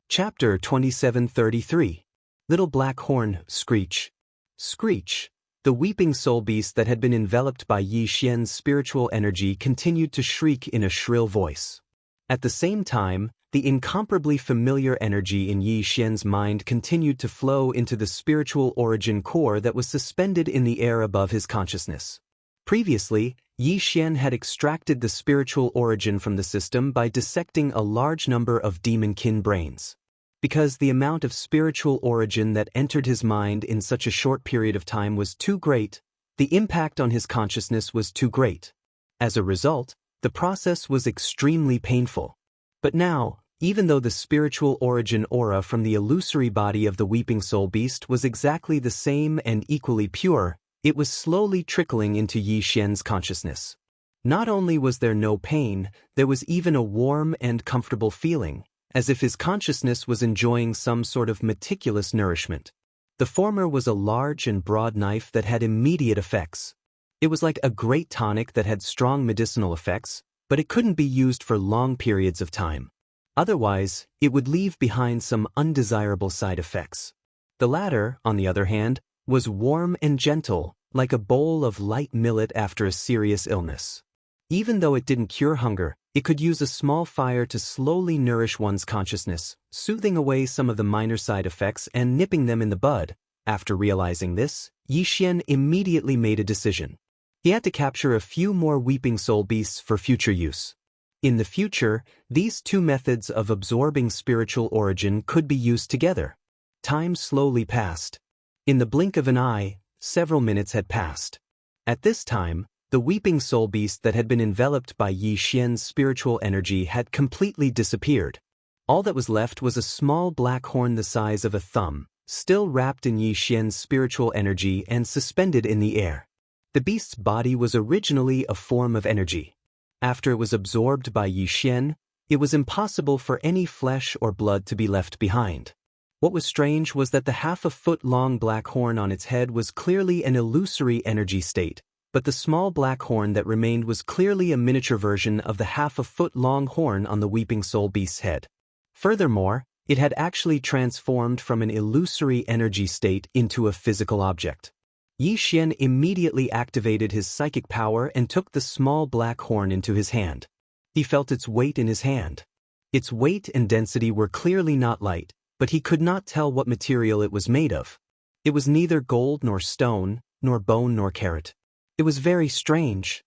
Chapter 2733. Little Black Horn, Screech. Screech. The weeping soul beast that had been enveloped by Yi Xian's spiritual energy continued to shriek in a shrill voice. At the same time, the incomparably familiar energy in Yi Xian's mind continued to flow into the spiritual origin core that was suspended in the air above his consciousness. Previously, Yi Xian had extracted the spiritual origin from the system by dissecting a large number of demon-kin brains. Because the amount of spiritual origin that entered his mind in such a short period of time was too great, the impact on his consciousness was too great. As a result, the process was extremely painful. But now, even though the spiritual origin aura from the illusory body of the weeping soul beast was exactly the same and equally pure, it was slowly trickling into Yi Xian's consciousness. Not only was there no pain, there was even a warm and comfortable feeling, as if his consciousness was enjoying some sort of meticulous nourishment. The former was a large and broad knife that had immediate effects. It was like a great tonic that had strong medicinal effects, but it couldn't be used for long periods of time. Otherwise, it would leave behind some undesirable side effects. The latter, on the other hand, was warm and gentle, like a bowl of light millet after a serious illness. Even though it didn't cure hunger, it could use a small fire to slowly nourish one's consciousness, soothing away some of the minor side effects and nipping them in the bud. After realizing this, Yi Xian immediately made a decision. He had to capture a few more weeping soul beasts for future use. In the future, these two methods of absorbing spiritual origin could be used together. Time slowly passed. In the blink of an eye, several minutes had passed. At this time, the weeping soul beast that had been enveloped by Yi Xian's spiritual energy had completely disappeared. All that was left was a small black horn the size of a thumb, still wrapped in Yi Xian's spiritual energy and suspended in the air. The beast's body was originally a form of energy. After it was absorbed by Yi Xian, it was impossible for any flesh or blood to be left behind. What was strange was that the half-a-foot-long black horn on its head was clearly an illusory energy state, but the small black horn that remained was clearly a miniature version of the half-a-foot-long horn on the weeping soul beast's head. Furthermore, it had actually transformed from an illusory energy state into a physical object. Yi Xian immediately activated his psychic power and took the small black horn into his hand. He felt its weight in his hand. Its weight and density were clearly not light, but he could not tell what material it was made of. It was neither gold nor stone, nor bone nor carrot. It was very strange.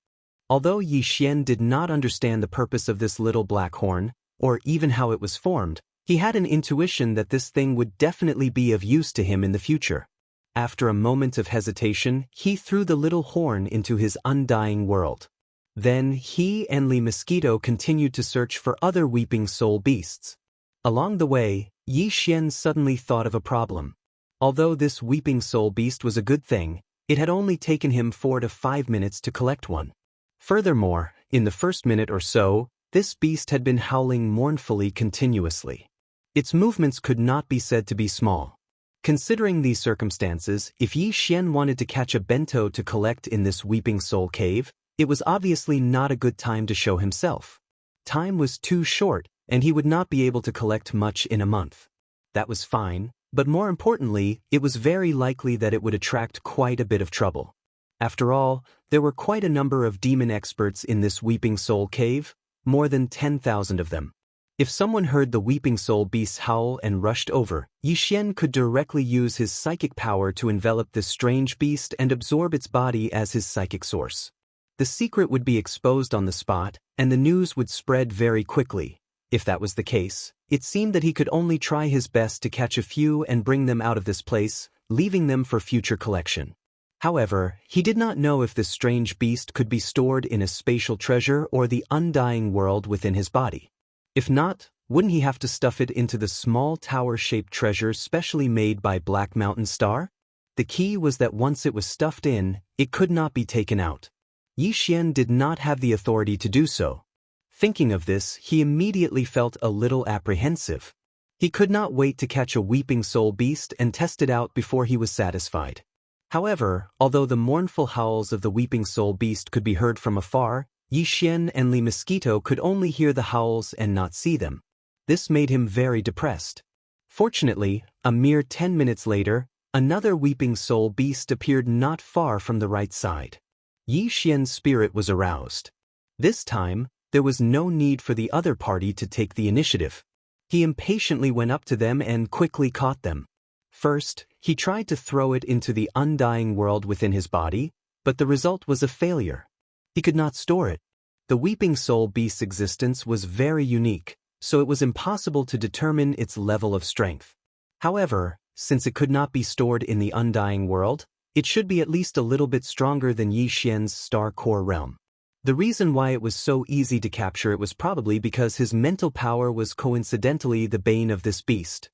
Although Yi Xian did not understand the purpose of this little black horn, or even how it was formed, he had an intuition that this thing would definitely be of use to him in the future. After a moment of hesitation, he threw the little horn into his undying world. Then he and Li Mosquito continued to search for other weeping soul beasts. Along the way, Yi Xian suddenly thought of a problem. Although this weeping soul beast was a good thing, it had only taken him 4 to 5 minutes to collect one. Furthermore, in the first minute or so, this beast had been howling mournfully continuously. Its movements could not be said to be small. Considering these circumstances, if Yi Xian wanted to catch a bento to collect in this weeping soul cave, it was obviously not a good time to show himself. Time was too short, and he would not be able to collect much in a month. That was fine, but more importantly, it was very likely that it would attract quite a bit of trouble. After all, there were quite a number of demon experts in this weeping soul cave, more than 10,000 of them. If someone heard the weeping soul beast's howl and rushed over, Yi Xian could directly use his psychic power to envelop this strange beast and absorb its body as his psychic source. The secret would be exposed on the spot, and the news would spread very quickly. If that was the case, it seemed that he could only try his best to catch a few and bring them out of this place, leaving them for future collection. However, he did not know if this strange beast could be stored in a spatial treasure or the undying world within his body. If not, wouldn't he have to stuff it into the small tower-shaped treasure specially made by Black Mountain Star? The key was that once it was stuffed in, it could not be taken out. Yi Xian did not have the authority to do so. Thinking of this, he immediately felt a little apprehensive. He could not wait to catch a weeping soul beast and test it out before he was satisfied. However, although the mournful howls of the weeping soul beast could be heard from afar, Yi Xian and Li Mosquito could only hear the howls and not see them. This made him very depressed. Fortunately, a mere 10 minutes later, another weeping soul beast appeared not far from the right side. Yi Xian's spirit was aroused. This time, there was no need for the other party to take the initiative. He impatiently went up to them and quickly caught them. First, he tried to throw it into the undying world within his body, but the result was a failure. He could not store it. The weeping soul beast's existence was very unique, so it was impossible to determine its level of strength. However, since it could not be stored in the undying world, it should be at least a little bit stronger than Yi Xian's star core realm. The reason why it was so easy to capture it was probably because his mental power was coincidentally the bane of this beast.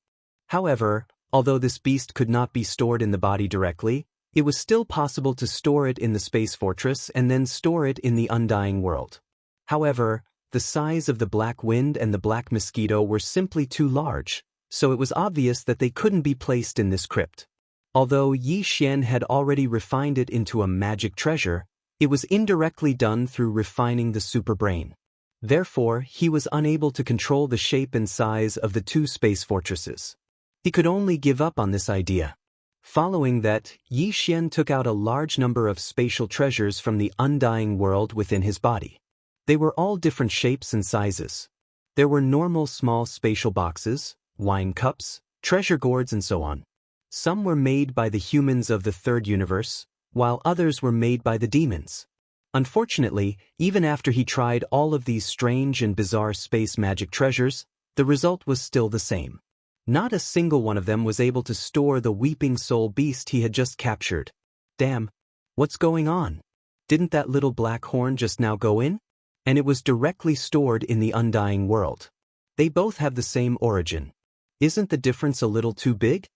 However, although this beast could not be stored in the body directly, it was still possible to store it in the space fortress and then store it in the undying world. However, the size of the black wind and the black mosquito were simply too large, so it was obvious that they couldn't be placed in this crypt. Although Yi Xian had already refined it into a magic treasure, it was indirectly done through refining the superbrain. Therefore, he was unable to control the shape and size of the two space fortresses. He could only give up on this idea. Following that, Yi Xian took out a large number of spatial treasures from the undying world within his body. They were all different shapes and sizes. There were normal small spatial boxes, wine cups, treasure gourds, and so on. Some were made by the humans of the third universe, while others were made by the demons. Unfortunately, even after he tried all of these strange and bizarre space magic treasures, the result was still the same. Not a single one of them was able to store the weeping soul beast he had just captured. Damn, what's going on? Didn't that little black horn just now go in? And it was directly stored in the undying world. They both have the same origin. Isn't the difference a little too big?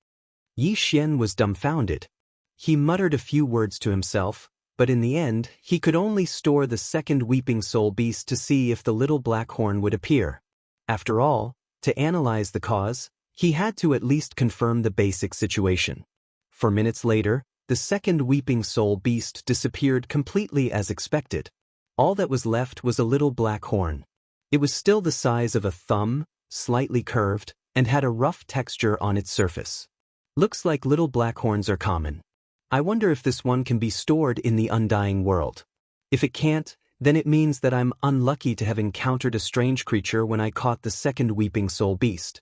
Yi Xian was dumbfounded. He muttered a few words to himself, but in the end, he could only store the second weeping soul beast to see if the little black horn would appear. After all, to analyze the cause, he had to at least confirm the basic situation. 4 minutes later, the second weeping soul beast disappeared completely as expected. All that was left was a little black horn. It was still the size of a thumb, slightly curved, and had a rough texture on its surface. Looks like little black horns are common. I wonder if this one can be stored in the undying world. If it can't, then it means that I'm unlucky to have encountered a strange creature when I caught the second weeping soul beast.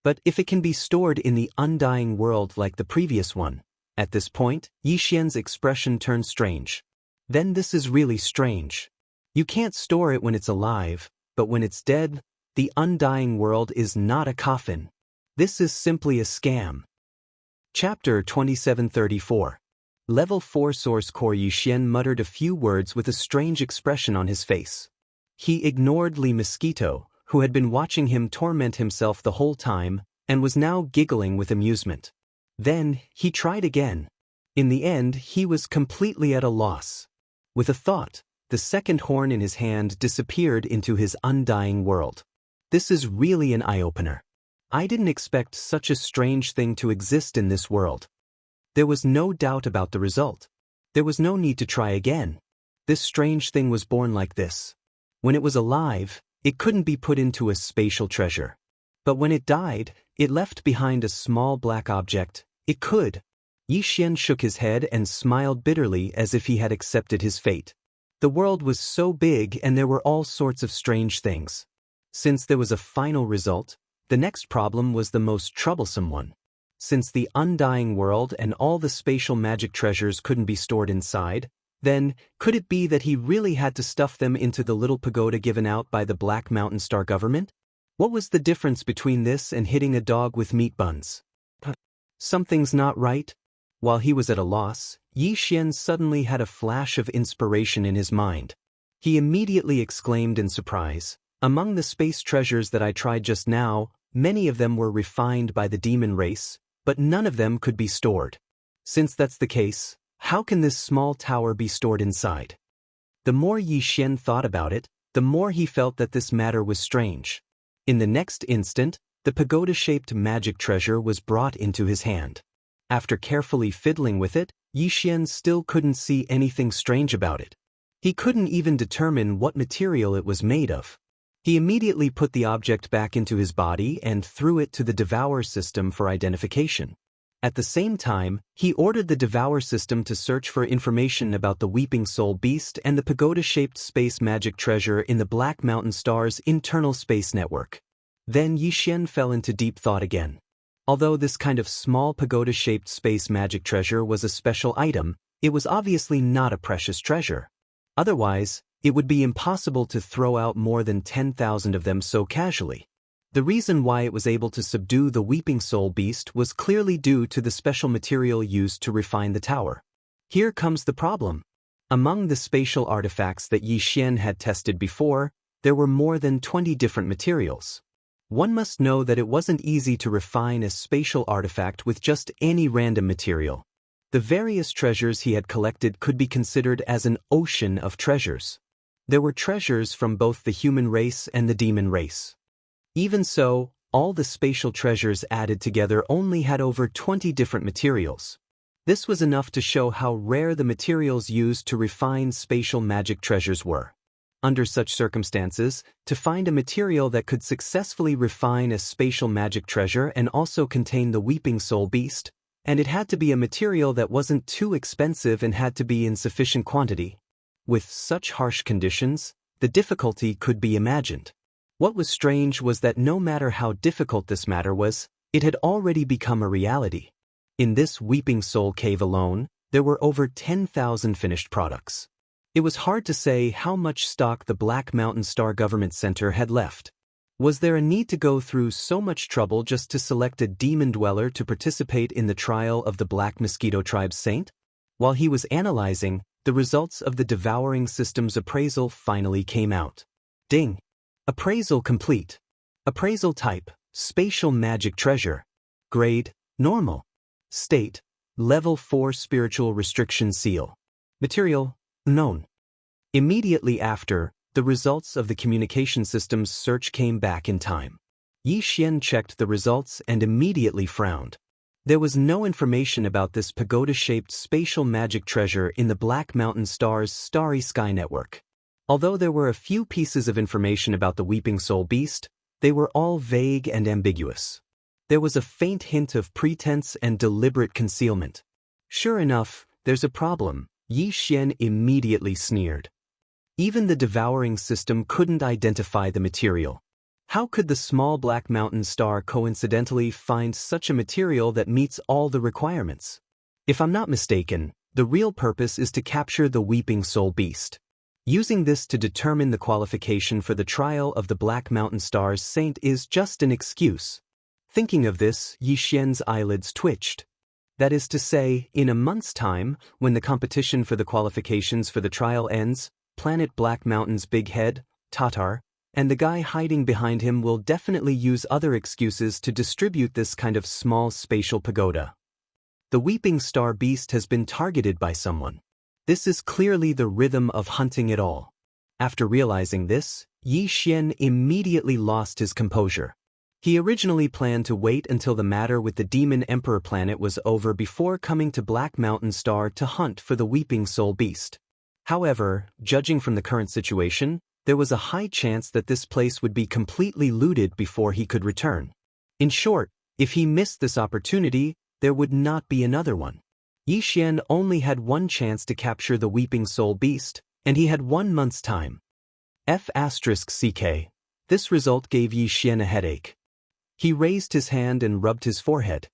But if it can be stored in the undying world like the previous one, at this point, Yi Xian's expression turned strange. Then this is really strange. You can't store it when it's alive, but when it's dead, the undying world is not a coffin. This is simply a scam. Chapter 2734. Level 4 Source Core. Yi Xian muttered a few words with a strange expression on his face. He ignored Li Mosquito, who had been watching him torment himself the whole time, and was now giggling with amusement. Then, he tried again. In the end, he was completely at a loss. With a thought, the second horn in his hand disappeared into his undying world. This is really an eye-opener. I didn't expect such a strange thing to exist in this world. There was no doubt about the result. There was no need to try again. This strange thing was born like this. When it was alive, it couldn't be put into a spatial treasure. But when it died, it left behind a small black object. It could. Yi Xian shook his head and smiled bitterly as if he had accepted his fate. The world was so big and there were all sorts of strange things. Since there was a final result, the next problem was the most troublesome one. Since the undying world and all the spatial magic treasures couldn't be stored inside, then, could it be that he really had to stuff them into the little pagoda given out by the Black Mountain Star government? What was the difference between this and hitting a dog with meat buns? Something's not right. While he was at a loss, Yi Xian suddenly had a flash of inspiration in his mind. He immediately exclaimed in surprise, "Among the space treasures that I tried just now, many of them were refined by the demon race, but none of them could be stored. Since that's the case, how can this small tower be stored inside?" The more Yi Xian thought about it, the more he felt that this matter was strange. In the next instant, the pagoda-shaped magic treasure was brought into his hand. After carefully fiddling with it, Yi Xian still couldn't see anything strange about it. He couldn't even determine what material it was made of. He immediately put the object back into his body and threw it to the Devour system for identification. At the same time, he ordered the Devour system to search for information about the Weeping Soul Beast and the pagoda-shaped space magic treasure in the Black Mountain Star's internal space network. Then Yi Xian fell into deep thought again. Although this kind of small pagoda-shaped space magic treasure was a special item, it was obviously not a precious treasure. Otherwise, it would be impossible to throw out more than 10,000 of them so casually. The reason why it was able to subdue the Weeping Soul Beast was clearly due to the special material used to refine the tower. Here comes the problem. Among the spatial artifacts that Yi Xian had tested before, there were more than 20 different materials. One must know that it wasn't easy to refine a spatial artifact with just any random material. The various treasures he had collected could be considered as an ocean of treasures. There were treasures from both the human race and the demon race. Even so, all the spatial treasures added together only had over 20 different materials. This was enough to show how rare the materials used to refine spatial magic treasures were. Under such circumstances, to find a material that could successfully refine a spatial magic treasure and also contain the Weeping Soul Beast, and it had to be a material that wasn't too expensive and had to be in sufficient quantity. With such harsh conditions, the difficulty could be imagined. What was strange was that no matter how difficult this matter was, it had already become a reality. In this Weeping Soul Cave alone, there were over 10,000 finished products. It was hard to say how much stock the Black Mountain Star Government Center had left. Was there a need to go through so much trouble just to select a demon dweller to participate in the trial of the Black Mosquito Tribe's saint? While he was analyzing, the results of the devouring system's appraisal finally came out. Ding! Appraisal complete. Appraisal type, spatial magic treasure. Grade, normal. State, level 4 spiritual restriction seal. Material, known. Immediately after, the results of the communication system's search came back in time. Yi Xian checked the results and immediately frowned. There was no information about this pagoda-shaped spatial magic treasure in the Black Mountain Star's Starry Sky Network. Although there were a few pieces of information about the Weeping Soul Beast, they were all vague and ambiguous. There was a faint hint of pretense and deliberate concealment. Sure enough, there's a problem, Yi Xian immediately sneered. Even the devouring system couldn't identify the material. How could the small Black Mountain Star coincidentally find such a material that meets all the requirements? If I'm not mistaken, the real purpose is to capture the Weeping Soul Beast. Using this to determine the qualification for the trial of the Black Mountain Star's saint is just an excuse. Thinking of this, Yi Xian's eyelids twitched. That is to say, in a month's time, when the competition for the qualifications for the trial ends, Planet Black Mountain's big head, Tatar, and the guy hiding behind him will definitely use other excuses to distribute this kind of small spatial pagoda. The Weeping Star Beast has been targeted by someone. This is clearly the rhythm of hunting it all. After realizing this, Yi Xian immediately lost his composure. He originally planned to wait until the matter with the Demon Emperor planet was over before coming to Black Mountain Star to hunt for the Weeping Soul Beast. However, judging from the current situation, there was a high chance that this place would be completely looted before he could return. In short, if he missed this opportunity, there would not be another one. Yi Xian only had one chance to capture the Weeping Soul Beast, and he had 1 month's time. F***CK. This result gave Yi Xian a headache. He raised his hand and rubbed his forehead.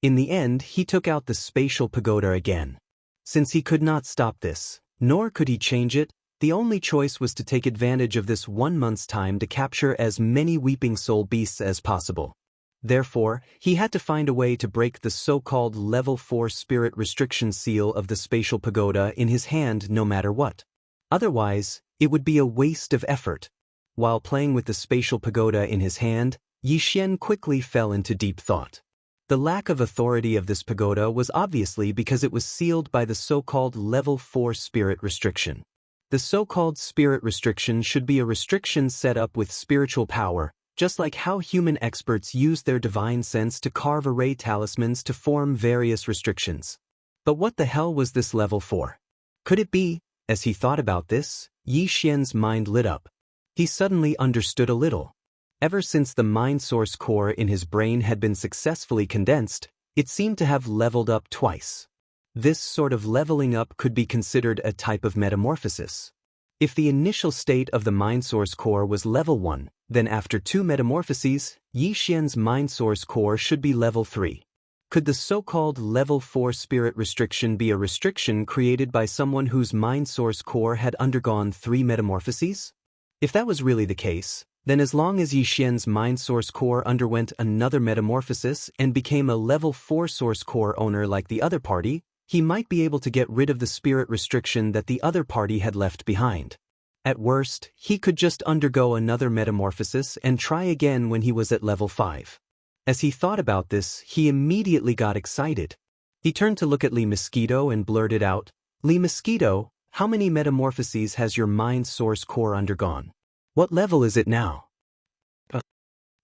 In the end, he took out the spatial pagoda again. Since he could not stop this, nor could he change it, the only choice was to take advantage of this 1 month's time to capture as many Weeping Soul Beasts as possible. Therefore, he had to find a way to break the so-called level 4 spirit restriction seal of the spatial pagoda in his hand no matter what. Otherwise, it would be a waste of effort. While playing with the spatial pagoda in his hand, Yi Xian quickly fell into deep thought. The lack of authority of this pagoda was obviously because it was sealed by the so-called level 4 spirit restriction. The so-called spirit restriction should be a restriction set up with spiritual power, just like how human experts use their divine sense to carve array talismans to form various restrictions. But what the hell was this level 4? Could it be? As he thought about this, Yi Xian's mind lit up. He suddenly understood a little. Ever since the mind source core in his brain had been successfully condensed, it seemed to have leveled up twice. This sort of leveling up could be considered a type of metamorphosis. If the initial state of the mind source core was level 1, then after 2 metamorphoses, Yi Xian's mind source core should be level 3. Could the so-called level 4 spirit restriction be a restriction created by someone whose mind source core had undergone 3 metamorphoses? If that was really the case, then as long as Yi Xian's mind source core underwent another metamorphosis and became a level 4 source core owner like the other party, he might be able to get rid of the spirit restriction that the other party had left behind. At worst, he could just undergo another metamorphosis and try again when he was at level 5. As he thought about this, he immediately got excited. He turned to look at Li Mosquito and blurted out, "Li Mosquito, how many metamorphoses has your mind source core undergone? What level is it now?"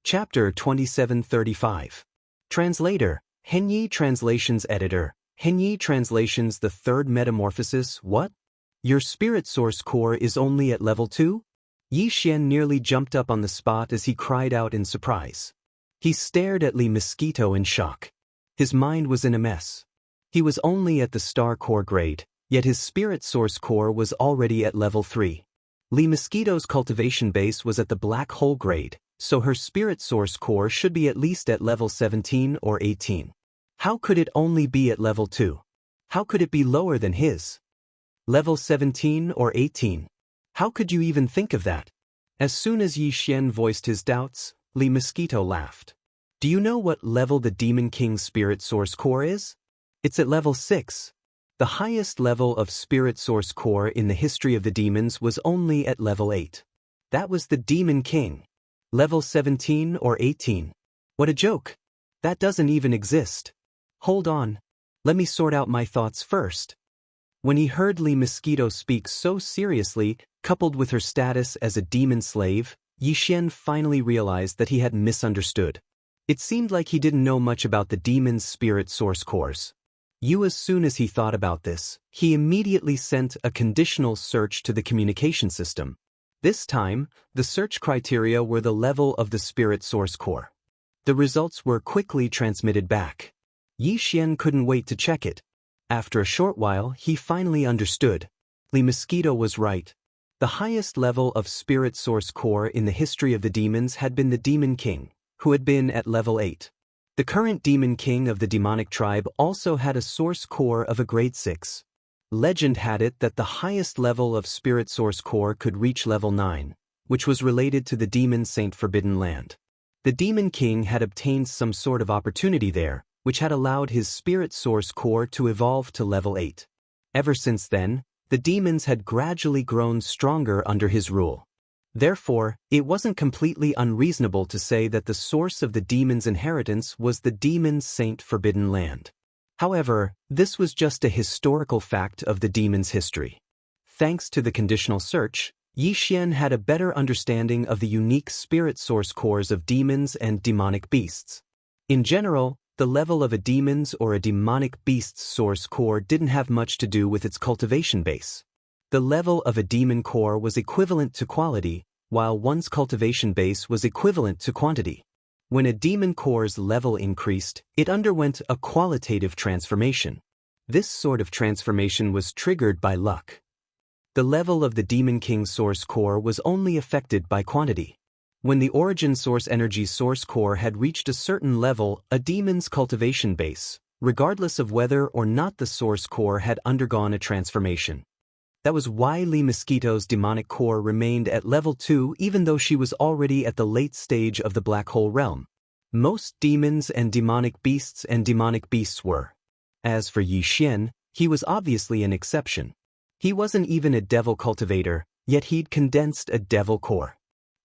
Chapter 2735. Translator, Henyi Translations Editor, Henyi Translations. The third metamorphosis, what? Your spirit source core is only at level 2? Yi Xian nearly jumped up on the spot as he cried out in surprise. He stared at Li Mosquito in shock. His mind was in a mess. He was only at the star core grade, yet his spirit source core was already at level 3. Li Mosquito's cultivation base was at the black hole grade, so her spirit source core should be at least at level 17 or 18. How could it only be at level 2? How could it be lower than his? Level 17 or 18? How could you even think of that? As soon as Yi Xian voiced his doubts, Li Mosquito laughed. Do you know what level the Demon King's spirit source core is? It's at level 6. The highest level of spirit source core in the history of the demons was only at level 8. That was the Demon King. Level 17 or 18. What a joke. That doesn't even exist. Hold on. Let me sort out my thoughts first. When he heard Li Mosquito speak so seriously, coupled with her status as a demon slave, Yi Xian finally realized that he had misunderstood. It seemed like he didn't know much about the demon's spirit source cores. As soon as he thought about this, he immediately sent a conditional search to the communication system. This time, the search criteria were the level of the spirit source core. The results were quickly transmitted back. Yi Xian couldn't wait to check it. After a short while, he finally understood. Li Mosquito was right. The highest level of spirit source core in the history of the demons had been the Demon King, who had been at level 8. The current Demon King of the demonic tribe also had a source core of a grade 6. Legend had it that the highest level of spirit source core could reach level 9, which was related to the demon Saint Forbidden Land. The Demon King had obtained some sort of opportunity there, which had allowed his spirit source core to evolve to level 8. Ever since then, the demons had gradually grown stronger under his rule. Therefore, it wasn't completely unreasonable to say that the source of the demon's inheritance was the demon Saint Forbidden Land. However, this was just a historical fact of the demon's history. Thanks to the conditional search, Yi Xian had a better understanding of the unique spirit source cores of demons and demonic beasts. In general, the level of a demon's or a demonic beast's source core didn't have much to do with its cultivation base. The level of a demon core was equivalent to quality, while one's cultivation base was equivalent to quantity. When a demon core's level increased, it underwent a qualitative transformation. This sort of transformation was triggered by luck. The level of the Demon King's source core was only affected by quantity. When the origin source energy source core had reached a certain level, a demon's cultivation base, regardless of whether or not the source core had undergone a transformation. That was why Li Mosquito's demonic core remained at level 2 even though she was already at the late stage of the black hole realm. Most demons and demonic beasts were. As for Yi Xian, he was obviously an exception. He wasn't even a devil cultivator, yet he'd condensed a devil core.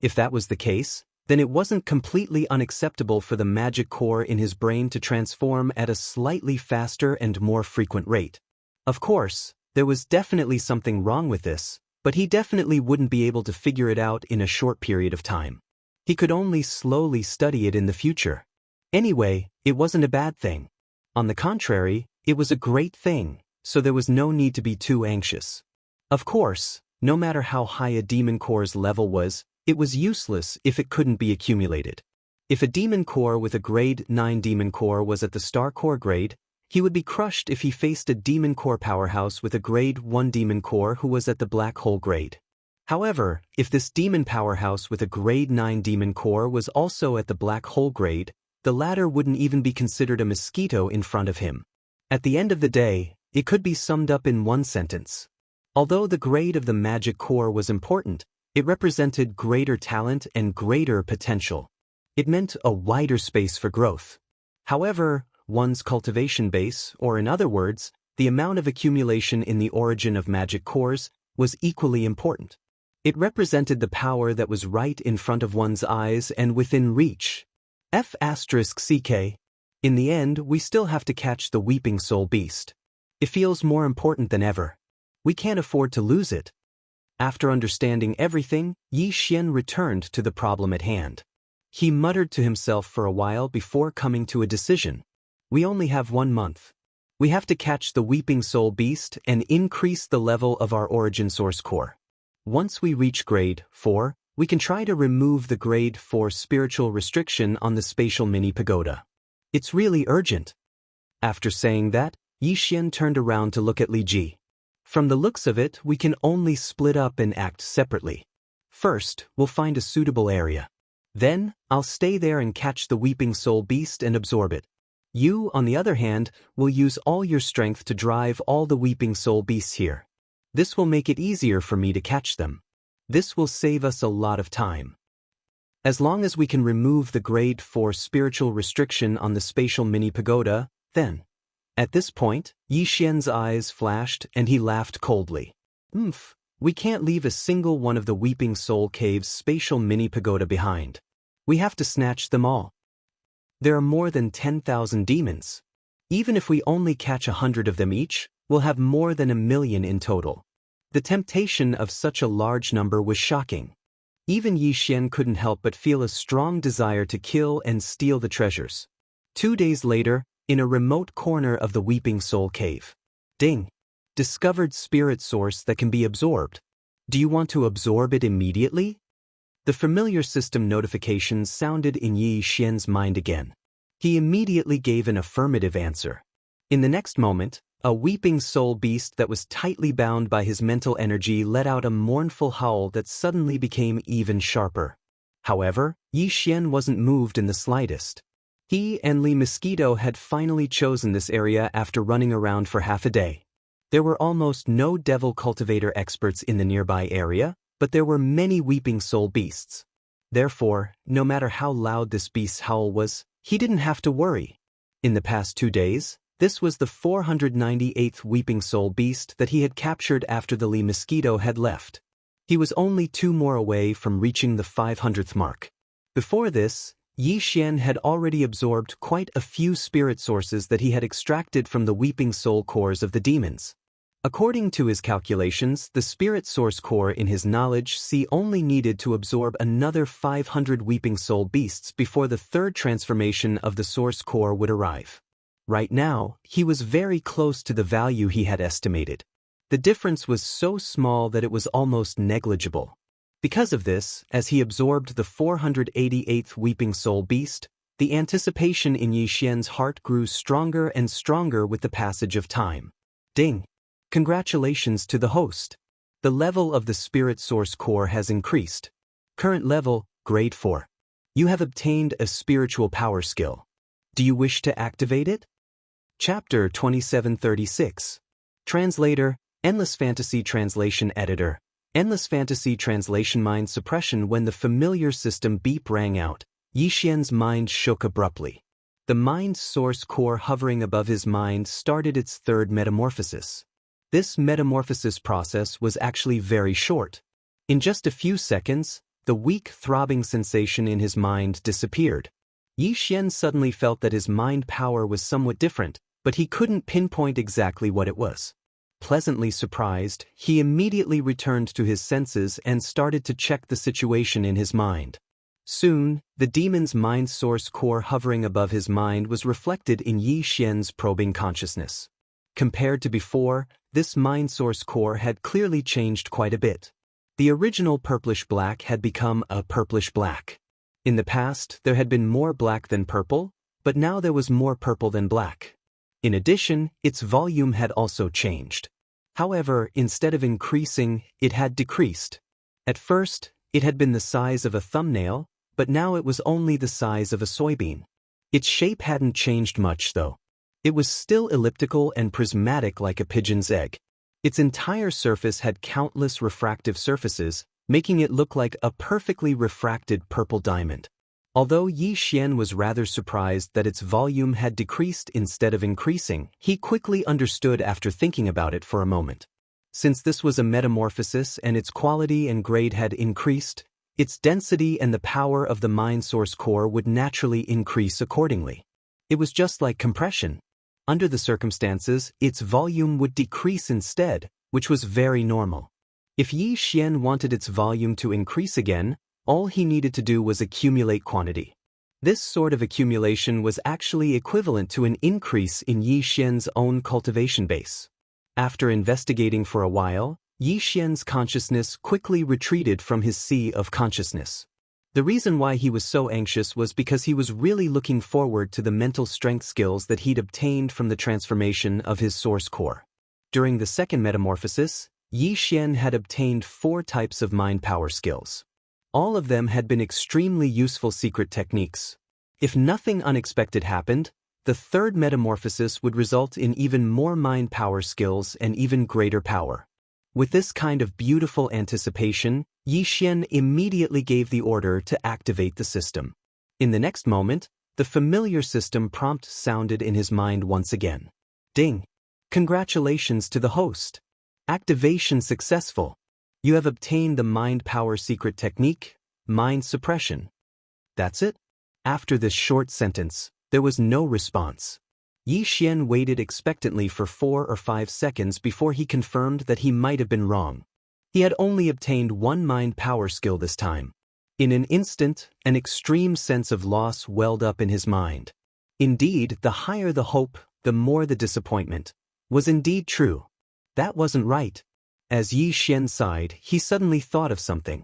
If that was the case, then it wasn't completely unacceptable for the magic core in his brain to transform at a slightly faster and more frequent rate. Of course, there was definitely something wrong with this, but he definitely wouldn't be able to figure it out in a short period of time. He could only slowly study it in the future. Anyway, it wasn't a bad thing. On the contrary, it was a great thing, so there was no need to be too anxious. Of course, no matter how high a demon core's level was, It was useless if it couldn't be accumulated. If a demon core with a grade 9 demon core was at the star core grade, he would be crushed if he faced a demon core powerhouse with a grade 1 demon core who was at the black hole grade. However, if this demon powerhouse with a grade 9 demon core was also at the black hole grade, the latter wouldn't even be considered a mosquito in front of him. At the end of the day, it could be summed up in one sentence. Although the grade of the magic core was important, it represented greater talent and greater potential. It meant a wider space for growth. However, one's cultivation base, or in other words, the amount of accumulation in the origin of magic cores, was equally important. It represented the power that was right in front of one's eyes and within reach. F***CK. In the end, we still have to catch the weeping soul beast. It feels more important than ever. We can't afford to lose it. After understanding everything, Yi Xian returned to the problem at hand. He muttered to himself for a while before coming to a decision. We only have 1 month. We have to catch the weeping soul beast and increase the level of our origin source core. Once we reach grade 4, we can try to remove the grade 4 spiritual restriction on the spatial mini pagoda. It's really urgent. After saying that, Yi Xian turned around to look at Li Ji. From the looks of it, we can only split up and act separately. First, we'll find a suitable area. Then, I'll stay there and catch the weeping soul beast and absorb it. You, on the other hand, will use all your strength to drive all the weeping soul beasts here. This will make it easier for me to catch them. This will save us a lot of time. As long as we can remove the grade 4 spiritual restriction on the spatial mini pagoda, then. At this point, Yi Xian's eyes flashed and he laughed coldly. We can't leave a single one of the Weeping Soul Cave's spatial mini pagoda behind. We have to snatch them all. There are more than 10,000 demons. Even if we only catch 100 of them each, we'll have more than 1 million in total. The temptation of such a large number was shocking. Even Yi Xian couldn't help but feel a strong desire to kill and steal the treasures. 2 days later, in a remote corner of the Weeping Soul Cave. Ding! Discovered spirit source that can be absorbed. Do you want to absorb it immediately? The familiar system notifications sounded in Yi Xian's mind again. He immediately gave an affirmative answer. In the next moment, a weeping soul beast that was tightly bound by his mental energy let out a mournful howl that suddenly became even sharper. However, Yi Xian wasn't moved in the slightest. He and Li Mosquito had finally chosen this area after running around for half a day. There were almost no devil cultivator experts in the nearby area, but there were many weeping soul beasts. Therefore, no matter how loud this beast's howl was, he didn't have to worry. In the past 2 days, this was the 498th weeping soul beast that he had captured after the Li Mosquito had left. He was only 2 more away from reaching the 500th mark. Before this, Yi Xian had already absorbed quite a few spirit sources that he had extracted from the weeping soul cores of the demons. According to his calculations, the spirit source core in his knowledge C only needed to absorb another 500 weeping soul beasts before the 3rd transformation of the source core would arrive. Right now, he was very close to the value he had estimated. The difference was so small that it was almost negligible. Because of this, as he absorbed the 488th weeping soul beast, the anticipation in Yi Xian's heart grew stronger and stronger with the passage of time. Ding! Congratulations to the host. The level of the spirit source core has increased. Current level, grade 4. You have obtained a spiritual power skill. Do you wish to activate it? Chapter 2736. Translator, Endless Fantasy Translation Editor. Endless Fantasy Translation Mind Suppression. When the familiar system beep rang out, Yi Xian's mind shook abruptly. The mind source core hovering above his mind started its 3rd metamorphosis. This metamorphosis process was actually very short. In just a few seconds, the weak throbbing sensation in his mind disappeared. Yi Xian suddenly felt that his mind power was somewhat different, but he couldn't pinpoint exactly what it was. Pleasantly surprised, he immediately returned to his senses and started to check the situation in his mind. Soon, the demon's mind source core hovering above his mind was reflected in Yi Xian's probing consciousness. Compared to before, this mind source core had clearly changed quite a bit. The original purplish-black had become a purplish-black. In the past, there had been more black than purple, but now there was more purple than black. In addition, its volume had also changed. However, instead of increasing, it had decreased. At first, it had been the size of a thumbnail, but now it was only the size of a soybean. Its shape hadn't changed much, though. It was still elliptical and prismatic like a pigeon's egg. Its entire surface had countless refractive surfaces, making it look like a perfectly refracted purple diamond. Although Yi Xian was rather surprised that its volume had decreased instead of increasing, he quickly understood after thinking about it for a moment. Since this was a metamorphosis and its quality and grade had increased, its density and the power of the mind source core would naturally increase accordingly. It was just like compression. Under the circumstances, its volume would decrease instead, which was very normal. If Yi Xian wanted its volume to increase again, all he needed to do was accumulate quantity. This sort of accumulation was actually equivalent to an increase in Yi Xian's own cultivation base. After investigating for a while, Yi Xian's consciousness quickly retreated from his sea of consciousness. The reason why he was so anxious was because he was really looking forward to the mental strength skills that he'd obtained from the transformation of his source core. During the second metamorphosis, Yi Xian had obtained 4 types of mind power skills. All of them had been extremely useful secret techniques. If nothing unexpected happened, the third metamorphosis would result in even more mind power skills and even greater power. With this kind of beautiful anticipation, Yi Xian immediately gave the order to activate the system. In the next moment, the familiar system prompt sounded in his mind once again. Ding! Congratulations to the host! Activation successful! You have obtained the mind power secret technique, mind suppression. That's it? After this short sentence, there was no response. Yi Xian waited expectantly for 4 or 5 seconds before he confirmed that he might have been wrong. He had only obtained 1 mind power skill this time. In an instant, an extreme sense of loss welled up in his mind. Indeed, the higher the hope, the more the disappointment. Was indeed true. That wasn't right. As Yi Xian sighed, he suddenly thought of something.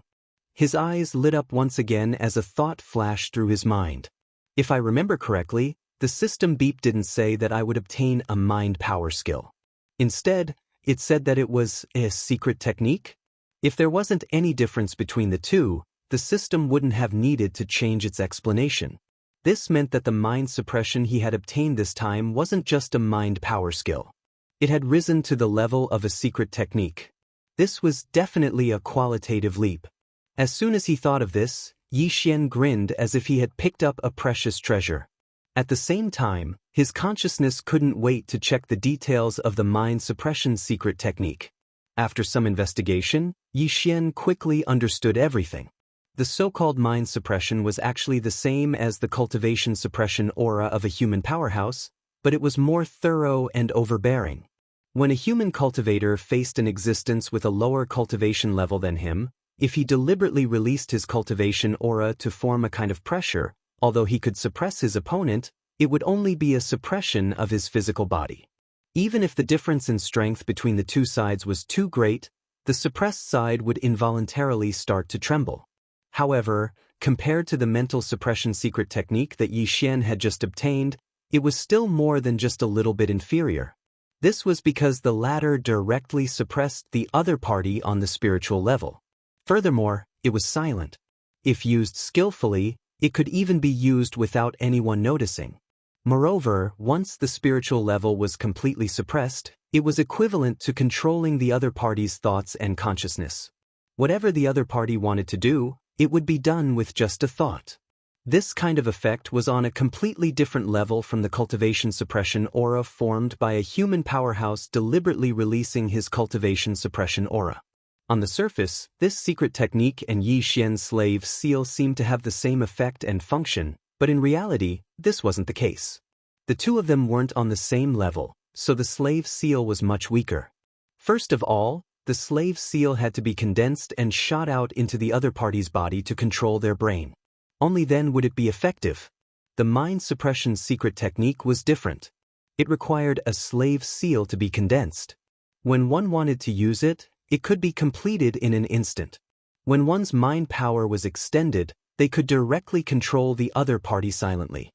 His eyes lit up once again as a thought flashed through his mind. If I remember correctly, the system beep didn't say that I would obtain a mind power skill. Instead, it said that it was a secret technique. If there wasn't any difference between the two, the system wouldn't have needed to change its explanation. This meant that the mind suppression he had obtained this time wasn't just a mind power skill. It had risen to the level of a secret technique. This was definitely a qualitative leap. As soon as he thought of this, Yi Xian grinned as if he had picked up a precious treasure. At the same time, his consciousness couldn't wait to check the details of the mind suppression secret technique. After some investigation, Yi Xian quickly understood everything. The so-called mind suppression was actually the same as the cultivation suppression aura of a human powerhouse, but it was more thorough and overbearing. When a human cultivator faced an existence with a lower cultivation level than him, if he deliberately released his cultivation aura to form a kind of pressure, although he could suppress his opponent, it would only be a suppression of his physical body. Even if the difference in strength between the two sides was too great, the suppressed side would involuntarily start to tremble. However, compared to the mental suppression secret technique that Yi Xian had just obtained, it was still more than just a little bit inferior. This was because the latter directly suppressed the other party on the spiritual level. Furthermore, it was silent. If used skillfully, it could even be used without anyone noticing. Moreover, once the spiritual level was completely suppressed, it was equivalent to controlling the other party's thoughts and consciousness. Whatever the other party wanted to do, it would be done with just a thought. This kind of effect was on a completely different level from the cultivation suppression aura formed by a human powerhouse deliberately releasing his cultivation suppression aura. On the surface, this secret technique and Yi Xian's slave seal seemed to have the same effect and function, but in reality, this wasn't the case. The two of them weren't on the same level, so the slave seal was much weaker. First of all, the slave seal had to be condensed and shot out into the other party's body to control their brain. Only then would it be effective. The mind suppression secret technique was different. It required a slave seal to be condensed. When one wanted to use it, it could be completed in an instant. When one's mind power was extended, they could directly control the other party silently.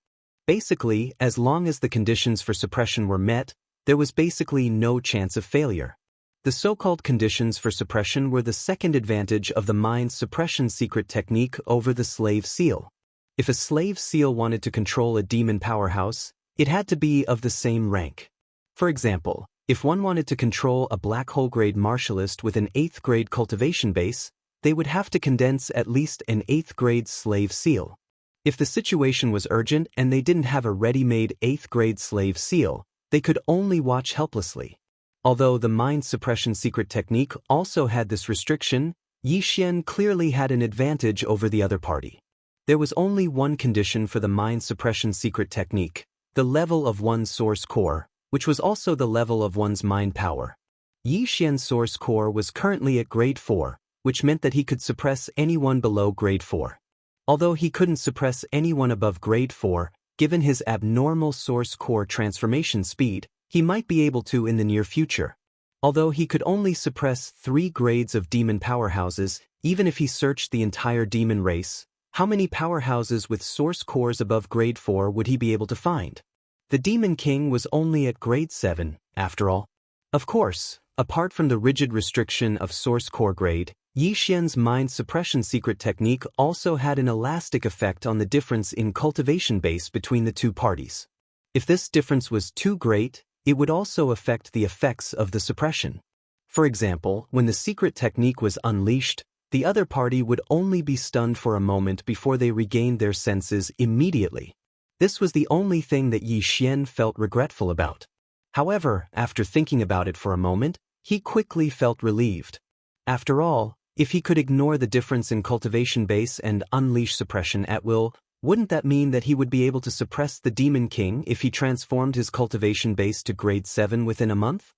Basically, as long as the conditions for suppression were met, there was basically no chance of failure. The so-called conditions for suppression were the second advantage of the mind suppression secret technique over the slave seal. If a slave seal wanted to control a demon powerhouse, it had to be of the same rank. For example, if one wanted to control a black hole grade martialist with an 8th grade cultivation base, they would have to condense at least an 8th grade slave seal. If the situation was urgent and they didn't have a ready-made 8th grade slave seal, they could only watch helplessly. Although the mind suppression secret technique also had this restriction, Yi Xian clearly had an advantage over the other party. There was only one condition for the mind suppression secret technique: the level of one's source core, which was also the level of one's mind power. Yi Xian's source core was currently at grade 4, which meant that he could suppress anyone below grade 4. Although he couldn't suppress anyone above grade 4, given his abnormal source core transformation speed, he might be able to in the near future. Although he could only suppress 3 grades of demon powerhouses, even if he searched the entire demon race, how many powerhouses with source cores above grade 4 would he be able to find? The Demon King was only at grade 7, after all. Of course, apart from the rigid restriction of source core grade, Yi Xian's mind suppression secret technique also had an elastic effect on the difference in cultivation base between the two parties. If this difference was too great, it would also affect the effects of the suppression. For example, when the secret technique was unleashed, the other party would only be stunned for a moment before they regained their senses immediately. This was the only thing that Yi Xian felt regretful about. However, after thinking about it for a moment, he quickly felt relieved. After all, if he could ignore the difference in cultivation base and unleash suppression at will, wouldn't that mean that he would be able to suppress the Demon King if he transformed his cultivation base to grade 7 within a month?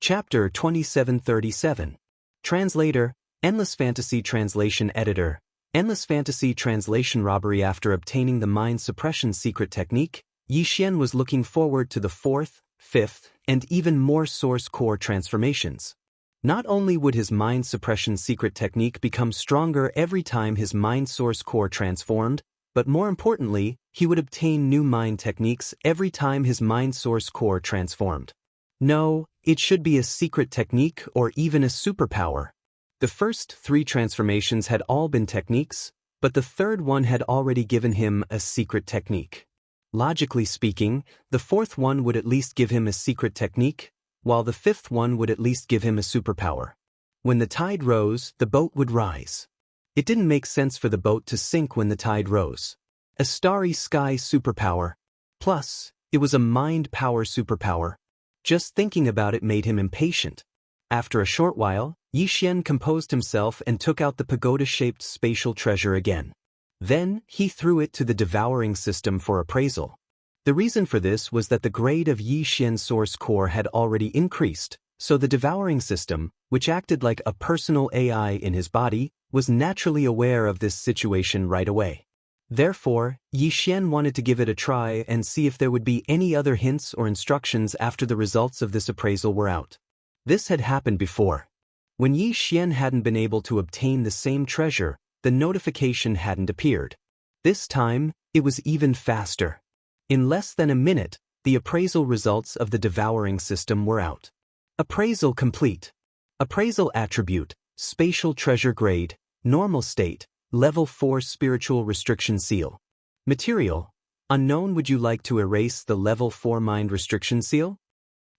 Chapter 2737. Translator, Endless Fantasy Translation Editor. Endless Fantasy Translation Robbery. After obtaining the mind suppression secret technique, Yi Xian was looking forward to the 4th, 5th, and even more source core transformations. Not only would his mind suppression secret technique become stronger every time his mind source core transformed, but more importantly, he would obtain new mind techniques every time his mind source core transformed. No, it should be a secret technique or even a superpower. The first 3 transformations had all been techniques, but the third one had already given him a secret technique. Logically speaking, the 4th one would at least give him a secret technique, while the 5th one would at least give him a superpower. When the tide rose, the boat would rise. It didn't make sense for the boat to sink when the tide rose. A starry sky superpower. Plus, it was a mind power superpower. Just thinking about it made him impatient. After a short while, Yi Xian composed himself and took out the pagoda-shaped spatial treasure again. Then, he threw it to the devouring system for appraisal. The reason for this was that the grade of Yi Xian's source core had already increased, so the devouring system, which acted like a personal AI in his body, was naturally aware of this situation right away. Therefore, Yi Xian wanted to give it a try and see if there would be any other hints or instructions after the results of this appraisal were out. This had happened before. When Yi Xian hadn't been able to obtain the same treasure, the notification hadn't appeared. This time, it was even faster. In less than a minute, the appraisal results of the devouring system were out. Appraisal complete. Appraisal attribute, spatial treasure grade, normal state, level 4 spiritual restriction seal. Material, unknown. Would you like to erase the level 4 mind restriction seal?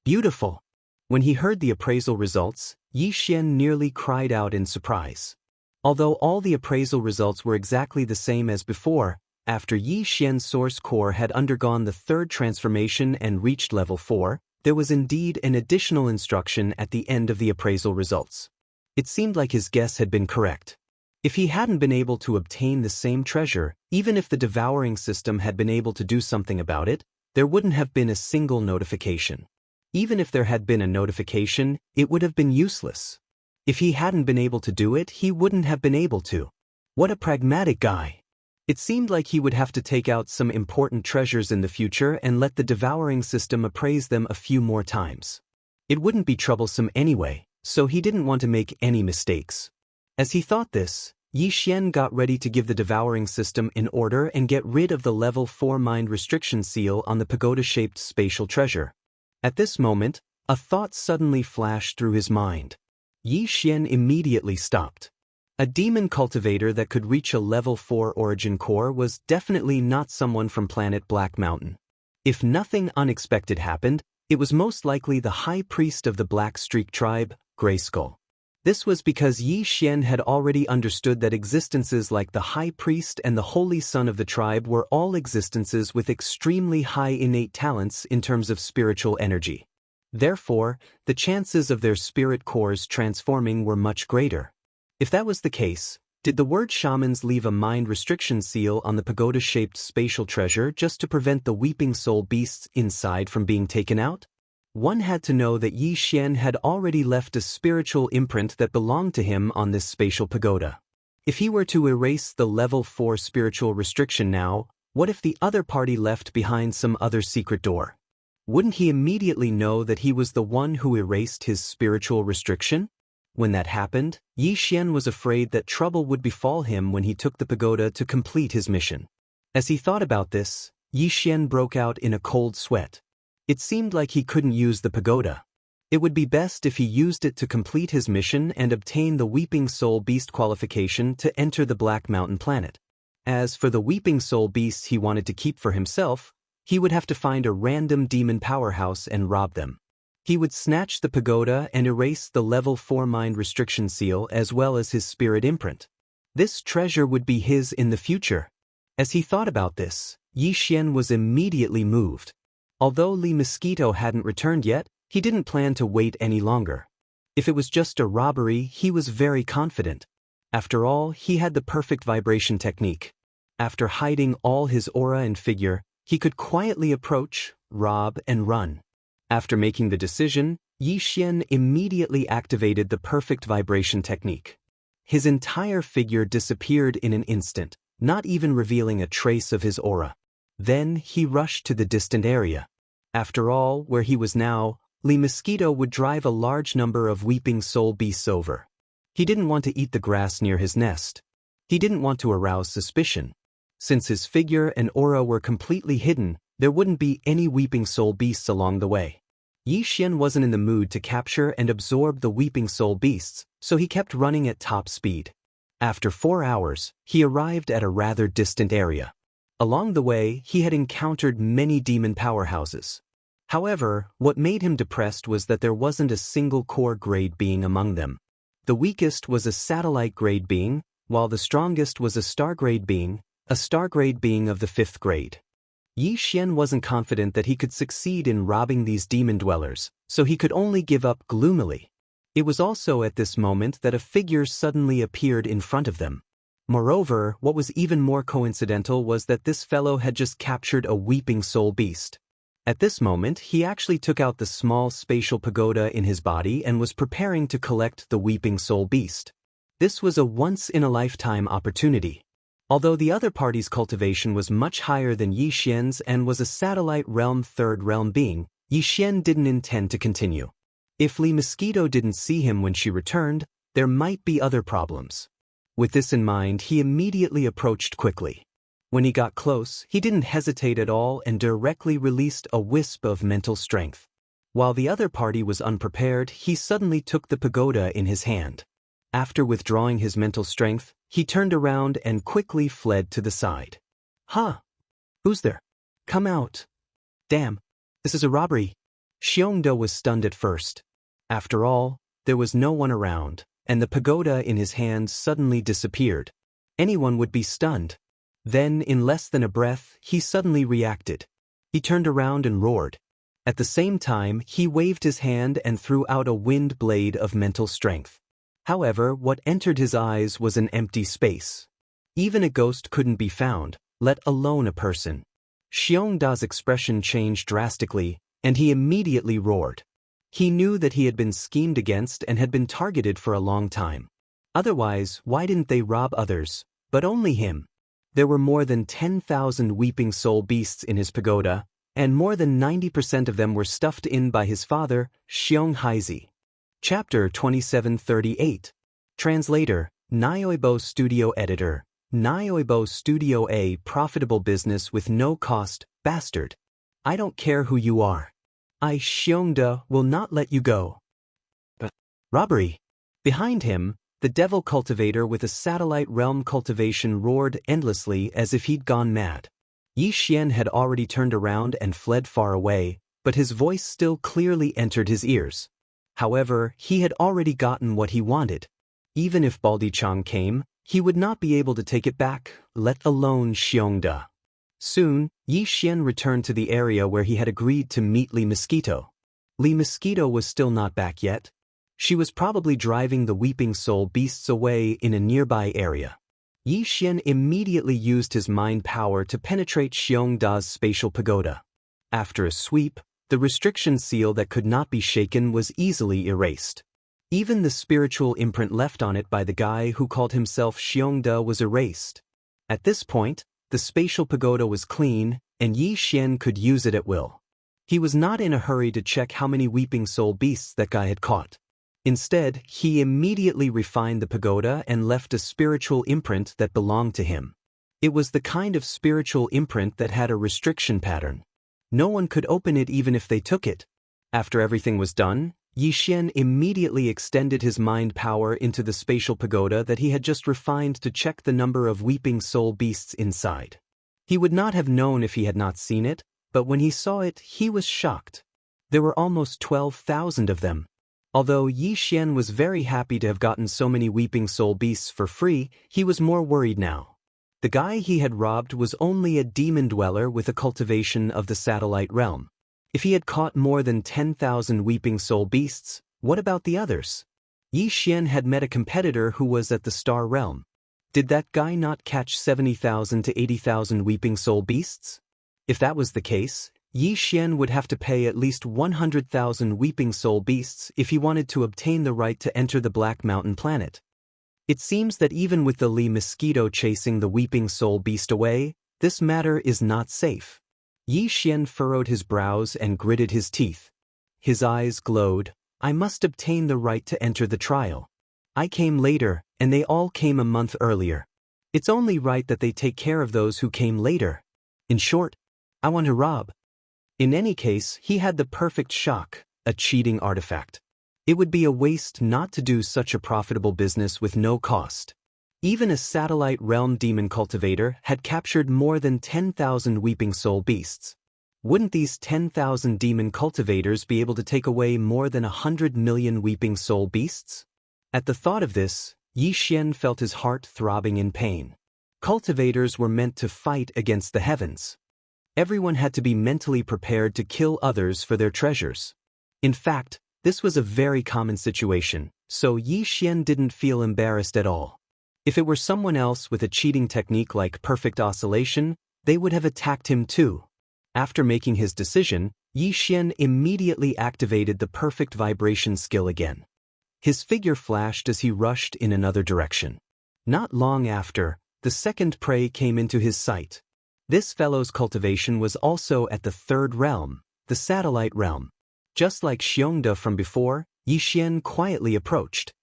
Beautiful. When he heard the appraisal results, Yi Xian nearly cried out in surprise. Although all the appraisal results were exactly the same as before, after Yi Xian's source core had undergone the 3rd transformation and reached level 4, there was indeed an additional instruction at the end of the appraisal results. It seemed like his guess had been correct. If he hadn't been able to obtain the same treasure, even if the devouring system had been able to do something about it, there wouldn't have been a single notification. Even if there had been a notification, it would have been useless. If he hadn't been able to do it, he wouldn't have been able to. What a pragmatic guy. It seemed like he would have to take out some important treasures in the future and let the devouring system appraise them a few more times. It wouldn't be troublesome anyway, so he didn't want to make any mistakes. As he thought this, Yi Xian got ready to give the devouring system an order and get rid of the level 4 mind restriction seal on the pagoda-shaped spatial treasure. At this moment, a thought suddenly flashed through his mind. Yi Xian immediately stopped. A demon cultivator that could reach a level 4 origin core was definitely not someone from planet Black Mountain. If nothing unexpected happened, it was most likely the high priest of the Black Streak tribe, Grayskull. This was because Yi Xian had already understood that existences like the High Priest and the Holy Son of the tribe were all existences with extremely high innate talents in terms of spiritual energy. Therefore, the chances of their spirit cores transforming were much greater. If that was the case, did the word shamans leave a mind restriction seal on the pagoda-shaped spatial treasure just to prevent the weeping soul beasts inside from being taken out? One had to know that Yi Xian had already left a spiritual imprint that belonged to him on this spatial pagoda. If he were to erase the level 4 spiritual restriction now, what if the other party left behind some other secret door? Wouldn't he immediately know that he was the one who erased his spiritual restriction? When that happened, Yi Xian was afraid that trouble would befall him when he took the pagoda to complete his mission. As he thought about this, Yi Xian broke out in a cold sweat. It seemed like he couldn't use the pagoda. It would be best if he used it to complete his mission and obtain the Weeping Soul Beast qualification to enter the Black Mountain planet. As for the Weeping Soul Beasts he wanted to keep for himself, he would have to find a random demon powerhouse and rob them. He would snatch the pagoda and erase the level 4 mind restriction seal as well as his spirit imprint. This treasure would be his in the future. As he thought about this, Yi Xian was immediately moved. Although Li Mosquito hadn't returned yet, he didn't plan to wait any longer. If it was just a robbery, he was very confident. After all, he had the perfect vibration technique. After hiding all his aura and figure, he could quietly approach, rob, and run. After making the decision, Yi Xian immediately activated the perfect vibration technique. His entire figure disappeared in an instant, not even revealing a trace of his aura. Then he rushed to the distant area. After all, where he was now, Li Mosquito would drive a large number of weeping soul beasts over. He didn't want to eat the grass near his nest. He didn't want to arouse suspicion. Since his figure and aura were completely hidden, there wouldn't be any weeping soul beasts along the way. Yi Xian wasn't in the mood to capture and absorb the weeping soul beasts, so he kept running at top speed. After 4 hours, he arrived at a rather distant area. Along the way, he had encountered many demon powerhouses. However, what made him depressed was that there wasn't a single core grade being among them. The weakest was a satellite grade being, while the strongest was a star grade being of the 5th grade. Yi Xian wasn't confident that he could succeed in robbing these demon dwellers, so he could only give up gloomily. It was also at this moment that a figure suddenly appeared in front of them. Moreover, what was even more coincidental was that this fellow had just captured a weeping soul beast. At this moment, he actually took out the small spatial pagoda in his body and was preparing to collect the weeping soul beast. This was a once-in-a-lifetime opportunity. Although the other party's cultivation was much higher than Yi Xian's and was a satellite realm 3rd realm being, Yi Xian didn't intend to continue. If Li Mosquito didn't see him when she returned, there might be other problems. With this in mind, he immediately approached quickly. When he got close, he didn't hesitate at all and directly released a wisp of mental strength. While the other party was unprepared, he suddenly took the pagoda in his hand. After withdrawing his mental strength, he turned around and quickly fled to the side. Huh? Who's there? Come out. Damn, this is a robbery. Xiongdo was stunned at first. After all, there was no one around, and the pagoda in his hand suddenly disappeared. Anyone would be stunned. Then, in less than a breath, he suddenly reacted. He turned around and roared. At the same time, he waved his hand and threw out a wind blade of mental strength. However, what entered his eyes was an empty space. Even a ghost couldn't be found, let alone a person. Xiongda's expression changed drastically, and he immediately roared. He knew that he had been schemed against and had been targeted for a long time. Otherwise, why didn't they rob others, but only him? There were more than 10,000 weeping soul beasts in his pagoda, and more than 90% of them were stuffed in by his father, Xiong Haizi. Chapter 2738. Translator, Nioibo Studio Editor. Nioibo Studio, a profitable business with no cost, bastard. I don't care who you are. I, Xiongda, will not let you go. Robbery. Behind him, the devil cultivator with a satellite realm cultivation roared endlessly as if he'd gone mad. Yi Xian had already turned around and fled far away, but his voice still clearly entered his ears. However, he had already gotten what he wanted. Even if Baldi Chang came, he would not be able to take it back, let alone Xiongda. Soon, Yi Xian returned to the area where he had agreed to meet Li Mosquito. Li Mosquito was still not back yet. She was probably driving the Weeping Soul beasts away in a nearby area. Yi Xian immediately used his mind power to penetrate Xiongda's spatial pagoda. After a sweep, the restriction seal that could not be shaken was easily erased. Even the spiritual imprint left on it by the guy who called himself Xiongda was erased. At this point, the spatial pagoda was clean, and Yi Xian could use it at will. He was not in a hurry to check how many Weeping Soul beasts that guy had caught. Instead, he immediately refined the pagoda and left a spiritual imprint that belonged to him. It was the kind of spiritual imprint that had a restriction pattern. No one could open it even if they took it. After everything was done, Yi Xian immediately extended his mind power into the spatial pagoda that he had just refined to check the number of Weeping Soul beasts inside. He would not have known if he had not seen it, but when he saw it, he was shocked. There were almost 12,000 of them. Although Yi Xian was very happy to have gotten so many Weeping Soul beasts for free, he was more worried now. The guy he had robbed was only a demon dweller with a cultivation of the satellite realm. If he had caught more than 10,000 Weeping Soul beasts, what about the others? Yi Xian had met a competitor who was at the star realm. Did that guy not catch 70,000 to 80,000 Weeping Soul beasts? If that was the case, Yi Xian would have to pay at least 100,000 Weeping Soul beasts if he wanted to obtain the right to enter the Black Mountain planet. It seems that even with the Li Mosquito chasing the Weeping Soul beast away, this matter is not safe. Yi Xian furrowed his brows and gritted his teeth. His eyes glowed. I must obtain the right to enter the trial. I came later, and they all came a month earlier. It's only right that they take care of those who came later. In short, I want to rob. In any case, he had the perfect shock, a cheating artifact. It would be a waste not to do such a profitable business with no cost. Even a satellite realm demon cultivator had captured more than 10,000 Weeping Soul beasts. Wouldn't these 10,000 demon cultivators be able to take away more than 100 million Weeping Soul beasts? At the thought of this, Yi Xian felt his heart throbbing in pain. Cultivators were meant to fight against the heavens. Everyone had to be mentally prepared to kill others for their treasures. In fact, this was a very common situation, so Yi Xian didn't feel embarrassed at all. If it were someone else with a cheating technique like perfect oscillation, they would have attacked him too. After making his decision, Yi Xian immediately activated the perfect vibration skill again. His figure flashed as he rushed in another direction. Not long after, the second prey came into his sight. This fellow's cultivation was also at the third realm, the satellite realm. Just like Xiongda from before, Yi Xian quietly approached.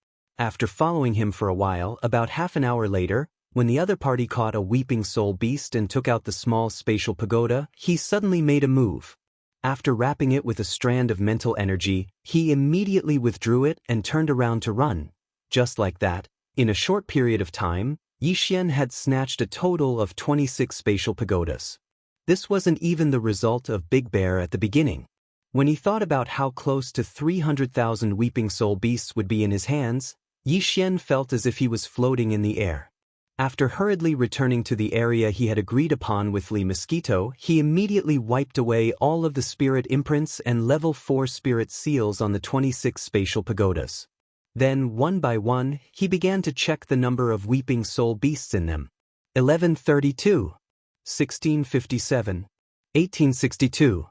After following him for a while, about half an hour later, when the other party caught a Weeping Soul beast and took out the small spatial pagoda, he suddenly made a move. After wrapping it with a strand of mental energy, he immediately withdrew it and turned around to run. Just like that, in a short period of time, Yi Xian had snatched a total of 26 spatial pagodas. This wasn't even the result of Big Bear at the beginning. When he thought about how close to 300,000 Weeping Soul beasts would be in his hands, Yi Xian felt as if he was floating in the air. After hurriedly returning to the area he had agreed upon with Li Mosquito, he immediately wiped away all of the spirit imprints and level 4 spirit seals on the 26 spatial pagodas. Then, one by one, he began to check the number of Weeping Soul beasts in them. 1132, 1657, 1862,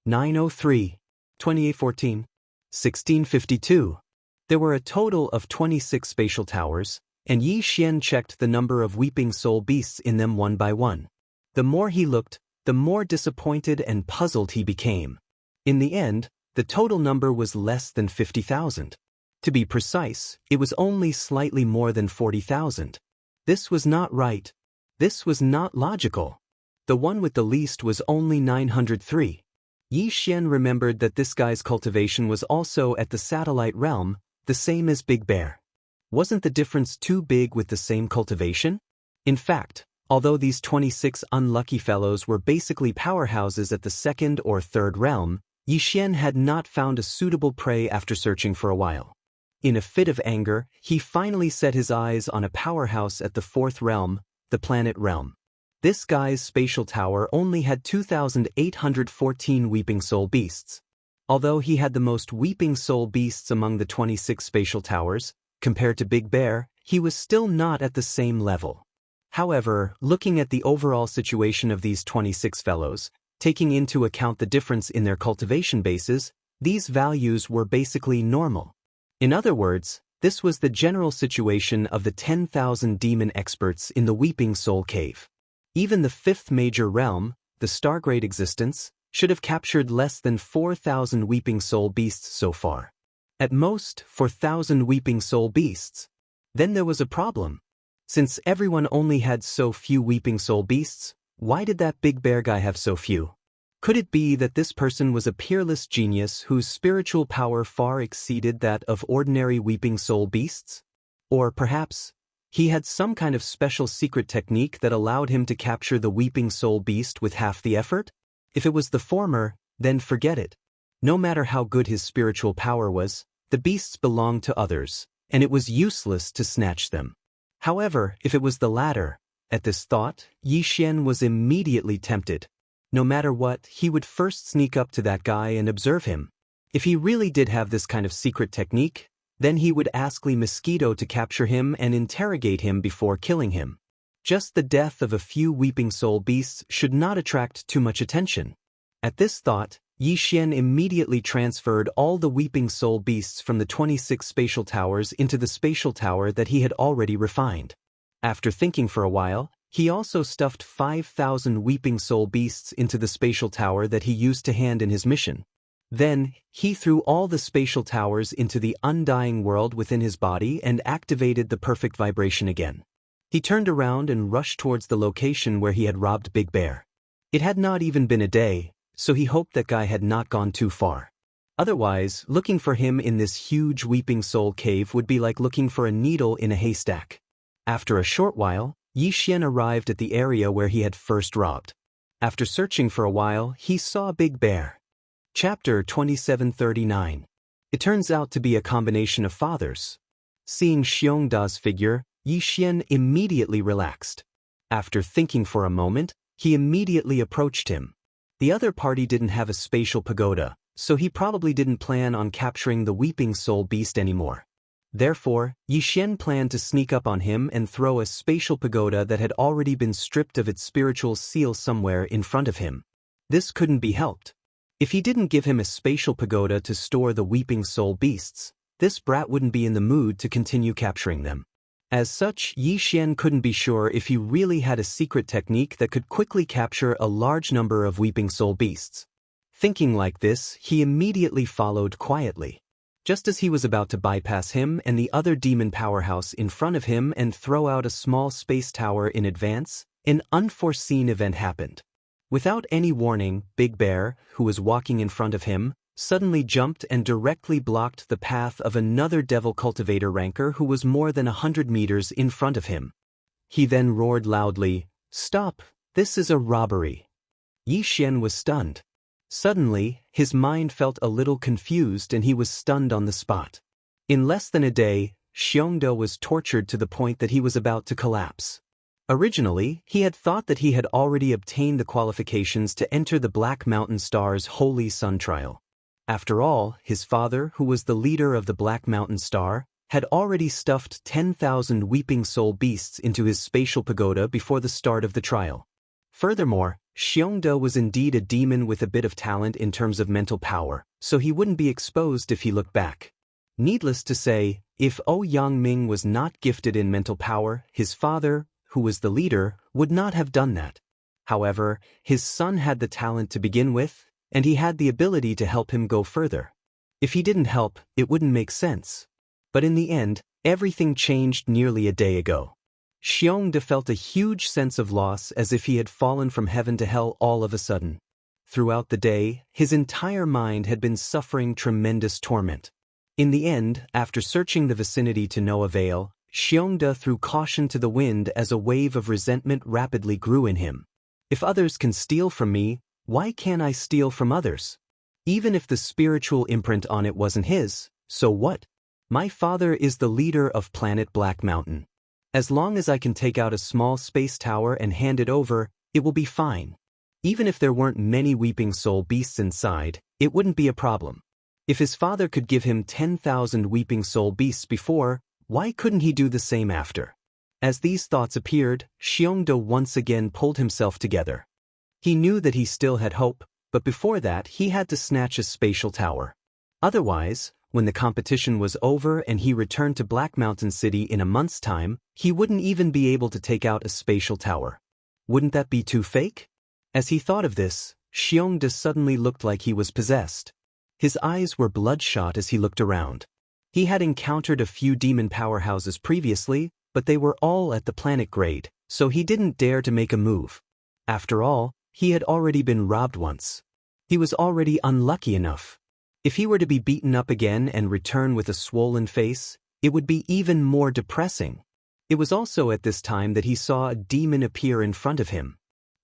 903, 2814, 1652. There were a total of 26 spatial towers, and Yi Xian checked the number of Weeping Soul beasts in them one by one. The more he looked, the more disappointed and puzzled he became. In the end, the total number was less than 50,000. To be precise, it was only slightly more than 40,000. This was not right. This was not logical. The one with the least was only 903. Yi Xian remembered that this guy's cultivation was also at the satellite realm, the same as Big Bear. Wasn't the difference too big with the same cultivation? In fact, although these 26 unlucky fellows were basically powerhouses at the second or third realm, Yi Xian had not found a suitable prey after searching for a while. In a fit of anger, he finally set his eyes on a powerhouse at the fourth realm, the planet realm. This guy's spatial tower only had 2,814 weeping soul beasts. Although he had the most weeping soul beasts among the 26 spatial towers, compared to Big Bear, he was still not at the same level. However, looking at the overall situation of these 26 fellows, taking into account the difference in their cultivation bases, these values were basically normal. In other words, this was the general situation of the 10,000 demon experts in the Weeping Soul Cave. Even the fifth major realm, the Stargrade existence, should have captured less than 4,000 Weeping Soul beasts so far. At most, 4,000 Weeping Soul beasts. Then there was a problem. Since everyone only had so few Weeping Soul beasts, why did that Big Bear guy have so few? Could it be that this person was a peerless genius whose spiritual power far exceeded that of ordinary Weeping Soul beasts? Or perhaps, he had some kind of special secret technique that allowed him to capture the Weeping Soul beast with half the effort? If it was the former, then forget it. No matter how good his spiritual power was, the beasts belonged to others, and it was useless to snatch them. However, if it was the latter, at this thought, Yi Xian was immediately tempted. No matter what, he would first sneak up to that guy and observe him. If he really did have this kind of secret technique, then he would ask Lee Mosquito to capture him and interrogate him before killing him. Just the death of a few Weeping Soul beasts should not attract too much attention. At this thought, Yi Xian immediately transferred all the Weeping Soul beasts from the 26 spatial towers into the spatial tower that he had already refined. After thinking for a while, he also stuffed 5,000 Weeping Soul beasts into the spatial tower that he used to hand in his mission. Then, he threw all the spatial towers into the undying world within his body and activated the perfect vibration again. He turned around and rushed towards the location where he had robbed Big Bear. It had not even been a day, so he hoped that guy had not gone too far. Otherwise, looking for him in this huge Weeping Soul cave would be like looking for a needle in a haystack. After a short while, Yi Xian arrived at the area where he had first robbed. After searching for a while, he saw Big Bear. Chapter 2739. It turns out to be a combination of fathers. Seeing Xiongda's figure, Yi Xian immediately relaxed. After thinking for a moment, he immediately approached him. The other party didn't have a spatial pagoda, so he probably didn't plan on capturing the Weeping Soul beast anymore. Therefore, Yi Xian planned to sneak up on him and throw a spatial pagoda that had already been stripped of its spiritual seal somewhere in front of him. This couldn't be helped. If he didn't give him a spatial pagoda to store the Weeping Soul beasts, this brat wouldn't be in the mood to continue capturing them. As such, Yi Xian couldn't be sure if he really had a secret technique that could quickly capture a large number of Weeping Soul beasts. Thinking like this, he immediately followed quietly. Just as he was about to bypass him and the other demon powerhouse in front of him and throw out a small space tower in advance, an unforeseen event happened. Without any warning, Big Bear, who was walking in front of him, suddenly jumped and directly blocked the path of another devil cultivator ranker who was more than 100 meters in front of him. He then roared loudly, "Stop! This is a robbery!" Yi Xian was stunned. Suddenly, his mind felt a little confused and he was stunned on the spot. In less than a day, Xiongda was tortured to the point that he was about to collapse. Originally, he had thought that he had already obtained the qualifications to enter the Black Mountain Star's Holy Sun trial. After all, his father, who was the leader of the Black Mountain Star, had already stuffed 10,000 Weeping Soul beasts into his spatial pagoda before the start of the trial. Furthermore, Xiongda was indeed a demon with a bit of talent in terms of mental power, so he wouldn't be exposed if he looked back. Needless to say, if Yang Ming was not gifted in mental power, his father, who was the leader, would not have done that. However, his son had the talent to begin with, and he had the ability to help him go further. If he didn't help, it wouldn't make sense. But in the end, everything changed nearly a day ago. Xiongde felt a huge sense of loss, as if he had fallen from heaven to hell all of a sudden. Throughout the day, his entire mind had been suffering tremendous torment. In the end, after searching the vicinity to no avail, Xiongde threw caution to the wind as a wave of resentment rapidly grew in him. If others can steal from me, why can't I steal from others? Even if the spiritual imprint on it wasn't his, so what? My father is the leader of planet Black Mountain. As long as I can take out a small space tower and hand it over, it will be fine. Even if there weren't many weeping soul beasts inside, it wouldn't be a problem. If his father could give him 10,000 weeping soul beasts before, why couldn't he do the same after? As these thoughts appeared, Xiongde once again pulled himself together. He knew that he still had hope, but before that he had to snatch a spatial tower. Otherwise, when the competition was over and he returned to Black Mountain City in a month's time, he wouldn't even be able to take out a spatial tower. Wouldn't that be too fake? As he thought of this, Xiongde suddenly looked like he was possessed. His eyes were bloodshot as he looked around. He had encountered a few demon powerhouses previously, but they were all at the planet grade, so he didn't dare to make a move. After all, he had already been robbed once. He was already unlucky enough. If he were to be beaten up again and return with a swollen face, it would be even more depressing. It was also at this time that he saw a demon appear in front of him.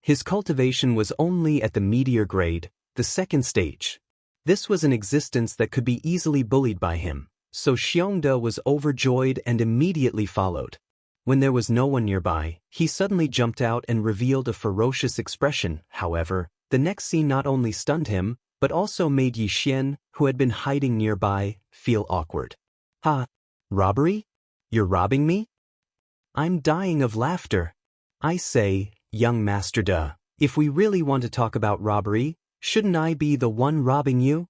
His cultivation was only at the meteor grade, the second stage. This was an existence that could be easily bullied by him, so Xiongde was overjoyed and immediately followed. When there was no one nearby, he suddenly jumped out and revealed a ferocious expression. However, the next scene not only stunned him, but also made Yi Xian, who had been hiding nearby, feel awkward. Ha! Robbery? You're robbing me? I'm dying of laughter. I say, young Master De, if we really want to talk about robbery, shouldn't I be the one robbing you?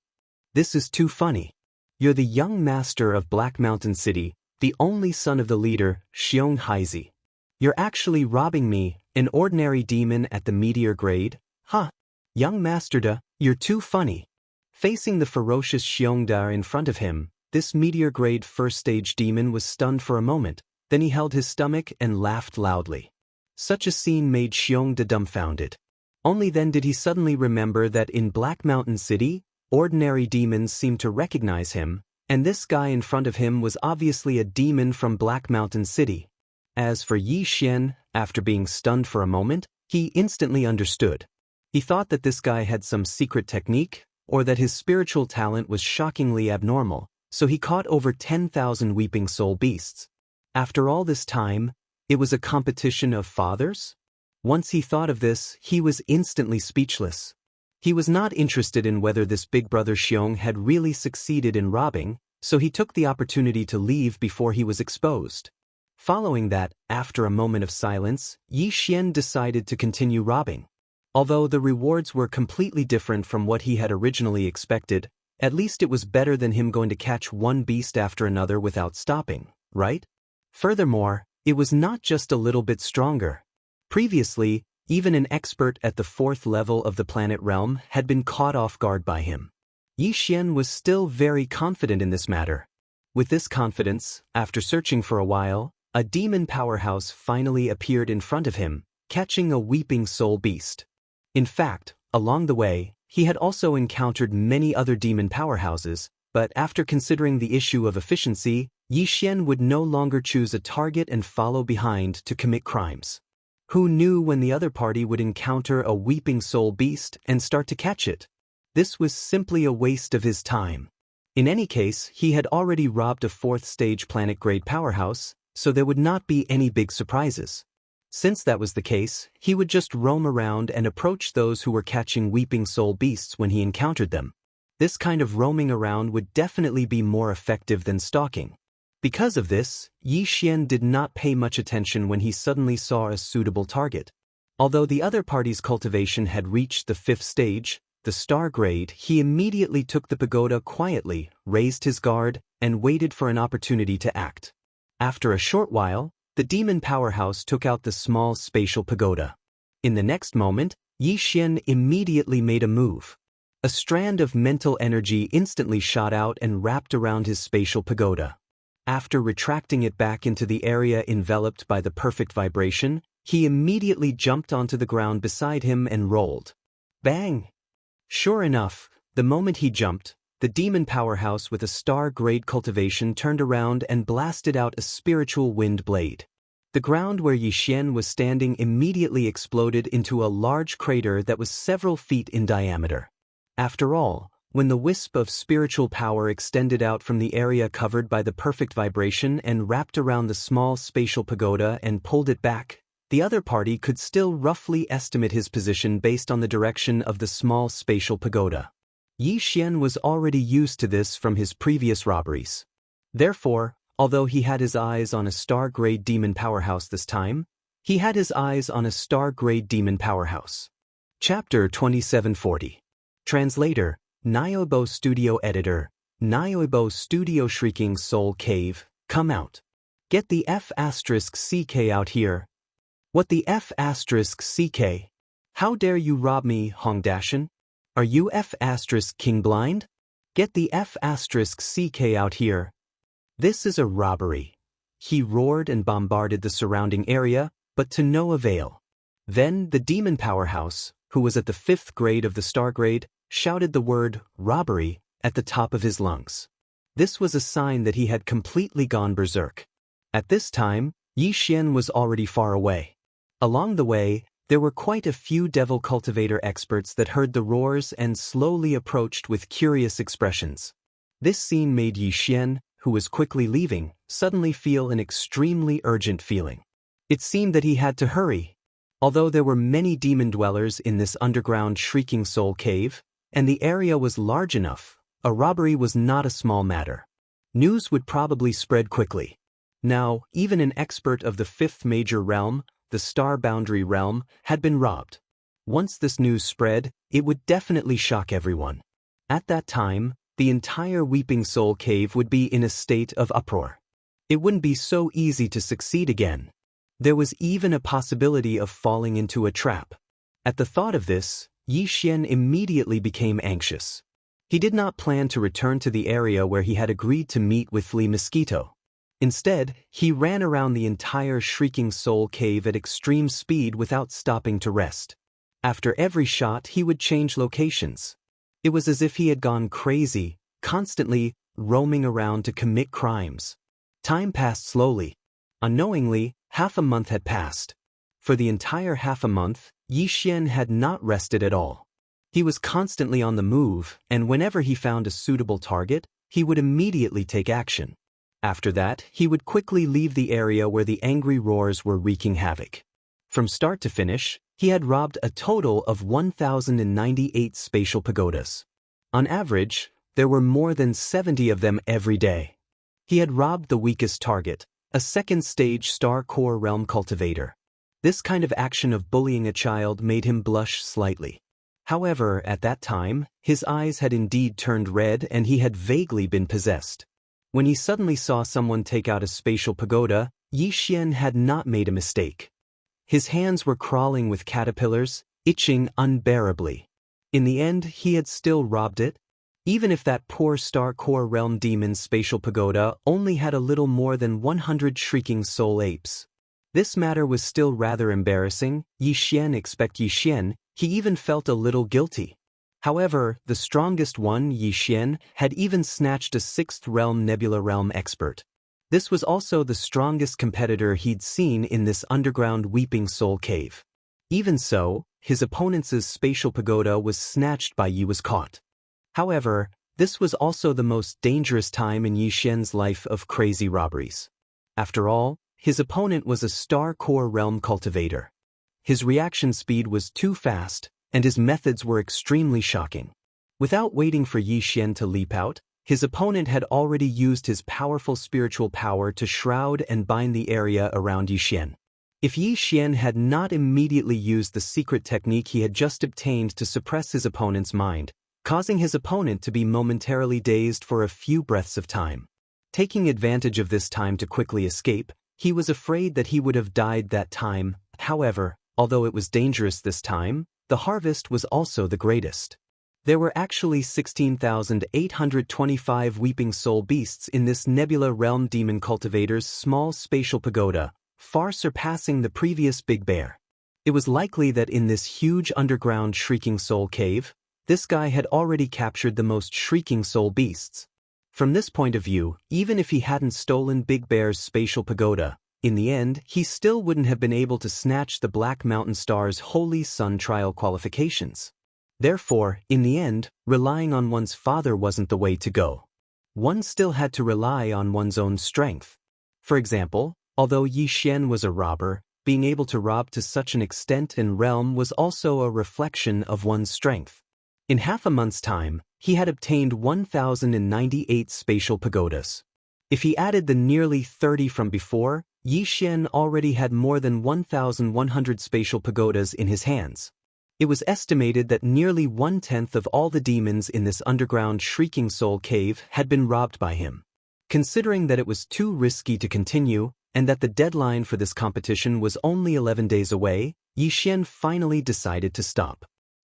This is too funny. You're the young master of Black Mountain City, the only son of the leader, Xiong Haizi. You're actually robbing me, an ordinary demon at the meteor grade? Ha! Young Master De, you're too funny. Facing the ferocious Xiongde in front of him, this meteor-grade first-stage demon was stunned for a moment, then he held his stomach and laughed loudly. Such a scene made Xiongde dumbfounded. Only then did he suddenly remember that in Black Mountain City, ordinary demons seemed to recognize him, and this guy in front of him was obviously a demon from Black Mountain City. As for Yi Xian, after being stunned for a moment, he instantly understood. He thought that this guy had some secret technique, or that his spiritual talent was shockingly abnormal, so he caught over 10,000 weeping soul beasts. After all this time, it was a competition of fathers? Once he thought of this, he was instantly speechless. He was not interested in whether this big brother Xiong had really succeeded in robbing, so he took the opportunity to leave before he was exposed. Following that, after a moment of silence, Yi Xian decided to continue robbing. Although the rewards were completely different from what he had originally expected, at least it was better than him going to catch one beast after another without stopping, right? Furthermore, it was not just a little bit stronger. Previously, even an expert at the 4th level of the planet realm had been caught off guard by him. Yi Xian was still very confident in this matter. With this confidence, after searching for a while, a demon powerhouse finally appeared in front of him, catching a weeping soul beast. In fact, along the way, he had also encountered many other demon powerhouses, but after considering the issue of efficiency, Yi Xian would no longer choose a target and follow behind to commit crimes. Who knew when the other party would encounter a weeping soul beast and start to catch it? This was simply a waste of his time. In any case, he had already robbed a 4th stage planet-grade powerhouse, so there would not be any big surprises. Since that was the case, he would just roam around and approach those who were catching weeping soul beasts when he encountered them. This kind of roaming around would definitely be more effective than stalking. Because of this, Yi Xian did not pay much attention when he suddenly saw a suitable target. Although the other party's cultivation had reached the 5th stage, the star grade, he immediately took the pagoda quietly, raised his guard, and waited for an opportunity to act. After a short while, the demon powerhouse took out the small spatial pagoda. In the next moment, Yi Xian immediately made a move. A strand of mental energy instantly shot out and wrapped around his spatial pagoda. After retracting it back into the area enveloped by the perfect vibration, he immediately jumped onto the ground beside him and rolled. Bang! Sure enough, the moment he jumped, the demon powerhouse with a star-grade cultivation turned around and blasted out a spiritual wind blade. The ground where Yixian was standing immediately exploded into a large crater that was several feet in diameter. After all, when the wisp of spiritual power extended out from the area covered by the perfect vibration and wrapped around the small spatial pagoda and pulled it back, the other party could still roughly estimate his position based on the direction of the small spatial pagoda. Yixian was already used to this from his previous robberies. Therefore, although he had his eyes on a star-grade demon powerhouse this time, he had his eyes on a star-grade demon powerhouse. Chapter 2740. Translator, Niobo Studio Editor, Niobo Studio. Shrieking Soul Cave, come out. Get the F***CK out here. What the F***CK? How dare you rob me, Hongdashan? Are you F***King blind? Get the F***CK out here. This is a robbery. He roared and bombarded the surrounding area, but to no avail. Then the demon powerhouse, who was at the 5th grade of the star grade, shouted the word robbery at the top of his lungs. This was a sign that he had completely gone berserk. At this time, Yixian was already far away. Along the way, there were quite a few devil cultivator experts that heard the roars and slowly approached with curious expressions. This scene made Yixian, who was quickly leaving, suddenly feel an extremely urgent feeling. It seemed that he had to hurry. Although there were many demon dwellers in this underground Shrieking Soul Cave, and the area was large enough, a robbery was not a small matter. News would probably spread quickly. Now, even an expert of the 5th major realm, the Star Boundary realm, had been robbed. Once this news spread, it would definitely shock everyone. At that time, the entire Weeping Soul Cave would be in a state of uproar. It wouldn't be so easy to succeed again. There was even a possibility of falling into a trap. At the thought of this, Yixian immediately became anxious. He did not plan to return to the area where he had agreed to meet with Flea Mosquito. Instead, he ran around the entire Shrieking Soul Cave at extreme speed without stopping to rest. After every shot, he would change locations. It was as if he had gone crazy, constantly roaming around to commit crimes. Time passed slowly. Unknowingly, half a month had passed. For the entire half a month, Yixian had not rested at all. He was constantly on the move, and whenever he found a suitable target, he would immediately take action. After that, he would quickly leave the area where the angry roars were wreaking havoc. From start to finish, he had robbed a total of 1,098 spatial pagodas. On average, there were more than 70 of them every day. He had robbed the weakest target, a second-stage Star Core Realm cultivator. This kind of action of bullying a child made him blush slightly. However, at that time, his eyes had indeed turned red and he had vaguely been possessed. When he suddenly saw someone take out a spatial pagoda, Yixian had not made a mistake. His hands were crawling with caterpillars, itching unbearably. In the end, he had still robbed it. Even if that poor Star Core Realm demon's spatial pagoda only had a little more than 100 shrieking soul apes. This matter was still rather embarrassing. Yixian, he even felt a little guilty. However, the strongest one, Yixian, had even snatched a 6th realm Nebula Realm expert. This was also the strongest competitor he'd seen in this underground Weeping Soul Cave. Even so, his opponent's spatial pagoda was snatched by Yi was caught. However, this was also the most dangerous time in Yixian's life of crazy robberies. After all, his opponent was a Star Core Realm cultivator. His reaction speed was too fast, and his methods were extremely shocking. Without waiting for Yixian to leap out, his opponent had already used his powerful spiritual power to shroud and bind the area around Yixian. If Yixian had not immediately used the secret technique he had just obtained to suppress his opponent's mind, causing his opponent to be momentarily dazed for a few breaths of time. Taking advantage of this time to quickly escape, he was afraid that he would have died that time. However, although it was dangerous this time, the harvest was also the greatest. There were actually 16,825 weeping soul beasts in this Nebula Realm Demon Cultivator's small spatial pagoda, far surpassing the previous Big Bear. It was likely that in this huge underground Shrieking Soul cave, this guy had already captured the most Shrieking Soul beasts. From this point of view, even if he hadn't stolen Big Bear's spatial pagoda, in the end, he still wouldn't have been able to snatch the Black Mountain Star's Holy Sun trial qualifications. Therefore, in the end, relying on one's father wasn't the way to go. One still had to rely on one's own strength. For example, although Yi Xian was a robber, being able to rob to such an extent and realm was also a reflection of one's strength. In half a month's time, he had obtained 1,098 spatial pagodas. If he added the nearly 30 from before, Yi Xian already had more than 1,100 spatial pagodas in his hands. It was estimated that nearly 1/10 of all the demons in this underground Shrieking Soul cave had been robbed by him. Considering that it was too risky to continue, and that the deadline for this competition was only 11 days away, Yi Xian finally decided to stop.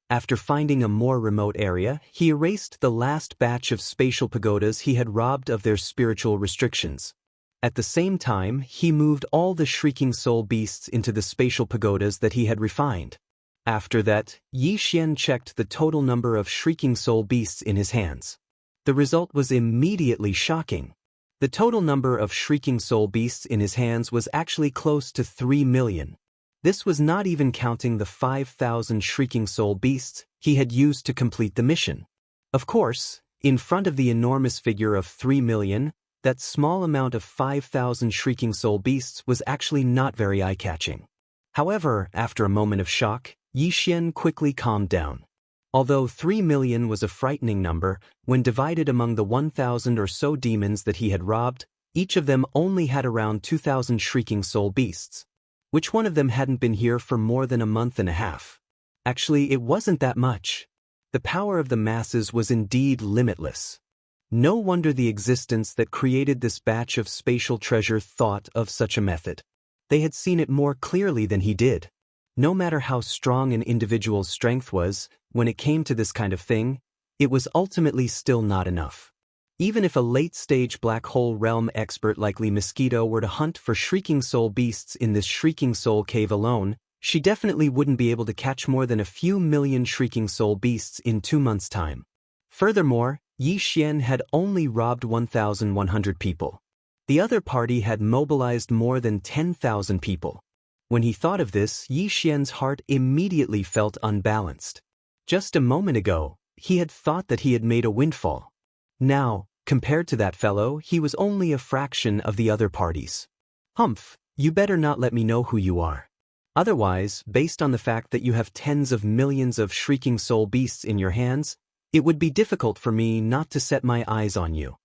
After finding a more remote area, he erased the last batch of spatial pagodas he had robbed of their spiritual restrictions. At the same time, he moved all the Shrieking Soul beasts into the spatial pagodas that he had refined. After that, Yi Xian checked the total number of Shrieking Soul beasts in his hands. The result was immediately shocking. The total number of Shrieking Soul beasts in his hands was actually close to 3 million. This was not even counting the 5,000 Shrieking Soul beasts he had used to complete the mission. Of course, in front of the enormous figure of 3 million, that small amount of 5,000 Shrieking Soul beasts was actually not very eye-catching. However, after a moment of shock, Yi Xian quickly calmed down. Although 3 million was a frightening number, when divided among the 1,000 or so demons that he had robbed, each of them only had around 2,000 Shrieking Soul beasts. Which one of them hadn't been here for more than a month and a half? Actually, it wasn't that much. The power of the masses was indeed limitless. No wonder the existence that created this batch of spatial treasure thought of such a method. They had seen it more clearly than he did. No matter how strong an individual's strength was, when it came to this kind of thing, it was ultimately still not enough. Even if a late-stage black hole realm expert like Lee Mosquito were to hunt for Shrieking Soul beasts in this Shrieking Soul cave alone, she definitely wouldn't be able to catch more than a few million Shrieking Soul beasts in 2 months' time. Furthermore, Yi Xian had only robbed 1,100 people. The other party had mobilized more than 10,000 people. When he thought of this, Yi Xian's heart immediately felt unbalanced. Just a moment ago, he had thought that he had made a windfall. Now, compared to that fellow, he was only a fraction of the other parties. Humph, you better not let me know who you are. Otherwise, based on the fact that you have tens of millions of Shrieking Soul beasts in your hands, it would be difficult for me not to set my eyes on you.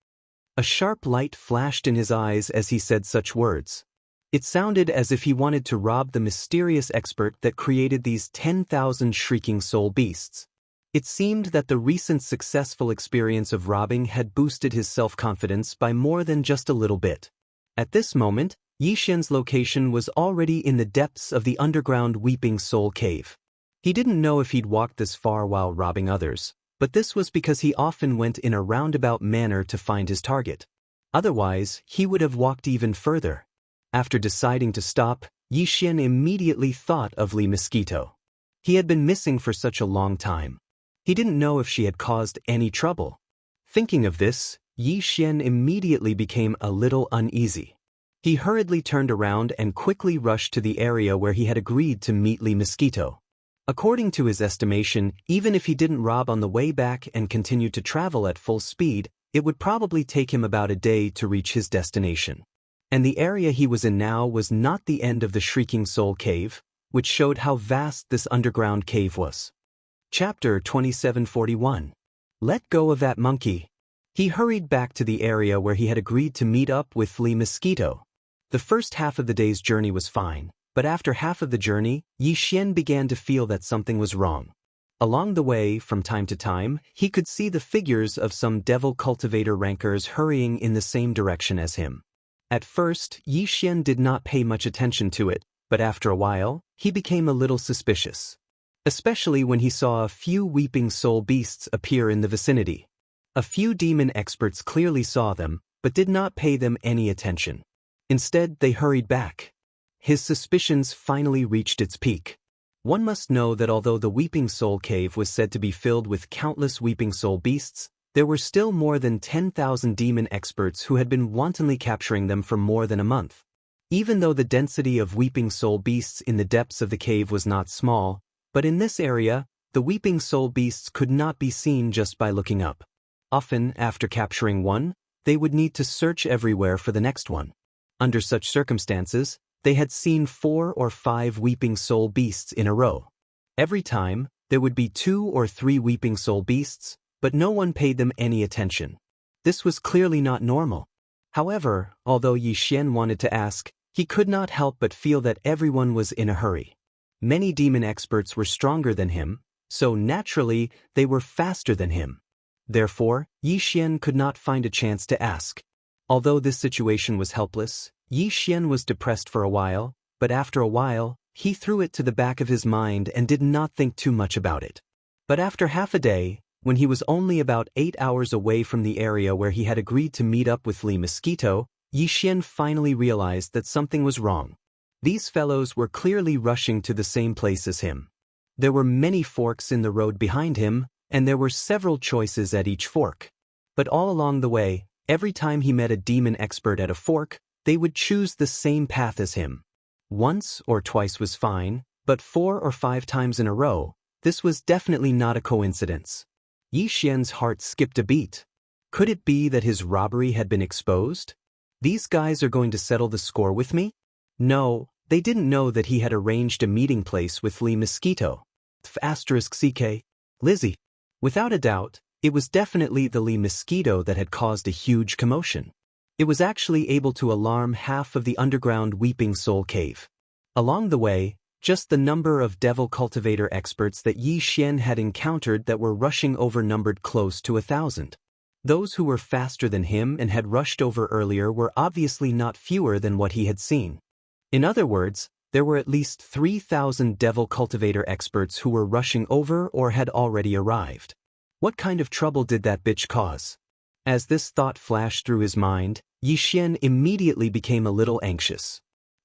A sharp light flashed in his eyes as he said such words. It sounded as if he wanted to rob the mysterious expert that created these 10,000 Shrieking Soul beasts. It seemed that the recent successful experience of robbing had boosted his self-confidence by more than just a little bit. At this moment, Yi Xian's location was already in the depths of the underground Weeping Soul cave. He didn't know if he'd walked this far while robbing others, but this was because he often went in a roundabout manner to find his target. Otherwise, he would have walked even further. After deciding to stop, Yi Xian immediately thought of Lee Mosquito. He had been missing for such a long time. He didn't know if she had caused any trouble. Thinking of this, Yi Xian immediately became a little uneasy. He hurriedly turned around and quickly rushed to the area where he had agreed to meet Lee Mosquito. According to his estimation, even if he didn't rob on the way back and continued to travel at full speed, it would probably take him about a day to reach his destination. And the area he was in now was not the end of the Shrieking Soul cave, which showed how vast this underground cave was. Chapter 2741. Let go of that monkey. He hurried back to the area where he had agreed to meet up with Lee Mosquito. The first half of the day's journey was fine, but after half of the journey, Yi Xian began to feel that something was wrong. Along the way, from time to time, he could see the figures of some devil cultivator rankers hurrying in the same direction as him. At first, Yi Xian did not pay much attention to it, but after a while, he became a little suspicious. especially when he saw a few weeping soul beasts appear in the vicinity. A few demon experts clearly saw them, but did not pay them any attention. Instead, they hurried back. His suspicions finally reached its peak. One must know that although the Weeping Soul Cave was said to be filled with countless weeping soul beasts, there were still more than 10,000 demon experts who had been wantonly capturing them for more than a month. Even though the density of weeping soul beasts in the depths of the cave was not small, but in this area, the weeping soul beasts could not be seen just by looking up. Often, after capturing one, they would need to search everywhere for the next one. Under such circumstances, they had seen 4 or 5 weeping soul beasts in a row. Every time, there would be 2 or 3 weeping soul beasts, but no one paid them any attention. This was clearly not normal. However, although Yi Xian wanted to ask, he could not help but feel that everyone was in a hurry. Many demon experts were stronger than him, so naturally, they were faster than him. Therefore, Yi Xian could not find a chance to ask. Although this situation was helpless, Yi Xian was depressed for a while, but after a while, he threw it to the back of his mind and did not think too much about it. But after half a day, when he was only about 8 hours away from the area where he had agreed to meet up with Li Mosquito, Yi Xian finally realized that something was wrong. These fellows were clearly rushing to the same place as him. There were many forks in the road behind him, and there were several choices at each fork. But all along the way, every time he met a demon expert at a fork, they would choose the same path as him. Once or twice was fine, but 4 or 5 times in a row, this was definitely not a coincidence. Yi Xian's heart skipped a beat. Could it be that his robbery had been exposed? These guys are going to settle the score with me? No, they didn't know that he had arranged a meeting place with Li Mosquito. *CK. Lizzie. Without a doubt, it was definitely the Li Mosquito that had caused a huge commotion. It was actually able to alarm half of the underground Weeping Soul Cave. Along the way, just the number of devil cultivator experts that Yi Xian had encountered that were rushing over numbered close to 1,000. Those who were faster than him and had rushed over earlier were obviously not fewer than what he had seen. In other words, there were at least 3,000 devil cultivator experts who were rushing over or had already arrived. What kind of trouble did that bitch cause? As this thought flashed through his mind, Yi Xian immediately became a little anxious.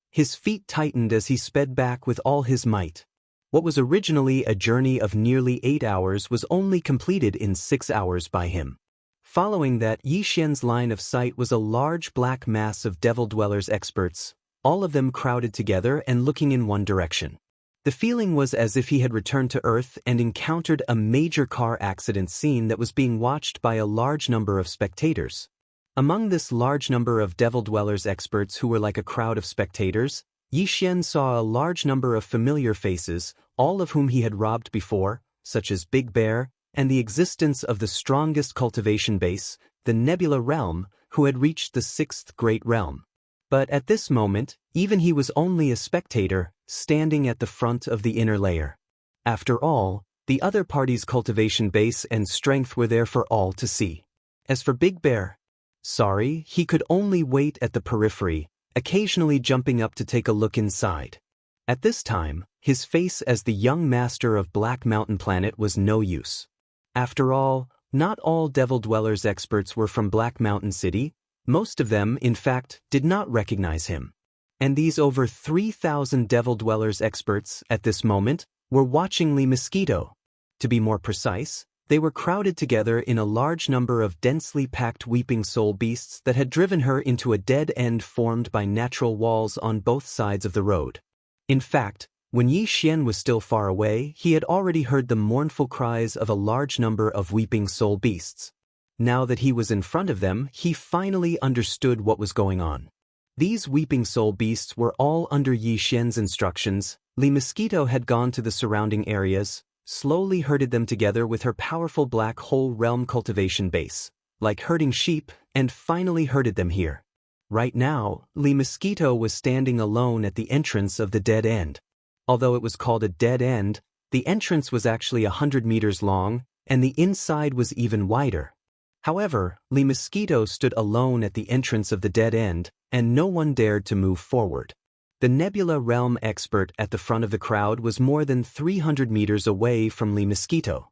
His feet tightened as he sped back with all his might. What was originally a journey of nearly 8 hours was only completed in 6 hours by him. Following that, Yi Xian's line of sight was a large black mass of devil dwellers experts, all of them crowded together and looking in one direction. The feeling was as if he had returned to Earth and encountered a major car accident scene that was being watched by a large number of spectators. Among this large number of devil dwellers experts who were like a crowd of spectators, Yi Xian saw a large number of familiar faces, all of whom he had robbed before, such as Big Bear, and the existence of the strongest cultivation base, the Nebula Realm, who had reached the 6th Great Realm. But at this moment, even he was only a spectator, standing at the front of the inner layer. After all, the other party's cultivation base and strength were there for all to see. As for Big Bear, he could only wait at the periphery, occasionally jumping up to take a look inside. At this time, his face as the young master of Black Mountain Planet was no use. After all, not all devil dwellers experts were from Black Mountain City. Most of them, in fact, did not recognize him. And these over 3,000 devil dwellers experts, at this moment, were watching Li Mosquito. To be more precise, they were crowded together in a large number of densely packed weeping soul beasts that had driven her into a dead end formed by natural walls on both sides of the road. In fact, when Yi Xian was still far away, he had already heard the mournful cries of a large number of weeping soul beasts. Now that he was in front of them, he finally understood what was going on. These weeping soul beasts were all under Yi Xian's instructions. Li Mosquito had gone to the surrounding areas, slowly herded them together with her powerful black hole realm cultivation base, like herding sheep, and finally herded them here. Right now, Li Mosquito was standing alone at the entrance of the dead end. Although it was called a dead end, the entrance was actually 100 meters long, and the inside was even wider. However, Li Mosquito stood alone at the entrance of the dead end, and no one dared to move forward. The Nebula Realm expert at the front of the crowd was more than 300 meters away from Lee Mosquito.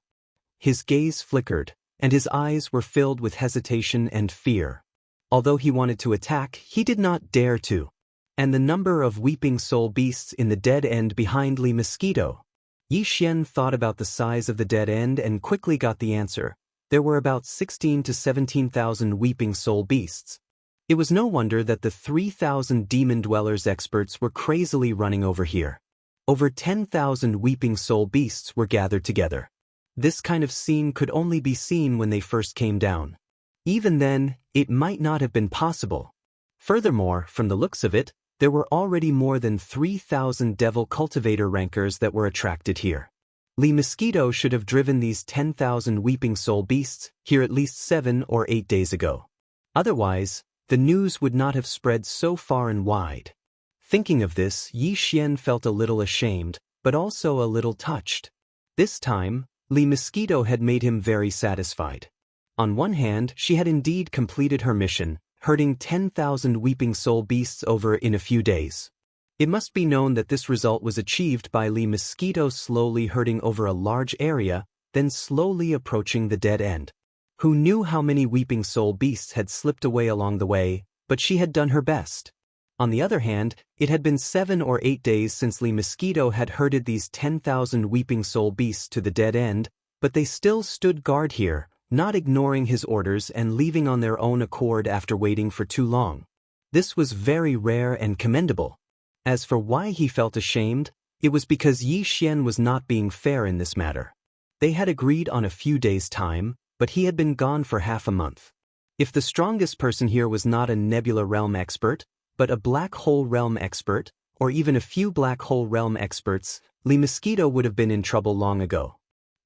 His gaze flickered, and his eyes were filled with hesitation and fear. Although he wanted to attack, he did not dare to. And the number of weeping soul beasts in the dead end behind Lee Mosquito. Yi Xian thought about the size of the dead end and quickly got the answer. There were about 16 to 17,000 weeping soul beasts. It was no wonder that the 3,000 demon dwellers experts were crazily running over here. Over 10,000 weeping soul beasts were gathered together. This kind of scene could only be seen when they first came down. Even then, it might not have been possible. Furthermore, from the looks of it, there were already more than 3,000 devil cultivator rankers that were attracted here. Lee Mosquito should have driven these 10,000 weeping soul beasts here at least 7 or 8 days ago. Otherwise, the news would not have spread so far and wide. Thinking of this, Yi Xian felt a little ashamed, but also a little touched. This time, Lee Mosquito had made him very satisfied. On one hand, she had indeed completed her mission, herding 10,000 weeping soul beasts over in a few days. It must be known that this result was achieved by Lee Mosquito slowly herding over a large area, then slowly approaching the dead end. Who knew how many weeping soul beasts had slipped away along the way, but she had done her best. On the other hand, it had been 7 or 8 days since Lee Mosquito had herded these 10,000 weeping soul beasts to the dead end, but they still stood guard here, not ignoring his orders and leaving on their own accord after waiting for too long. This was very rare and commendable. As for why he felt ashamed, it was because Yi Xian was not being fair in this matter. They had agreed on a few days' time, but he had been gone for half a month. If the strongest person here was not a Nebula Realm expert, but a Black Hole Realm expert, or even a few Black Hole Realm experts, Lee Mosquito would have been in trouble long ago.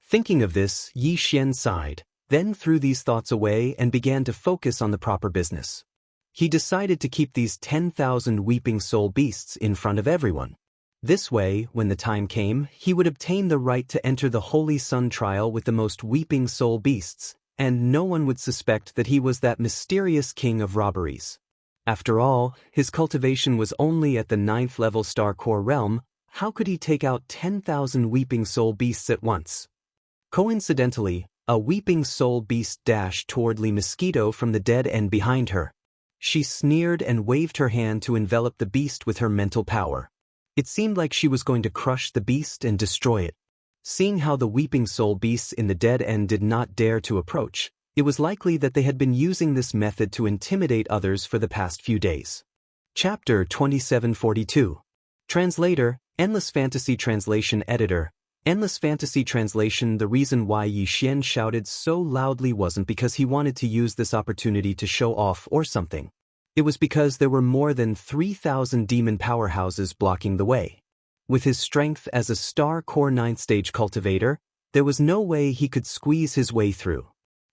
Thinking of this, Yi Xian sighed, then threw these thoughts away and began to focus on the proper business. He decided to keep these 10,000 weeping soul beasts in front of everyone. This way, when the time came, he would obtain the right to enter the Holy Sun trial with the most weeping soul beasts, and no one would suspect that he was that mysterious king of robberies. After all, his cultivation was only at the 9th level Star Core realm. How could he take out 10,000 weeping soul beasts at once? Coincidentally, a weeping soul beast dashed toward Lee Mosquito from the dead end behind her. She sneered and waved her hand to envelop the beast with her mental power. It seemed like she was going to crush the beast and destroy it. Seeing how the weeping soul beasts in the dead end did not dare to approach, it was likely that they had been using this method to intimidate others for the past few days. Chapter 2742. Translator, Endless Fantasy Translation Editor. Endless Fantasy Translation. The reason why Yi Xian shouted so loudly wasn't because he wanted to use this opportunity to show off or something. It was because there were more than 3,000 demon powerhouses blocking the way. With his strength as a Star Core 9th stage cultivator, there was no way he could squeeze his way through.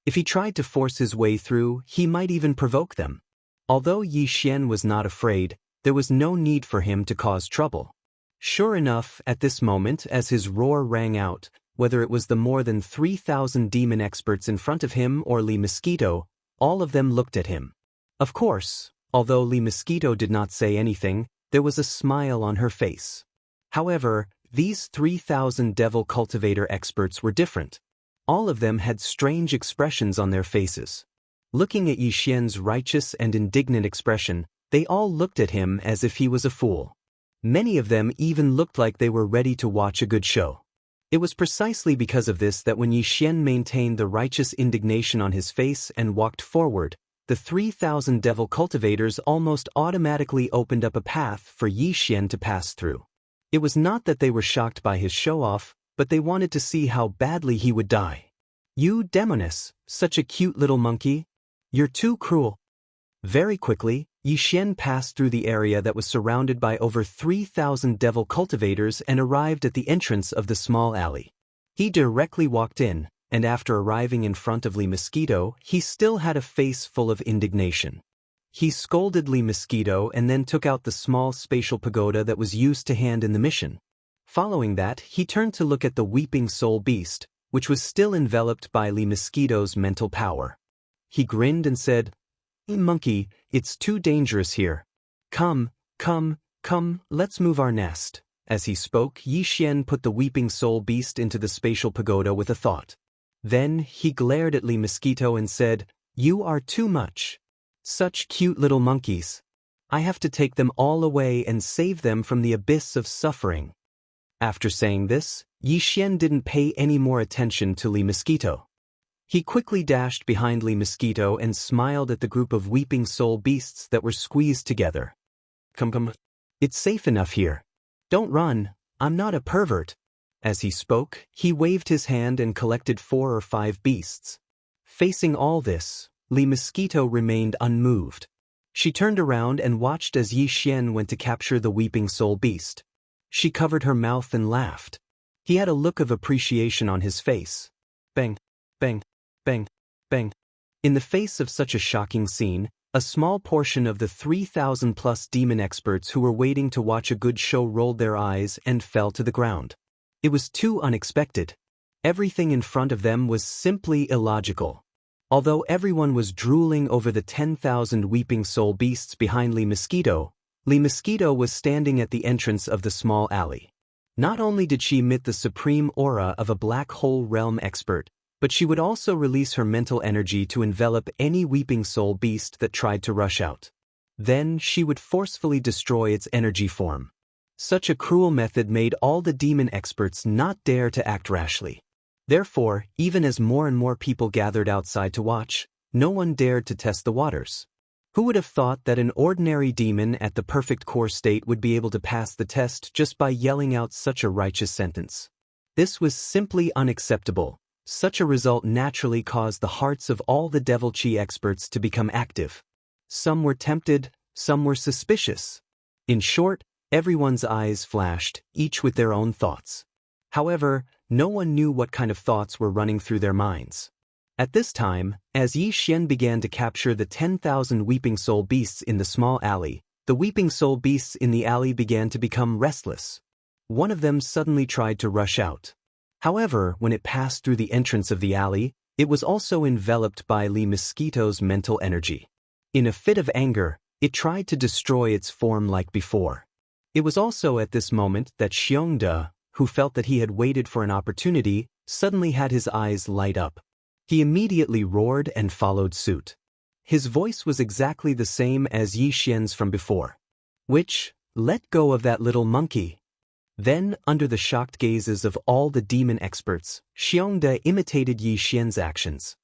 If he tried to force his way through, he might even provoke them. Although Yi Xian was not afraid, there was no need for him to cause trouble. Sure enough, at this moment, as his roar rang out, whether it was the more than 3,000 demon experts in front of him or Lee Mosquito, all of them looked at him. Of course, although Lee Mosquito did not say anything, there was a smile on her face. However, these 3,000 devil cultivator experts were different. All of them had strange expressions on their faces. Looking at Yi Xian's righteous and indignant expression, they all looked at him as if he was a fool. Many of them even looked like they were ready to watch a good show. It was precisely because of this that when Yi Xian maintained the righteous indignation on his face and walked forward, the 3,000 devil cultivators almost automatically opened up a path for Yi Xian to pass through. It was not that they were shocked by his show-off, but they wanted to see how badly he would die. "You Demoness, such a cute little monkey. You're too cruel." Very quickly, Yi Xian passed through the area that was surrounded by over 3,000 devil cultivators and arrived at the entrance of the small alley. He directly walked in, and after arriving in front of Lee Mosquito, he still had a face full of indignation. He scolded Lee Mosquito and then took out the small spatial pagoda that was used to hand in the mission. Following that, he turned to look at the weeping soul beast, which was still enveloped by Lee Mosquito's mental power. He grinned and said, "Monkey, it's too dangerous here. Come, Come, let's move our nest. As he spoke, Yi Xian put the weeping soul beast into the spatial pagoda with a thought. Then he glared at Li Mosquito and said, "You are too much. Such cute little monkeys. I have to take them all away and save them from the abyss of suffering." After saying this, Yi Xian didn't pay any more attention to Li Mosquito. He quickly dashed behind Li Mosquito and smiled at the group of weeping soul beasts that were squeezed together. Come. It's safe enough here. Don't run, I'm not a pervert." As he spoke, he waved his hand and collected 4 or 5 beasts. Facing all this, Li Mosquito remained unmoved. She turned around and watched as Yi Xian went to capture the weeping soul beast. She covered her mouth and laughed. He had a look of appreciation on his face. Bang, bang, bang, bang. In the face of such a shocking scene, a small portion of the 3,000-plus demon experts who were waiting to watch a good show rolled their eyes and fell to the ground. It was too unexpected. Everything in front of them was simply illogical. Although everyone was drooling over the 10,000 weeping soul beasts behind Li Mosquito was standing at the entrance of the small alley. Not only did she emit the supreme aura of a black hole realm expert, but she would also release her mental energy to envelop any weeping soul beast that tried to rush out. Then she would forcefully destroy its energy form. Such a cruel method made all the demon experts not dare to act rashly. Therefore, even as more and more people gathered outside to watch, no one dared to test the waters. Who would have thought that an ordinary demon at the perfect core state would be able to pass the test just by yelling out such a righteous sentence? This was simply unacceptable. Such a result naturally caused the hearts of all the Devil Chi experts to become active. Some were tempted, some were suspicious. In short, everyone's eyes flashed, each with their own thoughts. However, no one knew what kind of thoughts were running through their minds. At this time, as Yi Xian began to capture the 10,000 weeping soul beasts in the small alley, the weeping soul beasts in the alley began to become restless. One of them suddenly tried to rush out. However, when it passed through the entrance of the alley, it was also enveloped by Li Mosquito's mental energy. In a fit of anger, it tried to destroy its form like before. It was also at this moment that Xiongde, who felt that he had waited for an opportunity, suddenly had his eyes light up. He immediately roared and followed suit. His voice was exactly the same as Yi Xian's from before. Let go of that little monkey. Then, under the shocked gazes of all the demon experts, Xiongde imitated Yi Xian's actions.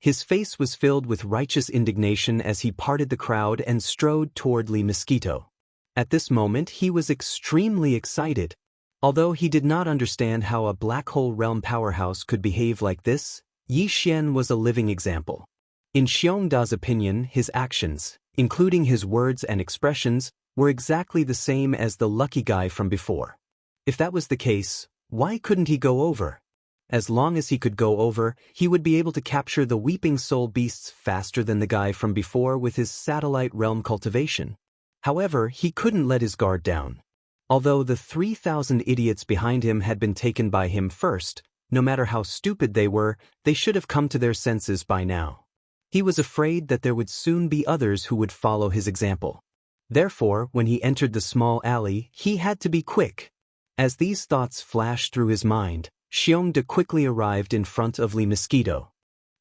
His face was filled with righteous indignation as he parted the crowd and strode toward Li Mosquito. At this moment he was extremely excited. Although he did not understand how a black hole realm powerhouse could behave like this, Yi Xian was a living example. In Xiongda's opinion, his actions, including his words and expressions, were exactly the same as the lucky guy from before. If that was the case, why couldn't he go over? As long as he could go over, he would be able to capture the weeping soul beasts faster than the guy from before with his satellite realm cultivation. However, he couldn't let his guard down. Although the 3,000 idiots behind him had been taken by him first, no matter how stupid they were, they should have come to their senses by now. He was afraid that there would soon be others who would follow his example. Therefore, when he entered the small alley, he had to be quick. As these thoughts flashed through his mind, Xiongde quickly arrived in front of Li Mosquito.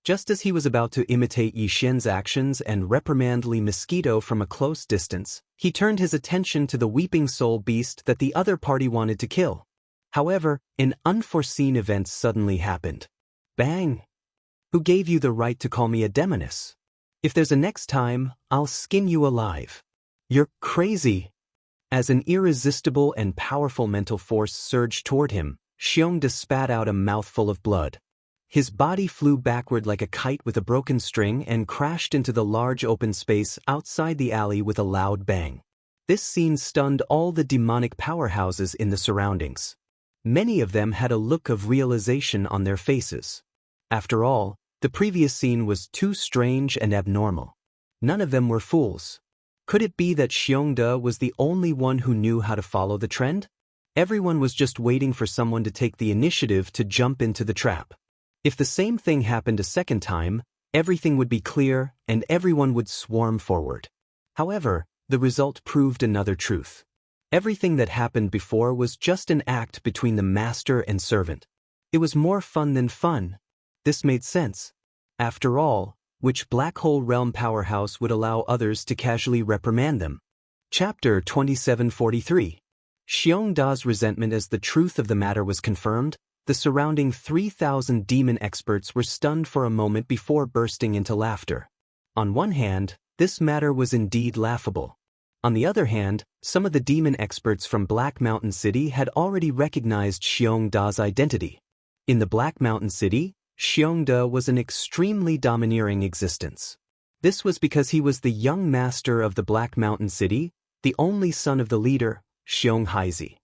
Just as he was about to imitate Yi Xian's actions and reprimand Li Mosquito from a close distance, he turned his attention to the weeping soul beast that the other party wanted to kill. However, an unforeseen event suddenly happened. Bang! Who gave you the right to call me a demoness? If there's a next time, I'll skin you alive. You're crazy. As an irresistible and powerful mental force surged toward him, Xiongde spat out a mouthful of blood. His body flew backward like a kite with a broken string and crashed into the large open space outside the alley with a loud bang. This scene stunned all the demonic powerhouses in the surroundings. Many of them had a look of realization on their faces. After all, the previous scene was too strange and abnormal. None of them were fools. Could it be that Xiongde was the only one who knew how to follow the trend? Everyone was just waiting for someone to take the initiative to jump into the trap. If the same thing happened a second time, everything would be clear and everyone would swarm forward. However, the result proved another truth. Everything that happened before was just an act between the master and servant. It was more fun than fun. This made sense. After all, which black hole realm powerhouse would allow others to casually reprimand them? Chapter 2743. Xiong Da's resentment as the truth of the matter was confirmed, the surrounding 3,000 demon experts were stunned for a moment before bursting into laughter. On one hand, this matter was indeed laughable. On the other hand, some of the demon experts from Black Mountain City had already recognized Xiong Da's identity. In the Black Mountain City, Xiong Da was an extremely domineering existence. This was because he was the young master of the Black Mountain City, the only son of the leader, Xiong Haizi.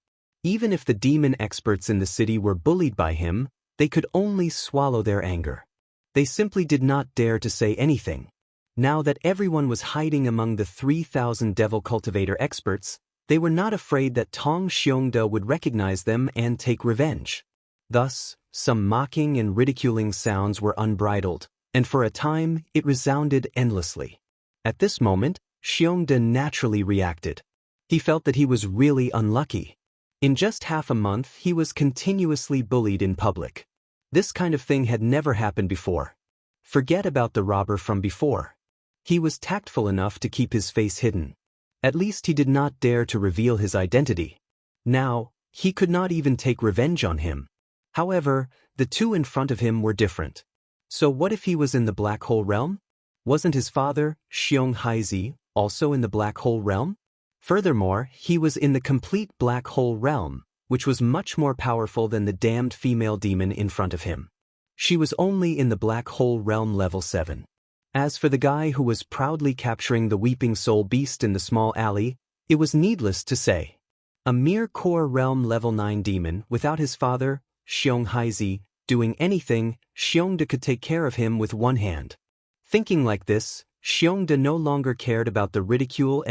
Even if the demon experts in the city were bullied by him, they could only swallow their anger. They simply did not dare to say anything. Now that everyone was hiding among the 3,000 devil cultivator experts, they were not afraid that Tong Xiongda would recognize them and take revenge. Thus, some mocking and ridiculing sounds were unbridled, and for a time it resounded endlessly. At this moment, Xiongda naturally reacted. He felt that he was really unlucky. In just half a month he was continuously bullied in public. This kind of thing had never happened before. Forget about the robber from before. He was tactful enough to keep his face hidden. At least he did not dare to reveal his identity. Now, he could not even take revenge on him. However, the two in front of him were different. So what if he was in the black hole realm? Wasn't his father, Xiong Haizi, also in the black hole realm? Furthermore, he was in the complete black hole realm, which was much more powerful than the damned female demon in front of him. She was only in the black hole realm level 7. As for the guy who was proudly capturing the weeping soul beast in the small alley, it was needless to say. A mere core realm level 9 demon without his father, Xiong Haizi, doing anything, Xiongda could take care of him with one hand. Thinking like this, Xiongda no longer cared about the ridicule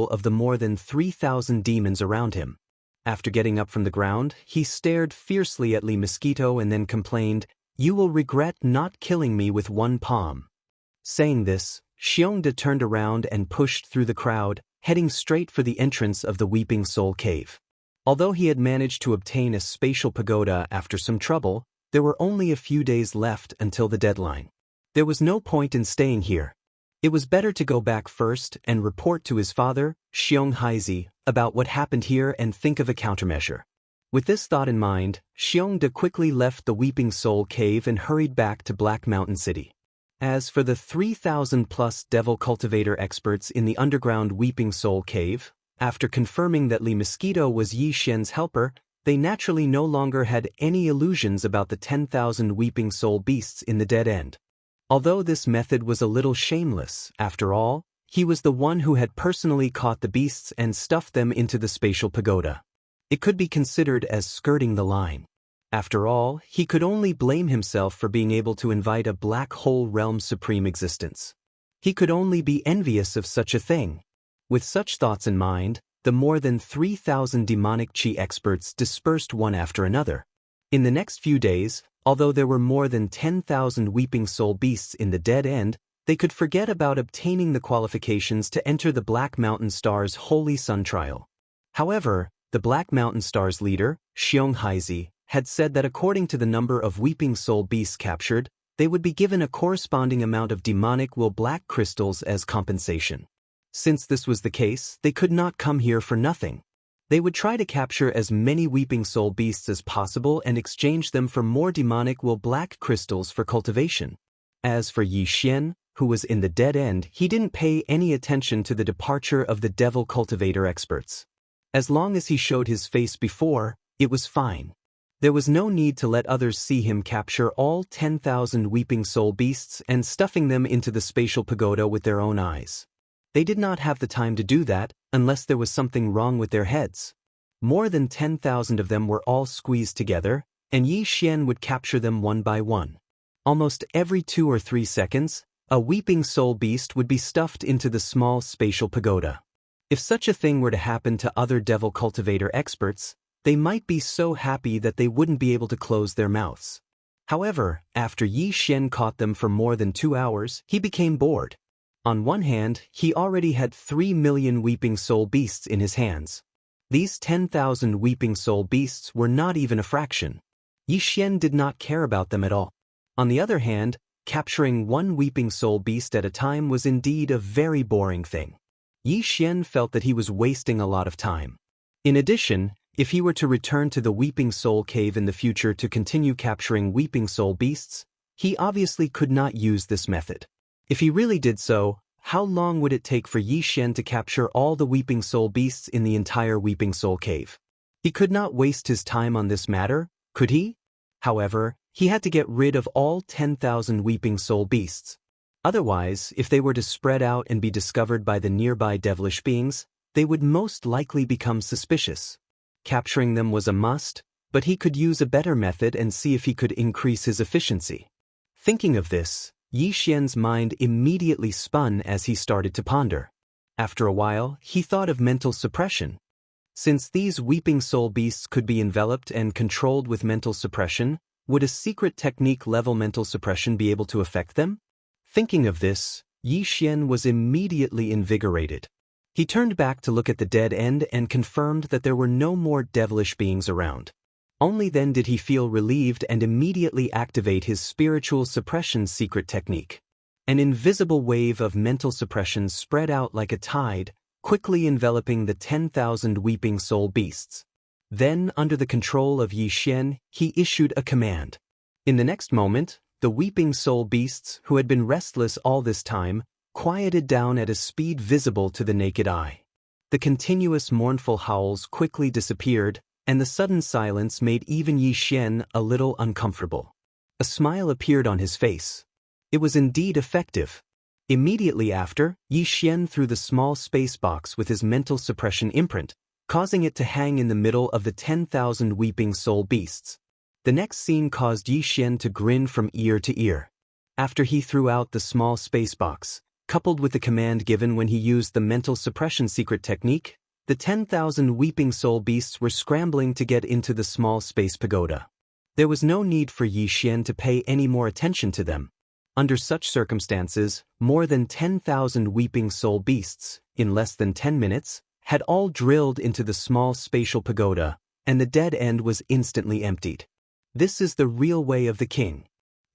of the more than 3,000 demons around him. After getting up from the ground, he stared fiercely at Lee Mosquito and then complained, "You will regret not killing me with one palm." Saying this, Xiongda turned around and pushed through the crowd, heading straight for the entrance of the Weeping Soul Cave. Although he had managed to obtain a spatial pagoda after some trouble, there were only a few days left until the deadline. There was no point in staying here. It was better to go back first and report to his father, Xiong Haizi, about what happened here and think of a countermeasure. With this thought in mind, Xiongda quickly left the Weeping Soul Cave and hurried back to Black Mountain City. As for the 3,000-plus devil cultivator experts in the underground Weeping Soul Cave, after confirming that Lee Mosquito was Yi Xian's helper, they naturally no longer had any illusions about the 10,000 Weeping Soul beasts in the dead end. Although this method was a little shameless, after all, he was the one who had personally caught the beasts and stuffed them into the spatial pagoda. It could be considered as skirting the line. After all, he could only blame himself for being able to invite a black hole realm supreme existence. He could only be envious of such a thing. With such thoughts in mind, the more than 3,000 demonic chi experts dispersed one after another. In the next few days, although there were more than 10,000 weeping soul beasts in the dead end, they could forget about obtaining the qualifications to enter the Black Mountain Star's Holy Sun Trial. However, the Black Mountain Star's leader, Xiong Haizi, had said that according to the number of weeping soul beasts captured, they would be given a corresponding amount of demonic will black crystals as compensation. Since this was the case, they could not come here for nothing. They would try to capture as many weeping soul beasts as possible and exchange them for more demonic will black crystals for cultivation. As for Yi Xian, who was in the dead end, he didn't pay any attention to the departure of the devil cultivator experts. As long as he showed his face before, it was fine. There was no need to let others see him capture all 10,000 weeping soul beasts and stuffing them into the spatial pagoda with their own eyes. They did not have the time to do that unless there was something wrong with their heads. More than 10,000 of them were all squeezed together, and Yi Xian would capture them one by one. Almost every 2 or 3 seconds, a weeping soul beast would be stuffed into the small spatial pagoda. If such a thing were to happen to other devil cultivator experts, they might be so happy that they wouldn't be able to close their mouths. However, after Yi Xian caught them for more than 2 hours, he became bored. On one hand, he already had 3 million weeping soul beasts in his hands. These 10,000 weeping soul beasts were not even a fraction. Yi Xian did not care about them at all. On the other hand, capturing one weeping soul beast at a time was indeed a very boring thing. Yi Xian felt that he was wasting a lot of time. In addition, if he were to return to the Weeping Soul Cave in the future to continue capturing weeping soul beasts, he obviously could not use this method. If he really did so, how long would it take for Yi Xian to capture all the weeping soul beasts in the entire Weeping Soul Cave? He could not waste his time on this matter, could he? However, he had to get rid of all 10,000 weeping soul beasts. Otherwise, if they were to spread out and be discovered by the nearby devilish beings, they would most likely become suspicious. Capturing them was a must, but he could use a better method and see if he could increase his efficiency. Thinking of this, Yi Xian's mind immediately spun as he started to ponder. After a while, he thought of mental suppression. Since these weeping soul beasts could be enveloped and controlled with mental suppression, would a secret technique-level mental suppression be able to affect them? Thinking of this, Yi Xian was immediately invigorated. He turned back to look at the dead end and confirmed that there were no more devilish beings around. Only then did he feel relieved and immediately activate his spiritual suppression secret technique. An invisible wave of mental suppression spread out like a tide, quickly enveloping the 10,000 weeping soul beasts. Then, under the control of Yi Xian, he issued a command. In the next moment, the weeping soul beasts, who had been restless all this time, quieted down at a speed visible to the naked eye. The continuous mournful howls quickly disappeared, and the sudden silence made even Yi Xian a little uncomfortable. A smile appeared on his face. It was indeed effective. Immediately after, Yi Xian threw the small space box with his mental suppression imprint, causing it to hang in the middle of the 10,000 weeping soul beasts. The next scene caused Yi Xian to grin from ear to ear. After he threw out the small space box, coupled with the command given when he used the mental suppression secret technique, the 10,000 weeping soul beasts were scrambling to get into the small space pagoda. There was no need for Yi Xian to pay any more attention to them. Under such circumstances, more than 10,000 weeping soul beasts, in less than 10 minutes, had all drilled into the small spatial pagoda, and the dead end was instantly emptied. This is the real way of the king.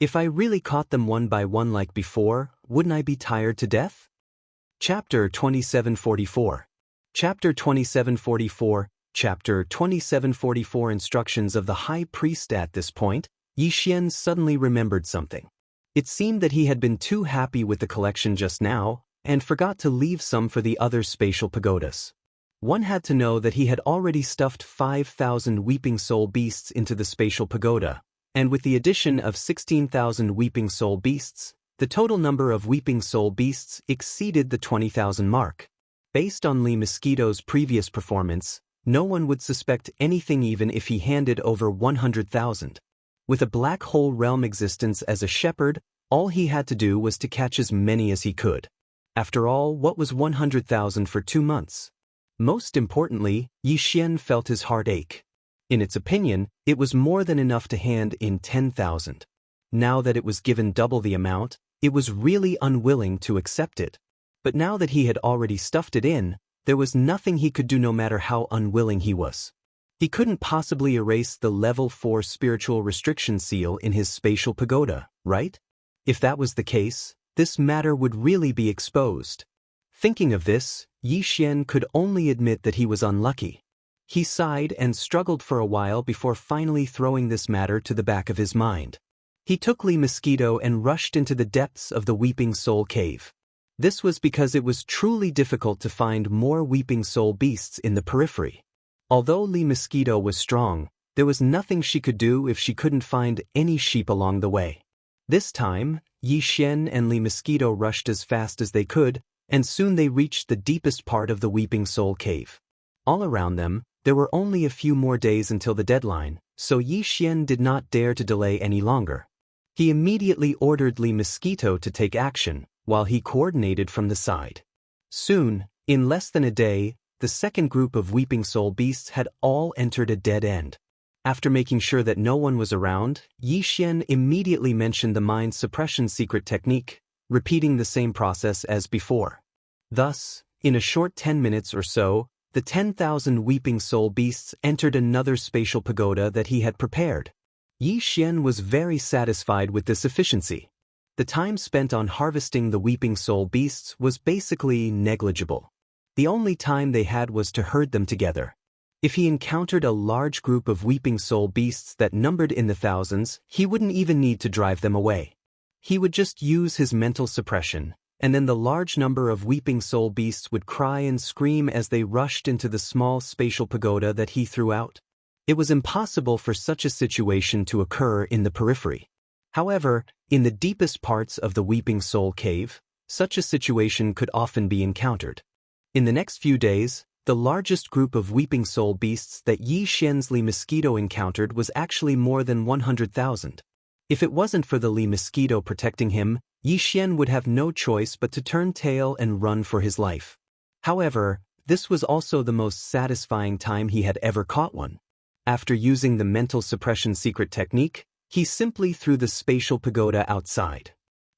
If I really caught them one by one like before, wouldn't I be tired to death? Chapter 2744. Chapter 2744. Chapter 2744. Instructions of the High Priest. At this point, Yi Xian suddenly remembered something. It seemed that he had been too happy with the collection just now, and forgot to leave some for the other spatial pagodas. One had to know that he had already stuffed 5,000 weeping soul beasts into the spatial pagoda, and with the addition of 16,000 weeping soul beasts, the total number of weeping soul beasts exceeded the 20,000 mark. Based on Lee Mosquito's previous performance, no one would suspect anything even if he handed over 100,000. With a black hole realm existence as a shepherd, all he had to do was to catch as many as he could. After all, what was 100,000 for 2 months? Most importantly, Yi Xian felt his heart ache. In its opinion, it was more than enough to hand in 10,000. Now that it was given double the amount, it was really unwilling to accept it. But now that he had already stuffed it in, there was nothing he could do no matter how unwilling he was. He couldn't possibly erase the level 4 spiritual restriction seal in his spatial pagoda, right? If that was the case, this matter would really be exposed. Thinking of this, Yi Xian could only admit that he was unlucky. He sighed and struggled for a while before finally throwing this matter to the back of his mind. He took Lee Mosquito and rushed into the depths of the Weeping Soul Cave. This was because it was truly difficult to find more weeping soul beasts in the periphery. Although Lee Mosquito was strong, there was nothing she could do if she couldn't find any sheep along the way. This time, Yi Xian and Lee Mosquito rushed as fast as they could, and soon they reached the deepest part of the Weeping Soul Cave. All around them, there were only a few more days until the deadline, so Yi Xian did not dare to delay any longer. He immediately ordered Lee Mosquito to take action, while he coordinated from the side. Soon, in less than a day, the second group of weeping soul beasts had all entered a dead end. After making sure that no one was around, Yi Xian immediately mentioned the mind suppression secret technique, repeating the same process as before. Thus, in a short 10 minutes or so, the the 10,000 weeping soul beasts entered another spatial pagoda that he had prepared. Yi Xian was very satisfied with this efficiency. The time spent on harvesting the weeping soul beasts was basically negligible. The only time they had was to herd them together. If he encountered a large group of weeping soul beasts that numbered in the thousands, he wouldn't even need to drive them away. He would just use his mental suppression, and then the large number of weeping soul beasts would cry and scream as they rushed into the small spatial pagoda that he threw out. It was impossible for such a situation to occur in the periphery. However, in the deepest parts of the weeping soul cave, such a situation could often be encountered. In the next few days, the largest group of weeping soul beasts that Yi Xian's Li Mosquito encountered was actually more than 100,000. If it wasn't for the Li Mosquito protecting him, Yi Xian would have no choice but to turn tail and run for his life. However, this was also the most satisfying time he had ever caught one. After using the mental suppression secret technique, he simply threw the spatial pagoda outside.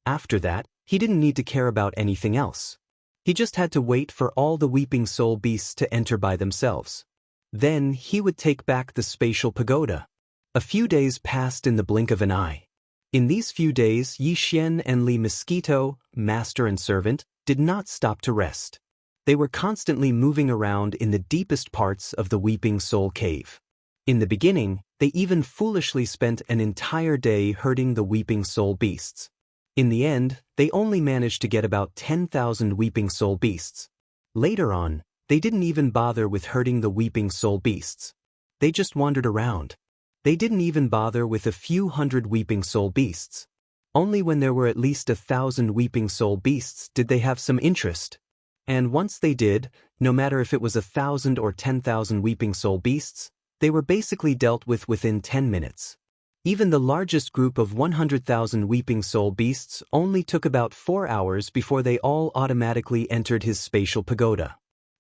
After that, he didn't need to care about anything else. He just had to wait for all the weeping soul beasts to enter by themselves. Then he would take back the spatial pagoda. A few days passed in the blink of an eye. In these few days, Yi Xian and Li Mosquito, master and servant, did not stop to rest. They were constantly moving around in the deepest parts of the weeping soul cave. In the beginning, they even foolishly spent an entire day herding the weeping soul beasts. In the end, they only managed to get about 10,000 weeping soul beasts. Later on, they didn't even bother with herding the weeping soul beasts. They just wandered around. They didn't even bother with a few hundred weeping soul beasts. Only when there were at least 1,000 weeping soul beasts did they have some interest. And once they did, no matter if it was 1,000 or 10,000 weeping soul beasts, they were basically dealt with within 10 minutes. Even the largest group of 100,000 weeping soul beasts only took about 4 hours before they all automatically entered his spatial pagoda.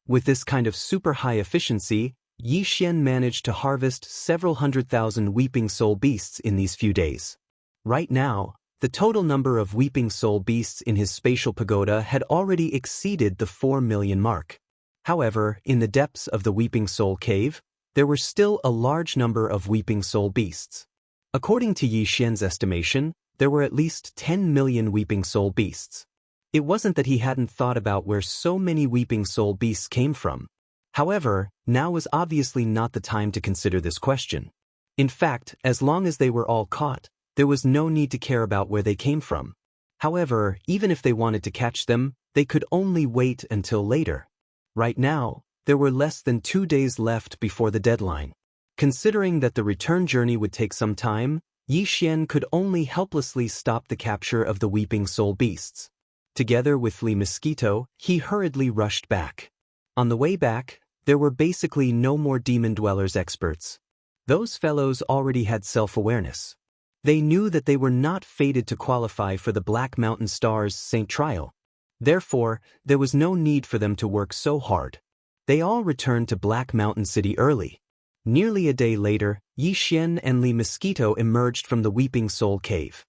With this kind of super high efficiency, Yi Xian managed to harvest several 100,000 weeping soul beasts in these few days. Right now, the total number of weeping soul beasts in his spatial pagoda had already exceeded the 4 million mark. However, in the depths of the weeping soul cave, there were still a large number of weeping soul beasts. According to Yi Xian's estimation, there were at least 10 million weeping soul beasts. It wasn't that he hadn't thought about where so many weeping soul beasts came from. However, now was obviously not the time to consider this question. In fact, as long as they were all caught, there was no need to care about where they came from. However, even if they wanted to catch them, they could only wait until later. Right now, there were less than 2 days left before the deadline. Considering that the return journey would take some time, Yi Xian could only helplessly stop the capture of the weeping soul beasts. Together with Li Mosquito, he hurriedly rushed back. On the way back, there were basically no more demon dwellers experts. Those fellows already had self-awareness. They knew that they were not fated to qualify for the Black Mountain Star's Saint Trial. Therefore, there was no need for them to work so hard. They all returned to Black Mountain City early. Nearly a day later, Yi Xian and Li Mosquito emerged from the Weeping Soul Cave.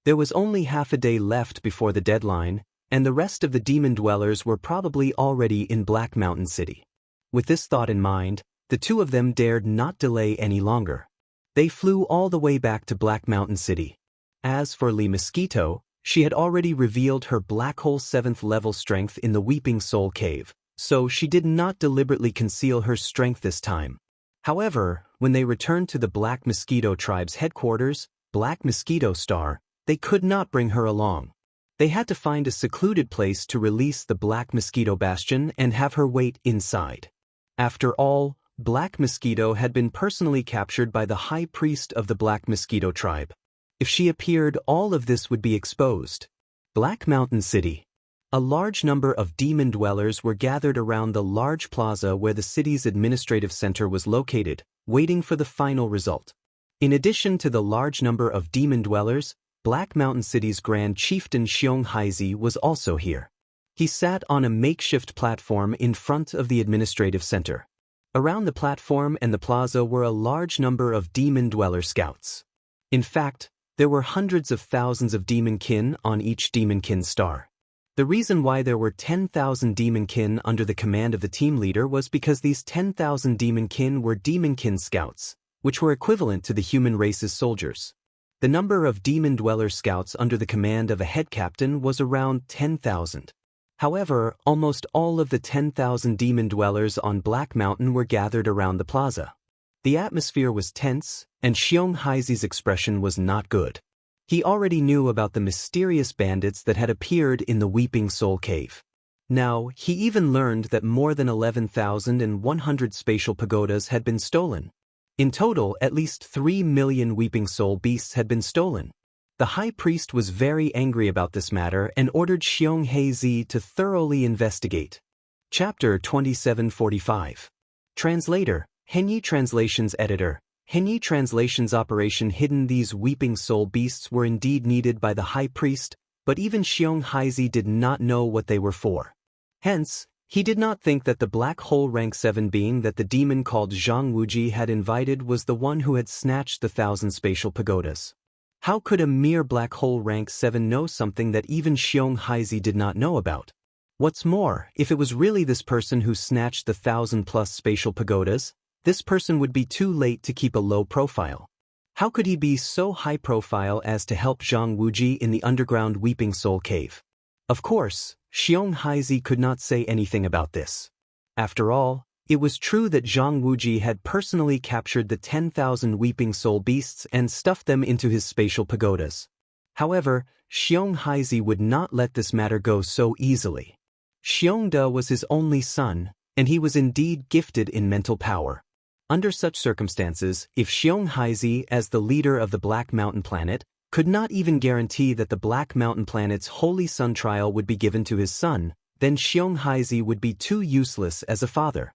There was only half a day left before the deadline, and the rest of the demon dwellers were probably already in Black Mountain City. With this thought in mind, the two of them dared not delay any longer. They flew all the way back to Black Mountain City. As for Li Mosquito, she had already revealed her black hole 7th level strength in the Weeping Soul Cave, so she did not deliberately conceal her strength this time. However, when they returned to the Black Mosquito tribe's headquarters, Black Mosquito Star, they could not bring her along. They had to find a secluded place to release the Black Mosquito Bastion and have her wait inside. After all, Black Mosquito had been personally captured by the High Priest of the Black Mosquito tribe. If she appeared, all of this would be exposed. Black Mountain City. A large number of demon dwellers were gathered around the large plaza where the city's administrative center was located, waiting for the final result. In addition to the large number of demon dwellers, Black Mountain City's Grand Chieftain Xiong Haizi was also here. He sat on a makeshift platform in front of the administrative center. Around the platform and the plaza were a large number of demon dweller scouts. In fact, there were hundreds of thousands of demonkin on each demonkin star. The reason why there were 10,000 demonkin under the command of the team leader was because these 10,000 demonkin were demonkin scouts, which were equivalent to the human race's soldiers. The number of demon dweller scouts under the command of a head captain was around 10,000. However, almost all of the 10,000 demon dwellers on Black Mountain were gathered around the plaza. The atmosphere was tense, and Xiong Haizi's expression was not good. He already knew about the mysterious bandits that had appeared in the Weeping Soul Cave. Now, he even learned that more than 11,100 spatial pagodas had been stolen. In total, at least 3 million Weeping Soul beasts had been stolen. The high priest was very angry about this matter and ordered Xiong Haizi to thoroughly investigate. Chapter 2745. Translator, Henyi Translations Editor. Henyi Translations Operation Hidden. These Weeping Soul beasts were indeed needed by the high priest, but even Xiong Haizi did not know what they were for. Hence, he did not think that the black hole rank 7 being that the demon called Zhang Wuji had invited was the one who had snatched the 1,000 spatial pagodas. How could a mere black hole rank 7 know something that even Xiong Haizi did not know about? What's more, if it was really this person who snatched the 1,000+ spatial pagodas, this person would be too late to keep a low profile. How could he be so high profile as to help Zhang Wuji in the underground Weeping Soul Cave? Of course, Xiong Haizi could not say anything about this. After all, it was true that Zhang Wuji had personally captured the 10,000 Weeping Soul beasts and stuffed them into his spatial pagodas. However, Xiong Haizi would not let this matter go so easily. Xiong De was his only son, and he was indeed gifted in mental power. Under such circumstances, if Xiong Haizi, as the leader of the Black Mountain planet, could not even guarantee that the Black Mountain planet's Holy Sun trial would be given to his son, then Xiong Haizi would be too useless as a father.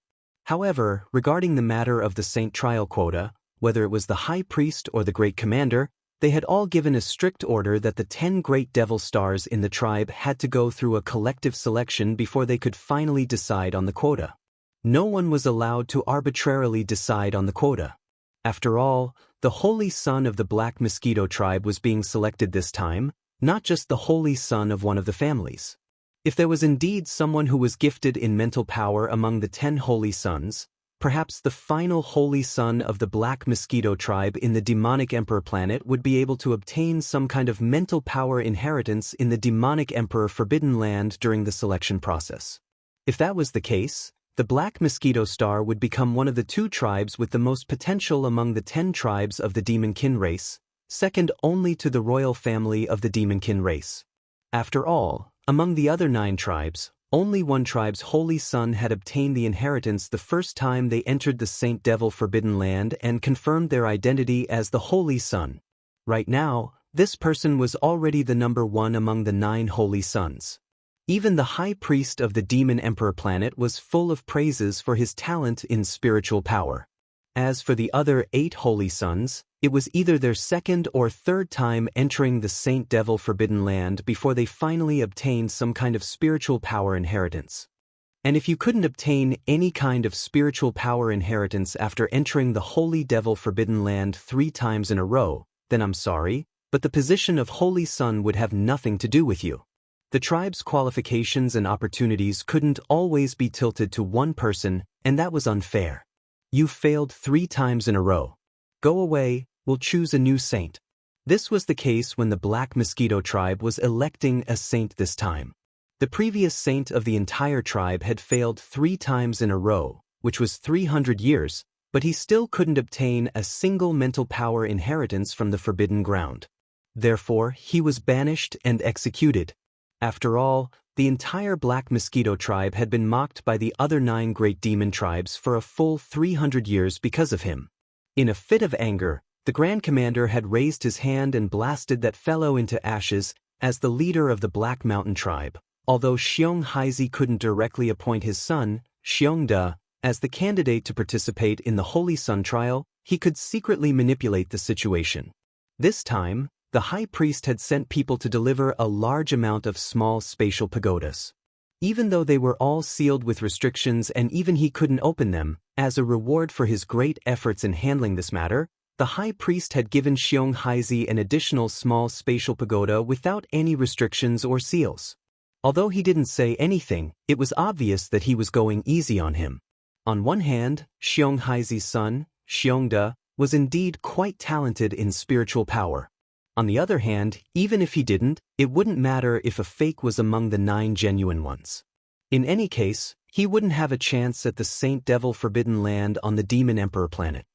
However, regarding the matter of the Saint trial quota, whether it was the High Priest or the Great Commander, they had all given a strict order that the 10 Great Devil Stars in the tribe had to go through a collective selection before they could finally decide on the quota. No one was allowed to arbitrarily decide on the quota. After all, the Holy Son of the Black Mosquito tribe was being selected this time, not just the Holy Son of one of the families. If there was indeed someone who was gifted in mental power among the 10 Holy Sons, perhaps the final Holy Son of the Black Mosquito tribe in the Demonic Emperor planet would be able to obtain some kind of mental power inheritance in the Demonic Emperor Forbidden Land during the selection process. If that was the case, the Black Mosquito Star would become one of the 2 tribes with the most potential among the 10 tribes of the Demonkin race, second only to the royal family of the Demonkin race. After all, among the other 9 tribes, only one tribe's Holy Son had obtained the inheritance the first time they entered the Saint Devil Forbidden Land and confirmed their identity as the Holy Son. Right now, this person was already the number 1 among the 9 Holy Sons. Even the High Priest of the Demon Emperor planet was full of praises for his talent in spiritual power. As for the other 8 Holy Sons, it was either their second or third time entering the Saint Devil Forbidden Land before they finally obtained some kind of spiritual power inheritance. And if you couldn't obtain any kind of spiritual power inheritance after entering the Holy Devil Forbidden Land 3 times in a row, then I'm sorry, but the position of Holy Son would have nothing to do with you. The tribe's qualifications and opportunities couldn't always be tilted to one person, and that was unfair. You failed 3 times in a row. Go away, we'll choose a new saint. This was the case when the Black Mosquito tribe was electing a saint this time. The previous saint of the entire tribe had failed 3 times in a row, which was 300 years, but he still couldn't obtain a single mental power inheritance from the Forbidden Ground. Therefore, he was banished and executed. After all, the entire Black Mosquito tribe had been mocked by the other 9 great demon tribes for a full 300 years because of him. In a fit of anger, the Grand Commander had raised his hand and blasted that fellow into ashes as the leader of the Black Mountain tribe, although Xiong Haizi couldn't directly appoint his son, Xiong De, as the candidate to participate in the Holy Sun trial. He could secretly manipulate the situation. This time, the High Priest had sent people to deliver a large amount of small spatial pagodas. Even though they were all sealed with restrictions and even he couldn't open them, as a reward for his great efforts in handling this matter, the High Priest had given Xiong Haizi an additional small spatial pagoda without any restrictions or seals. Although he didn't say anything, it was obvious that he was going easy on him. On one hand, Xiong Haizi's son, Xiongda, was indeed quite talented in spiritual power. On the other hand, even if he didn't, it wouldn't matter if a fake was among the 9 genuine ones. In any case, he wouldn't have a chance at the Saint Devil Forbidden Land on the Demon Emperor planet.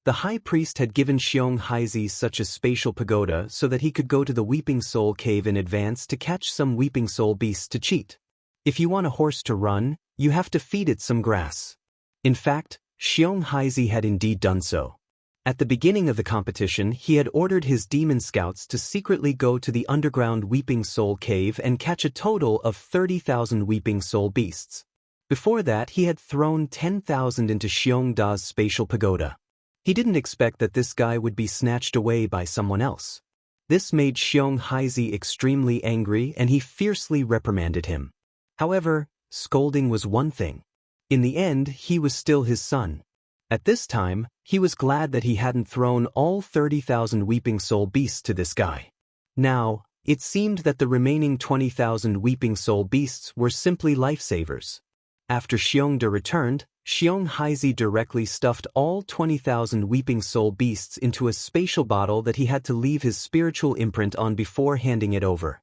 The High Priest had given Xiong Haizi such a spatial pagoda so that he could go to the Weeping Soul Cave in advance to catch some Weeping Soul beasts to cheat. If you want a horse to run, you have to feed it some grass. In fact, Xiong Haizi had indeed done so. At the beginning of the competition, he had ordered his demon scouts to secretly go to the underground Weeping Soul Cave and catch a total of 30,000 Weeping Soul beasts. Before that, he had thrown 10,000 into Xiongda's spatial pagoda. He didn't expect that this guy would be snatched away by someone else. This made Xiong Haizi extremely angry and he fiercely reprimanded him. However, scolding was one thing. In the end, he was still his son. At this time, he was glad that he hadn't thrown all 30,000 Weeping Soul beasts to this guy. Now, it seemed that the remaining 20,000 Weeping Soul beasts were simply lifesavers. After Xiongda returned, Xiong Haizi directly stuffed all 20,000 Weeping Soul beasts into a spatial bottle that he had to leave his spiritual imprint on before handing it over.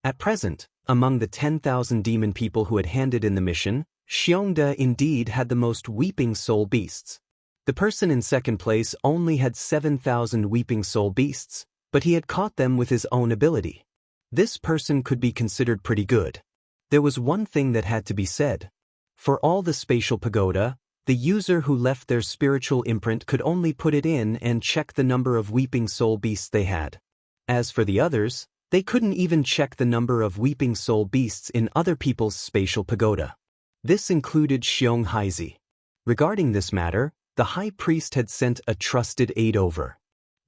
At present, among the 10,000 demon people who had handed in the mission, Xiongda indeed had the most Weeping Soul beasts. The person in second place only had 7,000 Weeping Soul beasts, but he had caught them with his own ability. This person could be considered pretty good. There was one thing that had to be said. For all the spatial pagoda, the user who left their spiritual imprint could only put it in and check the number of Weeping Soul beasts they had. As for the others, they couldn't even check the number of Weeping Soul beasts in other people's spatial pagoda. This included Xiong Haizi. Regarding this matter, the High Priest had sent a trusted aide over.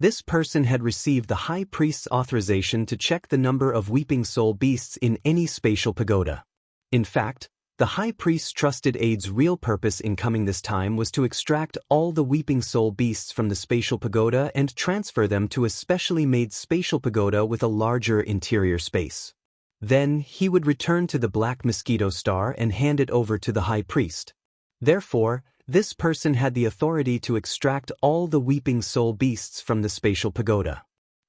This person had received the High Priest's authorization to check the number of Weeping Soul beasts in any spatial pagoda. In fact, the High Priest's trusted aide's real purpose in coming this time was to extract all the Weeping Soul beasts from the spatial pagoda and transfer them to a specially made spatial pagoda with a larger interior space. Then, he would return to the Black Mosquito Star and hand it over to the High Priest. Therefore, this person had the authority to extract all the Weeping Soul beasts from the spatial pagoda.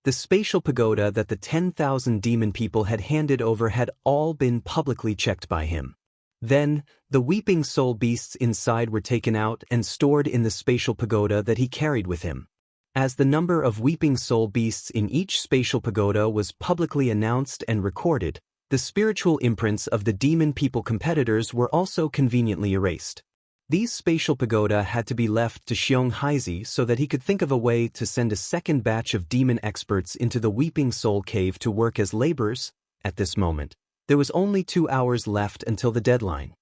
The spatial pagoda that the 10,000 demon people had handed over had all been publicly checked by him. Then, the Weeping Soul beasts inside were taken out and stored in the spatial pagoda that he carried with him. As the number of Weeping Soul beasts in each spatial pagoda was publicly announced and recorded, the spiritual imprints of the demon people competitors were also conveniently erased. These spatial pagoda had to be left to Xiong Haizi so that he could think of a way to send a second batch of demon experts into the Weeping Soul Cave to work as laborers. At this moment, there was only 2 hours left until the deadline.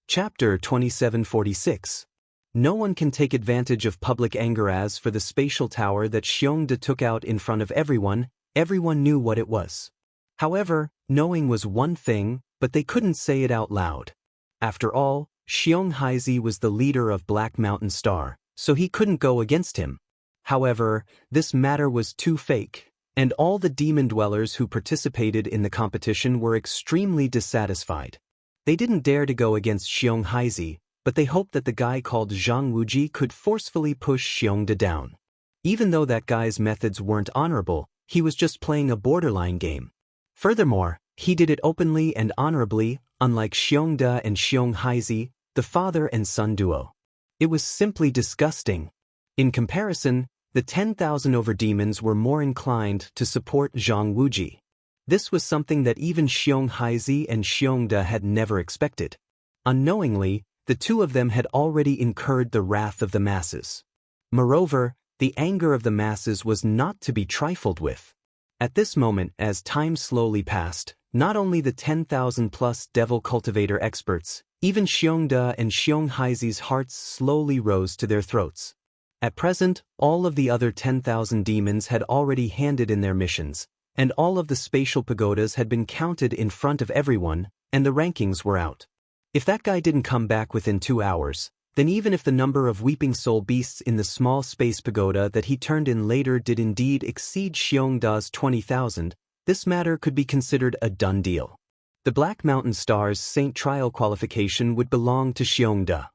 Chapter 2746. No one can take advantage of public anger. As for the spatial tower that Xiongda took out in front of everyone knew what it was. However, knowing was one thing, but they couldn't say it out loud. After all, Xiong Haizi was the leader of Black Mountain Star, so he couldn't go against him. However, this matter was too fake, and all the demon dwellers who participated in the competition were extremely dissatisfied. They didn't dare to go against Xiong Haizi, but they hoped that the guy called Zhang Wuji could forcefully push Xiongda down. Even though that guy's methods weren't honorable, he was just playing a borderline game. Furthermore, he did it openly and honorably, unlike Xiongda and Xiong Haizi, the father and son duo. It was simply disgusting. In comparison, the 10,000 overdemons were more inclined to support Zhang Wuji. This was something that even Xiong Haizi and Xiongda had never expected. Unknowingly, the two of them had already incurred the wrath of the masses. Moreover, the anger of the masses was not to be trifled with. At this moment, as time slowly passed, not only the 10,000-plus devil cultivator experts, even Xiongda and Xiong Haizi's hearts slowly rose to their throats. At present, all of the other 10,000 demons had already handed in their missions, and all of the spatial pagodas had been counted in front of everyone, and the rankings were out. If that guy didn't come back within 2 hours, then even if the number of Weeping Soul beasts in the small space pagoda that he turned in later did indeed exceed Xiongda's 20,000, this matter could be considered a done deal. The Black Mountain Stars Saint Trial qualification would belong to Xiongda.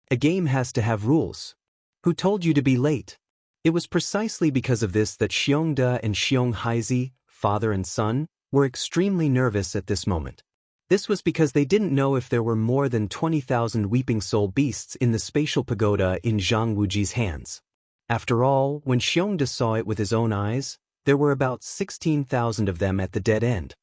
A game has to have rules. Who told you to be late? It was precisely because of this that Xiongda and Xiong Haizi, father and son, were extremely nervous at this moment. This was because they didn't know if there were more than 20,000 Weeping Soul beasts in the spatial pagoda in Zhang Wuji's hands. After all, when Xiongda saw it with his own eyes, there were about 16,000 of them at the dead end.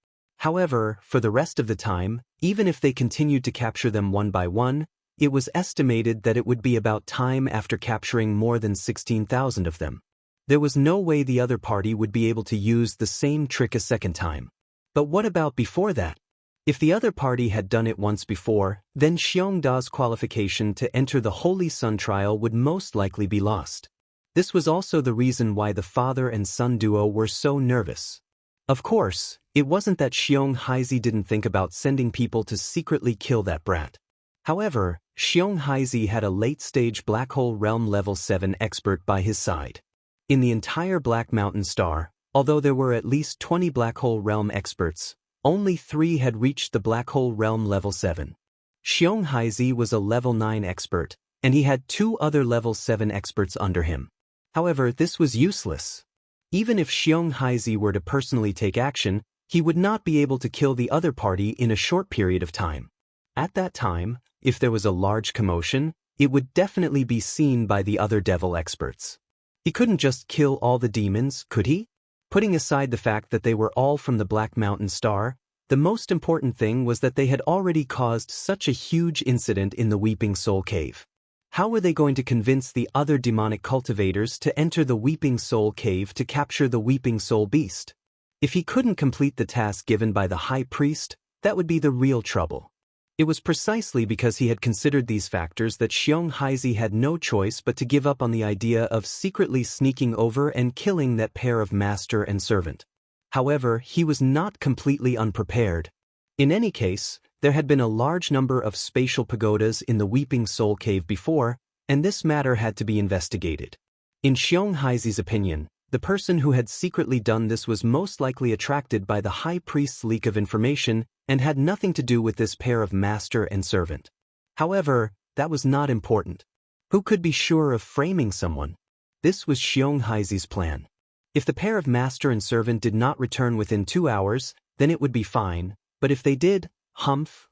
However, for the rest of the time, even if they continued to capture them one by one, it was estimated that it would be about time after capturing more than 16,000 of them. There was no way the other party would be able to use the same trick a second time. But what about before that? If the other party had done it once before, then Xiongda's qualification to enter the Holy Sun trial would most likely be lost. This was also the reason why the father and son duo were so nervous. Of course, it wasn't that Xiong Haizi didn't think about sending people to secretly kill that brat. However, Xiong Haizi had a late-stage Black Hole Realm Level 7 expert by his side. In the entire Black Mountain Star, although there were at least 20 Black Hole Realm experts, only 3 had reached the Black Hole Realm Level 7. Xiong Haizi was a Level 9 expert, and he had 2 other Level 7 experts under him. However, this was useless. Even if Xiong Haizi were to personally take action, he would not be able to kill the other party in a short period of time. At that time, if there was a large commotion, it would definitely be seen by the other devil experts. He couldn't just kill all the demons, could he? Putting aside the fact that they were all from the Black Mountain Star, the most important thing was that they had already caused such a huge incident in the Weeping Soul Cave. How were they going to convince the other demonic cultivators to enter the Weeping Soul Cave to capture the Weeping Soul Beast? If he couldn't complete the task given by the High Priest, that would be the real trouble. It was precisely because he had considered these factors that Xiong Haizi had no choice but to give up on the idea of secretly sneaking over and killing that pair of master and servant. However, he was not completely unprepared. In any case, there had been a large number of spatial pagodas in the Weeping Soul Cave before, and this matter had to be investigated. In Xiong Haizi's opinion, the person who had secretly done this was most likely attracted by the High Priest's leak of information and had nothing to do with this pair of master and servant. However, that was not important. Who could be sure of framing someone? This was Xiong Haizi's plan. If the pair of master and servant did not return within 2 hours, then it would be fine, but if they did, humph,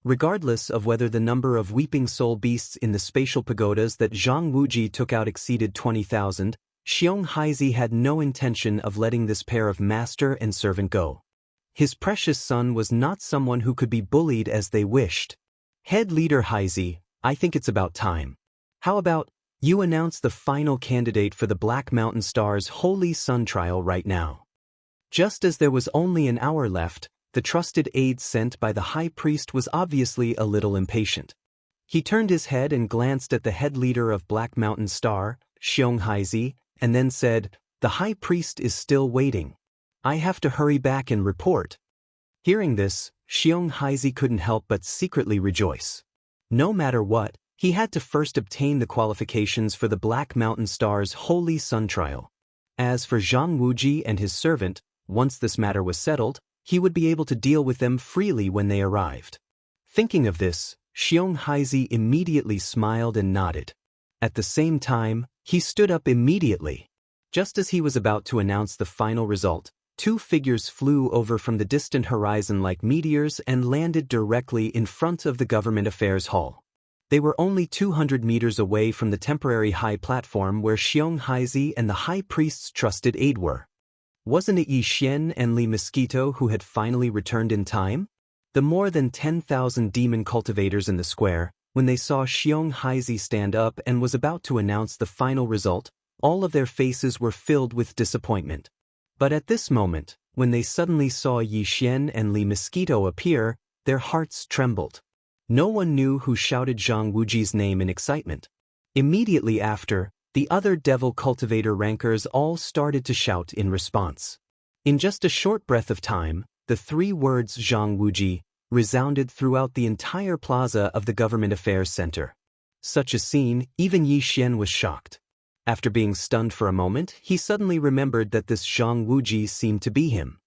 regardless of whether the number of Weeping Soul beasts in the spatial pagodas that Zhang Wuji took out exceeded 20,000, Xiong Haizi had no intention of letting this pair of master and servant go. His precious son was not someone who could be bullied as they wished. Head leader Haizi, I think it's about time. How about you announce the final candidate for the Black Mountain Star's Holy Sun trial right now? Just as there was only an hour left, the trusted aide sent by the High Priest was obviously a little impatient. He turned his head and glanced at the head leader of Black Mountain Star, Xiong Haizi, and then said, "The High Priest is still waiting. I have to hurry back and report." Hearing this, Xiong Haizi couldn't help but secretly rejoice. No matter what, he had to first obtain the qualifications for the Black Mountain Star's Holy Sun trial. As for Zhang Wuji and his servant, once this matter was settled, he would be able to deal with them freely when they arrived. Thinking of this, Xiong Haizi immediately smiled and nodded. At the same time, he stood up immediately. Just as he was about to announce the final result, 2 figures flew over from the distant horizon like meteors and landed directly in front of the Government Affairs Hall. They were only 200 meters away from the temporary high platform where Xiong Haizi and the High Priest's trusted aide were. Wasn't it Yi Xian and Li Mosquito who had finally returned in time? The more than 10,000 demon cultivators in the square, when they saw Xiong Haizi stand up and was about to announce the final result, all of their faces were filled with disappointment. But at this moment, when they suddenly saw Yi Xian and Li Mosquito appear, their hearts trembled. No one knew who shouted Zhang Wuji's name in excitement. Immediately after, the other devil cultivator rankers all started to shout in response. In just a short breath of time, the 3 words Zhang Wuji resounded throughout the entire plaza of the Government Affairs Center. Such a scene, even Yi Xian was shocked. After being stunned for a moment, he suddenly remembered that this Zhang Wuji seemed to be him.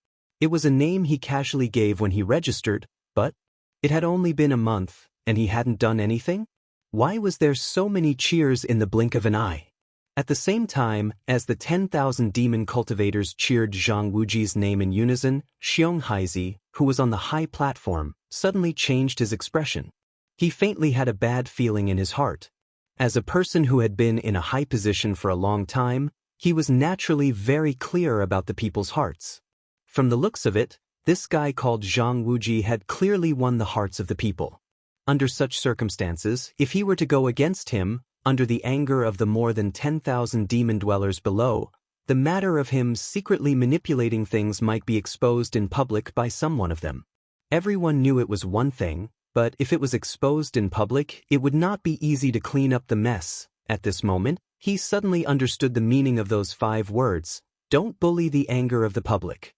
It was a name he casually gave when he registered, but it had only been a month, and he hadn't done anything? Why was there so many cheers in the blink of an eye? At the same time, as the 10,000 demon cultivators cheered Zhang Wuji's name in unison, Xiong Haizi, who was on the high platform, suddenly changed his expression. He faintly had a bad feeling in his heart. As a person who had been in a high position for a long time, he was naturally very clear about the people's hearts. From the looks of it, this guy called Zhang Wuji had clearly won the hearts of the people. Under such circumstances, if he were to go against him, under the anger of the more than 10,000 demon dwellers below, the matter of him secretly manipulating things might be exposed in public by some one of them. Everyone knew it was one thing, but if it was exposed in public, it would not be easy to clean up the mess. At this moment, he suddenly understood the meaning of those 5 words: don't bully the anger of the public.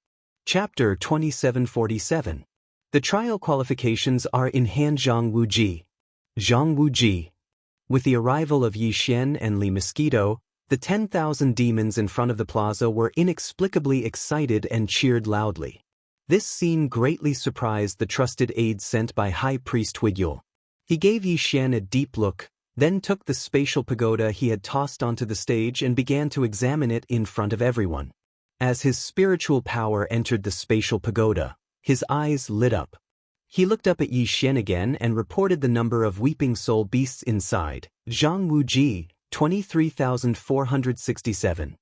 Chapter 2747. The trial qualifications are in hand. Zhang Wuji. Zhang Wuji. With the arrival of Yi Xian and Li Mosquito, the 10,000 demons in front of the plaza were inexplicably excited and cheered loudly. This scene greatly surprised the trusted aide sent by High Priest Huigyul. He gave Yi Xian a deep look, then took the spatial pagoda he had tossed onto the stage and began to examine it in front of everyone. As his spiritual power entered the spatial pagoda, his eyes lit up. He looked up at Yi Xian again and reported the number of weeping soul beasts inside. Zhang Wuji, 23,467.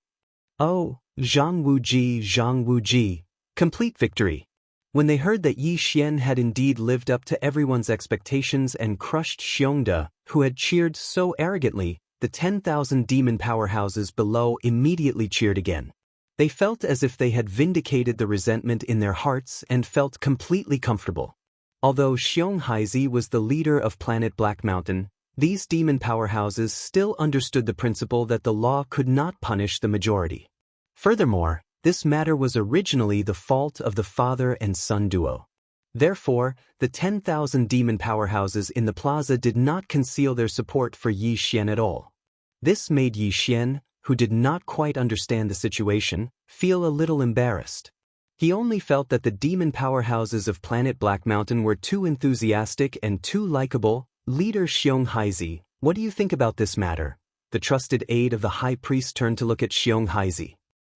Oh, Zhang Wuji. Complete victory. When they heard that Yi Xian had indeed lived up to everyone's expectations and crushed Xiongde, who had cheered so arrogantly, the 10,000 demon powerhouses below immediately cheered again. They felt as if they had vindicated the resentment in their hearts and felt completely comfortable. Although Xiong Haizi was the leader of planet Black Mountain, these demon powerhouses still understood the principle that the law could not punish the majority. Furthermore, this matter was originally the fault of the father and son duo. Therefore, the 10,000 demon powerhouses in the plaza did not conceal their support for Yi Xian at all. This made Yi Xian, who did not quite understand the situation, feel a little embarrassed. He only felt that the demon powerhouses of planet Black Mountain were too enthusiastic and too likable. Leader Xiong Haizi, what do you think about this matter? The trusted aide of the high priest turned to look at Xiong Haizi.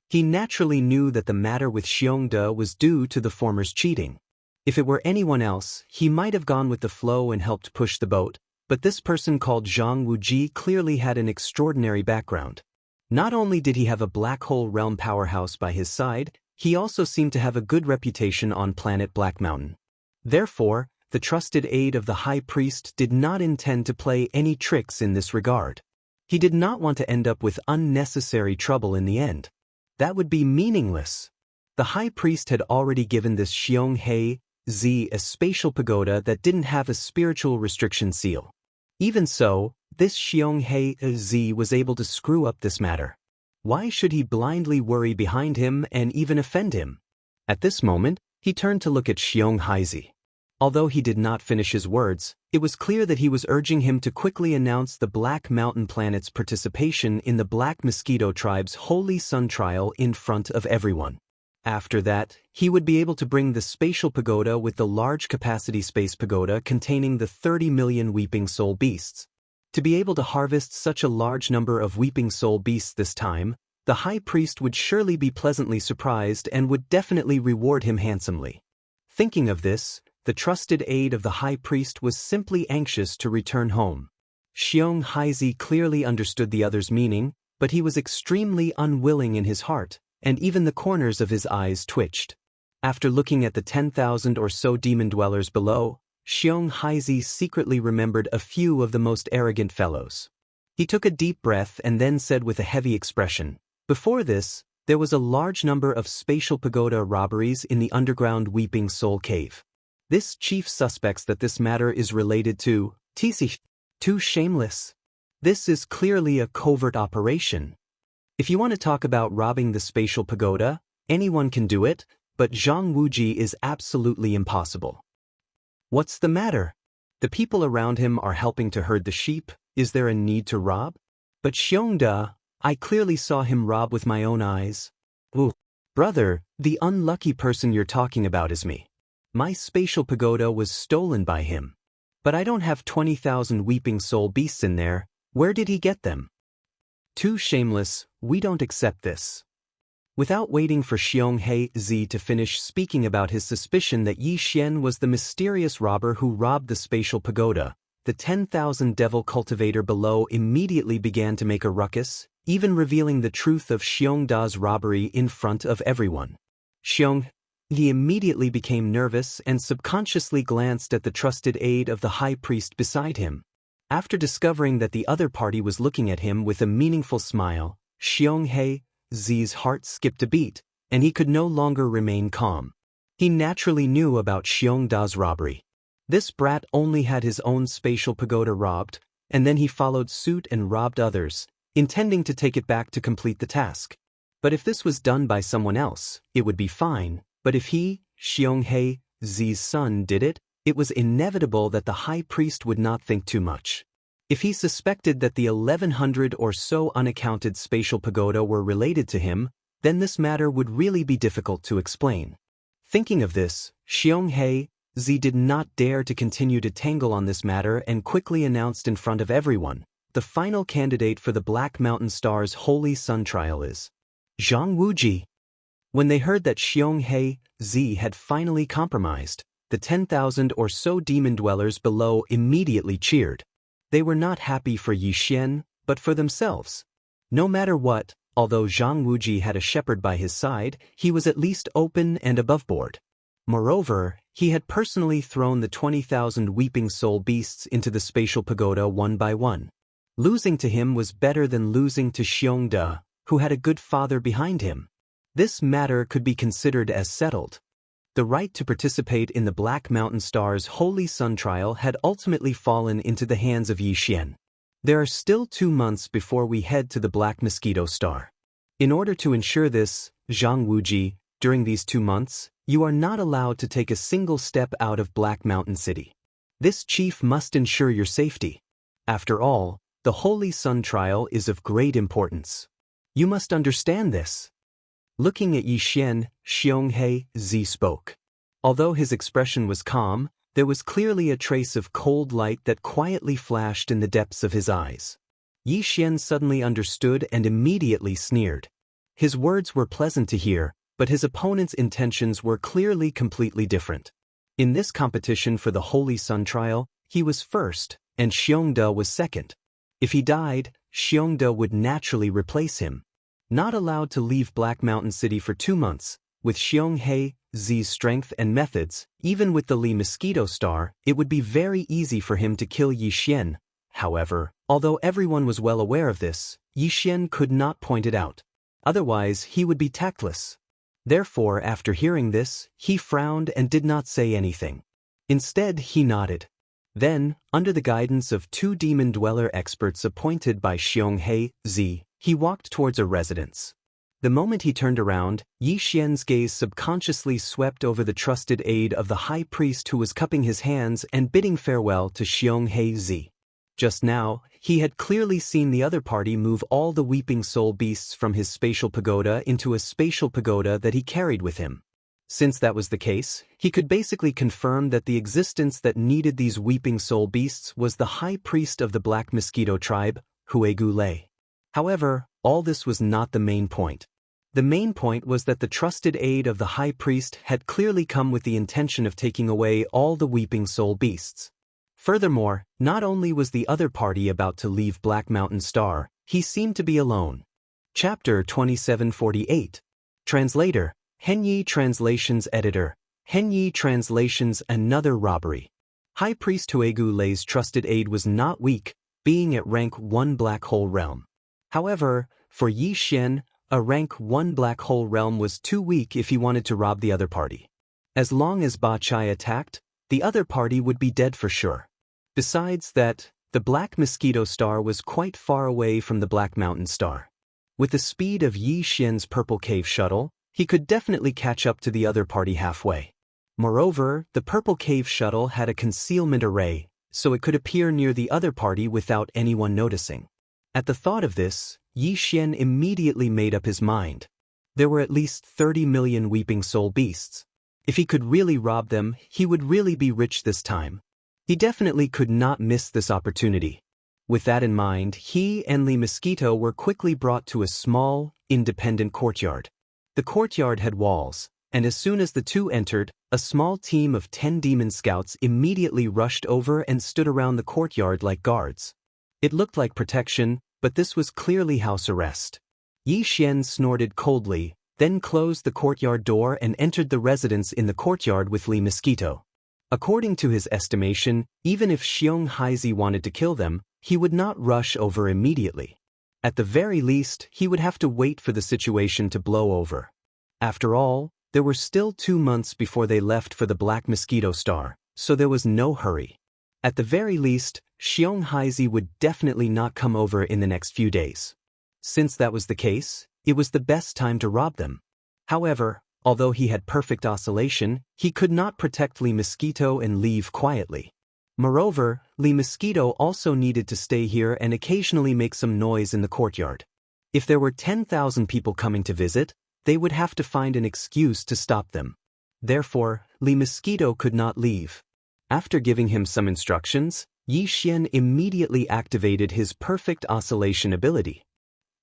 He naturally knew that the matter with Xiongde was due to the former's cheating. If it were anyone else, he might have gone with the flow and helped push the boat, but this person called Zhang Wuji clearly had an extraordinary background. Not only did he have a black hole realm powerhouse by his side, he also seemed to have a good reputation on planet Black Mountain. Therefore, the trusted aide of the high priest did not intend to play any tricks in this regard. He did not want to end up with unnecessary trouble in the end. That would be meaningless. The high priest had already given this Xiong Haizi a spatial pagoda that didn't have a spiritual restriction seal. Even so, this Xiong Haizi was able to screw up this matter. Why should he blindly worry behind him and even offend him? At this moment, he turned to look at Xiong Haizi. Although he did not finish his words, it was clear that he was urging him to quickly announce the Black Mountain planet's participation in the Black Mosquito tribe's Holy Sun trial in front of everyone. After that, he would be able to bring the spatial pagoda with the large-capacity space pagoda containing the 30 million weeping soul beasts. To be able to harvest such a large number of weeping soul beasts this time, the high priest would surely be pleasantly surprised and would definitely reward him handsomely. Thinking of this, the trusted aide of the high priest was simply anxious to return home. Xiong Haizi clearly understood the other's meaning, but he was extremely unwilling in his heart, and even the corners of his eyes twitched. After looking at the 10,000 or so demon dwellers below, Xiong Haizi secretly remembered a few of the most arrogant fellows. He took a deep breath and then said with a heavy expression, "Before this, there was a large number of spatial pagoda robberies in the underground Weeping Soul Cave. This chief suspects that this matter is related to too shameless. This is clearly a covert operation. If you want to talk about robbing the spatial pagoda, anyone can do it, but Zhang Wuji is absolutely impossible. What's the matter? The people around him are helping to herd the sheep. Is there a need to rob? But Xiongde, I clearly saw him rob with my own eyes. Ooh, Brother, the unlucky person you're talking about is me. My spatial pagoda was stolen by him. But I don't have 20,000 weeping soul beasts in there. Where did he get them? Too shameless, we don't accept this. Without waiting for Xionghe Zi to finish speaking about his suspicion that Yi Xian was the mysterious robber who robbed the spatial pagoda, the 10,000 devil cultivator below immediately began to make a ruckus, even revealing the truth of Xiongda's robbery in front of everyone. Xionghe immediately became nervous and subconsciously glanced at the trusted aide of the high priest beside him. After discovering that the other party was looking at him with a meaningful smile, Xionghe Zi's heart skipped a beat, and he could no longer remain calm. He naturally knew about Xiongda's robbery. This brat only had his own spatial pagoda robbed, and then he followed suit and robbed others, intending to take it back to complete the task. But if this was done by someone else, it would be fine, but if he, Xionghe Zi's son, did it, it was inevitable that the high priest would not think too much. If he suspected that the 1,100 or so unaccounted spatial pagoda were related to him, then this matter would really be difficult to explain. Thinking of this, Xionghe Zi did not dare to continue to tangle on this matter and quickly announced in front of everyone, the final candidate for the Black Mountain Star's Holy Sun trial is Zhang Wuji. When they heard that Xionghe Zi had finally compromised, the 10,000 or so demon dwellers below immediately cheered. They were not happy for Yi Xian, but for themselves. No matter what, although Zhang Wuji had a shepherd by his side, he was at least open and above board. Moreover, he had personally thrown the 20,000 weeping soul beasts into the spatial pagoda one by one. Losing to him was better than losing to Xiongda, who had a good father behind him. This matter could be considered as settled. The right to participate in the Black Mountain Star's Holy Sun trial had ultimately fallen into the hands of Yi Xian. There are still 2 months before we head to the Black Mosquito Star. In order to ensure this, Zhang Wuji, during these 2 months, you are not allowed to take a single step out of Black Mountain City. This chief must ensure your safety. After all, the Holy Sun trial is of great importance. You must understand this. Looking at Yi Xian, Xionghe Zi spoke. Although his expression was calm, there was clearly a trace of cold light that quietly flashed in the depths of his eyes. Yi Xian suddenly understood and immediately sneered. His words were pleasant to hear, but his opponent's intentions were clearly completely different. In this competition for the Holy Sun trial, he was first, and Xiongda was second. If he died, Xiongda would naturally replace him. Not allowed to leave Black Mountain City for 2 months, with Xionghe Zi's strength and methods, even with the Li Mosquito Star, it would be very easy for him to kill Yi Xian. However, although everyone was well aware of this, Yi Xian could not point it out. Otherwise, he would be tactless. Therefore, after hearing this, he frowned and did not say anything. Instead, he nodded. Then, under the guidance of 2 demon dweller experts appointed by Xionghe Zi, he walked towards a residence. The moment he turned around, Yi Xian's gaze subconsciously swept over the trusted aide of the high priest who was cupping his hands and bidding farewell to Xionghe Zi. Just now, he had clearly seen the other party move all the weeping soul beasts from his spatial pagoda into a spatial pagoda that he carried with him. Since that was the case, he could basically confirm that the existence that needed these weeping soul beasts was the high priest of the Black Mosquito tribe, Huegu Lei. However, all this was not the main point. The main point was that the trusted aide of the high priest had clearly come with the intention of taking away all the weeping soul beasts. Furthermore, not only was the other party about to leave Black Mountain Star, he seemed to be alone. Chapter 2748. Translator, Henyi Translations Editor, Henyi Translations. Another robbery. High Priest Huegu Lei's trusted aide was not weak, being at rank 1 Black Hole Realm. However, for Yi Xian, a rank 1 Black Hole Realm was too weak if he wanted to rob the other party. As long as Ba Chai attacked, the other party would be dead for sure. Besides that, the Black Mosquito Star was quite far away from the Black Mountain Star. With the speed of Yi Xian's Purple Cave Shuttle, he could definitely catch up to the other party halfway. Moreover, the Purple Cave Shuttle had a concealment array, so it could appear near the other party without anyone noticing. At the thought of this, Yi Xian immediately made up his mind. There were at least 30 million weeping soul beasts. If he could really rob them, he would really be rich this time. He definitely could not miss this opportunity. With that in mind, he and Lee Mosquito were quickly brought to a small, independent courtyard. The courtyard had walls, and as soon as the two entered, a small team of 10 demon scouts immediately rushed over and stood around the courtyard like guards. It looked like protection, but this was clearly house arrest. Yi Xian snorted coldly, then closed the courtyard door and entered the residence in the courtyard with Lee Mosquito. According to his estimation, even if Xiong Haizi wanted to kill them, he would not rush over immediately. At the very least, he would have to wait for the situation to blow over. After all, there were still 2 months before they left for the Black Mosquito Star, so there was no hurry. At the very least, Xiong Haizi would definitely not come over in the next few days. Since that was the case, it was the best time to rob them. However, although he had perfect oscillation, he could not protect Lee Mosquito and leave quietly. Moreover, Lee Mosquito also needed to stay here and occasionally make some noise in the courtyard. If there were 10,000 people coming to visit, they would have to find an excuse to stop them. Therefore, Lee Mosquito could not leave. After giving him some instructions, Yi Xian immediately activated his perfect oscillation ability.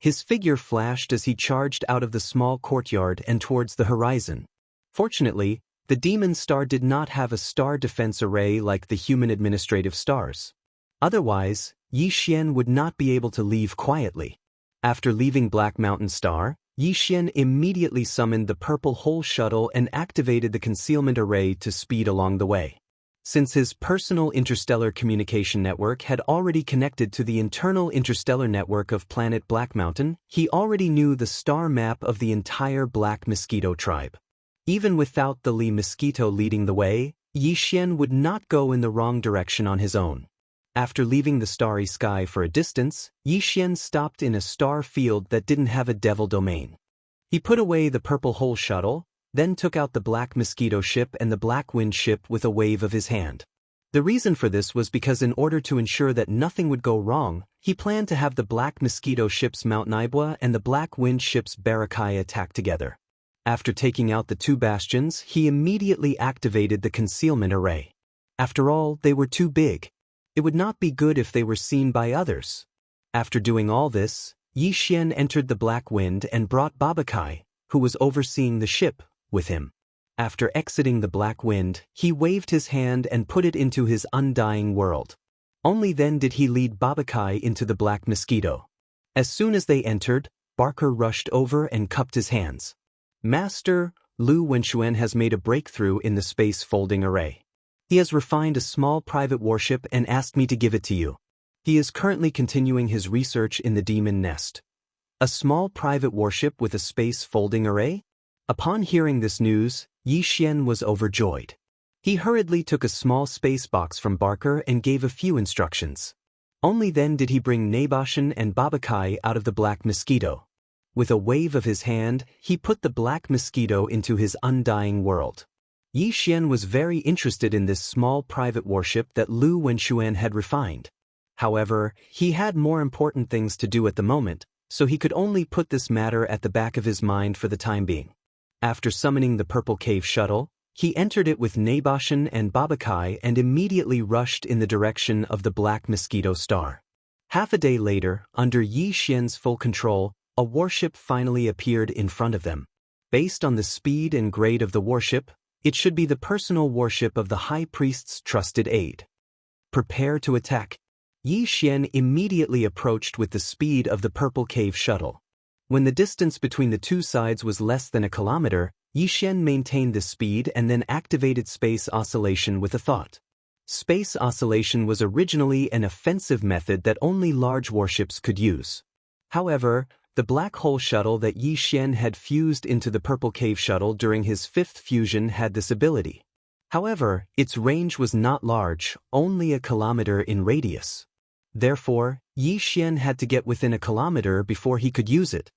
His figure flashed as he charged out of the small courtyard and towards the horizon. Fortunately, the demon star did not have a star defense array like the human administrative stars. Otherwise, Yi Xian would not be able to leave quietly. After leaving Black Mountain Star, Yi Xian immediately summoned the Purple Hole Shuttle and activated the concealment array to speed along the way. Since his personal interstellar communication network had already connected to the internal interstellar network of planet Black Mountain, he already knew the star map of the entire Black Mosquito tribe. Even without the Lee Mosquito leading the way, Yi Xian would not go in the wrong direction on his own. After leaving the starry sky for a distance, Yi Xian stopped in a star field that didn't have a devil domain. He put away the Purple Hole Shuttle, then took out the Black Mosquito ship and the Black Wind ship with a wave of his hand. The reason for this was because in order to ensure that nothing would go wrong, he planned to have the Black Mosquito ship's Mount Naibwa and the Black Wind ship's Barakai attack together. After taking out the 2 bastions, he immediately activated the concealment array. After all, they were too big. It would not be good if they were seen by others. After doing all this, Yi Xian entered the Black Wind and brought Babakai, who was overseeing the ship, with him. After exiting the Black Wind, he waved his hand and put it into his undying world. Only then did he lead Babakai into the Black Mosquito. As soon as they entered, Barker rushed over and cupped his hands. Master, Lu Wenxuan has made a breakthrough in the space folding array. He has refined a small private warship and asked me to give it to you. He is currently continuing his research in the Demon Nest. A small private warship with a space folding array? Upon hearing this news, Yi Xian was overjoyed. He hurriedly took a small space box from Barker and gave a few instructions. Only then did he bring Nabashan and Babakai out of the Black Mosquito. With a wave of his hand, he put the Black Mosquito into his undying world. Yi Xian was very interested in this small private warship that Lu Wenxuan had refined. However, he had more important things to do at the moment, so he could only put this matter at the back of his mind for the time being. After summoning the Purple Cave Shuttle, he entered it with Nabashan and Babakai and immediately rushed in the direction of the Black Mosquito Star. Half a day later, under Yi Xian's full control, a warship finally appeared in front of them. Based on the speed and grade of the warship, it should be the personal warship of the High Priest's trusted aide. Prepare to attack. Yi Xian immediately approached with the speed of the Purple Cave Shuttle. When the distance between the 2 sides was less than a kilometer, Yi Xian maintained the speed and then activated space oscillation with a thought. Space oscillation was originally an offensive method that only large warships could use. However, the Black Hole Shuttle that Yi Xian had fused into the Purple Cave Shuttle during his 5th fusion had this ability. However, its range was not large, only a kilometer in radius. Therefore, Yi Xian had to get within a kilometer before he could use it.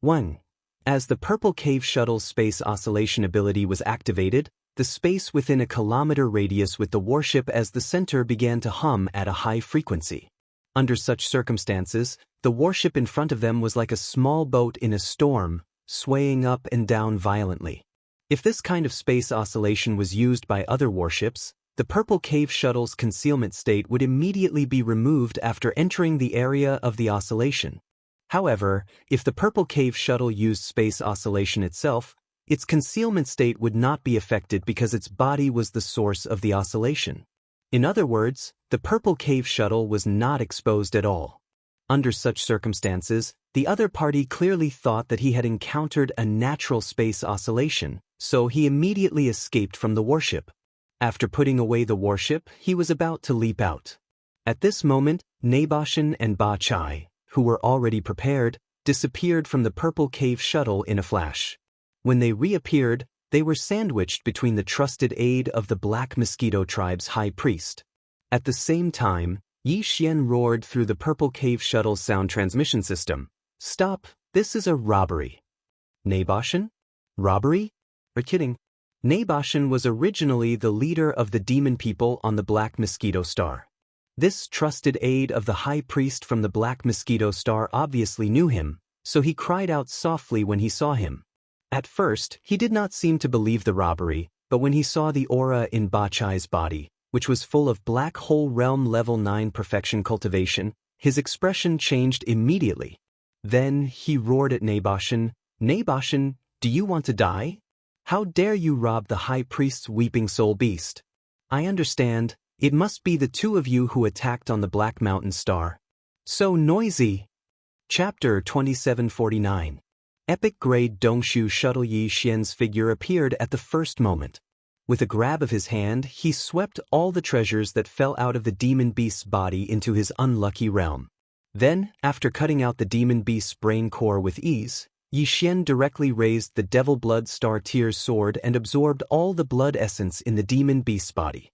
1. As the Purple Cave Shuttle's space oscillation ability was activated, the space within a kilometer radius with the warship as the center began to hum at a high frequency. Under such circumstances, the warship in front of them was like a small boat in a storm, swaying up and down violently. If this kind of space oscillation was used by other warships, the Purple Cave Shuttle's concealment state would immediately be removed after entering the area of the oscillation. However, if the Purple Cave Shuttle used space oscillation itself, its concealment state would not be affected because its body was the source of the oscillation. In other words, the Purple Cave Shuttle was not exposed at all. Under such circumstances, the other party clearly thought that he had encountered a natural space oscillation, so he immediately escaped from the warship. After putting away the warship, he was about to leap out. At this moment, Nebashin and Ba Chai, who were already prepared, disappeared from the Purple Cave Shuttle in a flash. When they reappeared, they were sandwiched between the trusted aide of the Black Mosquito Tribe's high priest. At the same time, Yi Xian roared through the Purple Cave Shuttle's sound transmission system. "Stop, this is a robbery." Nebashin? Robbery? Are kidding? Nebashin was originally the leader of the demon people on the Black Mosquito Star. This trusted aide of the high priest from the Black Mosquito Star obviously knew him, so he cried out softly when he saw him. At first, he did not seem to believe the robbery, but when he saw the aura in Ba Chai's body, which was full of Black Hole Realm Level 9 perfection cultivation, his expression changed immediately. Then he roared at Nebashin, "Nebashin, do you want to die? How dare you rob the High Priest's weeping soul beast? I understand, it must be the two of you who attacked on the Black Mountain Star. So noisy." Chapter 2749. Epic Grade Dongshu Shuttle. Yi Xian's figure appeared at the first moment. With a grab of his hand, he swept all the treasures that fell out of the demon beast's body into his unlucky realm. Then, after cutting out the demon beast's brain core with ease, Yi Xian directly raised the Devil Blood Star Tier's sword and absorbed all the blood essence in the demon beast's body.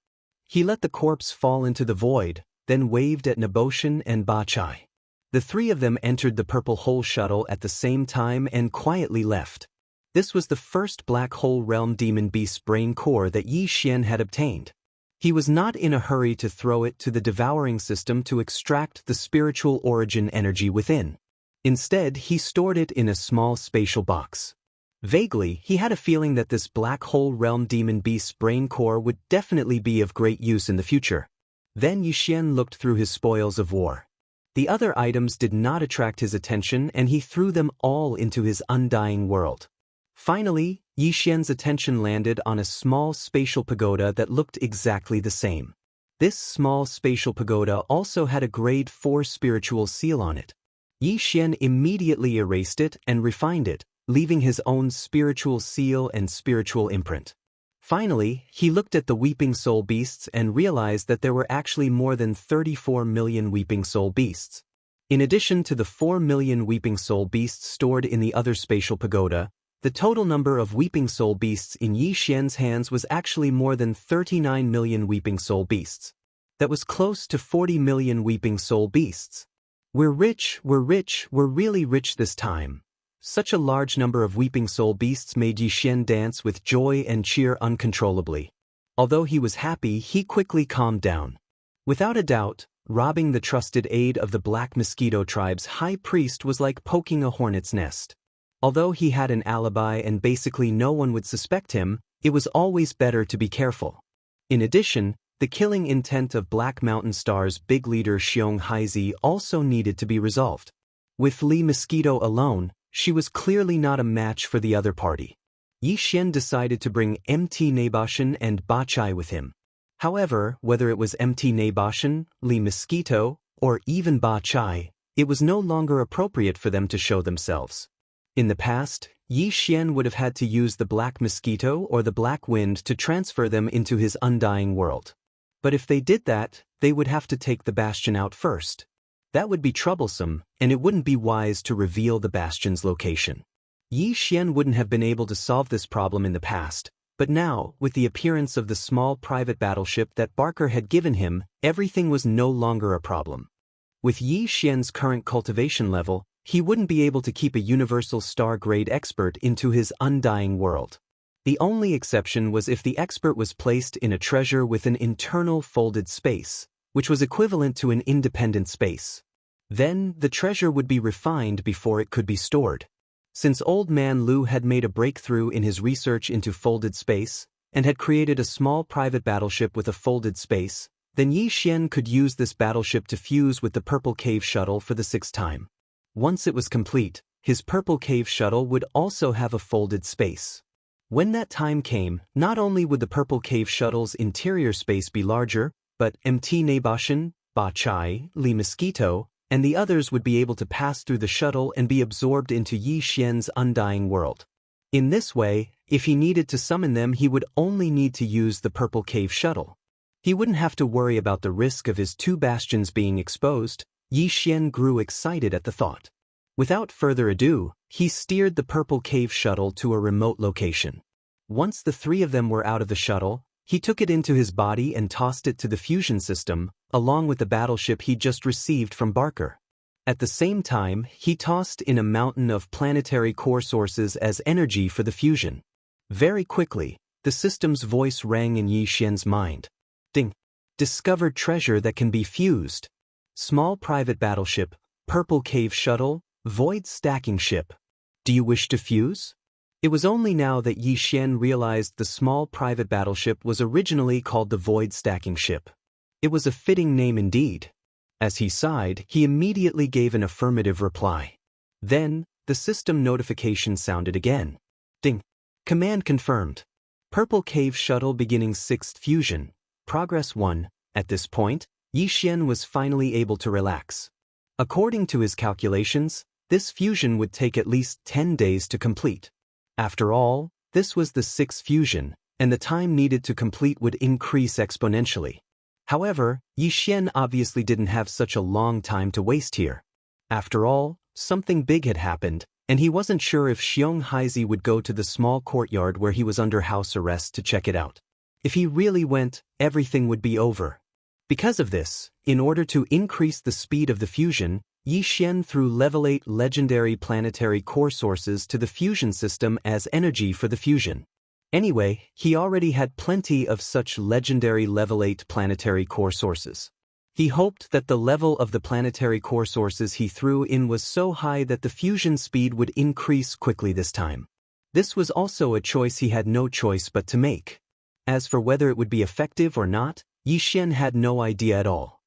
He let the corpse fall into the void, then waved at Nebashin and Ba Chai. The three of them entered the Purple Hole Shuttle at the same time and quietly left. This was the first Black Hole Realm Demon Beast's brain core that Yi Xian had obtained. He was not in a hurry to throw it to the devouring system to extract the spiritual origin energy within. Instead, he stored it in a small spatial box. Vaguely, he had a feeling that this Black Hole Realm Demon Beast's brain core would definitely be of great use in the future. Then Yi Xian looked through his spoils of war. The other items did not attract his attention and he threw them all into his undying world. Finally, Yi Xian's attention landed on a small spatial pagoda that looked exactly the same. This small spatial pagoda also had a Grade 4 spiritual seal on it. Yi Xian immediately erased it and refined it, leaving his own spiritual seal and spiritual imprint. Finally, he looked at the Weeping Soul Beasts and realized that there were actually more than 34 million Weeping Soul Beasts. In addition to the 4 million Weeping Soul Beasts stored in the other spatial pagoda, the total number of Weeping Soul Beasts in Yi Xian's hands was actually more than 39 million Weeping Soul Beasts. That was close to 40 million Weeping Soul Beasts. We're rich, we're really rich this time. Such a large number of Weeping Soul Beasts made Yi Xian dance with joy and cheer uncontrollably. Although he was happy, he quickly calmed down. Without a doubt, robbing the trusted aide of the Black Mosquito Tribe's high priest was like poking a hornet's nest. Although he had an alibi and basically no one would suspect him, it was always better to be careful. In addition, the killing intent of Black Mountain Star's big leader Xiong Haizi also needed to be resolved. With Li Mosquito alone, she was clearly not a match for the other party. Yi Xian decided to bring MT Nebashin and Ba Chai with him. However, whether it was MT Nebashin, Li Mosquito, or even Ba Chai, it was no longer appropriate for them to show themselves. In the past, Yi Xian would have had to use the Black Mosquito or the Black Wind to transfer them into his undying world. But if they did that, they would have to take the Bastion out first. That would be troublesome, and it wouldn't be wise to reveal the Bastion's location. Yi Xian wouldn't have been able to solve this problem in the past, but now, with the appearance of the small private battleship that Barker had given him, everything was no longer a problem. With Yi Xian's current cultivation level, he wouldn't be able to keep a universal star-grade expert into his undying world. The only exception was if the expert was placed in a treasure with an internal folded space, which was equivalent to an independent space. Then, the treasure would be refined before it could be stored. Since Old Man Lu had made a breakthrough in his research into folded space, and had created a small private battleship with a folded space, then Yi Xian could use this battleship to fuse with the Purple Cave Shuttle for the 6th time. Once it was complete, his Purple Cave Shuttle would also have a folded space. When that time came, not only would the Purple Cave Shuttle's interior space be larger, but Mt. Nebashan, Ba Chai, Li Mosquito, and the others would be able to pass through the shuttle and be absorbed into Yi Xian's undying world. In this way, if he needed to summon them, he would only need to use the Purple Cave Shuttle. He wouldn't have to worry about the risk of his 2 bastions being exposed. Yi Xian grew excited at the thought. Without further ado, he steered the Purple Cave Shuttle to a remote location. Once the 3 of them were out of the shuttle, he took it into his body and tossed it to the fusion system, along with the battleship he'd just received from Barker. At the same time, he tossed in a mountain of planetary core sources as energy for the fusion. Very quickly, the system's voice rang in Yi Xian's mind. Ding! Discovered treasure that can be fused. Small private battleship, Purple Cave Shuttle, Void Stacking Ship. Do you wish to fuse? It was only now that Yi Xian realized the small private battleship was originally called the Void Stacking Ship. It was a fitting name indeed. As he sighed, he immediately gave an affirmative reply. Then, the system notification sounded again. Ding! Command confirmed. Purple Cave Shuttle beginning 6th fusion. Progress 1. At this point, Yi Xian was finally able to relax. According to his calculations, this fusion would take at least 10 days to complete. After all, this was the 6th fusion, and the time needed to complete would increase exponentially. However, Yi Xian obviously didn't have such a long time to waste here. After all, something big had happened, and he wasn't sure if Xiong Haizi would go to the small courtyard where he was under house arrest to check it out. If he really went, everything would be over. Because of this, in order to increase the speed of the fusion, Yi Xian threw level 8 legendary planetary core sources to the fusion system as energy for the fusion. Anyway, he already had plenty of such legendary level 8 planetary core sources. He hoped that the level of the planetary core sources he threw in was so high that the fusion speed would increase quickly this time. This was also a choice he had no choice but to make. As for whether it would be effective or not, Yi Xian had no idea at all.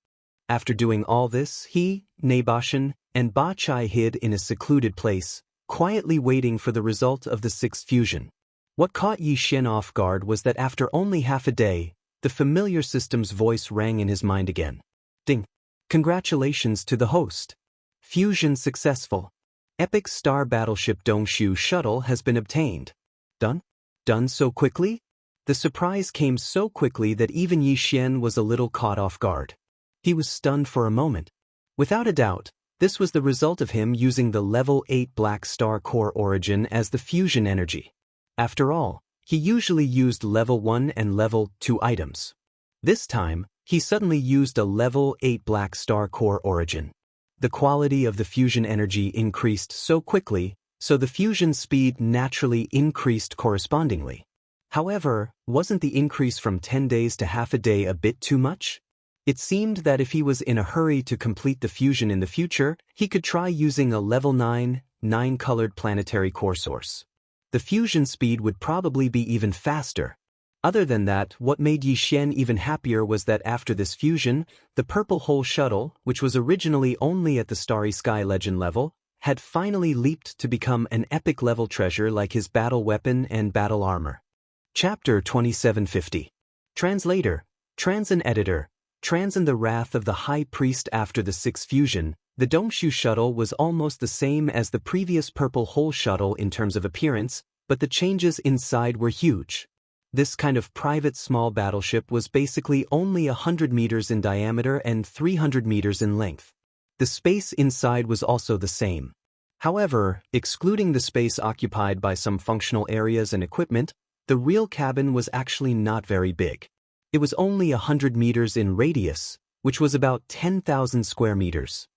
After doing all this, he, Nebashan, and Ba Chai hid in a secluded place, quietly waiting for the result of the 6th fusion. What caught Yi Xian off guard was that after only half a day, the familiar system's voice rang in his mind again. Ding! Congratulations to the host. Fusion successful. Epic Star Battleship Dongshu Shuttle has been obtained. Done? Done so quickly? The surprise came so quickly that even Yi Xian was a little caught off guard. He was stunned for a moment. Without a doubt, this was the result of him using the level 8 Black Star Core origin as the fusion energy. After all, he usually used level 1 and level 2 items. This time, he suddenly used a level 8 Black Star Core origin. The quality of the fusion energy increased so quickly, so the fusion speed naturally increased correspondingly. However, wasn't the increase from 10 days to half a day a bit too much? It seemed that if he was in a hurry to complete the fusion in the future, he could try using a level 9, 9-colored planetary core source. The fusion speed would probably be even faster. Other than that, what made Yi Xian even happier was that after this fusion, the Purple Hole Shuttle, which was originally only at the Starry Sky Legend level, had finally leaped to become an epic level treasure like his battle weapon and battle armor. Chapter 2750. Translator, Transin Editor, Transin the Wrath of the High Priest. After the 6th fusion, the Dongshu Shuttle was almost the same as the previous Purple Hole Shuttle in terms of appearance, but the changes inside were huge. This kind of private small battleship was basically only 100 meters in diameter and 300 meters in length. The space inside was also the same. However, excluding the space occupied by some functional areas and equipment, the real cabin was actually not very big. It was only 100 meters in radius, which was about 10,000 square meters.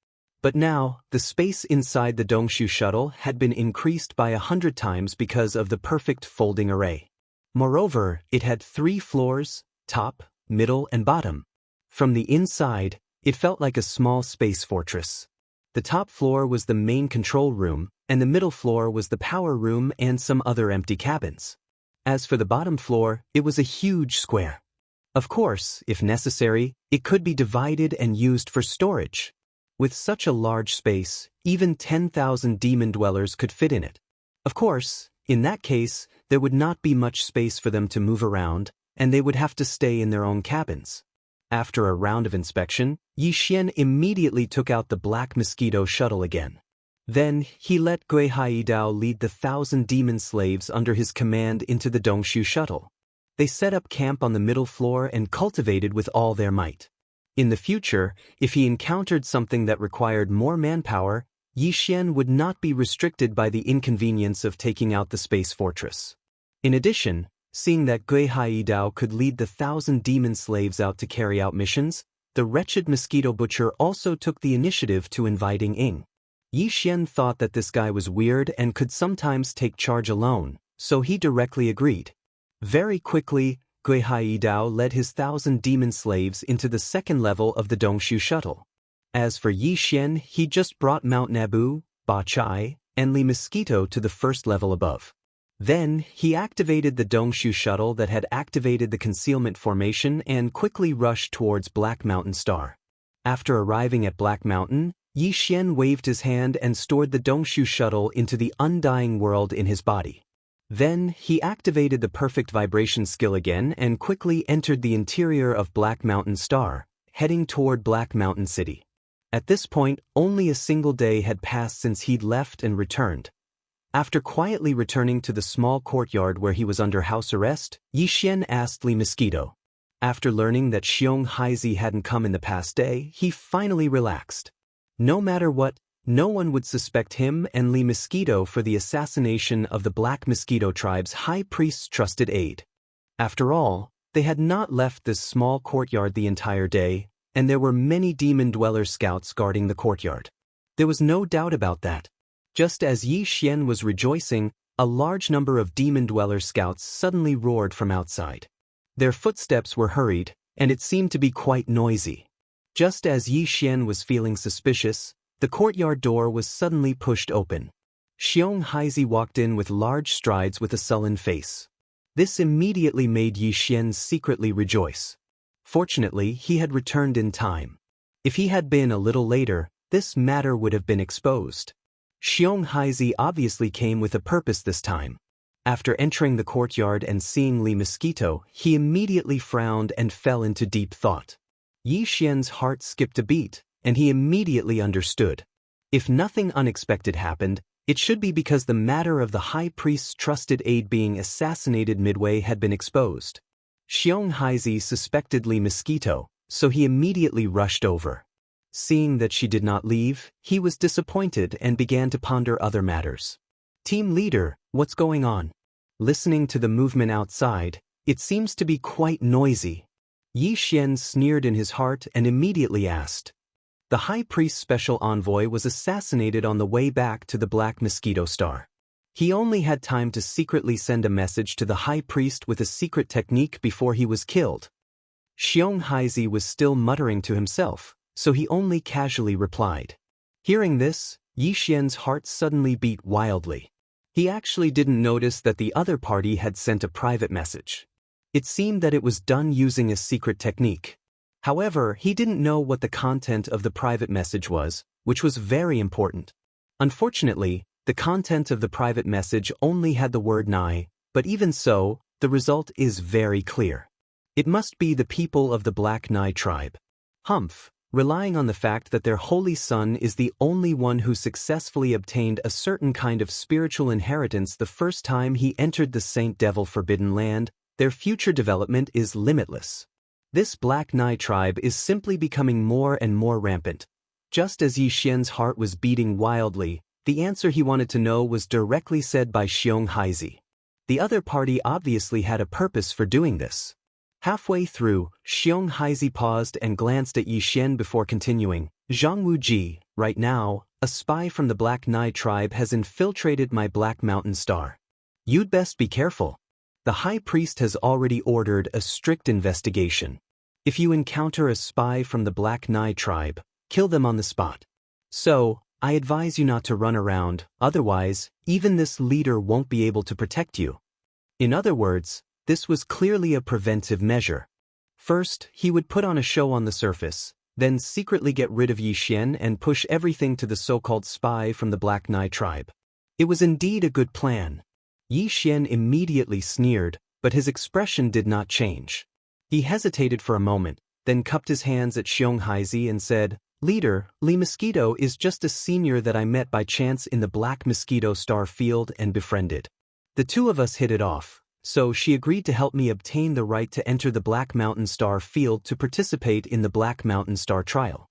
But now, the space inside the Dongshu Shuttle had been increased by 100 times because of the perfect folding array. Moreover, it had 3 floors, top, middle, and bottom. From the inside, it felt like a small space fortress. The top floor was the main control room, and the middle floor was the power room and some other empty cabins. As for the bottom floor, it was a huge square. Of course, if necessary, it could be divided and used for storage. With such a large space, even 10,000 demon dwellers could fit in it. Of course, in that case, there would not be much space for them to move around, and they would have to stay in their own cabins. After a round of inspection, Yi Xian immediately took out the Black Mosquito shuttle again. Then, he let Gui Haidao lead the 1,000 demon slaves under his command into the Dongshu shuttle. They set up camp on the middle floor and cultivated with all their might. In the future, if he encountered something that required more manpower, Yi Xian would not be restricted by the inconvenience of taking out the space fortress. In addition, seeing that Gui Haidao could lead the 1,000 demon slaves out to carry out missions, the wretched mosquito butcher also took the initiative to inviting Ying. Yi Xian thought that this guy was weird and could sometimes take charge alone, so he directly agreed. Very quickly, Gui Haidao led his 1,000 demon slaves into the second level of the Dongshu shuttle. As for Yi Xian, he just brought Mount Nabu, Ba Chai, and Li Mosquito to the first level above. Then, he activated the Dongshu shuttle that had activated the concealment formation and quickly rushed towards Black Mountain Star. After arriving at Black Mountain, Yi Xian waved his hand and stored the Dongshu shuttle into the undying world in his body. Then, he activated the perfect vibration skill again and quickly entered the interior of Black Mountain Star, heading toward Black Mountain City. At this point, only a single day had passed since he'd left and returned. After quietly returning to the small courtyard where he was under house arrest, Yi Xian asked Li Mosquito. After learning that Xiong Haizi hadn't come in the past day, he finally relaxed. No matter what, no one would suspect him and Li Mosquito for the assassination of the Black Mosquito tribe's high priest's trusted aide. After all, they had not left this small courtyard the entire day, and there were many demon dweller scouts guarding the courtyard. There was no doubt about that. Just as Yi Xian was rejoicing, a large number of demon dweller scouts suddenly roared from outside. Their footsteps were hurried, and it seemed to be quite noisy. Just as Yi Xian was feeling suspicious, the courtyard door was suddenly pushed open. Xiong Haizi walked in with large strides with a sullen face. This immediately made Yi Xian secretly rejoice. Fortunately, he had returned in time. If he had been a little later, this matter would have been exposed. Xiong Haizi obviously came with a purpose this time. After entering the courtyard and seeing Li Mosquito, he immediately frowned and fell into deep thought. Yi Xian's heart skipped a beat, and he immediately understood. If nothing unexpected happened, it should be because the matter of the high priest's trusted aide being assassinated midway had been exposed. Xiong Haizi suspected Li Mosquito, so he immediately rushed over. Seeing that she did not leave, he was disappointed and began to ponder other matters. Team leader, what's going on? Listening to the movement outside, it seems to be quite noisy. Yi Xian sneered in his heart and immediately asked. The high priest's special envoy was assassinated on the way back to the Black Mosquito Star. He only had time to secretly send a message to the high priest with a secret technique before he was killed. Xiong Haizi was still muttering to himself, so he only casually replied. Hearing this, Yi Xian's heart suddenly beat wildly. He actually didn't notice that the other party had sent a private message. It seemed that it was done using a secret technique. However, he didn't know what the content of the private message was, which was very important. Unfortunately, the content of the private message only had the word Nai, but even so, the result is very clear. It must be the people of the Black Nai tribe. Humph, relying on the fact that their holy son is the only one who successfully obtained a certain kind of spiritual inheritance the first time he entered the Saint Devil Forbidden Land, their future development is limitless. This Black Nai tribe is simply becoming more and more rampant. Just as Yi Xian's heart was beating wildly, the answer he wanted to know was directly said by Xiong Haizi. The other party obviously had a purpose for doing this. Halfway through, Xiong Haizi paused and glanced at Yi Xian before continuing. Zhang Wuji, right now, a spy from the Black Nai tribe has infiltrated my Black Mountain Star. You'd best be careful. The high priest has already ordered a strict investigation. If you encounter a spy from the Black Nai tribe, kill them on the spot. So, I advise you not to run around, otherwise, even this leader won't be able to protect you. In other words, this was clearly a preventive measure. First, he would put on a show on the surface, then secretly get rid of Yi Xian and push everything to the so-called spy from the Black Nai tribe. It was indeed a good plan. Yi Xian immediately sneered, but his expression did not change. He hesitated for a moment, then cupped his hands at Xiong Haizi and said, "Leader, Li Mosquito is just a senior that I met by chance in the Black Mosquito Star field and befriended. The two of us hit it off, so she agreed to help me obtain the right to enter the Black Mountain Star field to participate in the Black Mountain Star trial.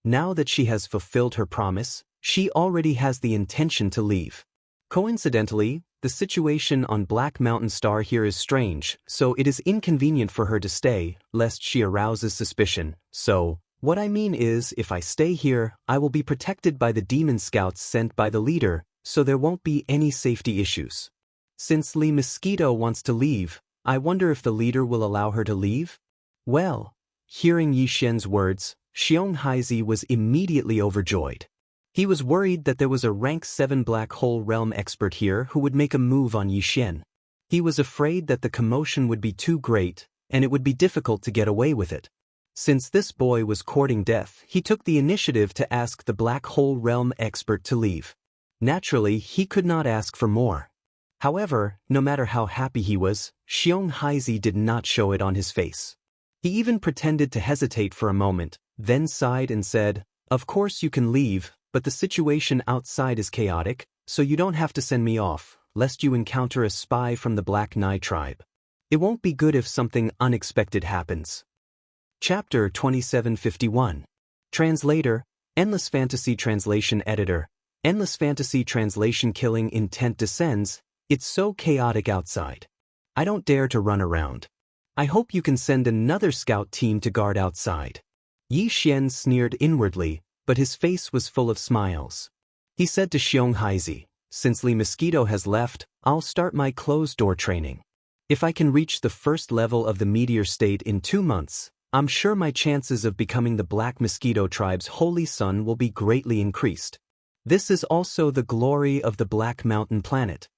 Now that she has fulfilled her promise, she already has the intention to leave. Coincidentally, the situation on Black Mountain Star here is strange, so it is inconvenient for her to stay, lest she arouses suspicion. So, what I mean is, if I stay here, I will be protected by the demon scouts sent by the leader, so there won't be any safety issues. Since Li Mosquito wants to leave, I wonder if the leader will allow her to leave?" Well, hearing Yi Xian's words, Xiong Haizi was immediately overjoyed. He was worried that there was a rank 7 Black Hole Realm expert here who would make a move on Yi Xian. He was afraid that the commotion would be too great, and it would be difficult to get away with it. Since this boy was courting death, he took the initiative to ask the Black Hole Realm expert to leave. Naturally, he could not ask for more. However, no matter how happy he was, Xiong Haizi did not show it on his face. He even pretended to hesitate for a moment, then sighed and said, "Of course you can leave, but the situation outside is chaotic, so you don't have to send me off, lest you encounter a spy from the Black Nai tribe. It won't be good if something unexpected happens." Chapter 2751. Translator, Endless Fantasy Translation Editor. Endless Fantasy Translation. Killing intent descends. It's so chaotic outside. I don't dare to run around. I hope you can send another scout team to guard outside. Yi Xian sneered inwardly, but his face was full of smiles. He said to Xiong Haizi, "Since Li Mosquito has left, I'll start my closed-door training. If I can reach the first level of the meteor state in 2 months, I'm sure my chances of becoming the Black Mosquito tribe's holy son will be greatly increased. This is also the glory of the Black Mountain planet."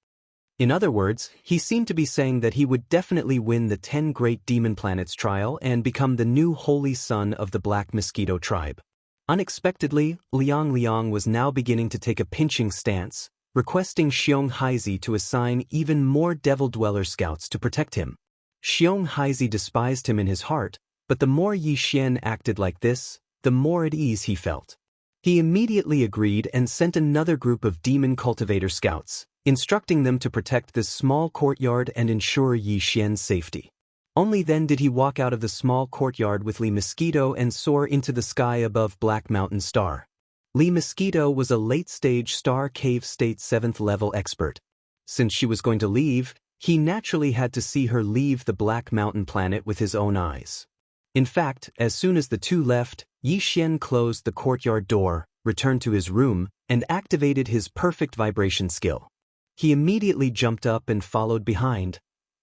In other words, he seemed to be saying that he would definitely win the 10 Great Demon Planets trial and become the new holy son of the Black Mosquito tribe. Unexpectedly, Liang was now beginning to take a pinching stance, requesting Xiong Haizi to assign even more Devil Dweller scouts to protect him. Xiong Haizi despised him in his heart, but the more Yi Xian acted like this, the more at ease he felt. He immediately agreed and sent another group of Demon Cultivator scouts, instructing them to protect this small courtyard and ensure Yi Xian's safety. Only then did he walk out of the small courtyard with Li Mosquito and soar into the sky above Black Mountain Star. Li Mosquito was a late-stage Star Cave State 7th level expert. Since she was going to leave, he naturally had to see her leave the Black Mountain planet with his own eyes. In fact, as soon as the two left, Yi Xian closed the courtyard door, returned to his room, and activated his perfect vibration skill. He immediately jumped up and followed behind.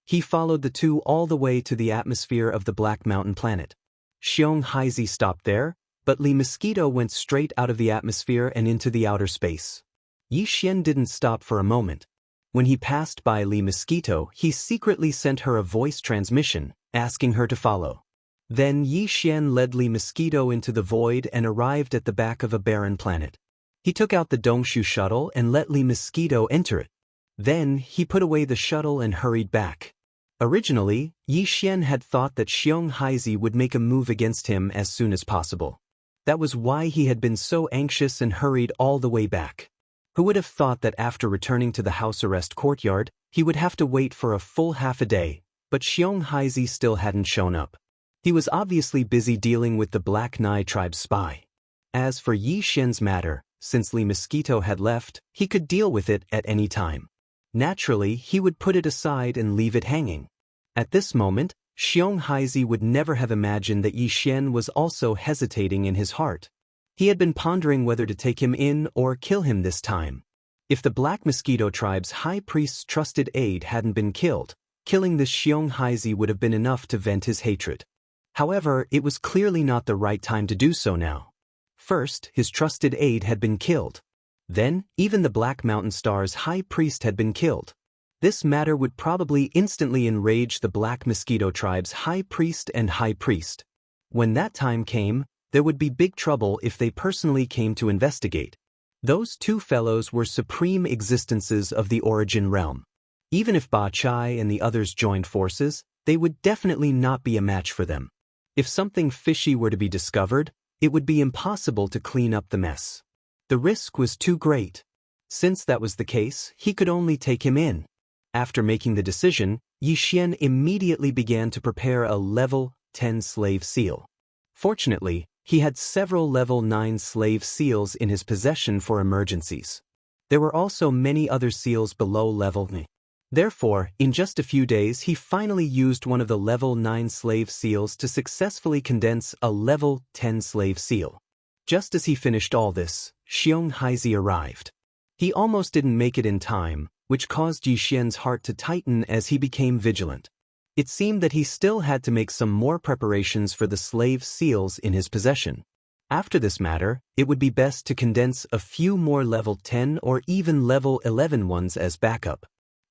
He followed the two all the way to the atmosphere of the Black Mountain planet. Xiong Haizi stopped there, but Li Mosquito went straight out of the atmosphere and into the outer space. Yi Xian didn't stop for a moment. When he passed by Li Mosquito, he secretly sent her a voice transmission, asking her to follow. Then Yi Xian led Li Mosquito into the void and arrived at the back of a barren planet. He took out the Dongshu shuttle and let Li Mosquito enter it. Then, he put away the shuttle and hurried back. Originally, Yi Xian had thought that Xiong Haizi would make a move against him as soon as possible. That was why he had been so anxious and hurried all the way back. Who would have thought that after returning to the house arrest courtyard, he would have to wait for a full half a day, but Xiong Haizi still hadn't shown up. He was obviously busy dealing with the Black Nai tribe spy. As for Yi Xian's matter, since Li Mosquito had left, he could deal with it at any time. Naturally, he would put it aside and leave it hanging. At this moment, Xiong Haizi would never have imagined that Yi Xian was also hesitating in his heart. He had been pondering whether to take him in or kill him this time. If the Black Mosquito tribe's high priest's trusted aide hadn't been killed, killing this Xiong Haizi would have been enough to vent his hatred. However, it was clearly not the right time to do so now. First, his trusted aide had been killed. Then, even the Black Mountain Star's high priest had been killed. This matter would probably instantly enrage the Black Mosquito tribe's high priest and high priest. When that time came, there would be big trouble if they personally came to investigate. Those two fellows were supreme existences of the Origin realm. Even if Ba Chai and the others joined forces, they would definitely not be a match for them. If something fishy were to be discovered, it would be impossible to clean up the mess. The risk was too great. Since that was the case, he could only take him in. After making the decision, Yi Xian immediately began to prepare a level 10 slave seal. Fortunately, he had several level 9 slave seals in his possession for emergencies. There were also many other seals below level 9. Therefore, in just a few days he finally used one of the level 9 slave seals to successfully condense a level 10 slave seal. Just as he finished all this, Xiong Haizi arrived. He almost didn't make it in time, which caused Yi Xian's heart to tighten as he became vigilant. It seemed that he still had to make some more preparations for the slave seals in his possession. After this matter, it would be best to condense a few more level 10 or even level 11 ones as backup.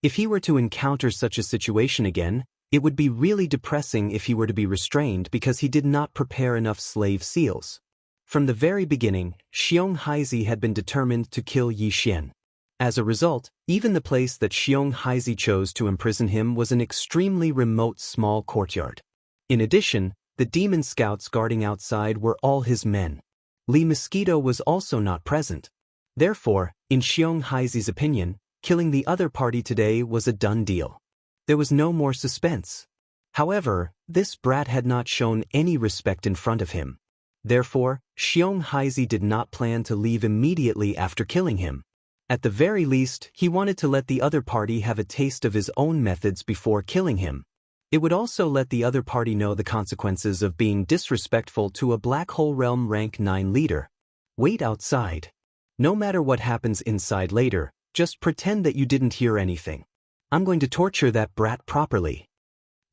If he were to encounter such a situation again, it would be really depressing if he were to be restrained because he did not prepare enough slave seals. From the very beginning, Xiong Haizi had been determined to kill Yi Xian. As a result, even the place that Xiong Haizi chose to imprison him was an extremely remote small courtyard. In addition, the demon scouts guarding outside were all his men. Li Mosquito was also not present. Therefore, in Xiong Haizi's opinion, killing the other party today was a done deal. There was no more suspense. However, this brat had not shown any respect in front of him. Therefore, Xiong Haizi did not plan to leave immediately after killing him. At the very least, he wanted to let the other party have a taste of his own methods before killing him. It would also let the other party know the consequences of being disrespectful to a Black Hole Realm rank 9 leader. Wait outside. No matter what happens inside later, just pretend that you didn't hear anything. I'm going to torture that brat properly.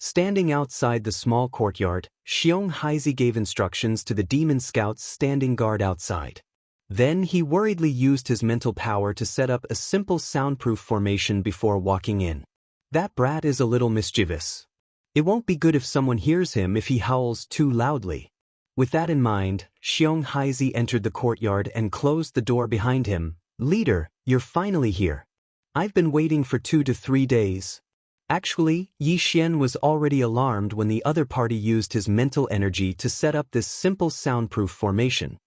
Standing outside the small courtyard, Xiong Haizi gave instructions to the demon scouts standing guard outside. Then he worriedly used his mental power to set up a simple soundproof formation before walking in. That brat is a little mischievous. It won't be good if someone hears him if he howls too loudly. With that in mind, Xiong Haizi entered the courtyard and closed the door behind him. Leader, you're finally here. I've been waiting for 2 to 3 days. Actually, Yi Xian was already alarmed when the other party used his mental energy to set up this simple soundproof formation.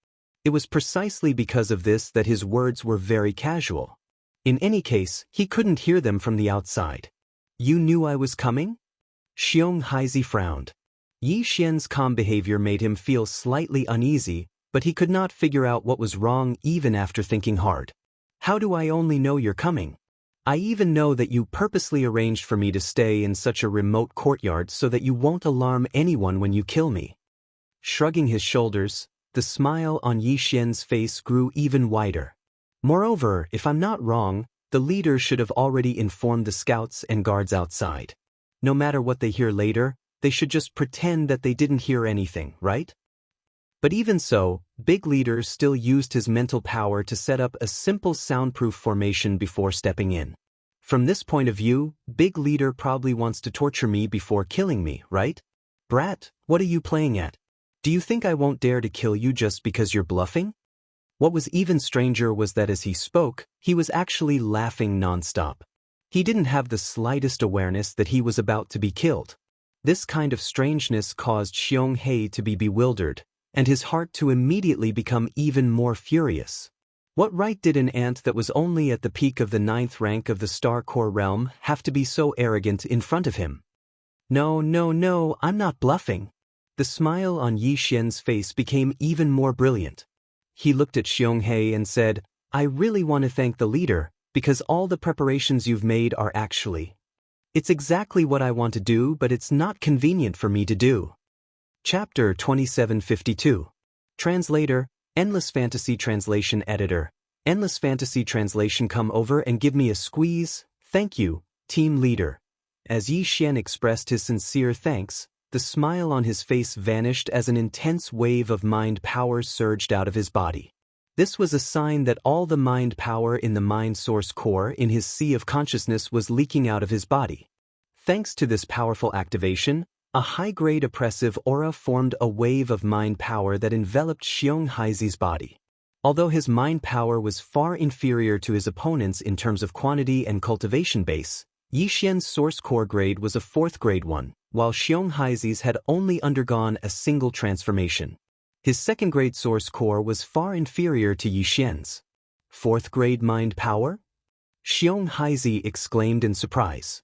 It was precisely because of this that his words were very casual. In any case, he couldn't hear them from the outside. You knew I was coming? Xiong Haizi frowned. Yi Xian's calm behavior made him feel slightly uneasy, but he could not figure out what was wrong even after thinking hard. How do I only know you're coming? I even know that you purposely arranged for me to stay in such a remote courtyard so that you won't alarm anyone when you kill me. Shrugging his shoulders, the smile on Yi Xian's face grew even wider. Moreover, if I'm not wrong, the leader should have already informed the scouts and guards outside. No matter what they hear later, they should just pretend that they didn't hear anything, right? But even so, Big Leader still used his mental power to set up a simple soundproof formation before stepping in. From this point of view, Big Leader probably wants to torture me before killing me, right? Brat, what are you playing at? Do you think I won't dare to kill you just because you're bluffing? What was even stranger was that as he spoke, he was actually laughing nonstop. He didn't have the slightest awareness that he was about to be killed. This kind of strangeness caused Xiong Hei to be bewildered, and his heart to immediately become even more furious. What right did an ant that was only at the peak of the 9th rank of the Star Core realm have to be so arrogant in front of him? No, I'm not bluffing. The smile on Yi Xian's face became even more brilliant. He looked at Xiong Hei and said, I really want to thank the leader, because all the preparations you've made are actually. It's exactly what I want to do, but it's not convenient for me to do. Chapter 2752. Translator, Endless Fantasy Translation Editor. Endless Fantasy Translation, come over and give me a squeeze, thank you, team leader. As Yi Xian expressed his sincere thanks, the smile on his face vanished as an intense wave of mind power surged out of his body. This was a sign that all the mind power in the mind source core in his sea of consciousness was leaking out of his body. Thanks to this powerful activation, a high-grade oppressive aura formed a wave of mind power that enveloped Xiong Haizi's body. Although his mind power was far inferior to his opponent's in terms of quantity and cultivation base, Yi Xian's source core grade was a 4th grade one, while Xiong Haizi's had only undergone a single transformation. His 2nd grade source core was far inferior to Yi Xian's. 4th grade mind power? Xiong Haizi exclaimed in surprise.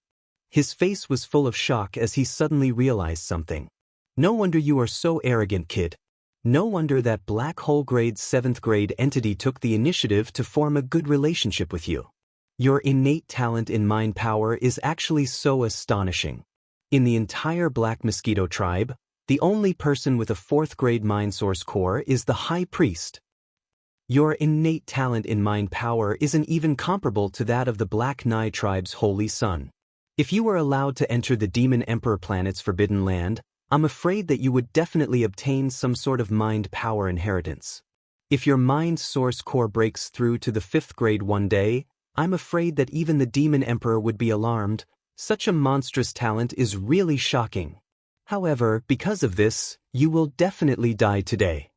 His face was full of shock as he suddenly realized something. No wonder you are so arrogant, kid. No wonder that black hole grade 7th grade entity took the initiative to form a good relationship with you. Your innate talent in mind power is actually so astonishing. In the entire Black Mosquito tribe, the only person with a 4th grade mind source core is the High Priest. Your innate talent in mind power isn't even comparable to that of the Black Nai tribe's Holy Sun. If you were allowed to enter the Demon Emperor planet's Forbidden Land, I'm afraid that you would definitely obtain some sort of mind power inheritance. If your mind source core breaks through to the 5th grade one day, I'm afraid that even the Demon Emperor would be alarmed. Such a monstrous talent is really shocking. However, because of this, you will definitely die today.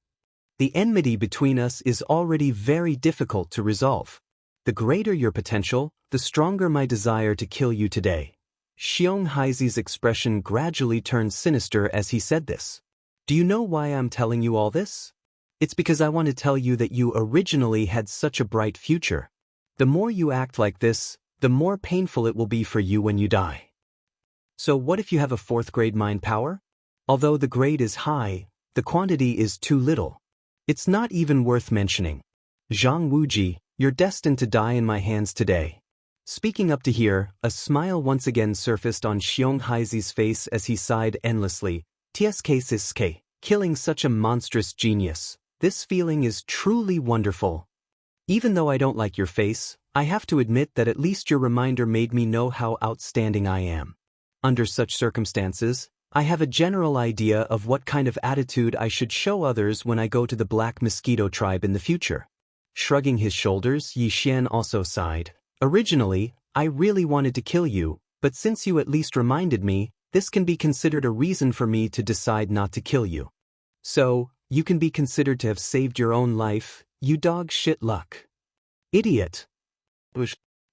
The enmity between us is already very difficult to resolve. The greater your potential, the stronger my desire to kill you today. Xiong Haizi's expression gradually turned sinister as he said this. Do you know why I'm telling you all this? It's because I want to tell you that you originally had such a bright future. The more you act like this, the more painful it will be for you when you die. So what if you have a 4th grade mind power? Although the grade is high, the quantity is too little. It's not even worth mentioning. Zhang Wuji, you're destined to die in my hands today. Speaking up to here, a smile once again surfaced on Xiong Haizi's face as he sighed endlessly. TSK Siske, killing such a monstrous genius. This feeling is truly wonderful. Even though I don't like your face, I have to admit that at least your reminder made me know how outstanding I am. Under such circumstances, I have a general idea of what kind of attitude I should show others when I go to the Black Mosquito tribe in the future. Shrugging his shoulders, Yi Xian also sighed. Originally, I really wanted to kill you, but since you at least reminded me, this can be considered a reason for me to decide not to kill you. So, you can be considered to have saved your own life, you dog shit luck. Idiot.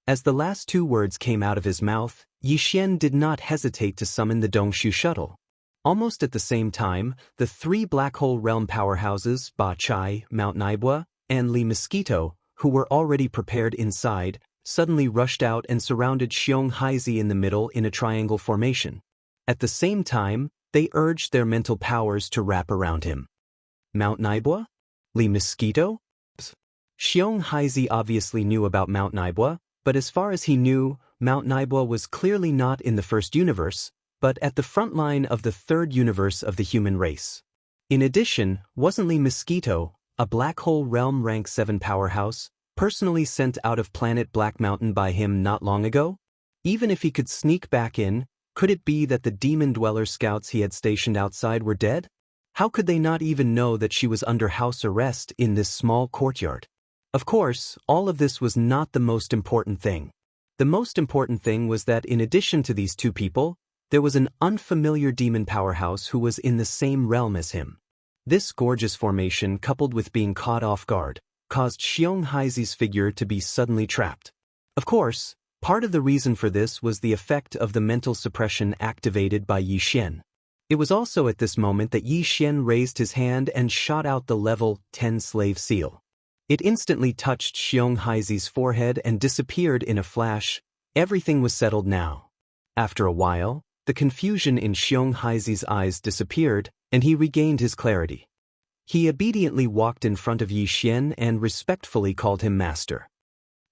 As the last 2 words came out of his mouth, Yi Xian did not hesitate to summon the Dongshu shuttle. Almost at the same time, the 3 Black Hole Realm powerhouses, Ba Chai, Mount Naibwa, and Li Mosquito, who were already prepared inside, suddenly rushed out and surrounded Xiong Haizi in the middle in a triangle formation. At the same time, they urged their mental powers to wrap around him. Mount Naibwa? Li Mosquito? Xiong Haizi obviously knew about Mount Naibwa, but as far as he knew, Mount Naibwa was clearly not in the 1st universe, but at the front line of the 3rd universe of the human race. In addition, wasn't Li Mosquito, a Black Hole Realm Rank 7 powerhouse, personally sent out of planet Black Mountain by him not long ago? Even if he could sneak back in, could it be that the Demon Dweller scouts he had stationed outside were dead? How could they not even know that she was under house arrest in this small courtyard? Of course, all of this was not the most important thing. The most important thing was that in addition to these 2 people, there was an unfamiliar demon powerhouse who was in the same realm as him. This gorgeous formation, coupled with being caught off guard, caused Xiong Haizi's figure to be suddenly trapped. Of course, part of the reason for this was the effect of the mental suppression activated by Yi Xian. It was also at this moment that Yi Xian raised his hand and shot out the level 10 slave seal. It instantly touched Xiong Haizi's forehead and disappeared in a flash. Everything was settled now. After a while, the confusion in Xiong Haizi's eyes disappeared, and he regained his clarity. He obediently walked in front of Yi Xian and respectfully called him master.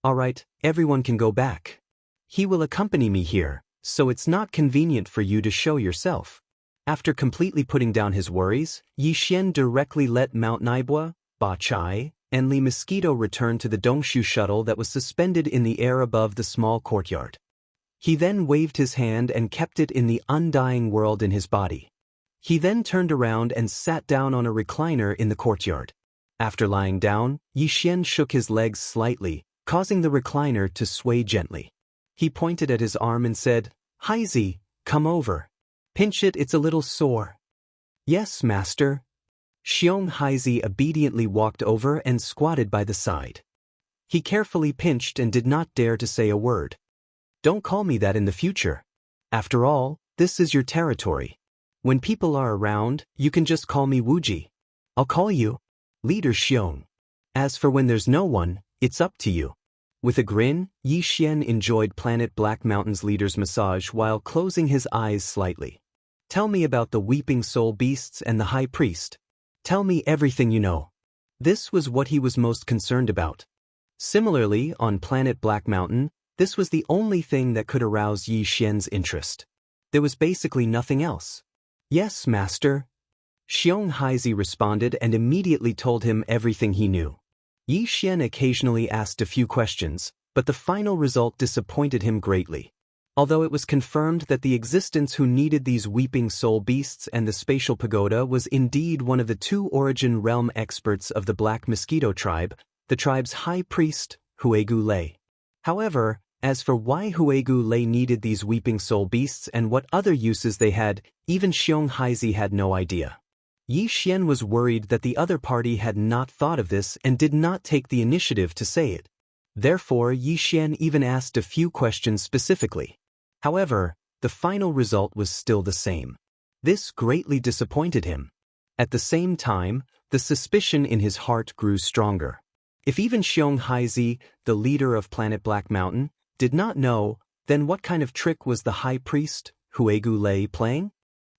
All right, everyone can go back. He will accompany me here, so it's not convenient for you to show yourself. After completely putting down his worries, Yi Xian directly let Mount Naibwa, Ba Chai, and Li Mosquito return to the Dongshu shuttle that was suspended in the air above the small courtyard. He then waved his hand and kept it in the undying world in his body. He then turned around and sat down on a recliner in the courtyard. After lying down, Yi Xian shook his legs slightly, causing the recliner to sway gently. He pointed at his arm and said, "Haizi, come over. Pinch it, it's a little sore." "Yes, master." Xiong Haizi obediently walked over and squatted by the side. He carefully pinched and did not dare to say a word. "Don't call me that in the future. After all, this is your territory. When people are around, you can just call me Wuji. I'll call you Leader Xiong. As for when there's no one, it's up to you." With a grin, Yi Xian enjoyed Planet Black Mountain's leader's massage while closing his eyes slightly. "Tell me about the weeping soul beasts and the high priest. Tell me everything you know." This was what he was most concerned about. Similarly, on Planet Black Mountain, this was the only thing that could arouse Yi Xian's interest. There was basically nothing else. "Yes, master." Xiong Haizi responded and immediately told him everything he knew. Yi Xian occasionally asked a few questions, but the final result disappointed him greatly. Although it was confirmed that the existence who needed these weeping soul beasts and the spatial pagoda was indeed one of the two origin realm experts of the Black Mosquito tribe, the tribe's high priest, Huegu Lei. However, as for why Huegu Lei needed these weeping soul beasts and what other uses they had, even Xiong Haizi had no idea. Yi Xian was worried that the other party had not thought of this and did not take the initiative to say it. Therefore, Yi Xian even asked a few questions specifically. However, the final result was still the same. This greatly disappointed him. At the same time, the suspicion in his heart grew stronger. If even Xiong Haizi, the leader of Planet Black Mountain, did not know, then what kind of trick was the high priest, Huegu Lei, playing?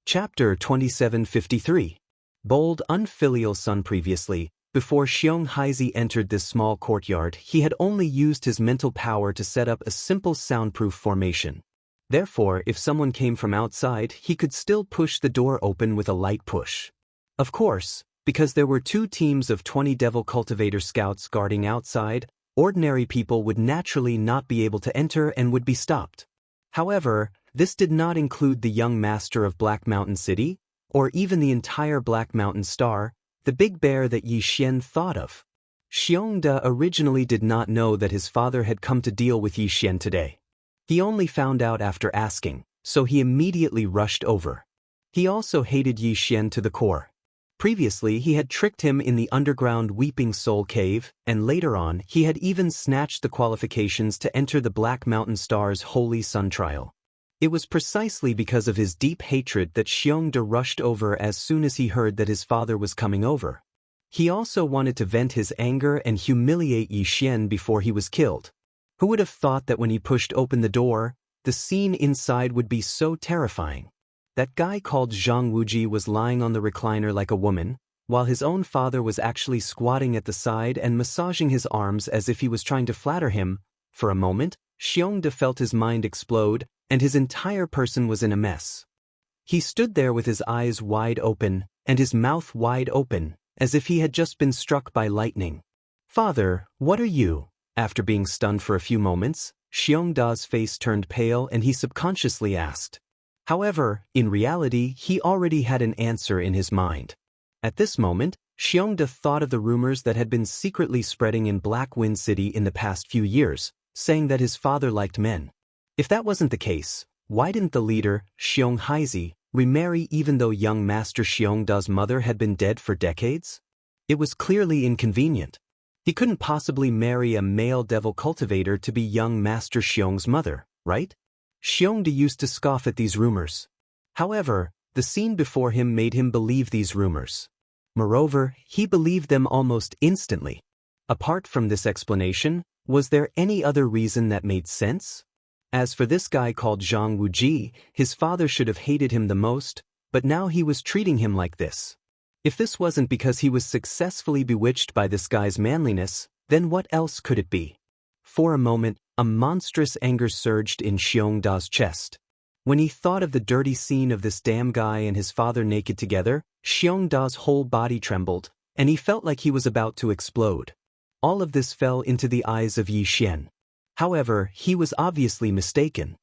Chapter 2753. Bold unfilial son. Previously, before Xiong Haizi entered this small courtyard, he had only used his mental power to set up a simple soundproof formation. Therefore, if someone came from outside, he could still push the door open with a light push. Of course, because there were 2 teams of 20 Devil Cultivator scouts guarding outside, ordinary people would naturally not be able to enter and would be stopped. However, this did not include the young master of Black Mountain City, or even the entire Black Mountain Star, the big bear that Yi Xian thought of. Xiong Da originally did not know that his father had come to deal with Yi Xian today. He only found out after asking, so he immediately rushed over. He also hated Yi Xian to the core. Previously, he had tricked him in the underground Weeping Soul Cave, and later on, he had even snatched the qualifications to enter the Black Mountain Star's Holy Sun Trial. It was precisely because of his deep hatred that Xiong Da rushed over as soon as he heard that his father was coming over. He also wanted to vent his anger and humiliate Yi Xian before he was killed. Who would have thought that when he pushed open the door, the scene inside would be so terrifying? That guy called Zhang Wuji was lying on the recliner like a woman, while his own father was actually squatting at the side and massaging his arms as if he was trying to flatter him. For a moment, Xiong Da felt his mind explode, and his entire person was in a mess. He stood there with his eyes wide open, and his mouth wide open, as if he had just been struck by lightning. "Father, what are you?" After being stunned for a few moments, Xiong Da's face turned pale and he subconsciously asked. However, in reality, he already had an answer in his mind. At this moment, Xiong Da thought of the rumors that had been secretly spreading in Black Wind City in the past few years, saying that his father liked men. If that wasn't the case, why didn't the leader, Xiong Haizi, remarry even though young Master Xiong Da's mother had been dead for decades? It was clearly inconvenient. He couldn't possibly marry a male devil cultivator to be young Master Xiong's mother, right? Xiong Da used to scoff at these rumors. However, the scene before him made him believe these rumors. Moreover, he believed them almost instantly. Apart from this explanation, was there any other reason that made sense? As for this guy called Zhang Wuji, his father should have hated him the most, but now he was treating him like this. If this wasn't because he was successfully bewitched by this guy's manliness, then what else could it be? For a moment, a monstrous anger surged in Xiong Da's chest. When he thought of the dirty scene of this damn guy and his father naked together, Xiong Da's whole body trembled, and he felt like he was about to explode. All of this fell into the eyes of Yi Xian. However, he was obviously mistaken.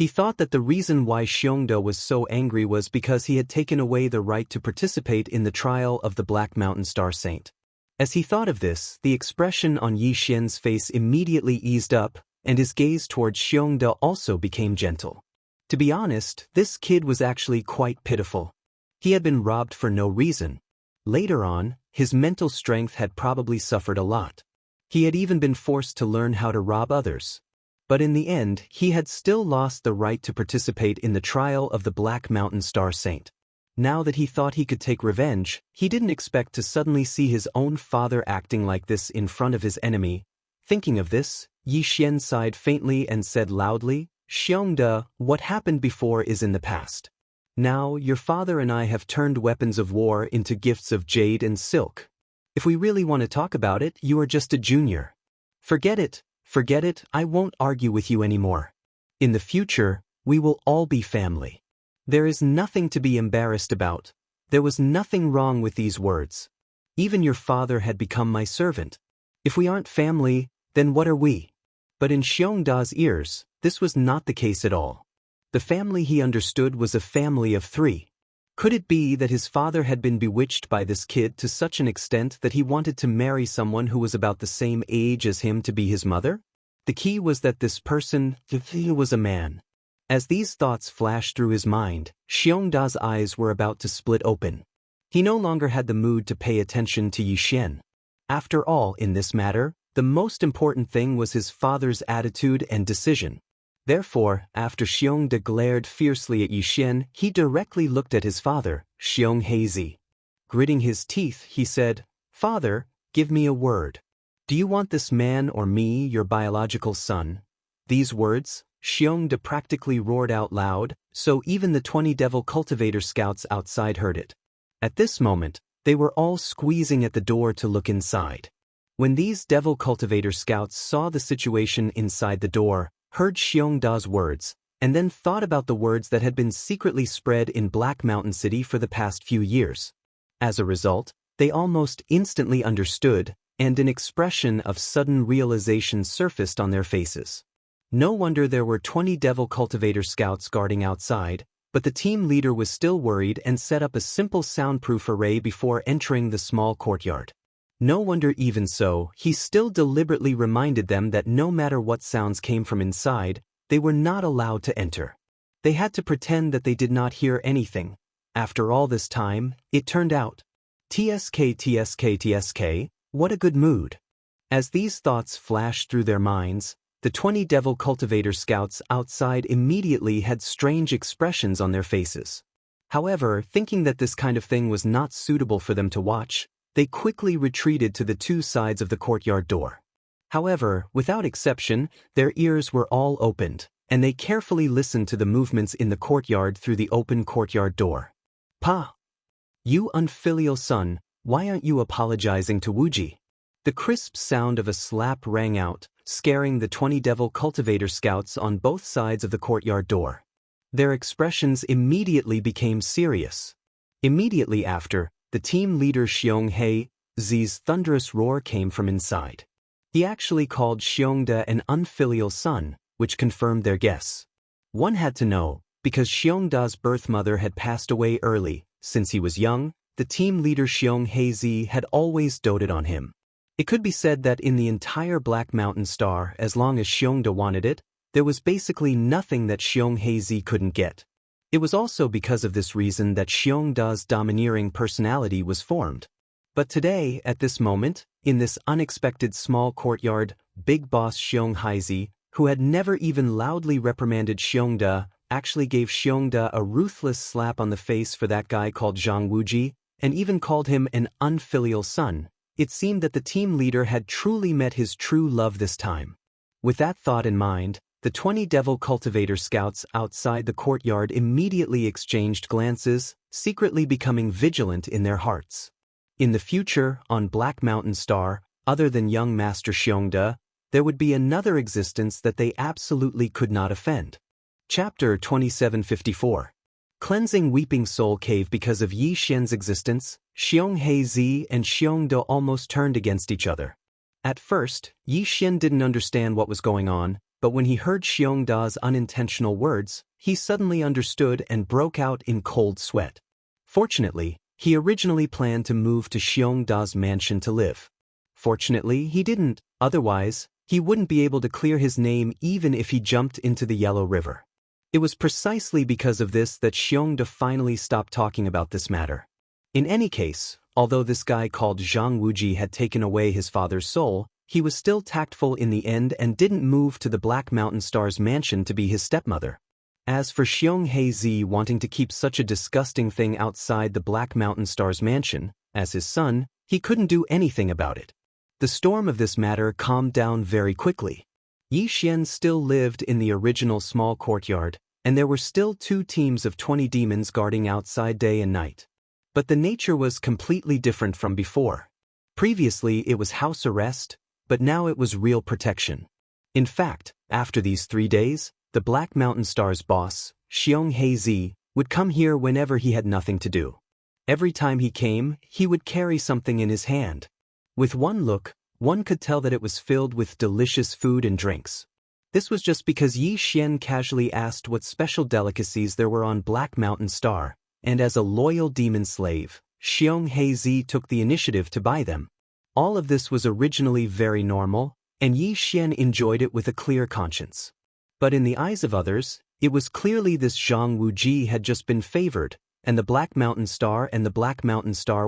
He thought that the reason why Xiongde was so angry was because he had taken away the right to participate in the trial of the Black Mountain Star Saint. As he thought of this, the expression on Yi Xian's face immediately eased up, and his gaze towards Xiongde also became gentle. To be honest, this kid was actually quite pitiful. He had been robbed for no reason. Later on, his mental strength had probably suffered a lot. He had even been forced to learn how to rob others. But in the end, he had still lost the right to participate in the trial of the Black Mountain Star Saint. Now that he thought he could take revenge, he didn't expect to suddenly see his own father acting like this in front of his enemy. Thinking of this, Yi Xian sighed faintly and said loudly, "Xiongde, what happened before is in the past. Now, your father and I have turned weapons of war into gifts of jade and silk. If we really want to talk about it, you are just a junior. Forget it, I won't argue with you anymore. In the future, we will all be family. There is nothing to be embarrassed about. There was nothing wrong with these words. Even your father had become my servant. If we aren't family, then what are we?" But in Xiongda's ears, this was not the case at all. The family he understood was a family of 3. Could it be that his father had been bewitched by this kid to such an extent that he wanted to marry someone who was about the same age as him to be his mother? The key was that this person was a man. As these thoughts flashed through his mind, Xiongda's eyes were about to split open. He no longer had the mood to pay attention to Yi Xian. After all, in this matter, the most important thing was his father's attitude and decision. Therefore, after Xiongde glared fiercely at Yi Xian, he directly looked at his father, Xiong Heizi. Gritting his teeth, he said, "Father, give me a word. Do you want this man or me, your biological son?" These words, Xiongde practically roared out loud, so even the 20 Devil Cultivator scouts outside heard it. At this moment, they were all squeezing at the door to look inside. When these Devil Cultivator scouts saw the situation inside the door, heard Xiongda's words, and then thought about the words that had been secretly spread in Black Mountain City for the past few years. As a result, they almost instantly understood, and an expression of sudden realization surfaced on their faces. No wonder there were 20 Devil Cultivator scouts guarding outside, but the team leader was still worried and set up a simple soundproof array before entering the small courtyard. No wonder even so, he still deliberately reminded them that no matter what sounds came from inside, they were not allowed to enter. They had to pretend that they did not hear anything. After all this time, it turned out. TSK, what a good mood. As these thoughts flashed through their minds, the 20 Devil Cultivator scouts outside immediately had strange expressions on their faces. However, thinking that this kind of thing was not suitable for them to watch, they quickly retreated to the 2 sides of the courtyard door. However, without exception, their ears were all opened, and they carefully listened to the movements in the courtyard through the open courtyard door. "Pa! You unfilial son, why aren't you apologizing to Wuji?" The crisp sound of a slap rang out, scaring the 20 Devil Cultivator scouts on both sides of the courtyard door. Their expressions immediately became serious. Immediately after, the team leader Xiong Heizi's thunderous roar came from inside. He actually called Xiongde an unfilial son, which confirmed their guess. One had to know, because Xiongda's birth mother had passed away early. Since he was young, the team leader Xiong Heizi had always doted on him. It could be said that in the entire Black Mountain Star, as long as Xiongde wanted it, there was basically nothing that Xiong Heizi couldn't get. It was also because of this reason that Xiongda's domineering personality was formed. But today, at this moment, in this unexpected small courtyard, Big Boss Xiong Heizi, who had never even loudly reprimanded Xiongde, actually gave Xiongde a ruthless slap on the face for that guy called Zhang Wuji, and even called him an unfilial son. It seemed that the team leader had truly met his true love this time. With that thought in mind, the 20 Devil Cultivator scouts outside the courtyard immediately exchanged glances, secretly becoming vigilant in their hearts. In the future, on Black Mountain Star, other than young Master Xiongde, there would be another existence that they absolutely could not offend. Chapter 2754. Cleansing Weeping Soul Cave. Because of Yi Xian's existence, Xiong Heizi and Xiongde almost turned against each other. At first, Yi Xian didn't understand what was going on, but when he heard Xiongda's unintentional words, he suddenly understood and broke out in cold sweat. Fortunately, he originally planned to move to Xiongda's mansion to live. Fortunately, he didn't, otherwise, he wouldn't be able to clear his name even if he jumped into the Yellow River. It was precisely because of this that Xiongda finally stopped talking about this matter. In any case, although this guy called Zhang Wuji had taken away his father's soul, he was still tactful in the end and didn't move to the Black Mountain Star's mansion to be his stepmother. As for Xiong Heizi wanting to keep such a disgusting thing outside the Black Mountain Star's mansion, as his son, he couldn't do anything about it. The storm of this matter calmed down very quickly. Yi Xian still lived in the original small courtyard, and there were still 2 teams of 20 demons guarding outside day and night. But the nature was completely different from before. Previously it was house arrest, but now it was real protection. In fact, after these 3 days, the Black Mountain Star's boss, Xiong Heizi, would come here whenever he had nothing to do. Every time he came, he would carry something in his hand. With one look, one could tell that it was filled with delicious food and drinks. This was just because Yi Xian casually asked what special delicacies there were on Black Mountain Star, and as a loyal demon slave, Xiong Heizi took the initiative to buy them. All of this was originally very normal, and Yi Xian enjoyed it with a clear conscience. But in the eyes of others, it was clearly this Zhang Wuji had just been favored, and the Black Mountain Star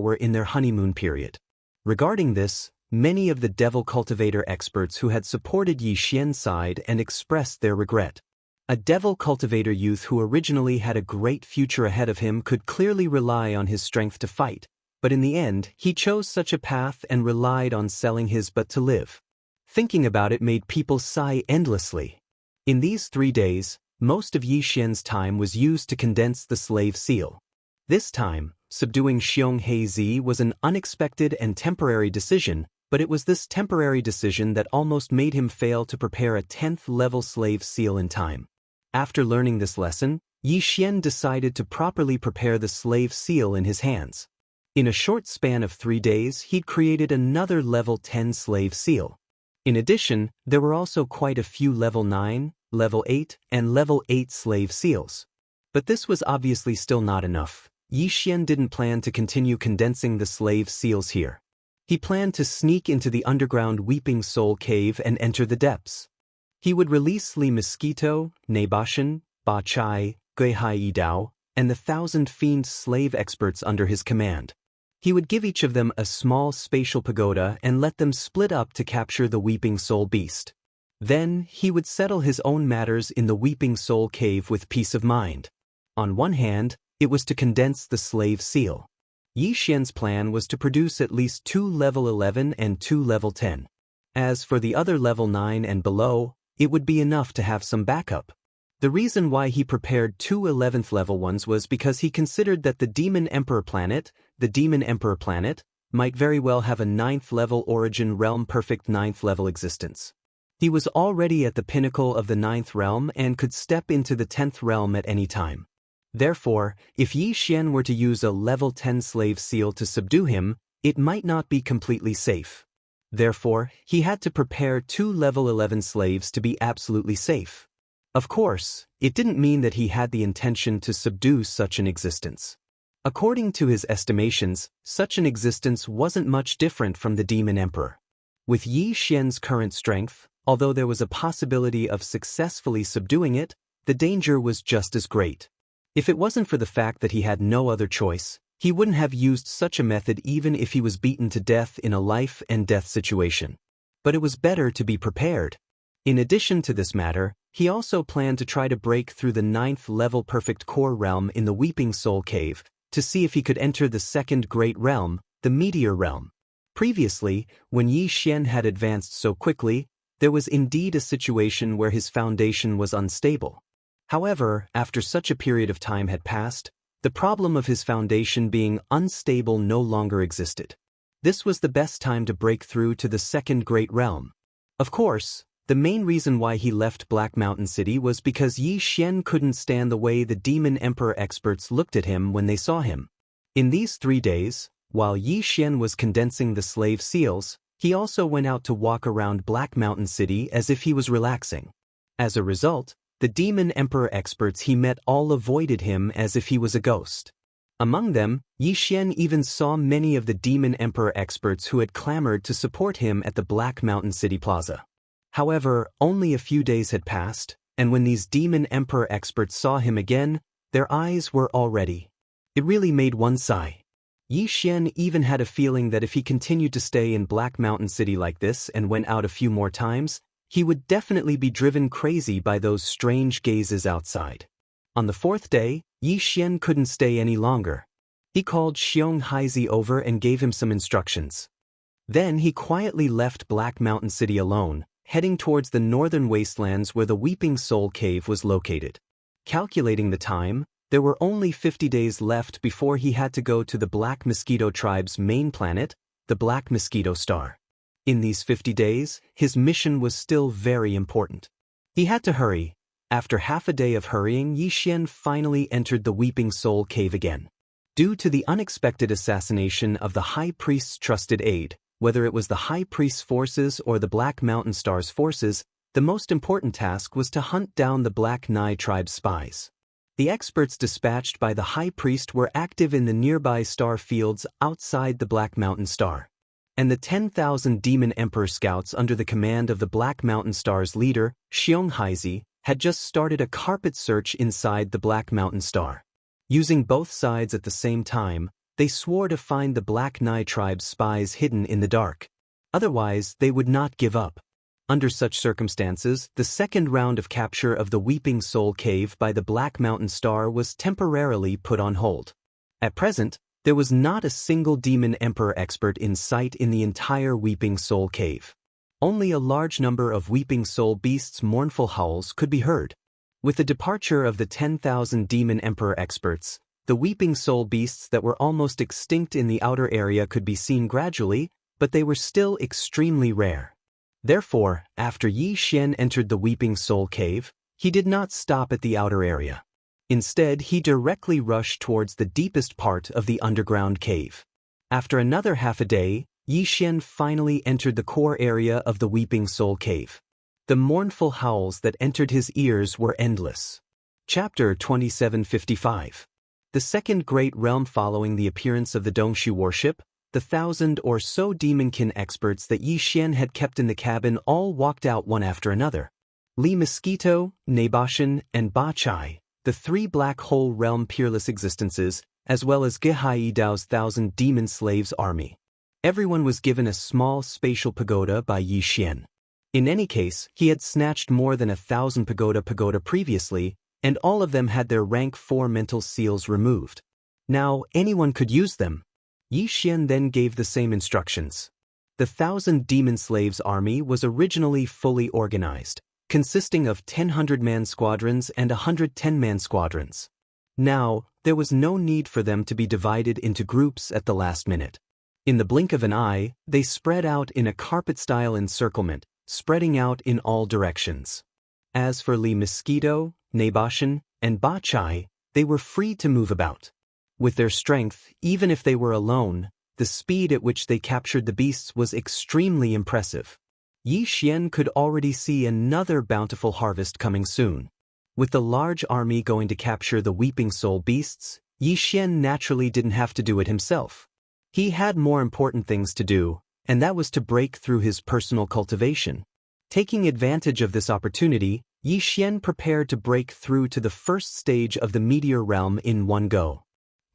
were in their honeymoon period. Regarding this, many of the devil cultivator experts who had supported Yi Xian's side and expressed their regret. A devil cultivator youth who originally had a great future ahead of him could clearly rely on his strength to fight, but in the end he chose such a path and relied on selling his but to live. Thinking about it made people sigh endlessly. In these 3 days, most of Yi Xian's time was used to condense the slave seal. This time, subduing Xiong Heizi was an unexpected and temporary decision, but it was this temporary decision that almost made him fail to prepare a 10th level slave seal in time. After learning this lesson, Yi Xian decided to properly prepare the slave seal in his hands. In a short span of 3 days, he'd created another level 10 slave seal. In addition, there were also quite a few level 9, level 8, and level 8 slave seals. But this was obviously still not enough. Yi Xian didn't plan to continue condensing the slave seals here. He planned to sneak into the underground Weeping Soul Cave and enter the depths. He would release Li Mosquito, Nebashan, Ba Chai, Guihai Yidao, and the 1,000 fiend slave experts under his command. He would give each of them a small spatial pagoda and let them split up to capture the Weeping Soul Beast. Then, he would settle his own matters in the Weeping Soul Cave with peace of mind. On one hand, it was to condense the slave seal. Yi Xian's plan was to produce at least 2 level 11 and 2 level 10. As for the other level 9 and below, it would be enough to have some backup. The reason why he prepared 2 11th level ones was because he considered that the Demon Emperor planet, might very well have a 9th level origin realm perfect 9th level existence. He was already at the pinnacle of the 9th realm and could step into the 10th realm at any time. Therefore, if Yi Xian were to use a level 10 slave seal to subdue him, it might not be completely safe. Therefore, he had to prepare 2 level 11 slaves to be absolutely safe. Of course, it didn't mean that he had the intention to subdue such an existence. According to his estimations, such an existence wasn't much different from the Demon Emperor. With Yi Xian's current strength, although there was a possibility of successfully subduing it, the danger was just as great. If it wasn't for the fact that he had no other choice, he wouldn't have used such a method even if he was beaten to death in a life and death situation. But it was better to be prepared. In addition to this matter, he also planned to try to break through the 9th level perfect core realm in the Weeping Soul Cave, to see if he could enter the second great realm, the Meteor Realm. Previously, when Yi Xian had advanced so quickly, there was indeed a situation where his foundation was unstable. However, after such a period of time had passed, the problem of his foundation being unstable no longer existed. This was the best time to break through to the second great realm. Of course, the main reason why he left Black Mountain City was because Yi Xian couldn't stand the way the Demon Emperor experts looked at him when they saw him. In these 3 days, while Yi Xian was condensing the slave seals, he also went out to walk around Black Mountain City as if he was relaxing. As a result, the Demon Emperor experts he met all avoided him as if he was a ghost. Among them, Yi Xian even saw many of the Demon Emperor experts who had clamored to support him at the Black Mountain City Plaza. However, only a few days had passed, and when these Demon Emperor experts saw him again, their eyes were already. It really made one sigh. Yi Xian even had a feeling that if he continued to stay in Black Mountain City like this and went out a few more times, he would definitely be driven crazy by those strange gazes outside. On the fourth day, Yi Xian couldn't stay any longer. He called Xiong Haizi over and gave him some instructions. Then he quietly left Black Mountain City alone, heading towards the northern wastelands where the Weeping Soul Cave was located. Calculating the time, there were only 50 days left before he had to go to the Black Mosquito tribe's main planet, the Black Mosquito Star. In these 50 days, his mission was still very important. He had to hurry. After half a day of hurrying, Yi Xian finally entered the Weeping Soul Cave again. Due to the unexpected assassination of the High Priest's trusted aide, whether it was the High Priest's forces or the Black Mountain Star's forces, the most important task was to hunt down the Black Nai tribe's spies. The experts dispatched by the High Priest were active in the nearby star fields outside the Black Mountain Star. And the 10,000 Demon Emperor scouts under the command of the Black Mountain Star's leader, Xiong Haizi, had just started a carpet search inside the Black Mountain Star. Using both sides at the same time, they swore to find the Black Nai tribe's spies hidden in the dark. Otherwise, they would not give up. Under such circumstances, the second round of capture of the Weeping Soul Cave by the Black Mountain Star was temporarily put on hold. At present, there was not a single Demon Emperor expert in sight in the entire Weeping Soul Cave. Only a large number of Weeping Soul beasts' mournful howls could be heard. With the departure of the 10,000 Demon Emperor experts, the Weeping Soul beasts that were almost extinct in the outer area could be seen gradually, but they were still extremely rare. Therefore, after Yi Xian entered the Weeping Soul Cave, he did not stop at the outer area. Instead, he directly rushed towards the deepest part of the underground cave. After another half a day, Yi Xian finally entered the core area of the Weeping Soul Cave. The mournful howls that entered his ears were endless. Chapter 2755. The second great realm. Following the appearance of the Dongshu warship, the 1,000 or so demonkin experts that Yi Xian had kept in the cabin all walked out one after another. Li Mosquito, Nabashan, and Ba Chai, the three black hole realm peerless existences, as well as Gehai Dao's 1,000 demon slaves army. Everyone was given a small spatial pagoda by Yi Xian. In any case, he had snatched more than 1,000 pagoda previously, and all of them had their rank 4 mental seals removed. Now, anyone could use them. Yi Xian then gave the same instructions. The 1,000 demon slaves army was originally fully organized, consisting of 100-man squadrons and 110-man squadrons. Now, there was no need for them to be divided into groups at the last minute. In the blink of an eye, they spread out in a carpet-style encirclement, spreading out in all directions. As for Li Mosquito, Nabashan, and Ba Chai, they were free to move about. With their strength, even if they were alone, the speed at which they captured the beasts was extremely impressive. Yi Xian could already see another bountiful harvest coming soon. With the large army going to capture the Weeping Soul beasts, Yi Xian naturally didn't have to do it himself. He had more important things to do, and that was to break through his personal cultivation. Taking advantage of this opportunity, Yi Xian prepared to break through to the first stage of the Meteor Realm in one go.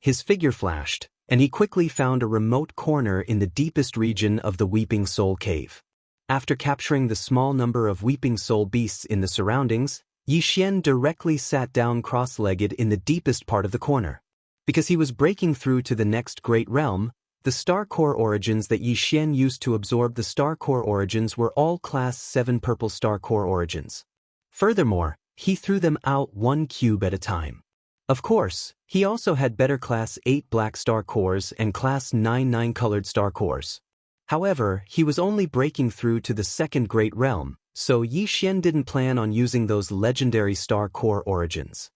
His figure flashed, and he quickly found a remote corner in the deepest region of the Weeping Soul Cave. After capturing the small number of Weeping Soul beasts in the surroundings, Yi Xian directly sat down cross-legged in the deepest part of the corner. Because he was breaking through to the next great realm, the star core origins that Yi Xian used to absorb the star core origins were all Class 7 purple star core origins. Furthermore, he threw them out one cube at a time. Of course, he also had better Class 8 black star cores and Class 9 colored star cores. However, he was only breaking through to the second great realm, so Yi Xian didn't plan on using those legendary star core origins.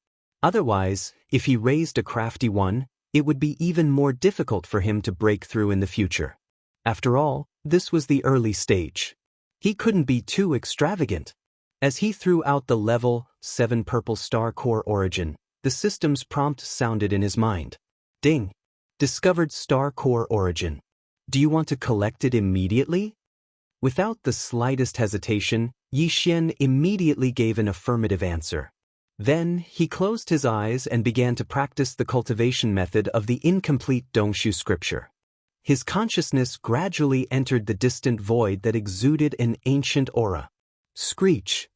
Otherwise, if he raised a crafty one, it would be even more difficult for him to break through in the future. After all, this was the early stage. He couldn't be too extravagant. As he threw out the level 7 purple star core origin, the system's prompt sounded in his mind. Ding! Discovered star core origin. Do you want to collect it immediately? Without the slightest hesitation, Yi Xian immediately gave an affirmative answer. Then, he closed his eyes and began to practice the cultivation method of the incomplete Dongshu scripture. His consciousness gradually entered the distant void that exuded an ancient aura. Screech!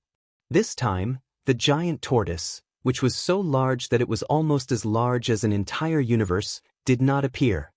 This time, the giant tortoise, which was so large that it was almost as large as an entire universe, did not appear.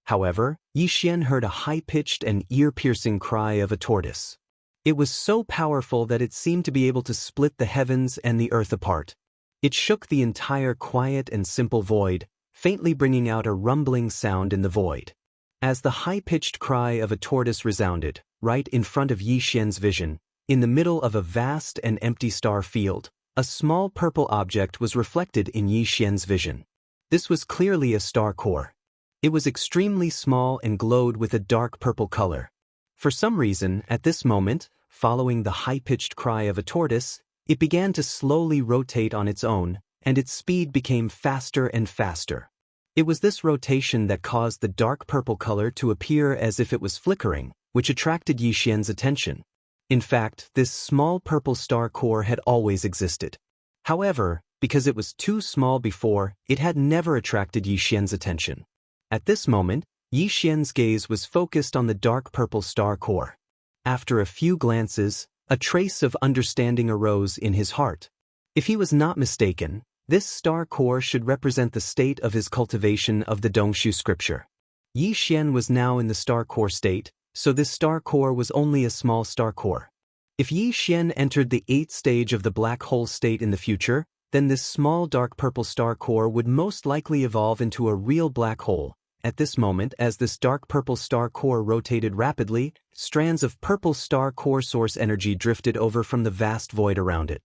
However, Yi Xian heard a high-pitched and ear-piercing cry of a tortoise. It was so powerful that it seemed to be able to split the heavens and the earth apart. It shook the entire quiet and simple void, faintly bringing out a rumbling sound in the void. As the high-pitched cry of a tortoise resounded, right in front of Yi Xian's vision, in the middle of a vast and empty star field, a small purple object was reflected in Yi Xian's vision. This was clearly a star core. It was extremely small and glowed with a dark purple color. For some reason, at this moment, following the high-pitched cry of a tortoise, it began to slowly rotate on its own, and its speed became faster and faster. It was this rotation that caused the dark purple color to appear as if it was flickering, which attracted Yi Xian's attention. In fact, this small purple star core had always existed. However, because it was too small before, it had never attracted Yi Xian's attention. At this moment, Yi Xian's gaze was focused on the dark purple star core. After a few glances, a trace of understanding arose in his heart. If he was not mistaken, this star core should represent the state of his cultivation of the Dongshu scripture. Yi Xian was now in the star core state, so this star core was only a small star core. If Yi Xian entered the 8th stage of the black hole state in the future, then this small dark purple star core would most likely evolve into a real black hole. At this moment, as this dark purple star core rotated rapidly, strands of purple star core source energy drifted over from the vast void around it.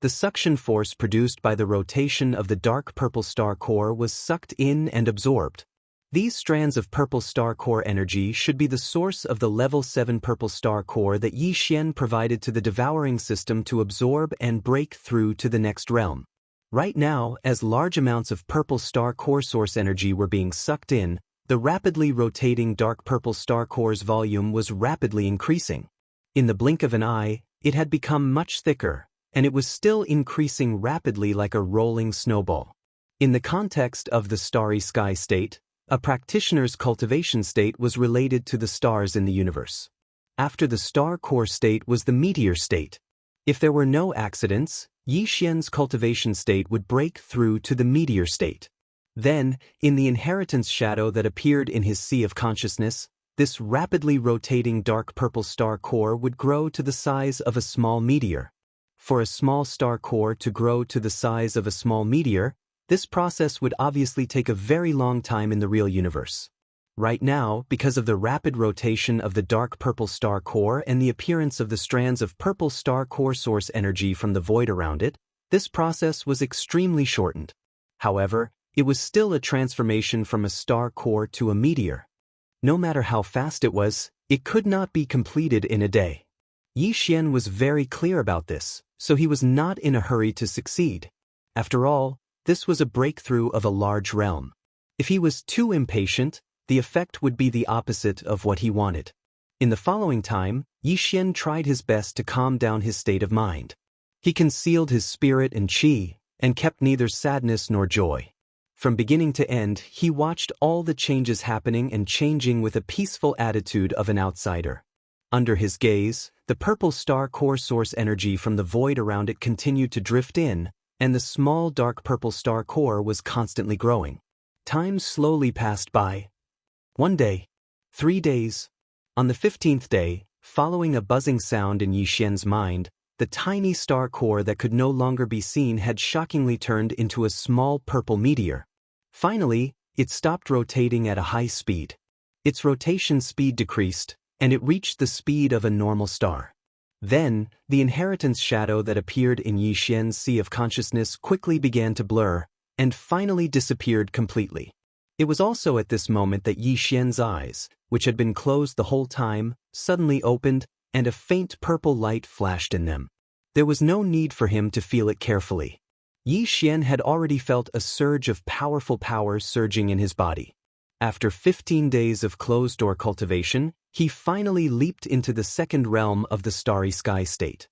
The suction force produced by the rotation of the dark purple star core was sucked in and absorbed. These strands of purple star core energy should be the source of the level 7 purple star core that Yi Xian provided to the devouring system to absorb and break through to the next realm. Right now, as large amounts of purple star core source energy were being sucked in, the rapidly rotating dark purple star core's volume was rapidly increasing. In the blink of an eye, it had become much thicker, and it was still increasing rapidly like a rolling snowball. In the context of the starry sky state, a practitioner's cultivation state was related to the stars in the universe. After the star core state was the meteor state. If there were no accidents, Yi Xian's cultivation state would break through to the meteor state. Then, in the inheritance shadow that appeared in his sea of consciousness, this rapidly rotating dark purple star core would grow to the size of a small meteor. For a small star core to grow to the size of a small meteor, this process would obviously take a very long time in the real universe. Right now, because of the rapid rotation of the dark purple star core and the appearance of the strands of purple star core source energy from the void around it, this process was extremely shortened. However, it was still a transformation from a star core to a meteor. No matter how fast it was, it could not be completed in a day. Yi Xian was very clear about this, so he was not in a hurry to succeed. After all, this was a breakthrough of a large realm. If he was too impatient, the effect would be the opposite of what he wanted. In the following time, Yi Xian tried his best to calm down his state of mind. He concealed his spirit and qi, and kept neither sadness nor joy. From beginning to end, he watched all the changes happening and changing with a peaceful attitude of an outsider. Under his gaze, the purple star core source energy from the void around it continued to drift in, and the small dark purple star core was constantly growing. Time slowly passed by. 1 day. 3 days. On the 15th day, following a buzzing sound in Yi Xian's mind, the tiny star core that could no longer be seen had shockingly turned into a small purple meteor. Finally, it stopped rotating at a high speed. Its rotation speed decreased, and it reached the speed of a normal star. Then, the inheritance shadow that appeared in Yi Xian's sea of consciousness quickly began to blur, and finally disappeared completely. It was also at this moment that Yi Xian's eyes, which had been closed the whole time, suddenly opened, and a faint purple light flashed in them. There was no need for him to feel it carefully. Yi Xian had already felt a surge of powerful power surging in his body. After 15 days of closed-door cultivation, he finally leaped into the second realm of the starry sky state.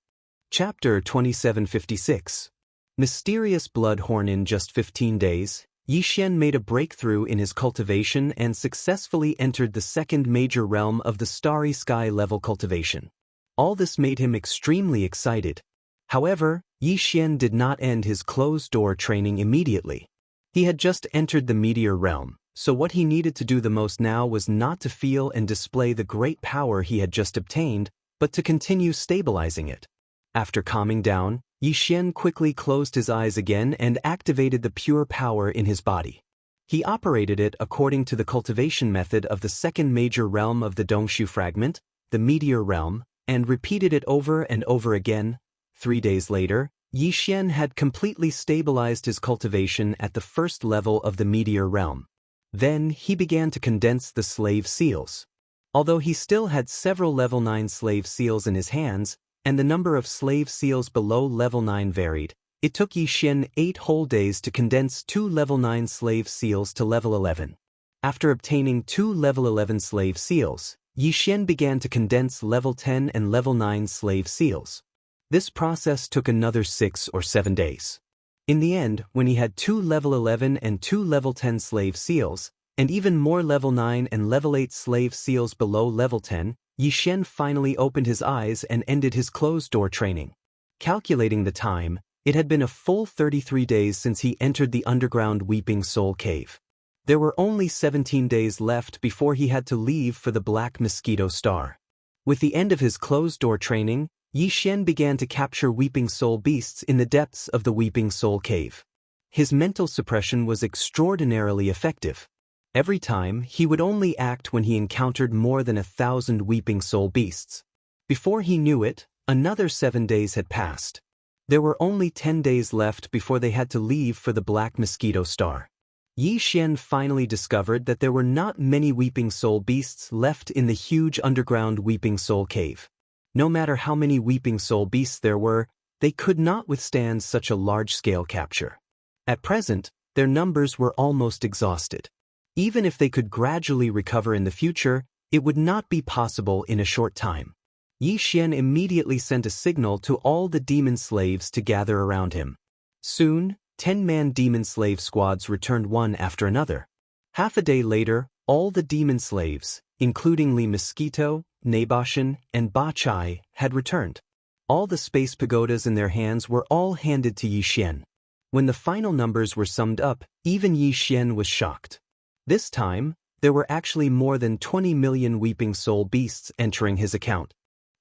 Chapter 2756. Mysterious Bloodhorn. In just 15 days, Yi Xian made a breakthrough in his cultivation and successfully entered the second major realm of the starry sky level cultivation. All this made him extremely excited. However, Yi Xian did not end his closed-door training immediately. He had just entered the meteor realm, so what he needed to do the most now was not to feel and display the great power he had just obtained, but to continue stabilizing it. After calming down, Yi Xian quickly closed his eyes again and activated the pure power in his body. He operated it according to the cultivation method of the second major realm of the Dongshu fragment, the meteor realm, and repeated it over and over again. 3 days later, Yi Xian had completely stabilized his cultivation at the first level of the meteor realm. Then he began to condense the slave seals. Although he still had several level 9 slave seals in his hands, and the number of slave seals below level 9 varied, it took Yi Xian 8 whole days to condense 2 level 9 slave seals to level 11. After obtaining 2 level 11 slave seals, Yi Xian began to condense level 10 and level 9 slave seals. This process took another 6 or 7 days. In the end, when he had 2 level 11 and 2 level 10 slave seals, and even more level 9 and level 8 slave seals below level 10, Yi Xian finally opened his eyes and ended his closed-door training. Calculating the time, it had been a full 33 days since he entered the underground Weeping Soul Cave. There were only 17 days left before he had to leave for the Black Mosquito Star. With the end of his closed-door training, Yi Xian began to capture Weeping Soul beasts in the depths of the Weeping Soul Cave. His mental suppression was extraordinarily effective. Every time, he would only act when he encountered more than 1,000 Weeping Soul beasts. Before he knew it, another 7 days had passed. There were only 10 days left before they had to leave for the Black Mosquito Star. Yi Xian finally discovered that there were not many Weeping Soul beasts left in the huge underground Weeping Soul Cave. No matter how many Weeping Soul beasts there were, they could not withstand such a large-scale capture. At present, their numbers were almost exhausted. Even if they could gradually recover in the future, it would not be possible in a short time. Yi Xian immediately sent a signal to all the demon slaves to gather around him. Soon, 10-man demon slave squads returned one after another. Half a day later, all the demon slaves, including Li Mosquito, Naboshin, and Ba Chai, had returned. All the space pagodas in their hands were all handed to Yi Xian. When the final numbers were summed up, even Yi Xian was shocked. This time, there were actually more than 20 million Weeping Soul beasts entering his account.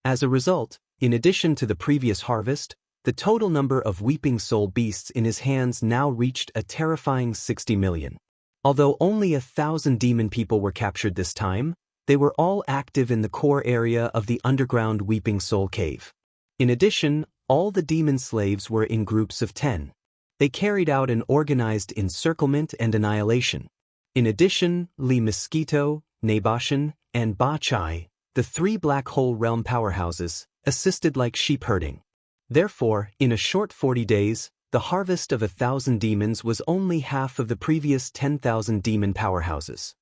As a result, in addition to the previous harvest, the total number of Weeping Soul beasts in his hands now reached a terrifying 60 million. Although only 1,000 demon people were captured this time, they were all active in the core area of the underground Weeping Soul Cave. In addition, all the demon slaves were in groups of 10. They carried out an organized encirclement and annihilation. In addition, Li Mosquito, Naboshin, and Ba Chai, the 3 black hole realm powerhouses, assisted like sheep herding. Therefore, in a short 40 days, the harvest of 1,000 demons was only half of the previous 10,000 demon powerhouses.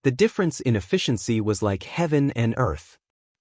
The difference in efficiency was like heaven and earth.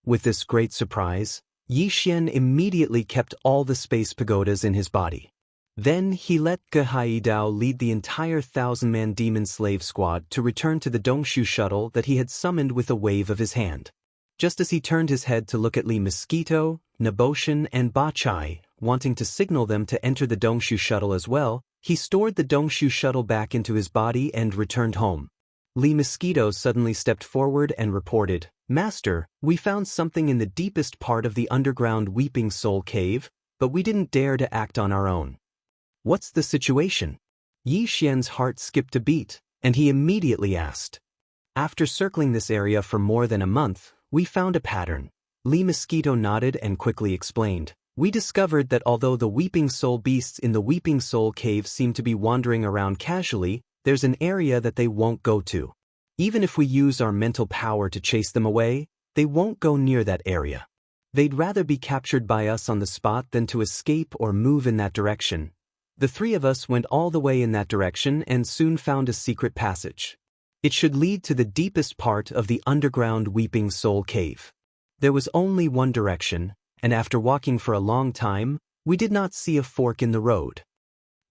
With this great surprise, Yi Xian immediately kept all the space pagodas in his body. Then he let Ge Haidao lead the entire 1,000-man demon slave squad to return to the Dongshu shuttle that he had summoned with a wave of his hand. Just as he turned his head to look at Li Mosquito, Naboshin, and Ba Chai, wanting to signal them to enter the Dongshu shuttle as well, he stored the Dongshu shuttle back into his body and returned home. Li Mosquito suddenly stepped forward and reported, "Master, we found something in the deepest part of the underground Weeping Soul Cave, but we didn't dare to act on our own." "What's the situation?" Yi Xian's heart skipped a beat, and he immediately asked. "After circling this area for more than a month, we found a pattern." Li Mosquito nodded and quickly explained. "We discovered that although the Weeping Soul beasts in the Weeping Soul Cave seem to be wandering around casually, there's an area that they won't go to. Even if we use our mental power to chase them away, they won't go near that area. They'd rather be captured by us on the spot than to escape or move in that direction. The three of us went all the way in that direction and soon found a secret passage. It should lead to the deepest part of the underground Weeping Soul Cave. There was only one direction, and after walking for a long time, we did not see a fork in the road.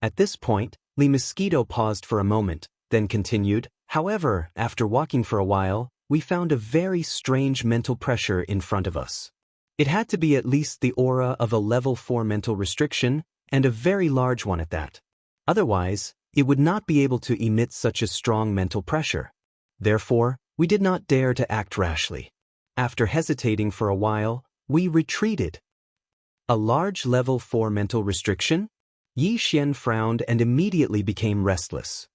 At this point, Lee Mosquito paused for a moment, then continued, "However, after walking for a while, we found a very strange mental pressure in front of us. It had to be at least the aura of a level 4 mental restriction, and a very large one at that. Otherwise, it would not be able to emit such a strong mental pressure. Therefore, we did not dare to act rashly. After hesitating for a while, we retreated." A large level 4 mental restriction? Yi Xian frowned and immediately became restless.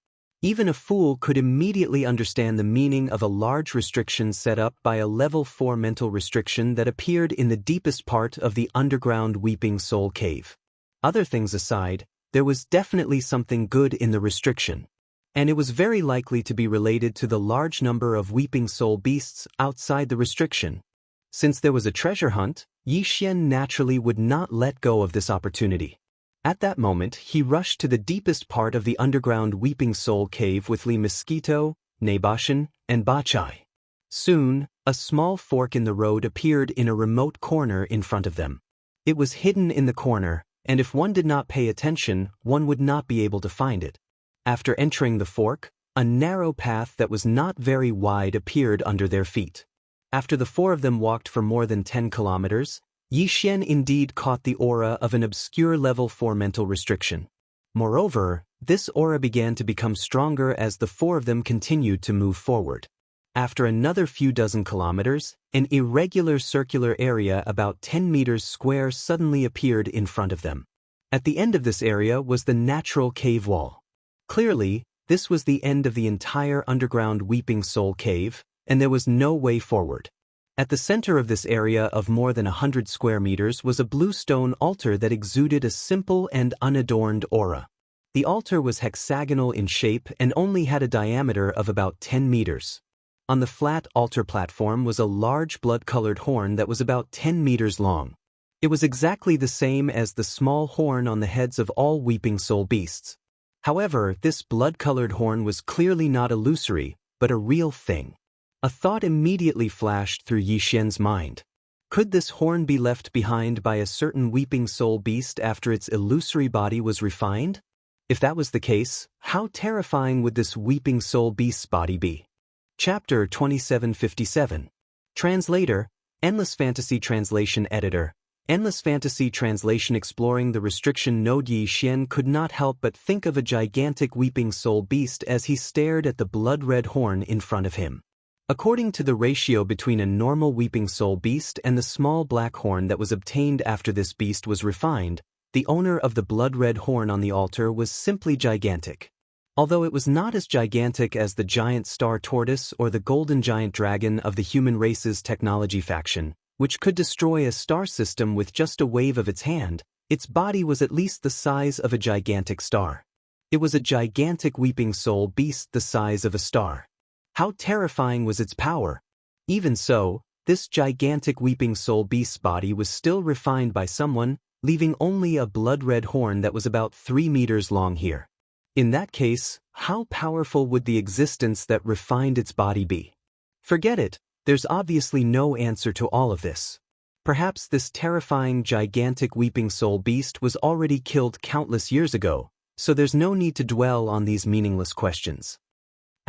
Even a fool could immediately understand the meaning of a large restriction set up by a level 4 mental restriction that appeared in the deepest part of the underground Weeping Soul Cave. Other things aside, there was definitely something good in the restriction, and it was very likely to be related to the large number of Weeping Soul beasts outside the restriction. Since there was a treasure hunt, Yi Xian naturally would not let go of this opportunity. At that moment, he rushed to the deepest part of the underground Weeping Soul Cave with Lee Mosquito, Nebashan, and Bachai. Soon, a small fork in the road appeared in a remote corner in front of them. It was hidden in the corner, and if one did not pay attention, one would not be able to find it. After entering the fork, a narrow path that was not very wide appeared under their feet. After the four of them walked for more than 10 kilometers, Yi Xian indeed caught the aura of an obscure level 4 mental restriction. Moreover, this aura began to become stronger as the four of them continued to move forward. After another few dozen kilometers, an irregular circular area about 10 meters square suddenly appeared in front of them. At the end of this area was the natural cave wall. Clearly, this was the end of the entire underground Weeping Soul Cave, and there was no way forward. At the center of this area of more than 100 square meters was a blue stone altar that exuded a simple and unadorned aura. The altar was hexagonal in shape and only had a diameter of about 10 meters. On the flat altar platform was a large blood-colored horn that was about 10 meters long. It was exactly the same as the small horn on the heads of all Weeping Soul beasts. However, this blood-colored horn was clearly not illusory, but a real thing. A thought immediately flashed through Yi Xian's mind. Could this horn be left behind by a certain Weeping Soul beast after its illusory body was refined? If that was the case, how terrifying would this Weeping Soul beast's body be? Chapter 2757. Translator, Endless Fantasy Translation Editor. Endless Fantasy Translation. Exploring the restriction node. Yi Xian could not help but think of a gigantic Weeping Soul beast as he stared at the blood-red horn in front of him. According to the ratio between a normal Weeping Soul beast and the small black horn that was obtained after this beast was refined, the owner of the blood-red horn on the altar was simply gigantic. Although it was not as gigantic as the giant star tortoise or the golden giant dragon of the human race's technology faction, which could destroy a star system with just a wave of its hand, its body was at least the size of a gigantic star. It was a gigantic Weeping Soul beast the size of a star. How terrifying was its power! Even so, this gigantic Weeping Soul beast's body was still refined by someone, leaving only a blood-red horn that was about 3 meters long here. In that case, how powerful would the existence that refined its body be? Forget it, there's obviously no answer to all of this. Perhaps this terrifying gigantic Weeping Soul beast was already killed countless years ago, so there's no need to dwell on these meaningless questions.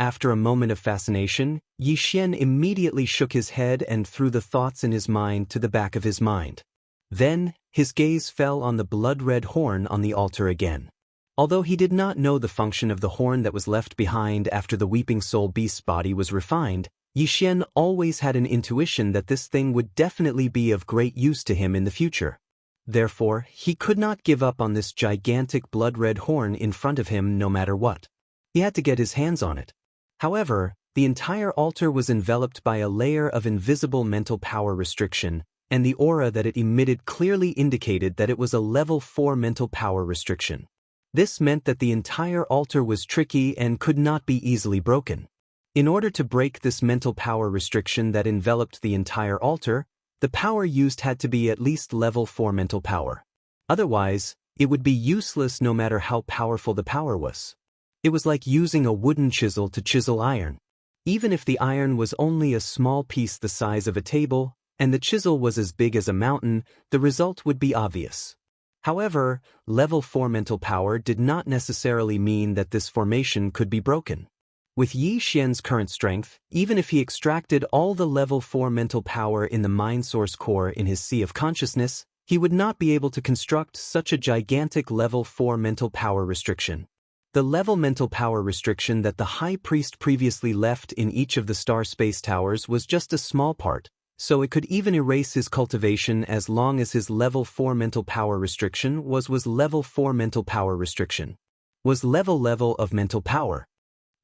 After a moment of fascination, Yi Xian immediately shook his head and threw the thoughts in his mind to the back of his mind. Then, his gaze fell on the blood-red horn on the altar again. Although he did not know the function of the horn that was left behind after the Weeping Soul beast's body was refined, Yi Xian always had an intuition that this thing would definitely be of great use to him in the future. Therefore, he could not give up on this gigantic blood-red horn in front of him no matter what. He had to get his hands on it. However, the entire altar was enveloped by a layer of invisible mental power restriction, and the aura that it emitted clearly indicated that it was a level 4 mental power restriction. This meant that the entire altar was tricky and could not be easily broken. In order to break this mental power restriction that enveloped the entire altar, The power used had to be at least level 4 mental power. Otherwise, it would be useless no matter how powerful the power was. It was like using a wooden chisel to chisel iron. Even if the iron was only a small piece the size of a table, and the chisel was as big as a mountain, the result would be obvious. However, level 4 mental power did not necessarily mean that this formation could be broken. With Yi Xian's current strength, even if he extracted all the level 4 mental power in the mind source core in his sea of consciousness, he would not be able to construct such a gigantic level 4 mental power restriction. The level mental power restriction that the High Priest previously left in each of the star space towers was just a small part, so it could even erase his cultivation as long as his level 4 mental power restriction was level 4 mental power restriction. Was level of mental power.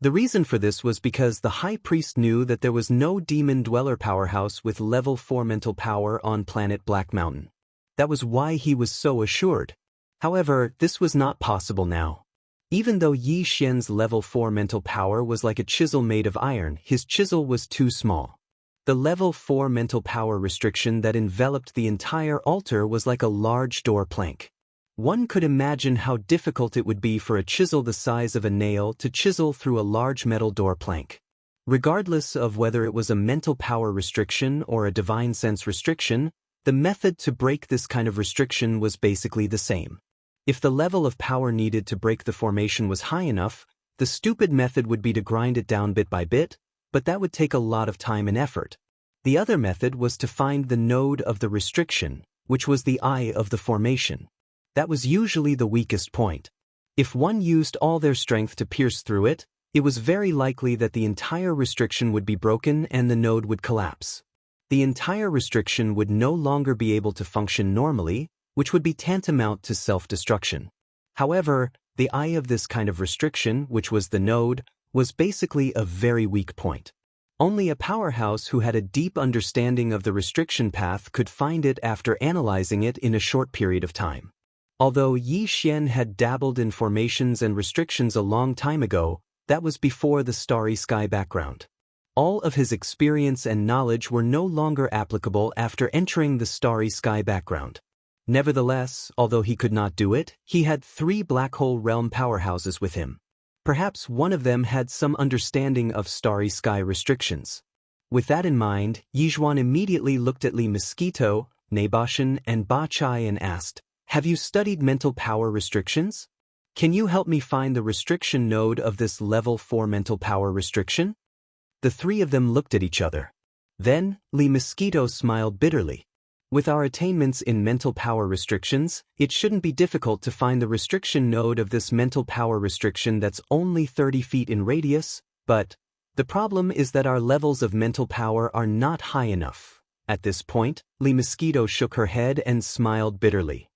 The reason for this was because the High Priest knew that there was no demon dweller powerhouse with level 4 mental power on planet Black Mountain. That was why he was so assured. However, this was not possible now. Even though Yi Xian's level 4 mental power was like a chisel made of iron, his chisel was too small. The level 4 mental power restriction that enveloped the entire altar was like a large door plank. One could imagine how difficult it would be for a chisel the size of a nail to chisel through a large metal door plank. Regardless of whether it was a mental power restriction or a divine sense restriction, the method to break this kind of restriction was basically the same. If the level of power needed to break the formation was high enough, the stupid method would be to grind it down bit by bit, but that would take a lot of time and effort. The other method was to find the node of the restriction, which was the eye of the formation. That was usually the weakest point. If one used all their strength to pierce through it, it was very likely that the entire restriction would be broken and the node would collapse. The entire restriction would no longer be able to function normally, which would be tantamount to self-destruction. However, the eye of this kind of restriction, which was the node, was basically a very weak point. Only a powerhouse who had a deep understanding of the restriction path could find it after analyzing it in a short period of time. Although Yi Xian had dabbled in formations and restrictions a long time ago, that was before the starry sky background. All of his experience and knowledge were no longer applicable after entering the starry sky background. Nevertheless, although he could not do it, he had 3 black hole realm powerhouses with him. Perhaps one of them had some understanding of starry sky restrictions. With that in mind, Yizhuan immediately looked at Li Mosquito, Nebashan, and Ba Chai and asked, "Have you studied mental power restrictions? Can you help me find the restriction node of this level 4 mental power restriction?" The 3 of them looked at each other. Then, Li Mosquito smiled bitterly. With our attainments in mental power restrictions, it shouldn't be difficult to find the restriction node of this mental power restriction that's only 30 feet in radius, but the problem is that our levels of mental power are not high enough. At this point, Li Mosquito shook her head and smiled bitterly.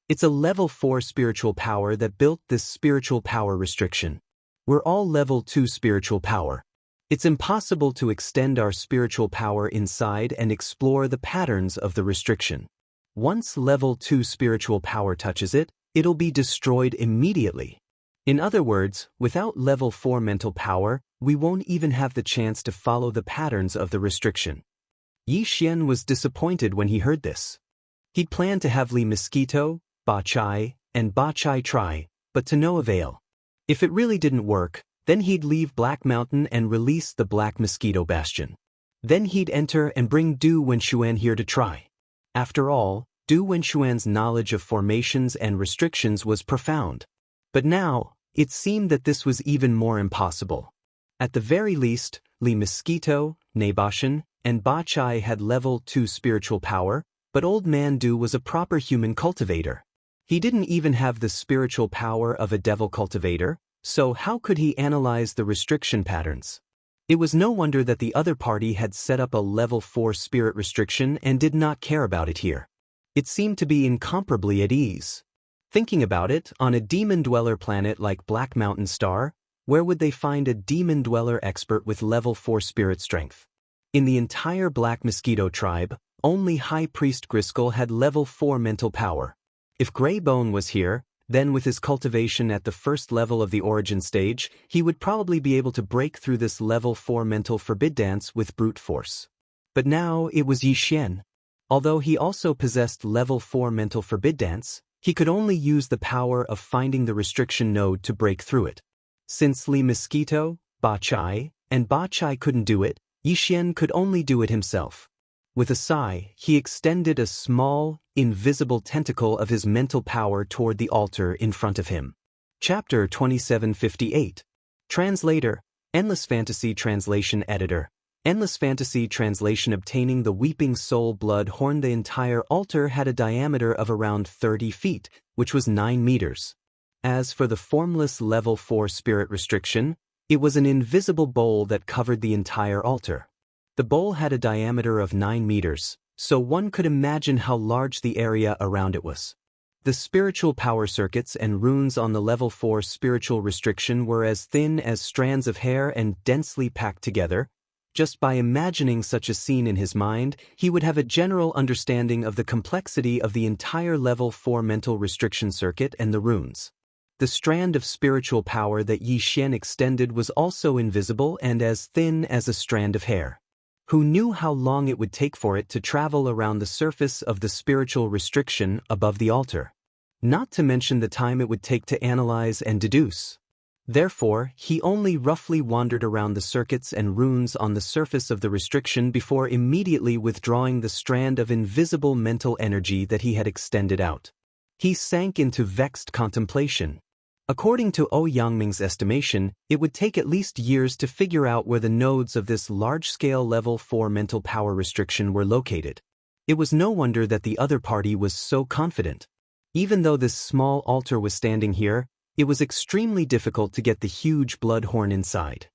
It's a level 4 spiritual power that built this spiritual power restriction. We're all level 2 spiritual power. It's impossible to extend our spiritual power inside and explore the patterns of the restriction. Once level 2 spiritual power touches it, it'll be destroyed immediately. In other words, without level 4 mental power, we won't even have the chance to follow the patterns of the restriction. Yi Xian was disappointed when he heard this. He'd planned to have Li Mosquito, Ba Chai, and Ba Chai try, but to no avail. If it really didn't work, then he'd leave Black Mountain and release the Black Mosquito Bastion. Then he'd enter and bring Du Wenxuan here to try. After all, Du Wenxuan's knowledge of formations and restrictions was profound. But now, it seemed that this was even more impossible. At the very least, Li Mosquito, Nebashan, and Ba Chai had level 2 spiritual power, but Old Man Du was a proper human cultivator. He didn't even have the spiritual power of a devil cultivator, so how could he analyze the restriction patterns? It was no wonder that the other party had set up a level 4 spirit restriction and did not care about it here. It seemed to be incomparably at ease. Thinking about it, on a demon dweller planet like Black Mountain Star, where would they find a demon dweller expert with level 4 spirit strength? In the entire Black Mosquito tribe, only High Priest Griskel had level 4 mental power. If Greybone was here, then with his cultivation at the first level of the origin stage, he would probably be able to break through this level 4 mental forbid dance with brute force. But now it was Yi Xian. Although he also possessed level 4 mental forbidance, he could only use the power of finding the restriction node to break through it. Since Li Mosquito, Ba Chai, and Ba Chai couldn't do it, Yixian could only do it himself. With a sigh, he extended a small, invisible tentacle of his mental power toward the altar in front of him. Chapter 2758. Translator, Endless Fantasy Translation Editor. Endless Fantasy Translation. Obtaining the Weeping Soul Blood Horn. The entire altar had a diameter of around 30 feet, which was 9 meters. As for the formless level 4 spirit restriction, it was an invisible bowl that covered the entire altar. The bowl had a diameter of 9 meters, so one could imagine how large the area around it was. The spiritual power circuits and runes on the level 4 spiritual restriction were as thin as strands of hair and densely packed together. Just by imagining such a scene in his mind, he would have a general understanding of the complexity of the entire level 4 mental restriction circuit and the runes. The strand of spiritual power that Yixian extended was also invisible and as thin as a strand of hair. Who knew how long it would take for it to travel around the surface of the spiritual restriction above the altar? Not to mention the time it would take to analyze and deduce. Therefore, he only roughly wandered around the circuits and runes on the surface of the restriction before immediately withdrawing the strand of invisible mental energy that he had extended out. He sank into vexed contemplation. According to O Yangming's estimation, it would take at least years to figure out where the nodes of this large-scale level 4 mental power restriction were located. It was no wonder that the other party was so confident. Even though this small altar was standing here, it was extremely difficult to get the huge blood horn inside.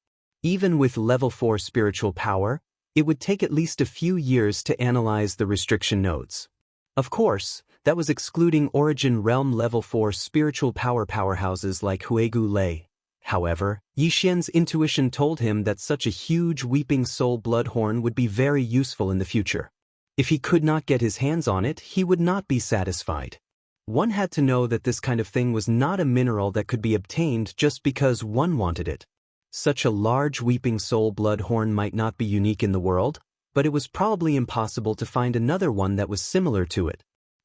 Even with level 4 spiritual power, it would take at least a few years to analyze the restriction nodes. Of course, that was excluding Origin Realm level 4 spiritual powerhouses like Huegu Lei. However, Yixian's intuition told him that such a huge Weeping Soul blood horn would be very useful in the future. If he could not get his hands on it, he would not be satisfied. One had to know that this kind of thing was not a mineral that could be obtained just because one wanted it. Such a large Weeping Soul blood horn might not be unique in the world, but it was probably impossible to find another one that was similar to it.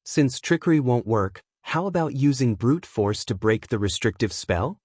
Since trickery won't work, how about using brute force to break the restrictive spell?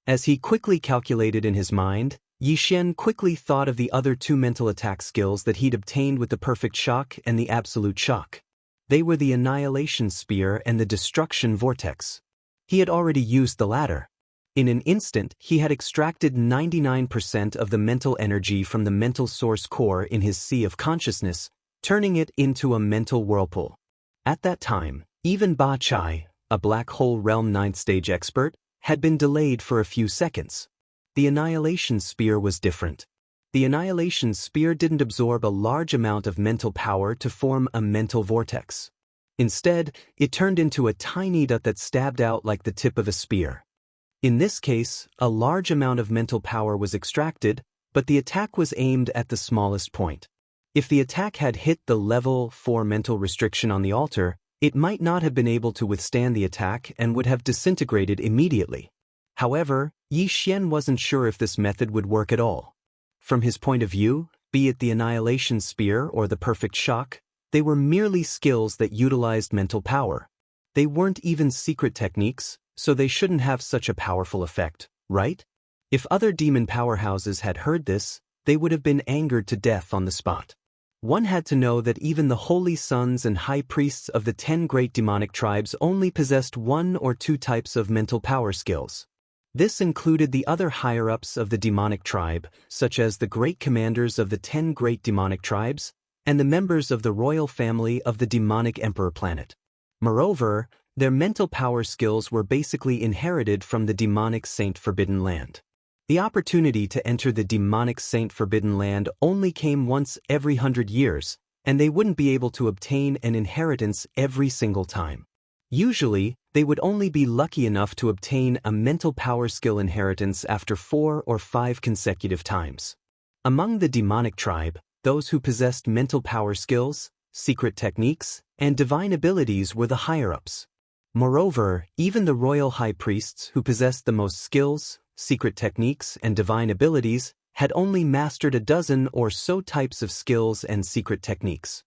As he quickly calculated in his mind, Yixian quickly thought of the other 2 mental attack skills that he'd obtained with the Perfect Shock and the Absolute Shock. They were the Annihilation Spear and the Destruction Vortex. He had already used the latter. In an instant, he had extracted 99% of the mental energy from the mental source core in his sea of consciousness, turning it into a mental whirlpool. At that time, even Ba Chai, a Black Hole Realm 9th stage expert, had been delayed for a few seconds. The Annihilation Spear was different. The Annihilation Spear didn't absorb a large amount of mental power to form a mental vortex. Instead, it turned into a tiny dot that stabbed out like the tip of a spear. In this case, a large amount of mental power was extracted, but the attack was aimed at the smallest point. If the attack had hit the level 4 mental restriction on the altar, it might not have been able to withstand the attack and would have disintegrated immediately. However, Yixian wasn't sure if this method would work at all. From his point of view, be it the Annihilation Spear or the Perfect Shock, they were merely skills that utilized mental power. They weren't even secret techniques, so they shouldn't have such a powerful effect, right? If other demon powerhouses had heard this, they would have been angered to death on the spot. One had to know that even the holy sons and high priests of the 10 great demonic tribes only possessed 1 or 2 types of mental power skills. This included the other higher-ups of the demonic tribe, such as the great commanders of the 10 great demonic tribes, and the members of the royal family of the demonic emperor planet. Moreover, their mental power skills were basically inherited from the demonic Saint Forbidden Land. The opportunity to enter the demonic Saint Forbidden Land only came once every 100 years, and they wouldn't be able to obtain an inheritance every single time. Usually, they would only be lucky enough to obtain a mental power skill inheritance after 4 or 5 consecutive times. Among the demonic tribe, those who possessed mental power skills, secret techniques, and divine abilities were the higher-ups. Moreover, even the royal high priests who possessed the most skills, secret techniques, and divine abilities had only mastered a dozen or so types of skills and secret techniques.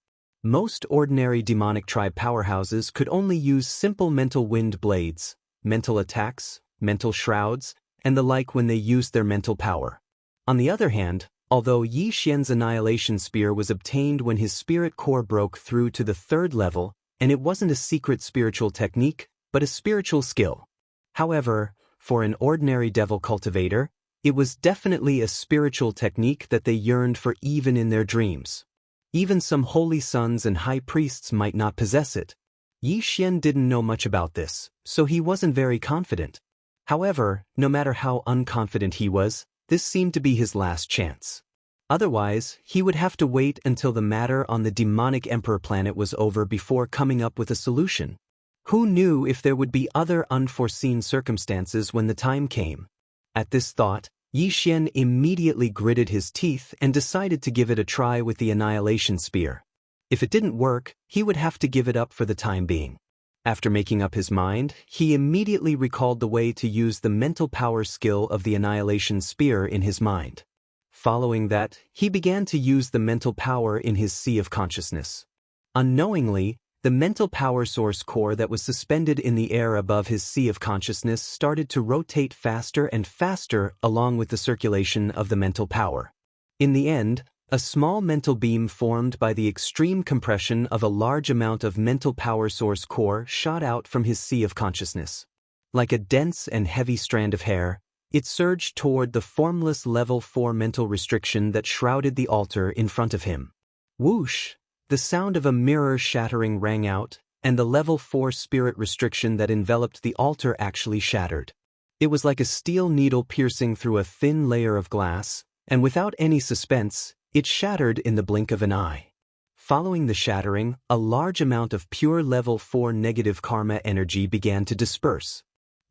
Most ordinary demonic tribe powerhouses could only use simple mental wind blades, mental attacks, mental shrouds, and the like when they used their mental power. On the other hand, although Yi Xian's annihilation spear was obtained when his spirit core broke through to the 3rd level, and it wasn't a secret spiritual technique, but a spiritual skill. However, for an ordinary devil cultivator, it was definitely a spiritual technique that they yearned for even in their dreams. Even some holy sons and high priests might not possess it. Yi Xian didn't know much about this, so he wasn't very confident. However, no matter how unconfident he was, this seemed to be his last chance. Otherwise, he would have to wait until the matter on the demonic emperor planet was over before coming up with a solution. Who knew if there would be other unforeseen circumstances when the time came? At this thought, Yi Xian immediately gritted his teeth and decided to give it a try with the annihilation spear. If it didn't work, he would have to give it up for the time being. After making up his mind, he immediately recalled the way to use the mental power skill of the annihilation spear in his mind. Following that, he began to use the mental power in his sea of consciousness. Unknowingly, the mental power source core that was suspended in the air above his sea of consciousness started to rotate faster and faster along with the circulation of the mental power. In the end, a small mental beam formed by the extreme compression of a large amount of mental power source core shot out from his sea of consciousness. Like a dense and heavy strand of hair, it surged toward the formless level 4 mental restriction that shrouded the altar in front of him. Whoosh! The sound of a mirror shattering rang out, and the level 4 spirit restriction that enveloped the altar actually shattered. It was like a steel needle piercing through a thin layer of glass, and without any suspense, it shattered in the blink of an eye. Following the shattering, a large amount of pure level 4 negative karma energy began to disperse.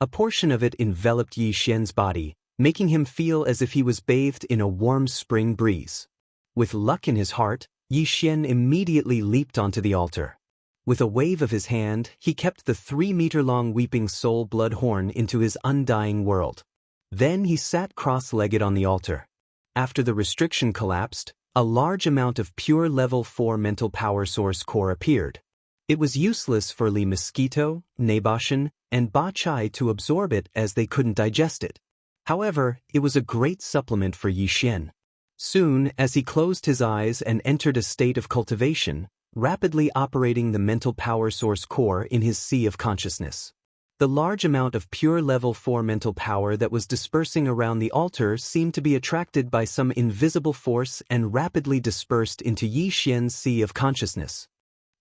A portion of it enveloped Yi Xian's body, making him feel as if he was bathed in a warm spring breeze. With luck in his heart, Yi Xian immediately leaped onto the altar. With a wave of his hand, he kept the 3-meter-long weeping soul blood horn into his undying world. Then he sat cross-legged on the altar. After the restriction collapsed, a large amount of pure level 4 mental power source core appeared. It was useless for Li Mosquito, Naboshan, and Ba Chai to absorb it as they couldn't digest it. However, it was a great supplement for Yi Xian. Soon, as he closed his eyes and entered a state of cultivation, rapidly operating the mental power source core in his sea of consciousness. The large amount of pure level 4 mental power that was dispersing around the altar seemed to be attracted by some invisible force and rapidly dispersed into Yi Xian's sea of consciousness.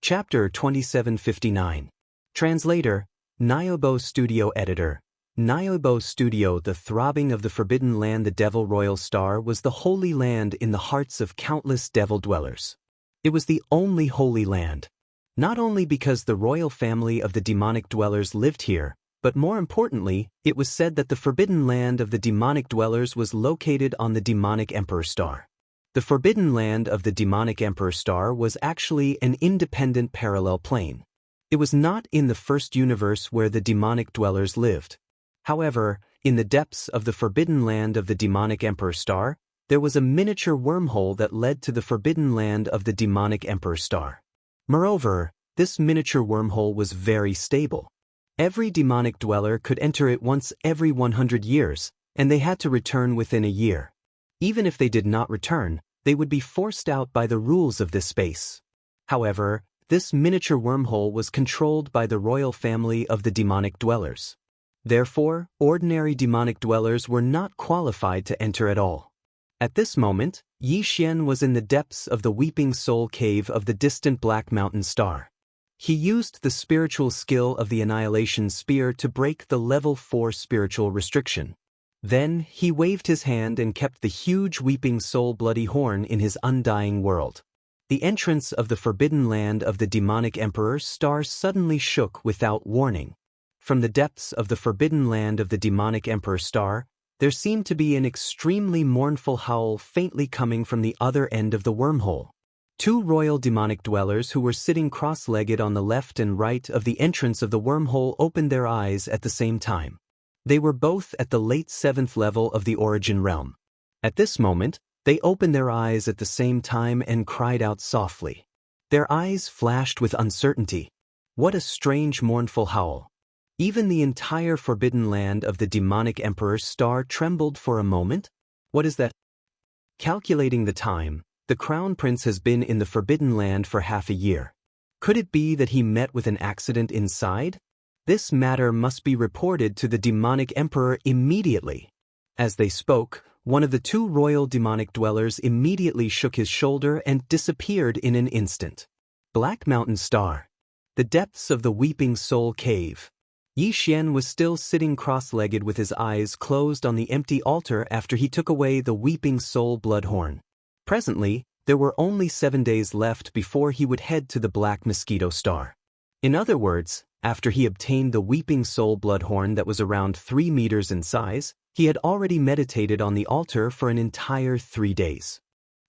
Chapter 2759. Translator, Nyobo Studio Editor. Nyobo Studio. The throbbing of the Forbidden Land. The Devil Royal Star was the holy land in the hearts of countless devil dwellers. It was the only holy land. Not only because the royal family of the demonic dwellers lived here, but more importantly, it was said that the Forbidden Land of the demonic dwellers was located on the demonic Emperor Star. The Forbidden Land of the demonic Emperor Star was actually an independent parallel plane. It was not in the first universe where the demonic dwellers lived. However, in the depths of the Forbidden Land of the demonic Emperor Star, there was a miniature wormhole that led to the Forbidden Land of the demonic Emperor Star. Moreover, this miniature wormhole was very stable. Every demonic dweller could enter it once every 100 years, and they had to return within a year. Even if they did not return, they would be forced out by the rules of this space. However, this miniature wormhole was controlled by the royal family of the demonic dwellers. Therefore, ordinary demonic dwellers were not qualified to enter at all. At this moment, Yi Xian was in the depths of the Weeping Soul Cave of the distant Black Mountain Star. He used the spiritual skill of the Annihilation Spear to break the level 4 spiritual restriction. Then, he waved his hand and kept the huge Weeping Soul Bloody Horn in his undying world. The entrance of the Forbidden Land of the demonic Emperor Star suddenly shook without warning. From the depths of the Forbidden Land of the demonic Emperor Star, there seemed to be an extremely mournful howl faintly coming from the other end of the wormhole. Two royal demonic dwellers who were sitting cross-legged on the left and right of the entrance of the wormhole opened their eyes at the same time. They were both at the late 7th level of the Origin Realm. At this moment, they opened their eyes at the same time and cried out softly. Their eyes flashed with uncertainty. What a strange mournful howl. Even the entire forbidden land of the demonic emperor's star trembled for a moment. What is that? Calculating the time, the crown prince has been in the forbidden land for half a year. Could it be that he met with an accident inside? This matter must be reported to the demonic emperor immediately. As they spoke, one of the two royal demonic dwellers immediately shook his shoulder and disappeared in an instant. Black Mountain Star. The depths of the Weeping Soul Cave. Yi Xian was still sitting cross-legged with his eyes closed on the empty altar after he took away the Weeping Soul Bloodhorn. Presently, there were only 7 days left before he would head to the Black Mosquito Star. In other words, after he obtained the Weeping Soul Bloodhorn that was around 3 meters in size, he had already meditated on the altar for an entire 3 days.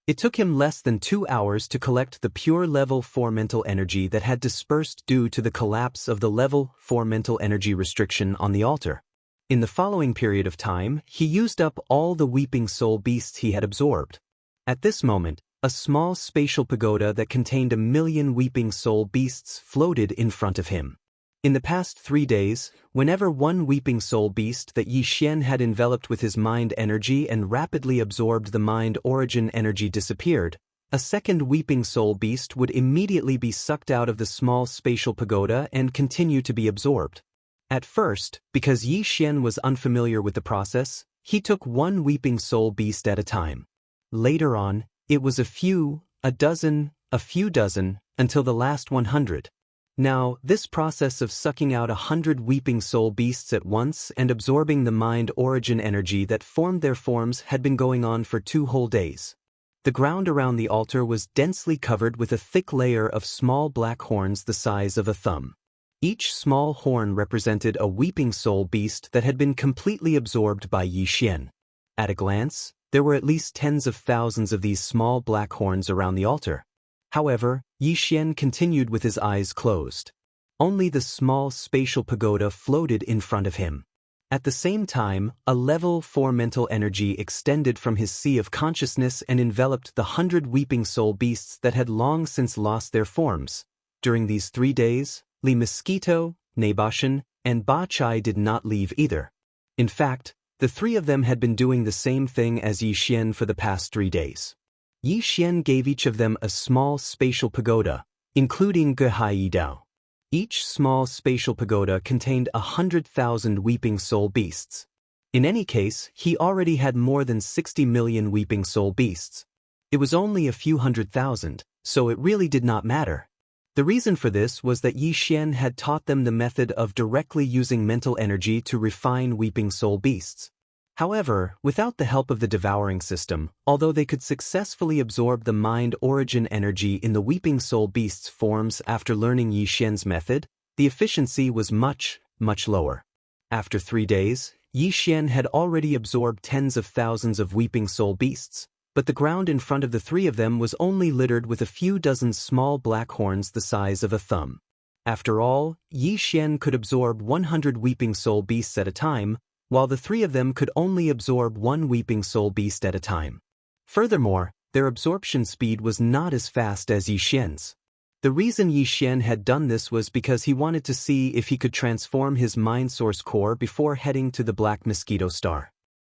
It took him less than 2 hours to collect the pure level 4 mental energy that had dispersed due to the collapse of the level 4 mental energy restriction on the altar. In the following period of time, he used up all the Weeping Soul beasts he had absorbed. At this moment, a small spatial pagoda that contained 1,000,000 Weeping Soul beasts floated in front of him. In the past 3 days, whenever one Weeping Soul beast that Yi Xian had enveloped with his mind energy and rapidly absorbed the mind origin energy disappeared, a second Weeping Soul beast would immediately be sucked out of the small spatial pagoda and continue to be absorbed. At first, because Yi Xian was unfamiliar with the process, he took one Weeping Soul beast at a time. Later on, it was a few dozen, until the last 100. Now, this process of sucking out 100 Weeping Soul beasts at once and absorbing the mind origin energy that formed their forms had been going on for 2 whole days. The ground around the altar was densely covered with a thick layer of small black horns the size of a thumb. Each small horn represented a Weeping Soul beast that had been completely absorbed by Yi Xian. At a glance, there were at least tens of thousands of these small black horns around the altar. However, Yi Xian continued with his eyes closed. Only the small spatial pagoda floated in front of him. At the same time, a level 4 mental energy extended from his sea of consciousness and enveloped the 100 Weeping Soul beasts that had long since lost their forms. During these 3 days, Li Mosquito, Nebashan, and Ba Chai did not leave either. In fact, the 3 of them had been doing the same thing as Yi Xian for the past 3 days. Yi Xian gave each of them a small spatial pagoda, including Gehai Dao. Each small spatial pagoda contained 100,000 Weeping Soul beasts. In any case, he already had more than 60 million Weeping Soul beasts. It was only a few 100,000, so it really did not matter. The reason for this was that Yi Xian had taught them the method of directly using mental energy to refine Weeping Soul beasts. However, without the help of the devouring system, although they could successfully absorb the mind origin energy in the Weeping Soul beasts' forms after learning Yi Xian's method, the efficiency was much, much lower. After 3 days, Yi Xian had already absorbed tens of thousands of Weeping Soul beasts, but the ground in front of the 3 of them was only littered with a few dozen small black horns the size of a thumb. After all, Yi Xian could absorb 100 Weeping Soul beasts at a time, while the 3 of them could only absorb 1 Weeping Soul beast at a time. Furthermore, their absorption speed was not as fast as Yi Xian's. The reason Yi Xian had done this was because he wanted to see if he could transform his mind source core before heading to the Black Mosquito Star.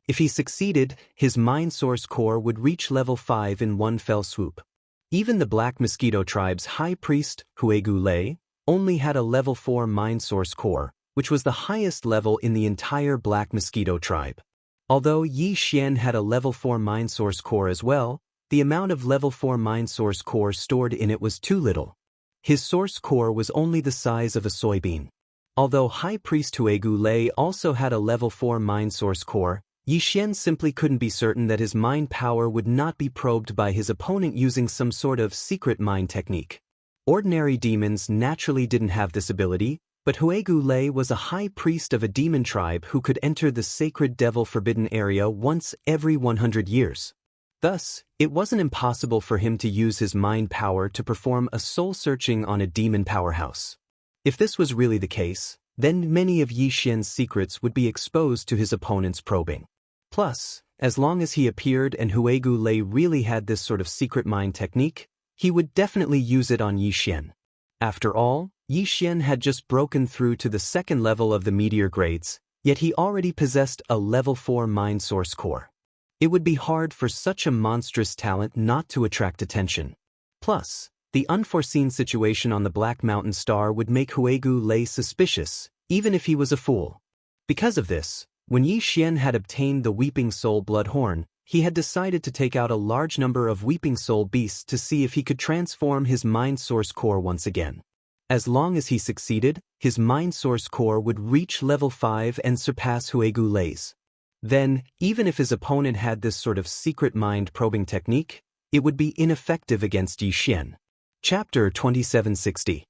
If he succeeded, his mind source core would reach level 5 in one fell swoop. Even the Black Mosquito tribe's high priest, Huegu Lei, only had a level 4 mind source core, which was the highest level in the entire Black Mosquito tribe. Although Yi Xian had a level 4 mind source core as well, the amount of level 4 mind source core stored in it was too little. His source core was only the size of a soybean. Although High Priest Huegu Lei also had a level 4 mind source core, Yi Xian simply couldn't be certain that his mind power would not be probed by his opponent using some sort of secret mind technique. Ordinary demons naturally didn't have this ability, but Huegu Lei was a high priest of a demon tribe who could enter the sacred devil forbidden area once every 100 years. Thus, it wasn't impossible for him to use his mind power to perform a soul searching on a demon powerhouse. If this was really the case, then many of Yi Xian's secrets would be exposed to his opponent's probing. Plus, as long as he appeared and Huegu Lei really had this sort of secret mind technique, he would definitely use it on Yi Xian. After all, Yi Xian had just broken through to the second level of the meteor grades, yet he already possessed a level 4 mind source core. It would be hard for such a monstrous talent not to attract attention. Plus, the unforeseen situation on the Black Mountain Star would make Huegu Lei suspicious, even if he was a fool. Because of this, when Yi Xian had obtained the Weeping Soul Bloodhorn, he had decided to take out a large number of Weeping Soul beasts to see if he could transform his mind source core once again. As long as he succeeded, his mind source core would reach level 5 and surpass Huegu Lei's. Then, even if his opponent had this sort of secret mind-probing technique, it would be ineffective against Yi Xian. Chapter 2760.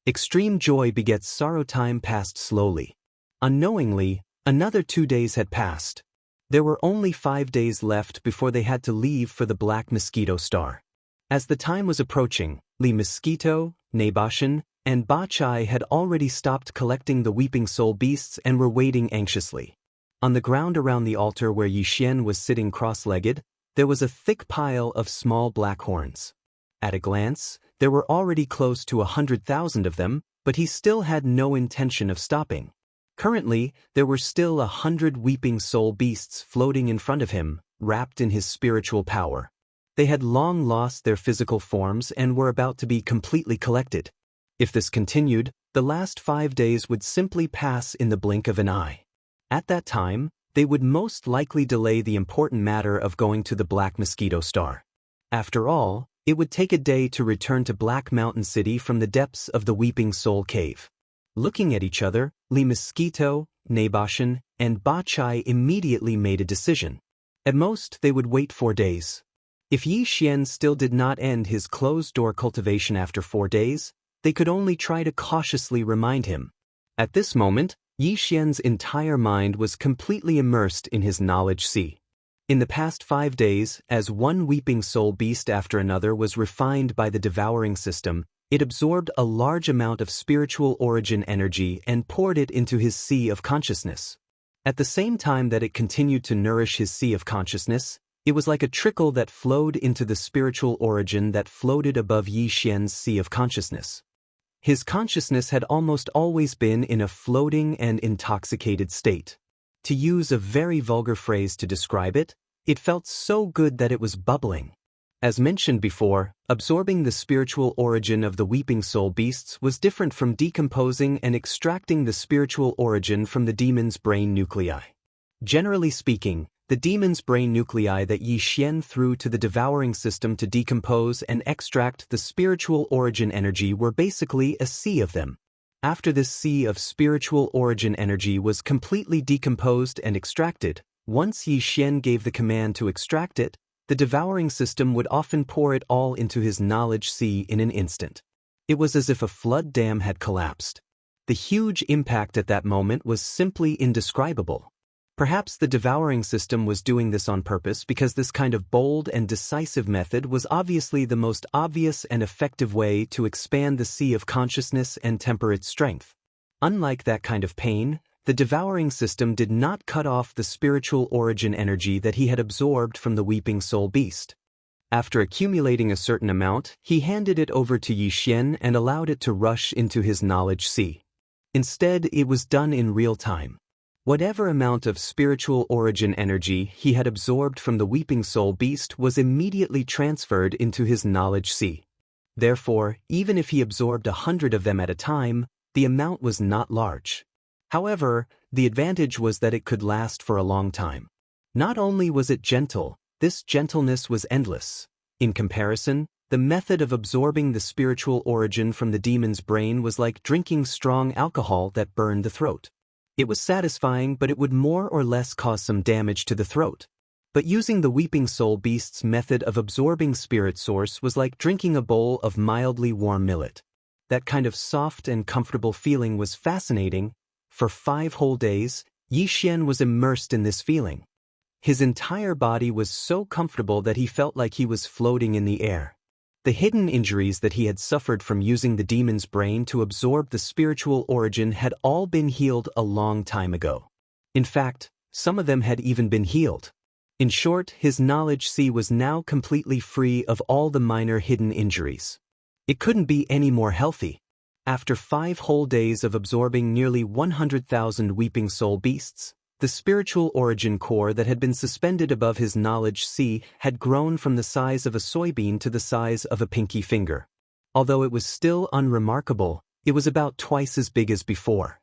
Extreme joy begets sorrow. Time passed slowly. Unknowingly, another 2 days had passed. There were only 5 days left before they had to leave for the Black Mosquito Star. As the time was approaching, Li Mosquito, Nebashan, and Ba Chai had already stopped collecting the Weeping Soul beasts and were waiting anxiously. On the ground around the altar where Yi Xian was sitting cross-legged, there was a thick pile of small black horns. At a glance, there were already close to 100,000 of them, but he still had no intention of stopping. Currently, there were still 100 Weeping Soul beasts floating in front of him, wrapped in his spiritual power. They had long lost their physical forms and were about to be completely collected. If this continued, the last 5 days would simply pass in the blink of an eye. At that time, they would most likely delay the important matter of going to the Black Mosquito Star. After all, it would take a day to return to Black Mountain City from the depths of the Weeping Soul Cave. Looking at each other, Li Mosquito, Nebashan, and Ba Chai immediately made a decision. At most, they would wait 4 days. If Yi Xian still did not end his closed-door cultivation after 4 days, they could only try to cautiously remind him. At this moment, Yi Xian's entire mind was completely immersed in his knowledge sea. In the past 5 days, as one Weeping Soul beast after another was refined by the devouring system, it absorbed a large amount of spiritual origin energy and poured it into his sea of consciousness. At the same time that it continued to nourish his sea of consciousness, it was like a trickle that flowed into the spiritual origin that floated above Yi Xian's sea of consciousness. His consciousness had almost always been in a floating and intoxicated state. To use a very vulgar phrase to describe it, it felt so good that it was bubbling. As mentioned before, absorbing the spiritual origin of the Weeping Soul beasts was different from decomposing and extracting the spiritual origin from the demon's brain nuclei. Generally speaking, the demon's brain nuclei that Yi Xian threw to the devouring system to decompose and extract the spiritual origin energy were basically a sea of them. After this sea of spiritual origin energy was completely decomposed and extracted, once Yi Xian gave the command to extract it, the devouring system would often pour it all into his knowledge sea in an instant. It was as if a flood dam had collapsed. The huge impact at that moment was simply indescribable. Perhaps the devouring system was doing this on purpose because this kind of bold and decisive method was obviously the most obvious and effective way to expand the sea of consciousness and temper its strength. Unlike that kind of pain, the devouring system did not cut off the spiritual origin energy that he had absorbed from the Weeping Soul beast. After accumulating a certain amount, he handed it over to Yi Xian and allowed it to rush into his knowledge sea. Instead, it was done in real time. Whatever amount of spiritual origin energy he had absorbed from the Weeping Soul beast was immediately transferred into his knowledge sea. Therefore, even if he absorbed 100 of them at a time, the amount was not large. However, the advantage was that it could last for a long time. Not only was it gentle, this gentleness was endless. In comparison, the method of absorbing the spiritual origin from the demon's brain was like drinking strong alcohol that burned the throat. It was satisfying, but it would more or less cause some damage to the throat. But using the Weeping Soul beast's method of absorbing spirit source was like drinking a bowl of mildly warm millet. That kind of soft and comfortable feeling was fascinating. For 5 whole days, Yi Xian was immersed in this feeling. His entire body was so comfortable that he felt like he was floating in the air. The hidden injuries that he had suffered from using the demon's brain to absorb the spiritual origin had all been healed a long time ago. In fact, some of them had even been healed. In short, his knowledge sea was now completely free of all the minor hidden injuries. It couldn't be any more healthy. After 5 whole days of absorbing nearly 100,000 weeping soul beasts, the spiritual origin core that had been suspended above his knowledge sea had grown from the size of a soybean to the size of a pinky finger. Although it was still unremarkable, it was about twice as big as before.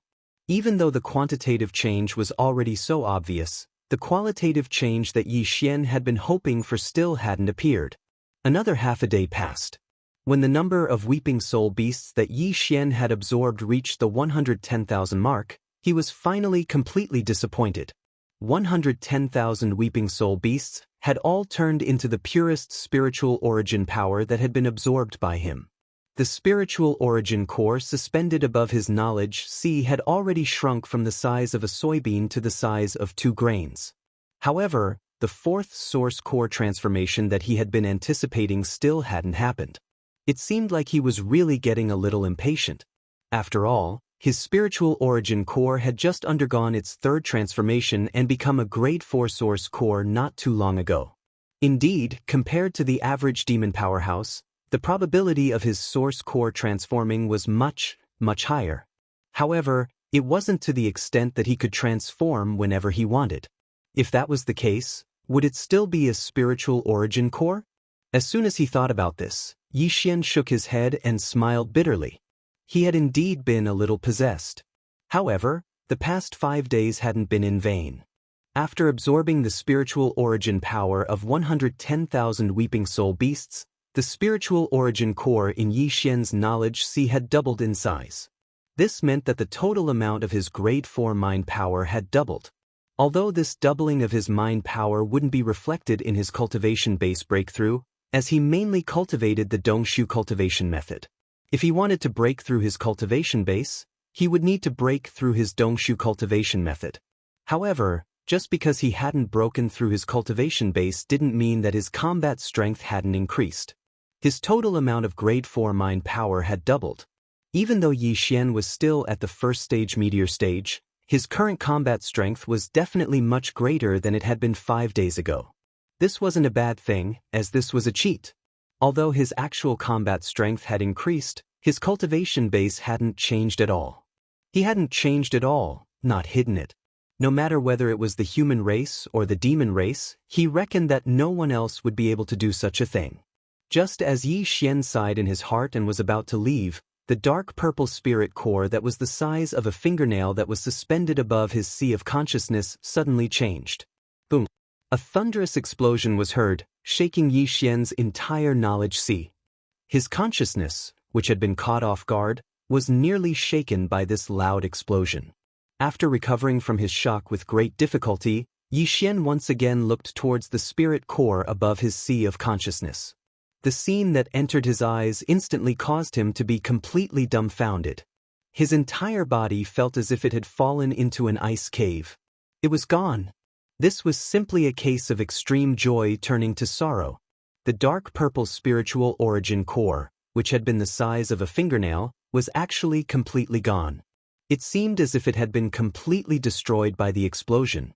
Even though the quantitative change was already so obvious, the qualitative change that Yi Xian had been hoping for still hadn't appeared. Another half a day passed. When the number of weeping soul beasts that Yi Xian had absorbed reached the 110,000 mark, he was finally completely disappointed. 110,000 weeping soul beasts had all turned into the purest spiritual origin power that had been absorbed by him. The spiritual origin core suspended above his knowledge sea had already shrunk from the size of a soybean to the size of 2 grains. However, the 4th source core transformation that he had been anticipating still hadn't happened. It seemed like he was really getting a little impatient. After all, his spiritual origin core had just undergone its 3rd transformation and become a grade 4 source core not too long ago. Indeed, compared to the average demon powerhouse, the probability of his source core transforming was much, much higher. However, it wasn't to the extent that he could transform whenever he wanted. If that was the case, would it still be a spiritual origin core? As soon as he thought about this, Yi Xian shook his head and smiled bitterly. He had indeed been a little possessed. However, the past 5 days hadn't been in vain. After absorbing the spiritual origin power of 110,000 weeping soul beasts, the spiritual origin core in Yi Xian's knowledge sea had doubled in size. This meant that the total amount of his grade 4 mind power had doubled. Although this doubling of his mind power wouldn't be reflected in his cultivation base breakthrough, as he mainly cultivated the Dongshu cultivation method. If he wanted to break through his cultivation base, he would need to break through his Dongshu cultivation method. However, just because he hadn't broken through his cultivation base didn't mean that his combat strength hadn't increased. His total amount of grade 4 mind power had doubled. Even though Yi Xian was still at the 1st stage meteor stage, his current combat strength was definitely much greater than it had been 5 days ago. This wasn't a bad thing, as this was a cheat. Although his actual combat strength had increased, his cultivation base hadn't changed at all. He hadn't changed at all, not hidden it. No matter whether it was the human race or the demon race, he reckoned that no one else would be able to do such a thing. Just as Yi Xian sighed in his heart and was about to leave, the dark purple spirit core that was the size of a fingernail that was suspended above his sea of consciousness suddenly changed. Boom! A thunderous explosion was heard, shaking Yi Xian's entire knowledge sea. His consciousness, which had been caught off guard, was nearly shaken by this loud explosion. After recovering from his shock with great difficulty, Yi Xian once again looked towards the spirit core above his sea of consciousness. The scene that entered his eyes instantly caused him to be completely dumbfounded. His entire body felt as if it had fallen into an ice cave. It was gone. This was simply a case of extreme joy turning to sorrow. The dark purple spiritual origin core, which had been the size of a fingernail, was actually completely gone. It seemed as if it had been completely destroyed by the explosion.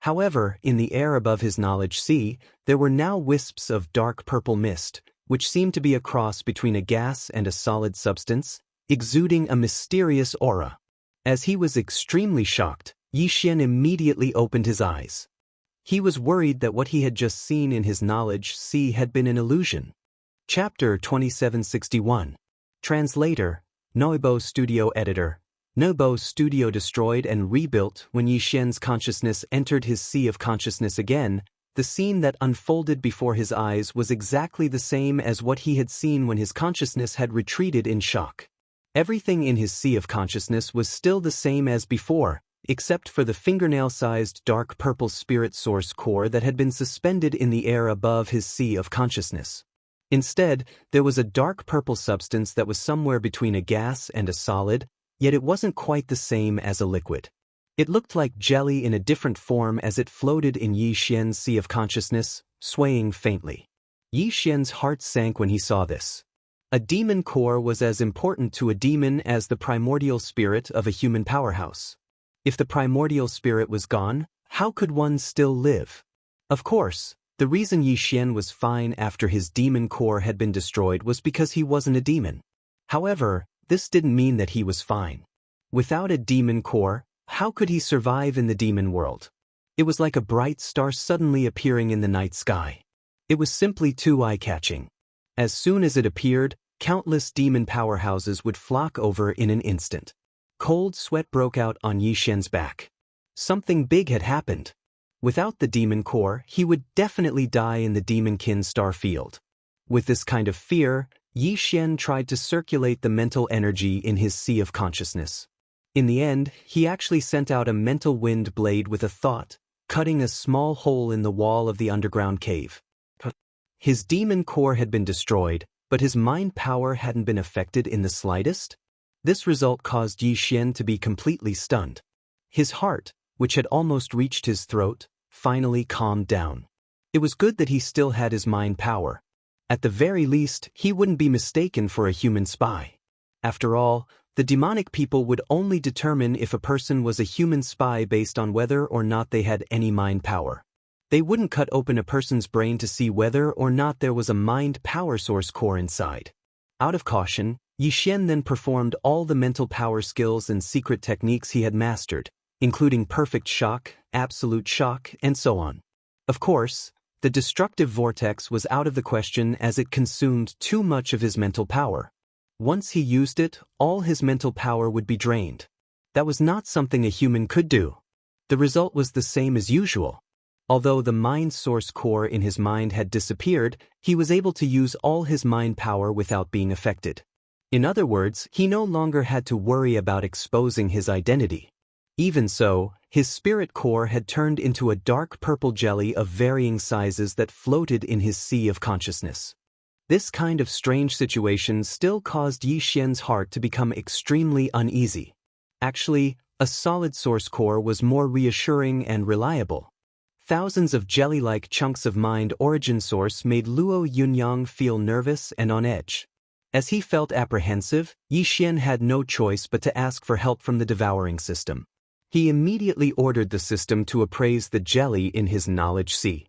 However, in the air above his knowledge sea, there were now wisps of dark purple mist, which seemed to be a cross between a gas and a solid substance, exuding a mysterious aura. As he was extremely shocked, Yi Xian immediately opened his eyes. He was worried that what he had just seen in his knowledge sea had been an illusion. Chapter 2761. Translator, Noibo Studio Editor. Noibo Studio destroyed and rebuilt when Yi Xian's consciousness entered his sea of consciousness again. The scene that unfolded before his eyes was exactly the same as what he had seen when his consciousness had retreated in shock. Everything in his sea of consciousness was still the same as before, except for the fingernail-sized dark purple spirit source core that had been suspended in the air above his sea of consciousness. Instead, there was a dark purple substance that was somewhere between a gas and a solid, yet it wasn't quite the same as a liquid. It looked like jelly in a different form as it floated in Yi Xian's sea of consciousness, swaying faintly. Yi Xian's heart sank when he saw this. A demon core was as important to a demon as the primordial spirit of a human powerhouse. If the primordial spirit was gone, how could one still live? Of course, the reason Yi Xian was fine after his demon core had been destroyed was because he wasn't a demon. However, this didn't mean that he was fine. Without a demon core, how could he survive in the demon world? It was like a bright star suddenly appearing in the night sky. It was simply too eye-catching. As soon as it appeared, countless demon powerhouses would flock over in an instant. Cold sweat broke out on Yi Xian's back. Something big had happened. Without the demon core, he would definitely die in the demonkin star field. With this kind of fear, Yi Xian tried to circulate the mental energy in his sea of consciousness. In the end, he actually sent out a mental wind blade with a thought, cutting a small hole in the wall of the underground cave. His demon core had been destroyed, but his mind power hadn't been affected in the slightest. This result caused Yi Xian to be completely stunned. His heart, which had almost reached his throat, finally calmed down. It was good that he still had his mind power. At the very least, he wouldn't be mistaken for a human spy. After all, the demonic people would only determine if a person was a human spy based on whether or not they had any mind power. They wouldn't cut open a person's brain to see whether or not there was a mind power source core inside. Out of caution, Yi Xian then performed all the mental power skills and secret techniques he had mastered, including perfect shock, absolute shock, and so on. Of course, the destructive vortex was out of the question as it consumed too much of his mental power. Once he used it, all his mental power would be drained. That was not something a human could do. The result was the same as usual. Although the mind source core in his mind had disappeared, he was able to use all his mind power without being affected. In other words, he no longer had to worry about exposing his identity. Even so, his spirit core had turned into a dark purple jelly of varying sizes that floated in his sea of consciousness. This kind of strange situation still caused Yi Xian's heart to become extremely uneasy. Actually, a solid source core was more reassuring and reliable. Thousands of jelly-like chunks of mind origin source made Luo Yunyang feel nervous and on edge. As he felt apprehensive, Yi Xian had no choice but to ask for help from the devouring system. He immediately ordered the system to appraise the jelly in his knowledge sea.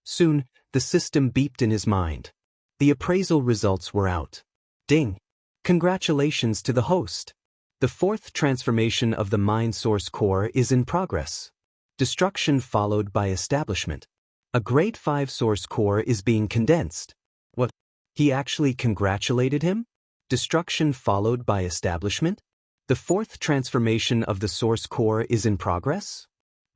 Soon, the system beeped in his mind. The appraisal results were out. Ding! Congratulations to the host. The fourth transformation of the mind source core is in progress. Destruction followed by establishment. A grade 5 source core is being condensed. What? He actually congratulated him? Destruction followed by establishment? The fourth transformation of the source core is in progress?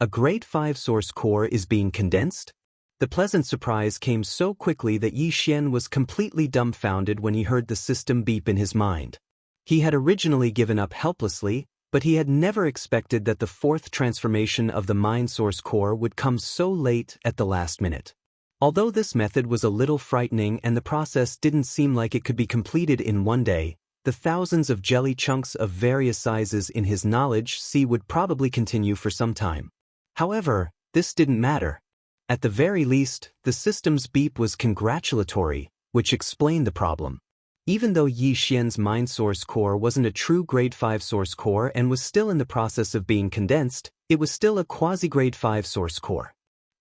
A grade 5 source core is being condensed? The pleasant surprise came so quickly that Yi Xian was completely dumbfounded when he heard the system beep in his mind. He had originally given up helplessly, but he had never expected that the fourth transformation of the mind source core would come so late at the last minute. Although this method was a little frightening and the process didn't seem like it could be completed in one day, the thousands of jelly chunks of various sizes in his knowledge sea would probably continue for some time. However, this didn't matter. At the very least, the system's beep was congratulatory, which explained the problem. Even though Yi Xian's mind source core wasn't a true grade 5 source core and was still in the process of being condensed, it was still a quasi-grade 5 source core.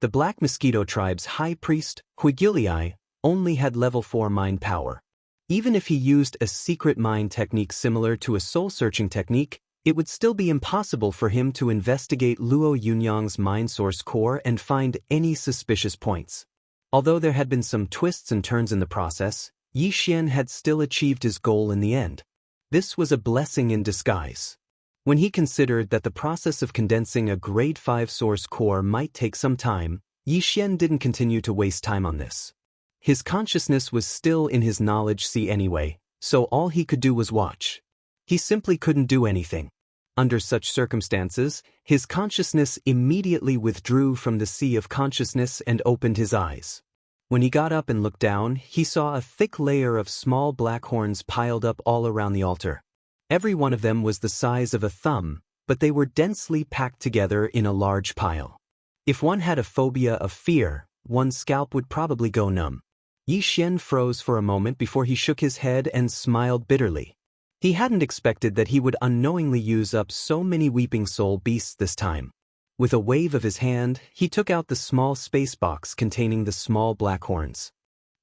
The Black Mosquito tribe's high priest, Huigulii, only had level 4 mind power. Even if he used a secret mind technique similar to a soul-searching technique, it would still be impossible for him to investigate Luo Yunyang's mind source core and find any suspicious points. Although there had been some twists and turns in the process, Yi Xian had still achieved his goal in the end. This was a blessing in disguise. When he considered that the process of condensing a grade 5 source core might take some time, Yi Xian didn't continue to waste time on this. His consciousness was still in his knowledge sea anyway, so all he could do was watch. He simply couldn't do anything. Under such circumstances, his consciousness immediately withdrew from the sea of consciousness and opened his eyes. When he got up and looked down, he saw a thick layer of small black horns piled up all around the altar. Every one of them was the size of a thumb, but they were densely packed together in a large pile. If one had a phobia of fear, one's scalp would probably go numb. Yi Xian froze for a moment before he shook his head and smiled bitterly. He hadn't expected that he would unknowingly use up so many weeping soul beasts this time. With a wave of his hand, he took out the small space box containing the small black horns.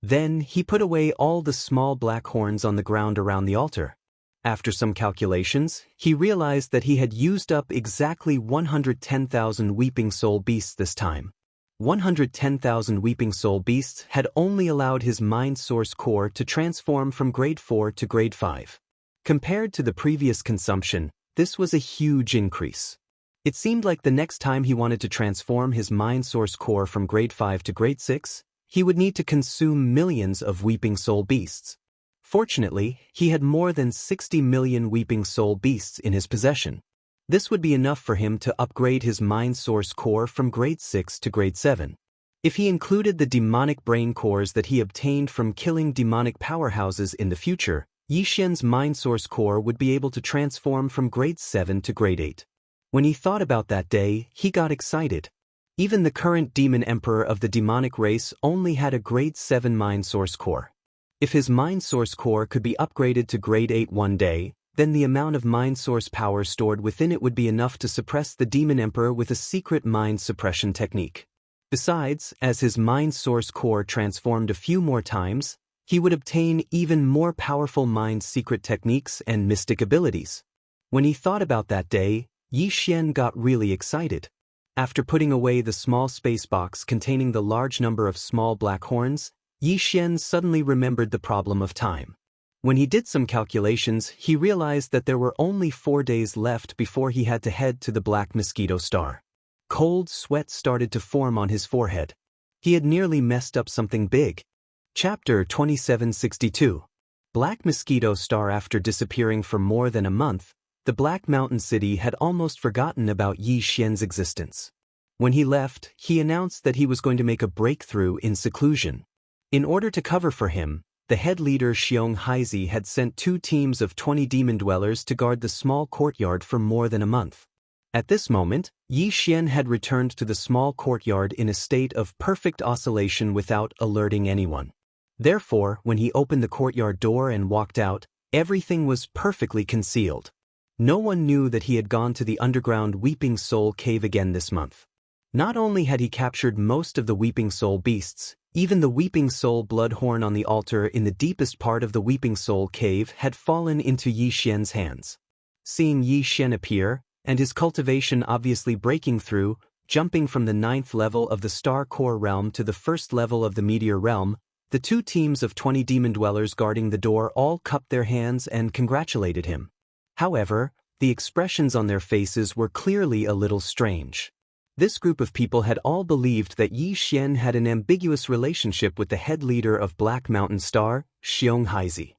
Then, he put away all the small black horns on the ground around the altar. After some calculations, he realized that he had used up exactly 110,000 Weeping Soul Beasts this time. 110,000 Weeping Soul Beasts had only allowed his Mind Source Core to transform from Grade 4 to Grade 5. Compared to the previous consumption, this was a huge increase. It seemed like the next time he wanted to transform his Mind Source Core from Grade 5 to Grade 6, he would need to consume millions of Weeping Soul Beasts. Fortunately, he had more than 60 million Weeping Soul Beasts in his possession. This would be enough for him to upgrade his Mind Source Core from Grade 6 to Grade 7. If he included the demonic brain cores that he obtained from killing demonic powerhouses in the future, Yi Xian's Mind Source Core would be able to transform from Grade 7 to Grade 8. When he thought about that day, he got excited. Even the current Demon Emperor of the demonic race only had a Grade 7 Mind Source Core. If his Mind Source Core could be upgraded to Grade 8 one day, then the amount of Mind Source power stored within it would be enough to suppress the Demon Emperor with a secret mind suppression technique. Besides, as his Mind Source Core transformed a few more times, he would obtain even more powerful mind secret techniques and mystic abilities. When he thought about that day, Yi Xian got really excited. After putting away the small space box containing the large number of small black horns, Yi Xian suddenly remembered the problem of time. When he did some calculations, he realized that there were only 4 days left before he had to head to the Black Mosquito Star. Cold sweat started to form on his forehead. He had nearly messed up something big. Chapter 2762. Black Mosquito Star. After disappearing for more than a month, the Black Mountain City had almost forgotten about Yi Xian's existence. When he left, he announced that he was going to make a breakthrough in seclusion. In order to cover for him, the head leader Xiong Haizi had sent 2 teams of 20 demon dwellers to guard the small courtyard for more than a month. At this moment, Yi Xian had returned to the small courtyard in a state of perfect oscillation without alerting anyone. Therefore, when he opened the courtyard door and walked out, everything was perfectly concealed. No one knew that he had gone to the underground Weeping Soul Cave again this month. Not only had he captured most of the Weeping Soul Beasts, even the Weeping Soul blood horn on the altar in the deepest part of the Weeping Soul Cave had fallen into Yi Xian's hands. Seeing Yi Xian appear, and his cultivation obviously breaking through, jumping from the 9th level of the Star Core realm to the 1st level of the Meteor realm, the 2 teams of 20 demon dwellers guarding the door all cupped their hands and congratulated him. However, the expressions on their faces were clearly a little strange. This group of people had all believed that Yi Xian had an ambiguous relationship with the head leader of Black Mountain Star, Xiong Haizi.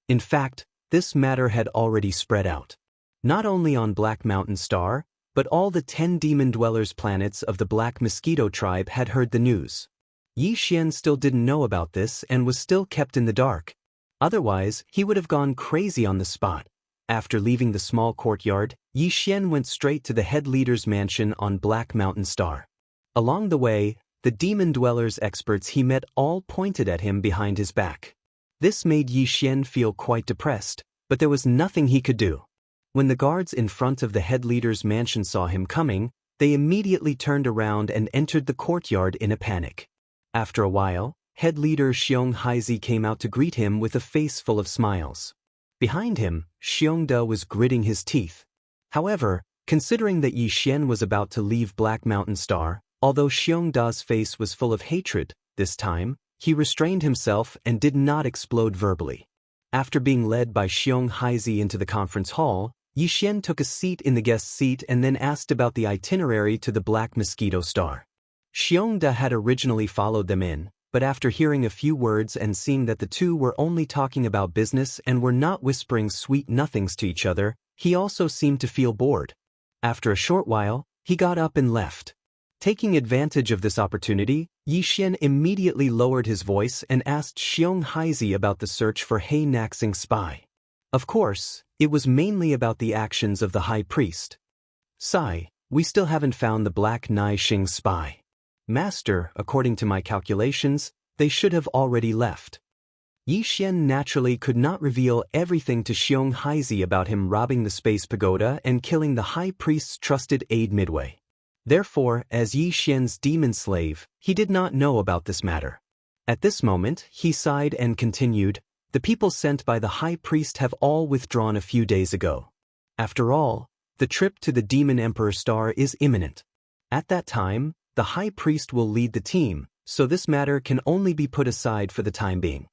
In fact, this matter had already spread out. Not only on Black Mountain Star, but all the 10 demon dwellers planets of the Black Mosquito tribe had heard the news. Yi Xian still didn't know about this and was still kept in the dark. Otherwise, he would have gone crazy on the spot. After leaving the small courtyard, Yi Xian went straight to the head leader's mansion on Black Mountain Star. Along the way, the demon dwellers experts he met all pointed at him behind his back. This made Yi Xian feel quite depressed, but there was nothing he could do. When the guards in front of the head leader's mansion saw him coming, they immediately turned around and entered the courtyard in a panic. After a while, head leader Xiong Haizi came out to greet him with a face full of smiles. Behind him, Xiongda was gritting his teeth. However, considering that Yi Xian was about to leave Black Mountain Star, although Xiongda's face was full of hatred, this time, he restrained himself and did not explode verbally. After being led by Xiong Haizi into the conference hall, Yi Xian took a seat in the guest seat and then asked about the itinerary to the Black Mosquito Star. Xiongda had originally followed them in, but after hearing a few words and seeing that the 2 were only talking about business and were not whispering sweet nothings to each other, he also seemed to feel bored. After a short while, he got up and left. Taking advantage of this opportunity, Yi Xian immediately lowered his voice and asked Xiong Haizi about the search for He Naxing spy. Of course, it was mainly about the actions of the high priest. "Sai, we still haven't found the Black Naixing spy. Master, according to my calculations, they should have already left." Yi Xian naturally could not reveal everything to Xiong Haizi about him robbing the space pagoda and killing the high priest's trusted aide midway. Therefore, as Yi Xian's demon slave, he did not know about this matter. At this moment, he sighed and continued, "The people sent by the high priest have all withdrawn a few days ago. After all, the trip to the Demon Emperor Star is imminent. At that time, the high priest will lead the team, so this matter can only be put aside for the time being.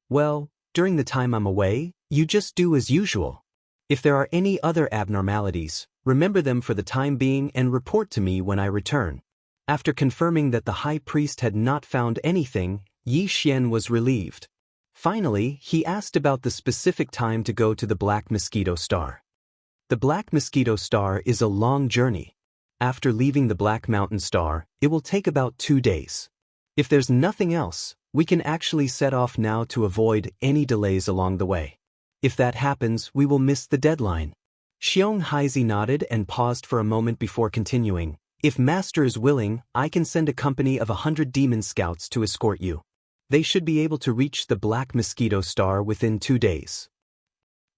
Well, during the time I'm away, you just do as usual. If there are any other abnormalities, remember them for the time being and report to me when I return." After confirming that the high priest had not found anything, Yi Xian was relieved. Finally, he asked about the specific time to go to the Black Mosquito Star. The Black Mosquito Star is a long journey. After leaving the Black Mountain Star, it will take about 2 days. If there's nothing else, we can actually set off now to avoid any delays along the way. If that happens, we will miss the deadline. Xiong Haizi nodded and paused for a moment before continuing. "If Master is willing, I can send a company of 100 demon scouts to escort you. They should be able to reach the Black Mosquito Star within 2 days.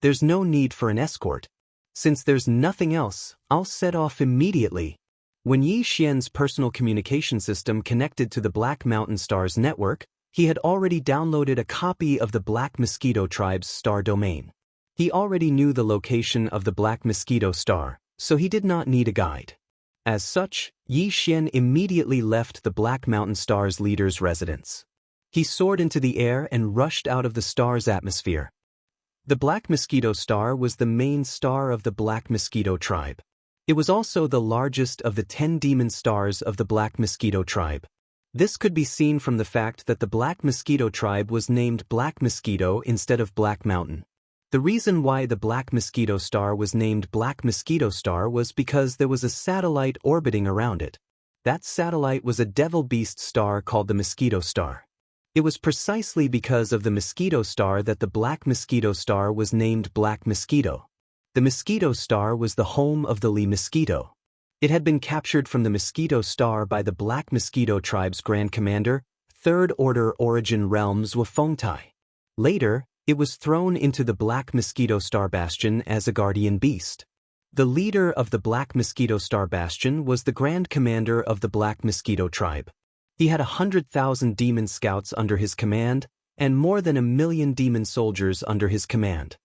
There's no need for an escort. Since there's nothing else, I'll set off immediately." When Yi Xian's personal communication system connected to the Black Mountain Star's network, he had already downloaded a copy of the Black Mosquito Tribe's star domain. He already knew the location of the Black Mosquito Star, so he did not need a guide. As such, Yi Xian immediately left the Black Mountain Star's leader's residence. He soared into the air and rushed out of the star's atmosphere. The Black Mosquito Star was the main star of the Black Mosquito Tribe. It was also the largest of the 10 demon stars of the Black Mosquito Tribe. This could be seen from the fact that the Black Mosquito Tribe was named Black Mosquito instead of Black Mountain. The reason why the Black Mosquito Star was named Black Mosquito Star was because there was a satellite orbiting around it. That satellite was a devil beast star called the Mosquito Star. It was precisely because of the Mosquito Star that the Black Mosquito Star was named Black Mosquito. The Mosquito Star was the home of the Li Mosquito. It had been captured from the Mosquito Star by the Black Mosquito Tribe's Grand Commander, Third Order Origin Realms Wafengtai. Later, it was thrown into the Black Mosquito Star Bastion as a guardian beast. The leader of the Black Mosquito Star Bastion was the Grand Commander of the Black Mosquito Tribe. He had 100,000 demon scouts under his command, and more than 1,000,000 demon soldiers under his command.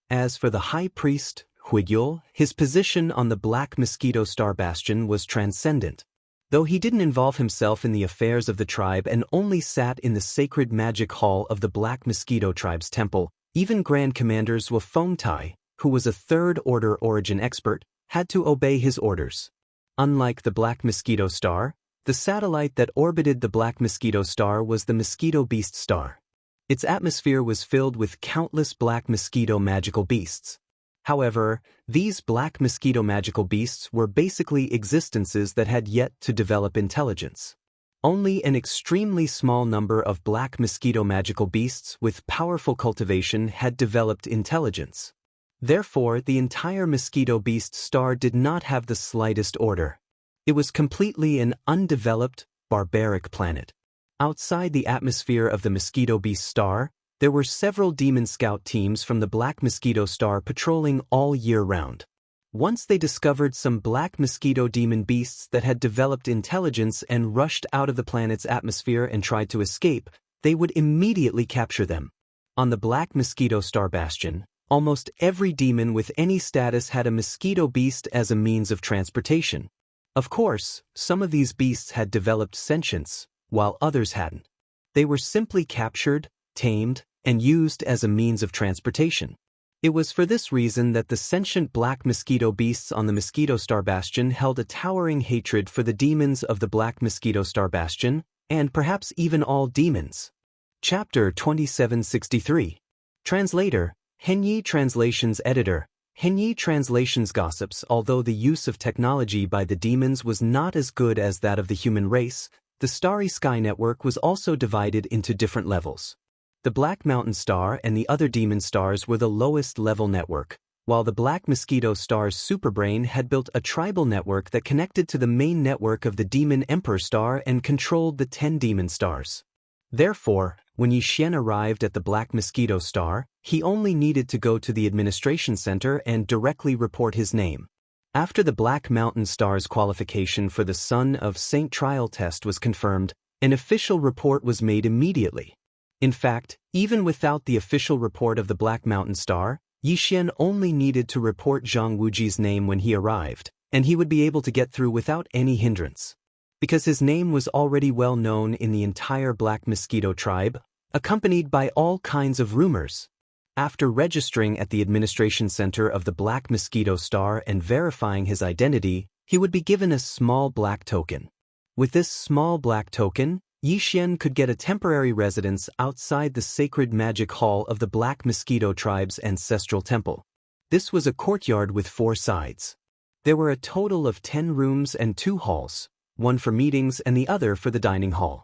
As for the High Priest, Huigyul, his position on the Black Mosquito Star Bastion was transcendent. Though he didn't involve himself in the affairs of the tribe and only sat in the sacred magic hall of the Black Mosquito Tribe's temple, even Grand Commanders Wafengtai, who was a Third Order Origin expert, had to obey his orders. Unlike the Black Mosquito Star, the satellite that orbited the Black Mosquito Star was the Mosquito Beast Star. Its atmosphere was filled with countless black mosquito magical beasts. However, these black mosquito magical beasts were basically existences that had yet to develop intelligence. Only an extremely small number of black mosquito magical beasts with powerful cultivation had developed intelligence. Therefore, the entire Mosquito Beast Star did not have the slightest order. It was completely an undeveloped, barbaric planet. Outside the atmosphere of the Mosquito Beast Star, there were several demon scout teams from the Black Mosquito Star patrolling all year round. Once they discovered some black mosquito demon beasts that had developed intelligence and rushed out of the planet's atmosphere and tried to escape, they would immediately capture them. On the Black Mosquito Star Bastion, almost every demon with any status had a mosquito beast as a means of transportation. Of course, some of these beasts had developed sentience, while others hadn't. They were simply captured, tamed, and used as a means of transportation. It was for this reason that the sentient black mosquito beasts on the Mosquito Star Bastion held a towering hatred for the demons of the Black Mosquito Star Bastion, and perhaps even all demons. Chapter 2763. Translator, Henyi Translations Editor. Henyi Translations gossips. Although the use of technology by the demons was not as good as that of the human race, the Starry Sky Network was also divided into different levels. The Black Mountain Star and the other demon stars were the lowest level network, while the Black Mosquito Star's superbrain had built a tribal network that connected to the main network of the Demon Emperor Star and controlled the 10 demon stars. Therefore, when Yi Xian arrived at the Black Mosquito Star, he only needed to go to the administration center and directly report his name. After the Black Mountain Star's qualification for the Son of Saint trial test was confirmed, an official report was made immediately. In fact, even without the official report of the Black Mountain Star, Yixian only needed to report Zhang Wuji's name when he arrived, and he would be able to get through without any hindrance. Because his name was already well known in the entire Black Mosquito tribe, accompanied by all kinds of rumors. After registering at the administration center of the Black Mosquito Star and verifying his identity, he would be given a small black token. With this small black token, Yixian could get a temporary residence outside the sacred magic hall of the Black Mosquito tribe's ancestral temple. This was a courtyard with 4 sides. There were a total of 10 rooms and 2 halls, one for meetings and the other for the dining hall.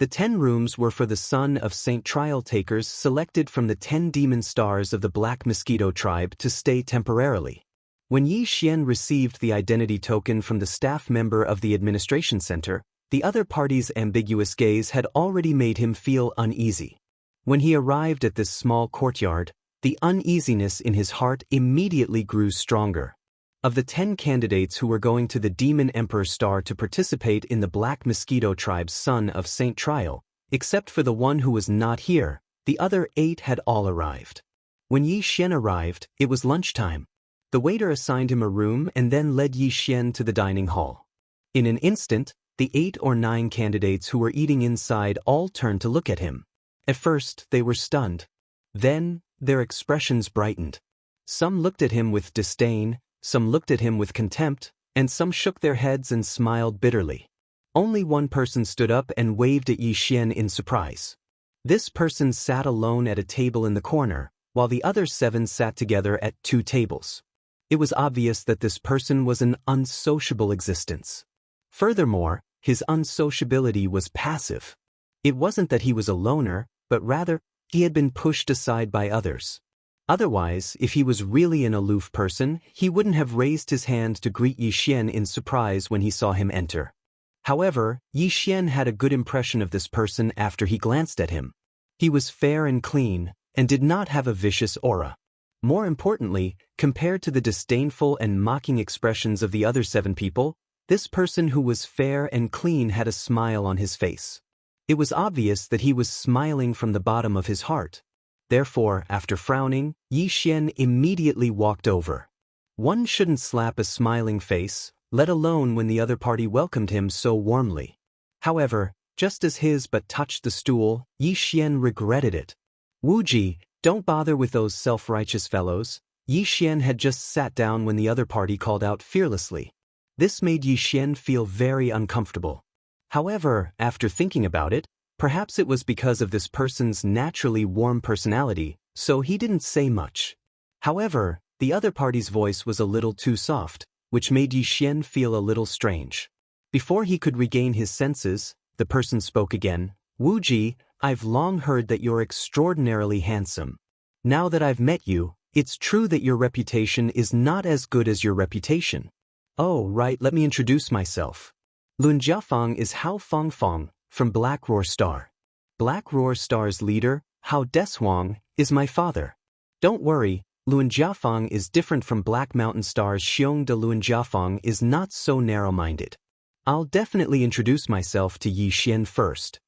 The 10 rooms were for the Son of Saint trial takers selected from the 10 demon stars of the Black Mosquito tribe to stay temporarily. When Yixian received the identity token from the staff member of the administration center, the other party's ambiguous gaze had already made him feel uneasy. When he arrived at this small courtyard, the uneasiness in his heart immediately grew stronger. Of the 10 candidates who were going to the Demon Emperor Star to participate in the Black Mosquito tribe's Son of Saint trial, except for the one who was not here, the other 8 had all arrived. When Yixian arrived, it was lunchtime. The waiter assigned him a room and then led Yixian to the dining hall. In an instant, the 8 or 9 candidates who were eating inside all turned to look at him. At first, they were stunned. Then, their expressions brightened. Some looked at him with disdain, some looked at him with contempt, and some shook their heads and smiled bitterly. Only one person stood up and waved at Yixian in surprise. This person sat alone at a table in the corner, while the other 7 sat together at 2 tables. It was obvious that this person was an unsociable existence. Furthermore, his unsociability was passive. It wasn't that he was a loner, but rather, he had been pushed aside by others. Otherwise, if he was really an aloof person, he wouldn't have raised his hand to greet Yixian in surprise when he saw him enter. However, Yixian had a good impression of this person after he glanced at him. He was fair and clean, and did not have a vicious aura. More importantly, compared to the disdainful and mocking expressions of the other 7 people, this person who was fair and clean had a smile on his face. It was obvious that he was smiling from the bottom of his heart. Therefore, after frowning, Yixian immediately walked over. One shouldn't slap a smiling face, let alone when the other party welcomed him so warmly. However, just as his butt touched the stool, Yixian regretted it. Wuji, don't bother with those self-righteous fellows. Yixian had just sat down when the other party called out fearlessly. This made Yixian feel very uncomfortable. However, after thinking about it, perhaps it was because of this person's naturally warm personality, so he didn't say much. However, the other party's voice was a little too soft, which made Yixian feel a little strange. Before he could regain his senses, the person spoke again. Wuji, I've long heard that you're extraordinarily handsome. Now that I've met you, it's true that your reputation is not as good as your reputation. Oh, right, let me introduce myself. Lun Jiafeng is Hao Fengfeng, from Black Roar Star. Black Roar Star's leader, Hao Deshuang, is my father. Don't worry, Lun Jiafeng is different from Black Mountain Star's Xiong de Lun Jiafeng is not so narrow-minded. I'll definitely introduce myself to Yixian first.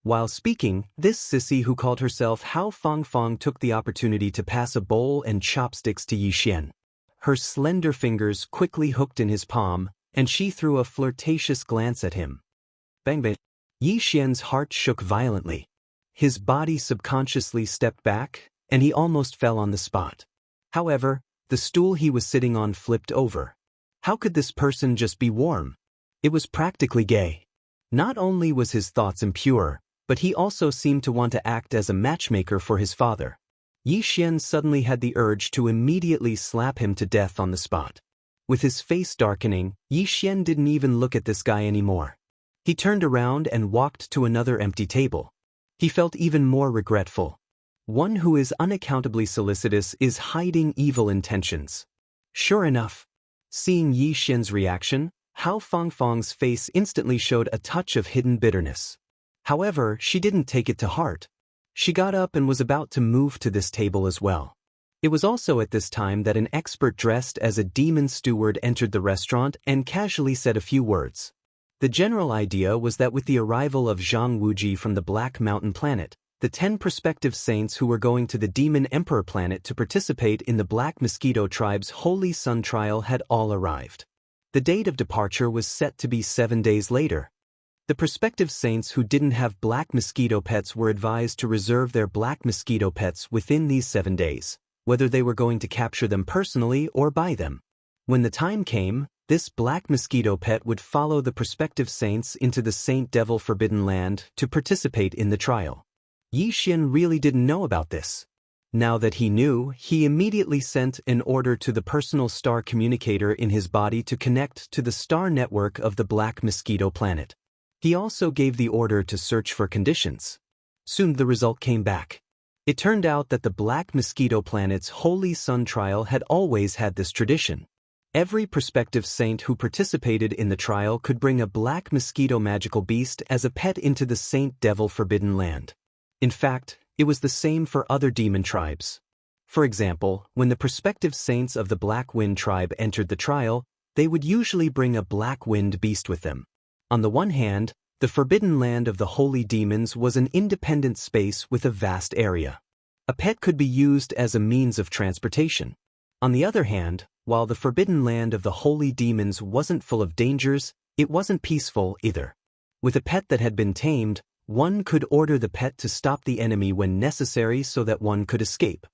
While speaking, this sissy who called herself Hao Fengfeng took the opportunity to pass a bowl and chopsticks to Yixian. Her slender fingers quickly hooked in his palm, and she threw a flirtatious glance at him. Bang bang. Yixian's heart shook violently. His body subconsciously stepped back, and he almost fell on the spot. However, the stool he was sitting on flipped over. How could this person just be warm? It was practically gay. Not only was his thoughts impure, but he also seemed to want to act as a matchmaker for his father. Yixian suddenly had the urge to immediately slap him to death on the spot. With his face darkening, Yixian didn't even look at this guy anymore. He turned around and walked to another empty table. He felt even more regretful. One who is unaccountably solicitous is hiding evil intentions. Sure enough, seeing Yixian's reaction, Hao Fengfeng's face instantly showed a touch of hidden bitterness. However, she didn't take it to heart. She got up and was about to move to this table as well. It was also at this time that an expert dressed as a demon steward entered the restaurant and casually said a few words. The general idea was that with the arrival of Zhang Wuji from the Black Mountain planet, the 10 prospective saints who were going to the Demon Emperor planet to participate in the Black Mosquito tribe's Holy Sun trial had all arrived. The date of departure was set to be 7 days later. The prospective saints who didn't have black mosquito pets were advised to reserve their black mosquito pets within these 7 days, whether they were going to capture them personally or buy them. When the time came, this black mosquito pet would follow the prospective saints into the Saint Devil Forbidden Land to participate in the trial. Yi Xian really didn't know about this. Now that he knew, he immediately sent an order to the personal star communicator in his body to connect to the star network of the Black Mosquito planet. He also gave the order to search for conditions. Soon the result came back. It turned out that the Black Mosquito planet's Holy Sun trial had always had this tradition. Every prospective saint who participated in the trial could bring a black mosquito magical beast as a pet into the Saint Devil Forbidden Land. In fact, it was the same for other demon tribes. For example, when the prospective saints of the Black Wind tribe entered the trial, they would usually bring a black wind beast with them. On the one hand, the Forbidden Land of the Holy Demons was an independent space with a vast area. A pet could be used as a means of transportation. On the other hand, while the Forbidden Land of the Holy Demons wasn't full of dangers, it wasn't peaceful either. With a pet that had been tamed, one could order the pet to stop the enemy when necessary so that one could escape.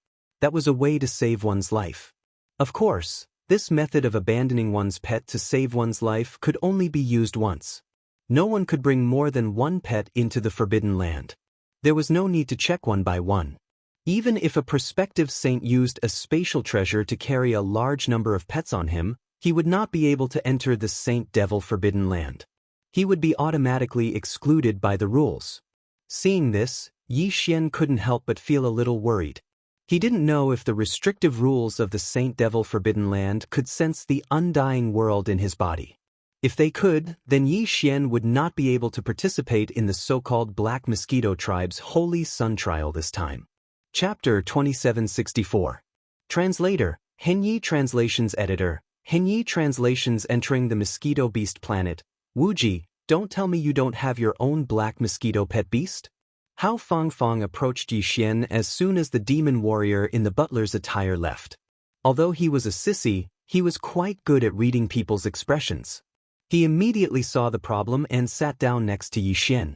That was a way to save one's life. Of course, this method of abandoning one's pet to save one's life could only be used once. No one could bring more than one pet into the Forbidden Land. There was no need to check one by one. Even if a prospective saint used a spatial treasure to carry a large number of pets on him, he would not be able to enter the Saint Devil Forbidden Land. He would be automatically excluded by the rules. Seeing this, Yi Xian couldn't help but feel a little worried. He didn't know if the restrictive rules of the Saint Devil Forbidden Land could sense the undying world in his body. If they could, then Yi Xian would not be able to participate in the so-called Black Mosquito tribe's Holy Sun trial this time. Chapter 2764. Translator, Henyi Translations Editor, Henyi Translations entering the Mosquito Beast planet. Wuji, don't tell me you don't have your own black mosquito pet beast? Hao Fangfang approached Yi Xian as soon as the demon warrior in the butler's attire left. Although he was a sissy, he was quite good at reading people's expressions. He immediately saw the problem and sat down next to Yi Xian.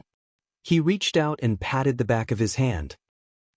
He reached out and patted the back of his hand.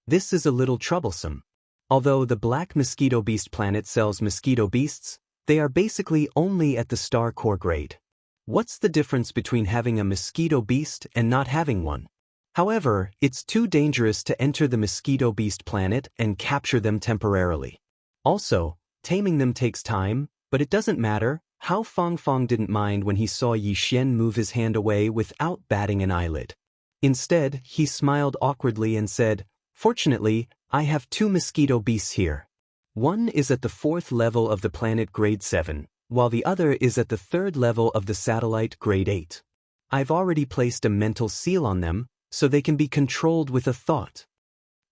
This is a little troublesome. Although the Black Mosquito Beast planet sells mosquito beasts, they are basically only at the star core grade. What's the difference between having a mosquito beast and not having one? However, it's too dangerous to enter the Mosquito Beast planet and capture them temporarily. Also, taming them takes time, but it doesn't matter. Hao Fangfang didn't mind when he saw Yi Xian move his hand away without batting an eyelid. Instead, he smiled awkwardly and said, "Fortunately, I have 2 mosquito beasts here. One is at the 4th level of the planet grade 7, while the other is at the 3rd level of the satellite grade 8. I've already placed a mental seal on them, so they can be controlled with a thought.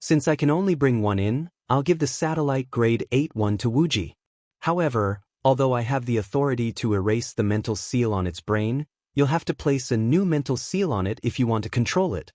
Since I can only bring one in, I'll give the satellite grade 8 one to Wuji. However, although I have the authority to erase the mental seal on its brain, you'll have to place a new mental seal on it if you want to control it.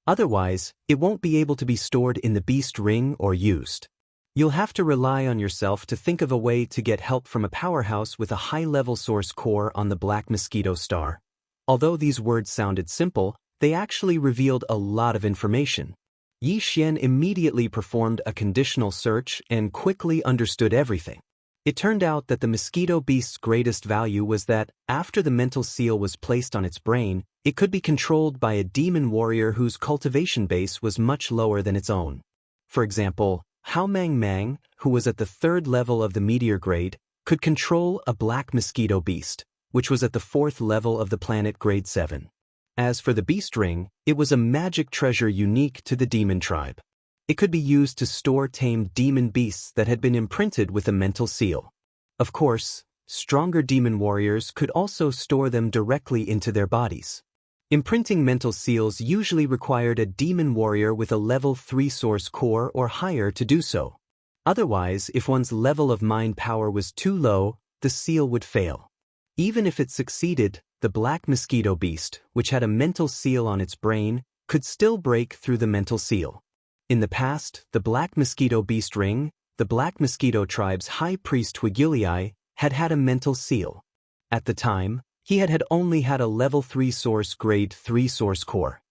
Otherwise, it won't be able to be stored in the beast ring or used. You'll have to rely on yourself to think of a way to get help from a powerhouse with a high-level source core on the Black Mosquito star." Although these words sounded simple, they actually revealed a lot of information. Yi Xian immediately performed a conditional search and quickly understood everything. It turned out that the mosquito beast's greatest value was that, after the mental seal was placed on its brain, it could be controlled by a demon warrior whose cultivation base was much lower than its own. For example, Hao Mang Mang, who was at the 3rd level of the meteor grade, could control a black mosquito beast, which was at the 4th level of the planet grade 7. As for the beast ring, it was a magic treasure unique to the demon tribe. It could be used to store tamed demon beasts that had been imprinted with a mental seal. Of course, stronger demon warriors could also store them directly into their bodies. Imprinting mental seals usually required a demon warrior with a level 3 source core or higher to do so. Otherwise, if one's level of mind power was too low, the seal would fail. Even if it succeeded, the black mosquito beast, which had a mental seal on its brain, could still break through the mental seal. In the past, the black mosquito beast ring, the black mosquito tribe's high priest Huigiliai, had a mental seal. At the time, he had only had a level 3 source grade 3 source core.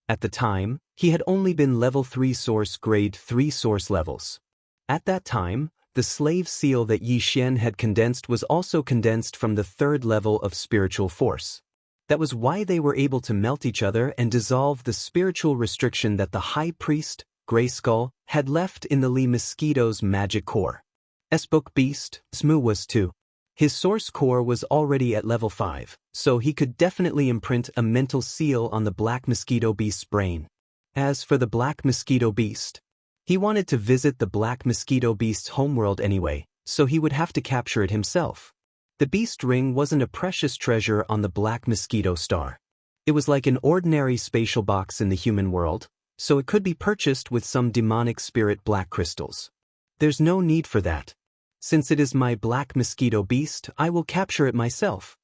At the time, he had only been level 3 source grade 3 source levels. At that time, the slave seal that Yi Xian had condensed was also condensed from the 3rd level of spiritual force. That was why they were able to melt each other and dissolve the spiritual restriction that the high priest, Grey Skull, had left in the Li Mosquito's magic core. S-Book Beast, Smu was too. His source core was already at level 5, so he could definitely imprint a mental seal on the black mosquito beast's brain. As for the black mosquito beast, he wanted to visit the black mosquito beast's homeworld anyway, so he would have to capture it himself. The beast ring wasn't a precious treasure on the black mosquito star. It was like an ordinary spatial box in the human world, so it could be purchased with some demonic spirit black crystals. There's no need for that. Since it is my black mosquito beast, I will capture it myself.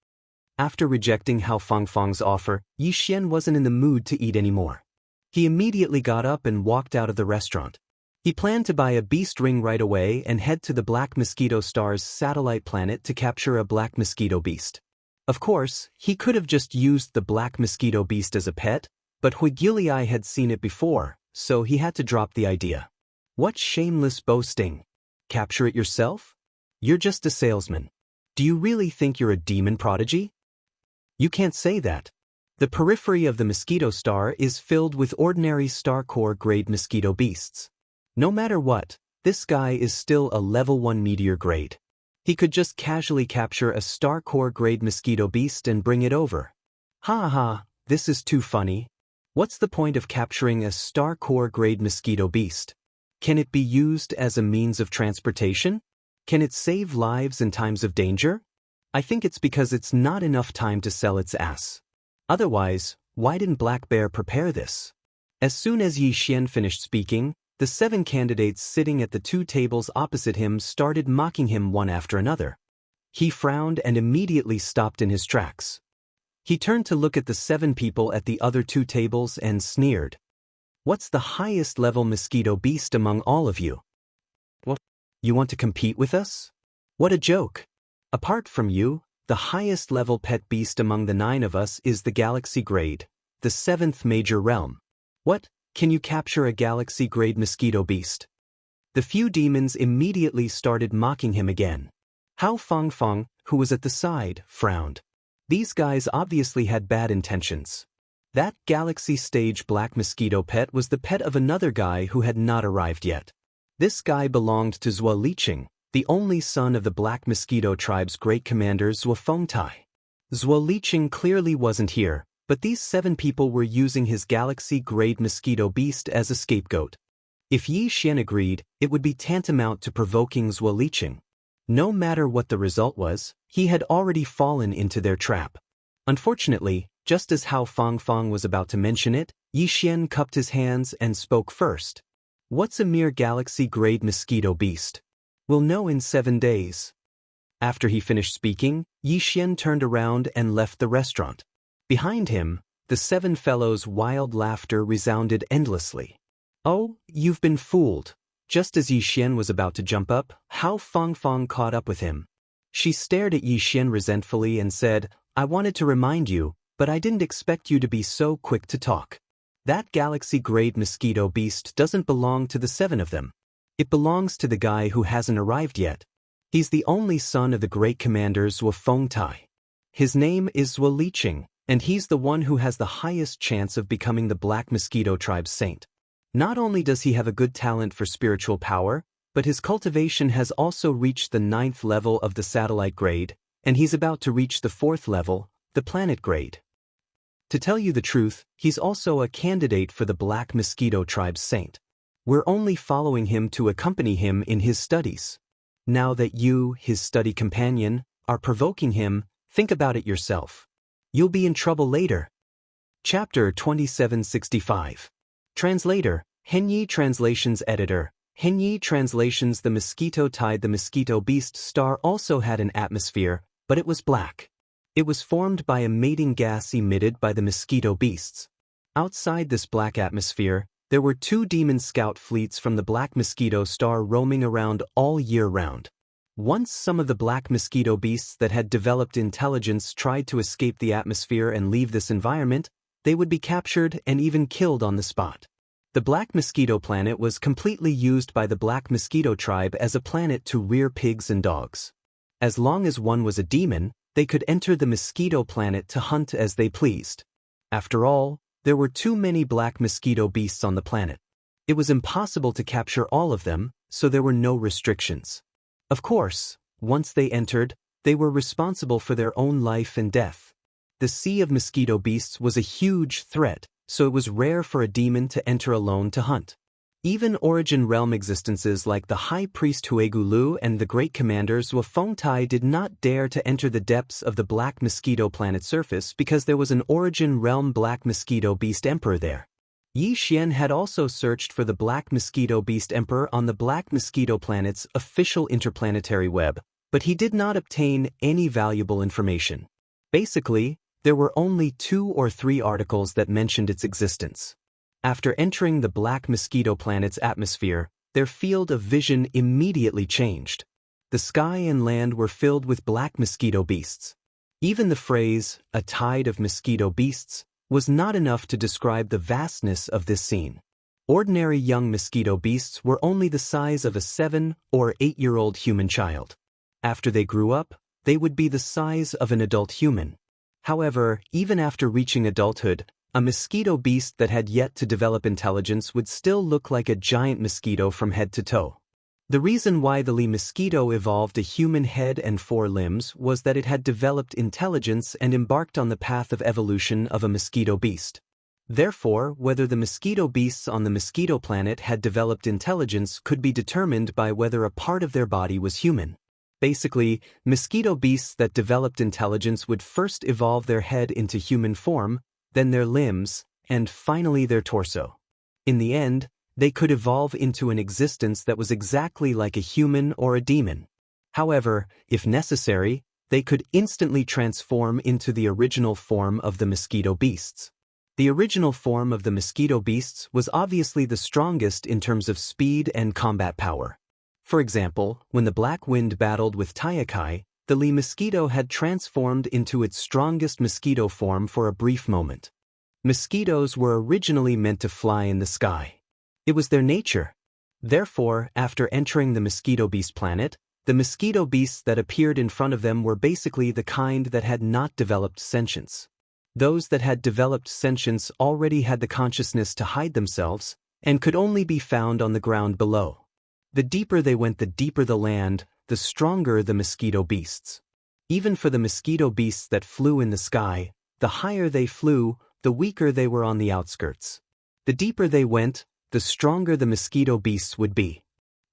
After rejecting Hao Fangfang's offer, Yi Xian wasn't in the mood to eat anymore. He immediately got up and walked out of the restaurant. He planned to buy a beast ring right away and head to the Black Mosquito Star's satellite planet to capture a black mosquito beast. Of course, he could have just used the black mosquito beast as a pet, but Huigiliai had seen it before, so he had to drop the idea. What shameless boasting! Capture it yourself? You're just a salesman. Do you really think you're a demon prodigy? You can't say that. The periphery of the mosquito star is filled with ordinary star core grade mosquito beasts. No matter what, this guy is still a level 1 meteor grade. He could just casually capture a star core grade mosquito beast and bring it over. Ha ha, this is too funny. What's the point of capturing a star core grade mosquito beast? Can it be used as a means of transportation? Can it save lives in times of danger? I think it's because it's not enough time to sell its ass. Otherwise, why didn't Black Bear prepare this? As soon as Yi Xian finished speaking, the 7 candidates sitting at the 2 tables opposite him started mocking him one after another. He frowned and immediately stopped in his tracks. He turned to look at the 7 people at the other 2 tables and sneered. What's the highest level mosquito beast among all of you? What? You want to compete with us? What a joke! Apart from you, the highest level pet beast among the 9 of us is the galaxy grade, the 7th major realm. What? Can you capture a galaxy-grade mosquito beast? The few demons immediately started mocking him again. Hao Fangfang, who was at the side, frowned. These guys obviously had bad intentions. That galaxy-stage black mosquito pet was the pet of another guy who had not arrived yet. This guy belonged to Zhuo Liqing, the only son of the black mosquito tribe's great commander Zhuo Fengtai. Zhuo Liqing clearly wasn't here, but these 7 people were using his galaxy-grade mosquito beast as a scapegoat. If Yi Xian agreed, it would be tantamount to provoking Zhuo Liqing. No matter what the result was, he had already fallen into their trap. Unfortunately, just as Hao Fangfang was about to mention it, Yi Xian cupped his hands and spoke first. What's a mere galaxy-grade mosquito beast? We'll know in 7 days. After he finished speaking, Yi Xian turned around and left the restaurant. Behind him, the 7 fellows' wild laughter resounded endlessly. Oh, you've been fooled. Just as Yi Xian was about to jump up, Hao Fangfang caught up with him. She stared at Yi Xian resentfully and said, I wanted to remind you, but I didn't expect you to be so quick to talk. That galaxy-grade mosquito beast doesn't belong to the 7 of them. It belongs to the guy who hasn't arrived yet. He's the only son of the great commander Zhuo Fengtai. His name is Zhuo Liqing, and he's the one who has the highest chance of becoming the Black Mosquito Tribe's saint. Not only does he have a good talent for spiritual power, but his cultivation has also reached the 9th level of the satellite grade, and he's about to reach the 4th level, the planet grade. To tell you the truth, he's also a candidate for the Black Mosquito Tribe's saint. We're only following him to accompany him in his studies. Now that you, his study companion, are provoking him, think about it yourself. You'll be in trouble later. Chapter 2765. Translator, Henyi Translations Editor, Henyi translations the mosquito-tide. The mosquito beast star also had an atmosphere, but it was black. It was formed by a mating gas emitted by the mosquito beasts. Outside this black atmosphere, there were 2 demon scout fleets from the black mosquito star roaming around all year round. Once some of the black mosquito beasts that had developed intelligence tried to escape the atmosphere and leave this environment, they would be captured and even killed on the spot. The Black Mosquito Planet was completely used by the Black Mosquito tribe as a planet to rear pigs and dogs. As long as one was a demon, they could enter the Mosquito Planet to hunt as they pleased. After all, there were too many black mosquito beasts on the planet. It was impossible to capture all of them, so there were no restrictions. Of course, once they entered, they were responsible for their own life and death. The sea of mosquito beasts was a huge threat, so it was rare for a demon to enter alone to hunt. Even Origin Realm existences like the High Priest Huegulu and the Great Commanders Wafengtai did not dare to enter the depths of the Black Mosquito Planet surface because there was an Origin Realm Black Mosquito Beast Emperor there. Yi Xian had also searched for the Black Mosquito Beast Emperor on the Black Mosquito Planet's official interplanetary web, but he did not obtain any valuable information. Basically, there were only 2 or 3 articles that mentioned its existence. After entering the Black Mosquito Planet's atmosphere, their field of vision immediately changed. The sky and land were filled with black mosquito beasts. Even the phrase, "a tide of mosquito beasts," was not enough to describe the vastness of this scene. Ordinary young mosquito beasts were only the size of a 7- or 8-year-old human child. After they grew up, they would be the size of an adult human. However, even after reaching adulthood, a mosquito beast that had yet to develop intelligence would still look like a giant mosquito from head to toe. The reason why the Lee mosquito evolved a human head and 4 limbs was that it had developed intelligence and embarked on the path of evolution of a mosquito beast. Therefore, whether the mosquito beasts on the mosquito planet had developed intelligence could be determined by whether a part of their body was human. Basically, mosquito beasts that developed intelligence would first evolve their head into human form, then their limbs, and finally their torso. In the end, they could evolve into an existence that was exactly like a human or a demon. However, if necessary, they could instantly transform into the original form of the mosquito beasts. The original form of the mosquito beasts was obviously the strongest in terms of speed and combat power. For example, when the Black Wind battled with Taiakai, the Lee mosquito had transformed into its strongest mosquito form for a brief moment. Mosquitoes were originally meant to fly in the sky. It was their nature. Therefore, after entering the mosquito beast planet, the mosquito beasts that appeared in front of them were basically the kind that had not developed sentience. Those that had developed sentience already had the consciousness to hide themselves, and could only be found on the ground below. The deeper they went, the deeper the land, the stronger the mosquito beasts. Even for the mosquito beasts that flew in the sky, the higher they flew, the weaker they were on the outskirts. The deeper they went, the stronger the mosquito beasts would be.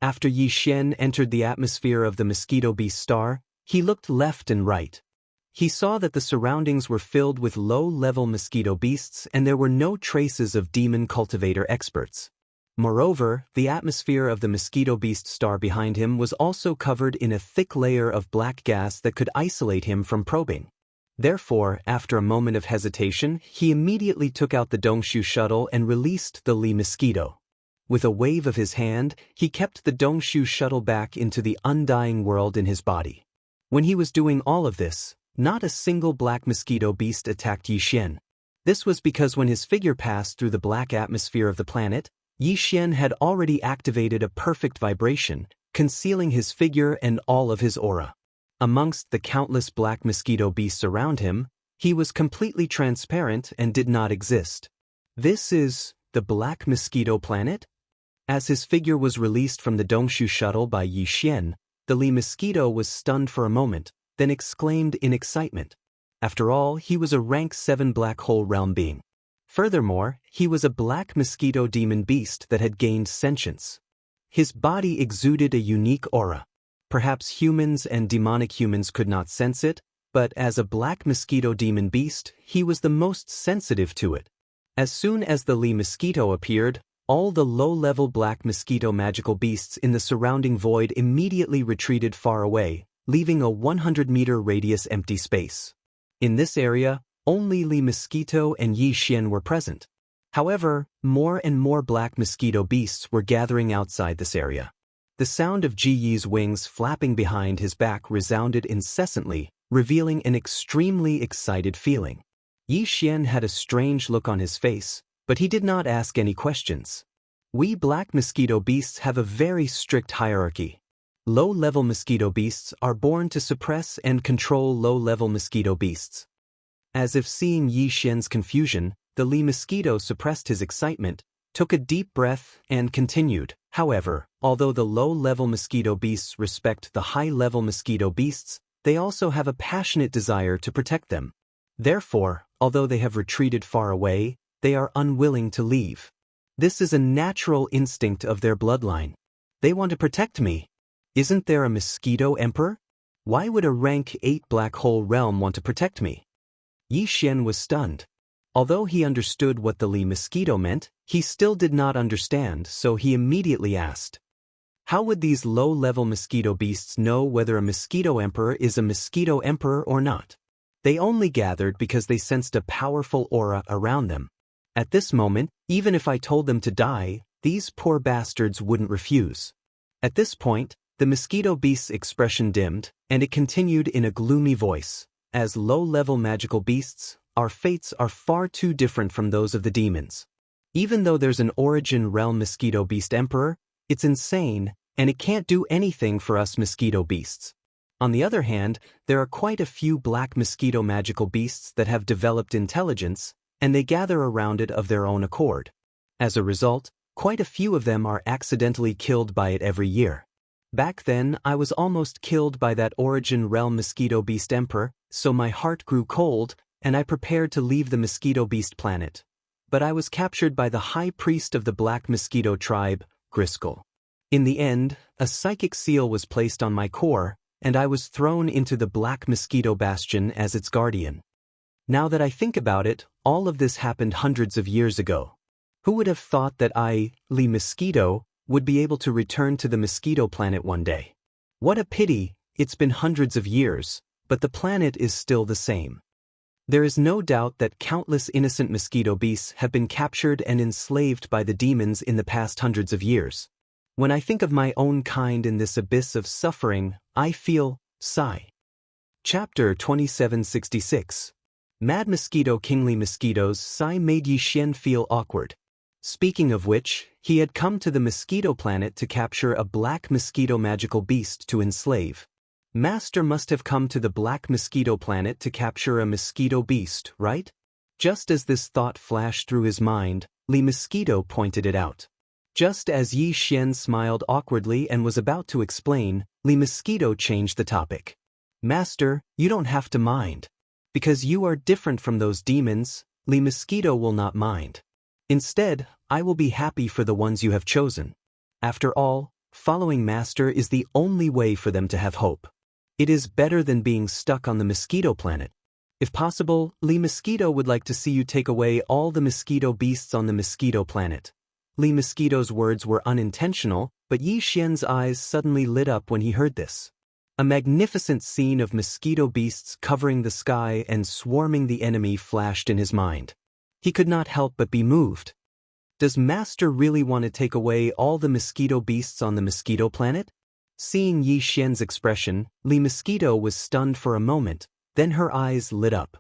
After Yi Xian entered the atmosphere of the mosquito beast star, he looked left and right. He saw that the surroundings were filled with low-level mosquito beasts and there were no traces of demon cultivator experts. Moreover, the atmosphere of the mosquito beast star behind him was also covered in a thick layer of black gas that could isolate him from probing. Therefore, after a moment of hesitation, he immediately took out the Dongshu shuttle and released the Lee mosquito. With a wave of his hand, he kept the Dongshu shuttle back into the undying world in his body. When he was doing all of this, not a single black mosquito beast attacked Yi Xian. This was because when his figure passed through the black atmosphere of the planet, Yi Xian had already activated a perfect vibration, concealing his figure and all of his aura. Amongst the countless black mosquito beasts around him, he was completely transparent and did not exist. This is the Black Mosquito Planet? As his figure was released from the Dongshu shuttle by Yi Xian, the Lee mosquito was stunned for a moment, then exclaimed in excitement. After all, he was a rank 7 black hole realm being. Furthermore, he was a black mosquito demon beast that had gained sentience. His body exuded a unique aura. Perhaps humans and demonic humans could not sense it, but as a black mosquito demon beast, he was the most sensitive to it. As soon as the Lee mosquito appeared, All the low-level black mosquito magical beasts in the surrounding void immediately retreated far away, leaving a 100-meter radius empty space. In this area, only Li Mosquito and Yi Xian were present. However, more and more black mosquito beasts were gathering outside this area. The sound of Ji Yi's wings flapping behind his back resounded incessantly, revealing an extremely excited feeling. Yi Xian had a strange look on his face, but he did not ask any questions. We black mosquito beasts have a very strict hierarchy. Low-level mosquito beasts are born to suppress and control low-level mosquito beasts. As if seeing Yi Xian's confusion, the Li mosquito suppressed his excitement, took a deep breath, and continued. However, although the low-level mosquito beasts respect the high-level mosquito beasts, they also have a passionate desire to protect them. Therefore, although they have retreated far away, they are unwilling to leave. This is a natural instinct of their bloodline. They want to protect me. Isn't there a mosquito emperor? Why would a rank 8 black hole realm want to protect me? Yi Xian was stunned. Although he understood what the Li mosquito meant, he still did not understand, so he immediately asked, how would these low-level mosquito beasts know whether a mosquito emperor is a mosquito emperor or not? They only gathered because they sensed a powerful aura around them. At this moment, even if I told them to die, these poor bastards wouldn't refuse. At this point, the mosquito beast's expression dimmed, and it continued in a gloomy voice. As low-level magical beasts, our fates are far too different from those of the demons. Even though there's an origin realm mosquito beast emperor, it's insane, and it can't do anything for us mosquito beasts. On the other hand, there are quite a few black mosquito magical beasts that have developed intelligence, and they gather around it of their own accord. As a result, quite a few of them are accidentally killed by it every year. Back then, I was almost killed by that origin realm mosquito beast emperor, so my heart grew cold, and I prepared to leave the mosquito beast planet. But I was captured by the high priest of the black mosquito tribe, Griskel. In the end, a psychic seal was placed on my core, and I was thrown into the black mosquito bastion as its guardian. Now that I think about it, all of this happened hundreds of years ago. Who would have thought that I, Li Mosquito, would be able to return to the mosquito planet one day? What a pity, it's been hundreds of years, but the planet is still the same. There is no doubt that countless innocent mosquito beasts have been captured and enslaved by the demons in the past hundreds of years. When I think of my own kind in this abyss of suffering, I feel sigh. Chapter 2766. Mad Mosquito Kingly Mosquito's sigh made Yi Xian feel awkward. Speaking of which, he had come to the mosquito planet to capture a black mosquito magical beast to enslave. Master must have come to the black mosquito planet to capture a mosquito beast, right? Just as this thought flashed through his mind, Li Mosquito pointed it out. Just as Yi Xian smiled awkwardly and was about to explain, Li Mosquito changed the topic. Master, you don't have to mind. Because you are different from those demons, Li Mosquito will not mind. Instead, I will be happy for the ones you have chosen. After all, following Master is the only way for them to have hope. It is better than being stuck on the mosquito planet. If possible, Li Mosquito would like to see you take away all the mosquito beasts on the mosquito planet. Li Mosquito's words were unintentional, but Yi Xian's eyes suddenly lit up when he heard this. A magnificent scene of mosquito beasts covering the sky and swarming the enemy flashed in his mind. He could not help but be moved. Does Master really want to take away all the mosquito beasts on the mosquito planet? Seeing Yi Xian's expression, Li Mosquito was stunned for a moment, then her eyes lit up.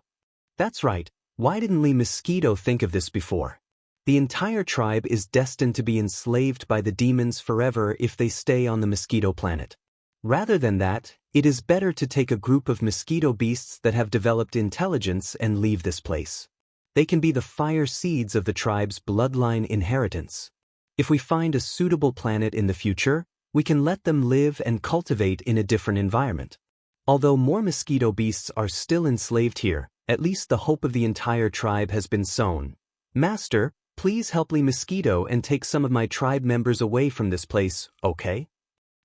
That's right, why didn't Li Mosquito think of this before? The entire tribe is destined to be enslaved by the demons forever if they stay on the mosquito planet. Rather than that, it is better to take a group of mosquito beasts that have developed intelligence and leave this place. They can be the fire seeds of the tribe's bloodline inheritance. If we find a suitable planet in the future, we can let them live and cultivate in a different environment. Although more mosquito beasts are still enslaved here, at least the hope of the entire tribe has been sown. Master, please help Li Mosquito and take some of my tribe members away from this place, okay?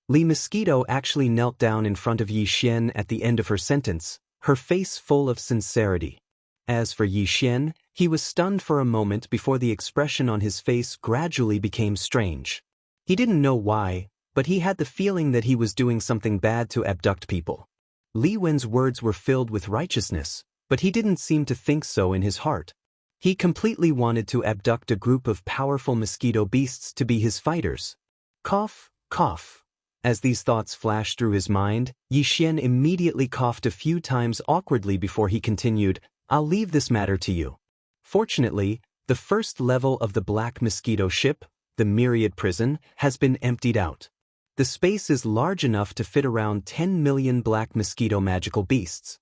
Li Mosquito actually knelt down in front of Yi Xian at the end of her sentence, her face full of sincerity. As for Yi Xian, he was stunned for a moment before the expression on his face gradually became strange. He didn't know why, but he had the feeling that he was doing something bad to abduct people. Li Wen's words were filled with righteousness, but he didn't seem to think so in his heart. He completely wanted to abduct a group of powerful mosquito beasts to be his fighters. Cough, cough. As these thoughts flashed through his mind, Yi Xian immediately coughed a few times awkwardly before he continued, "I'll leave this matter to you." Fortunately, the first level of the Black Mosquito ship, the Myriad Prison, has been emptied out. The space is large enough to fit around 10 million Black Mosquito magical beasts.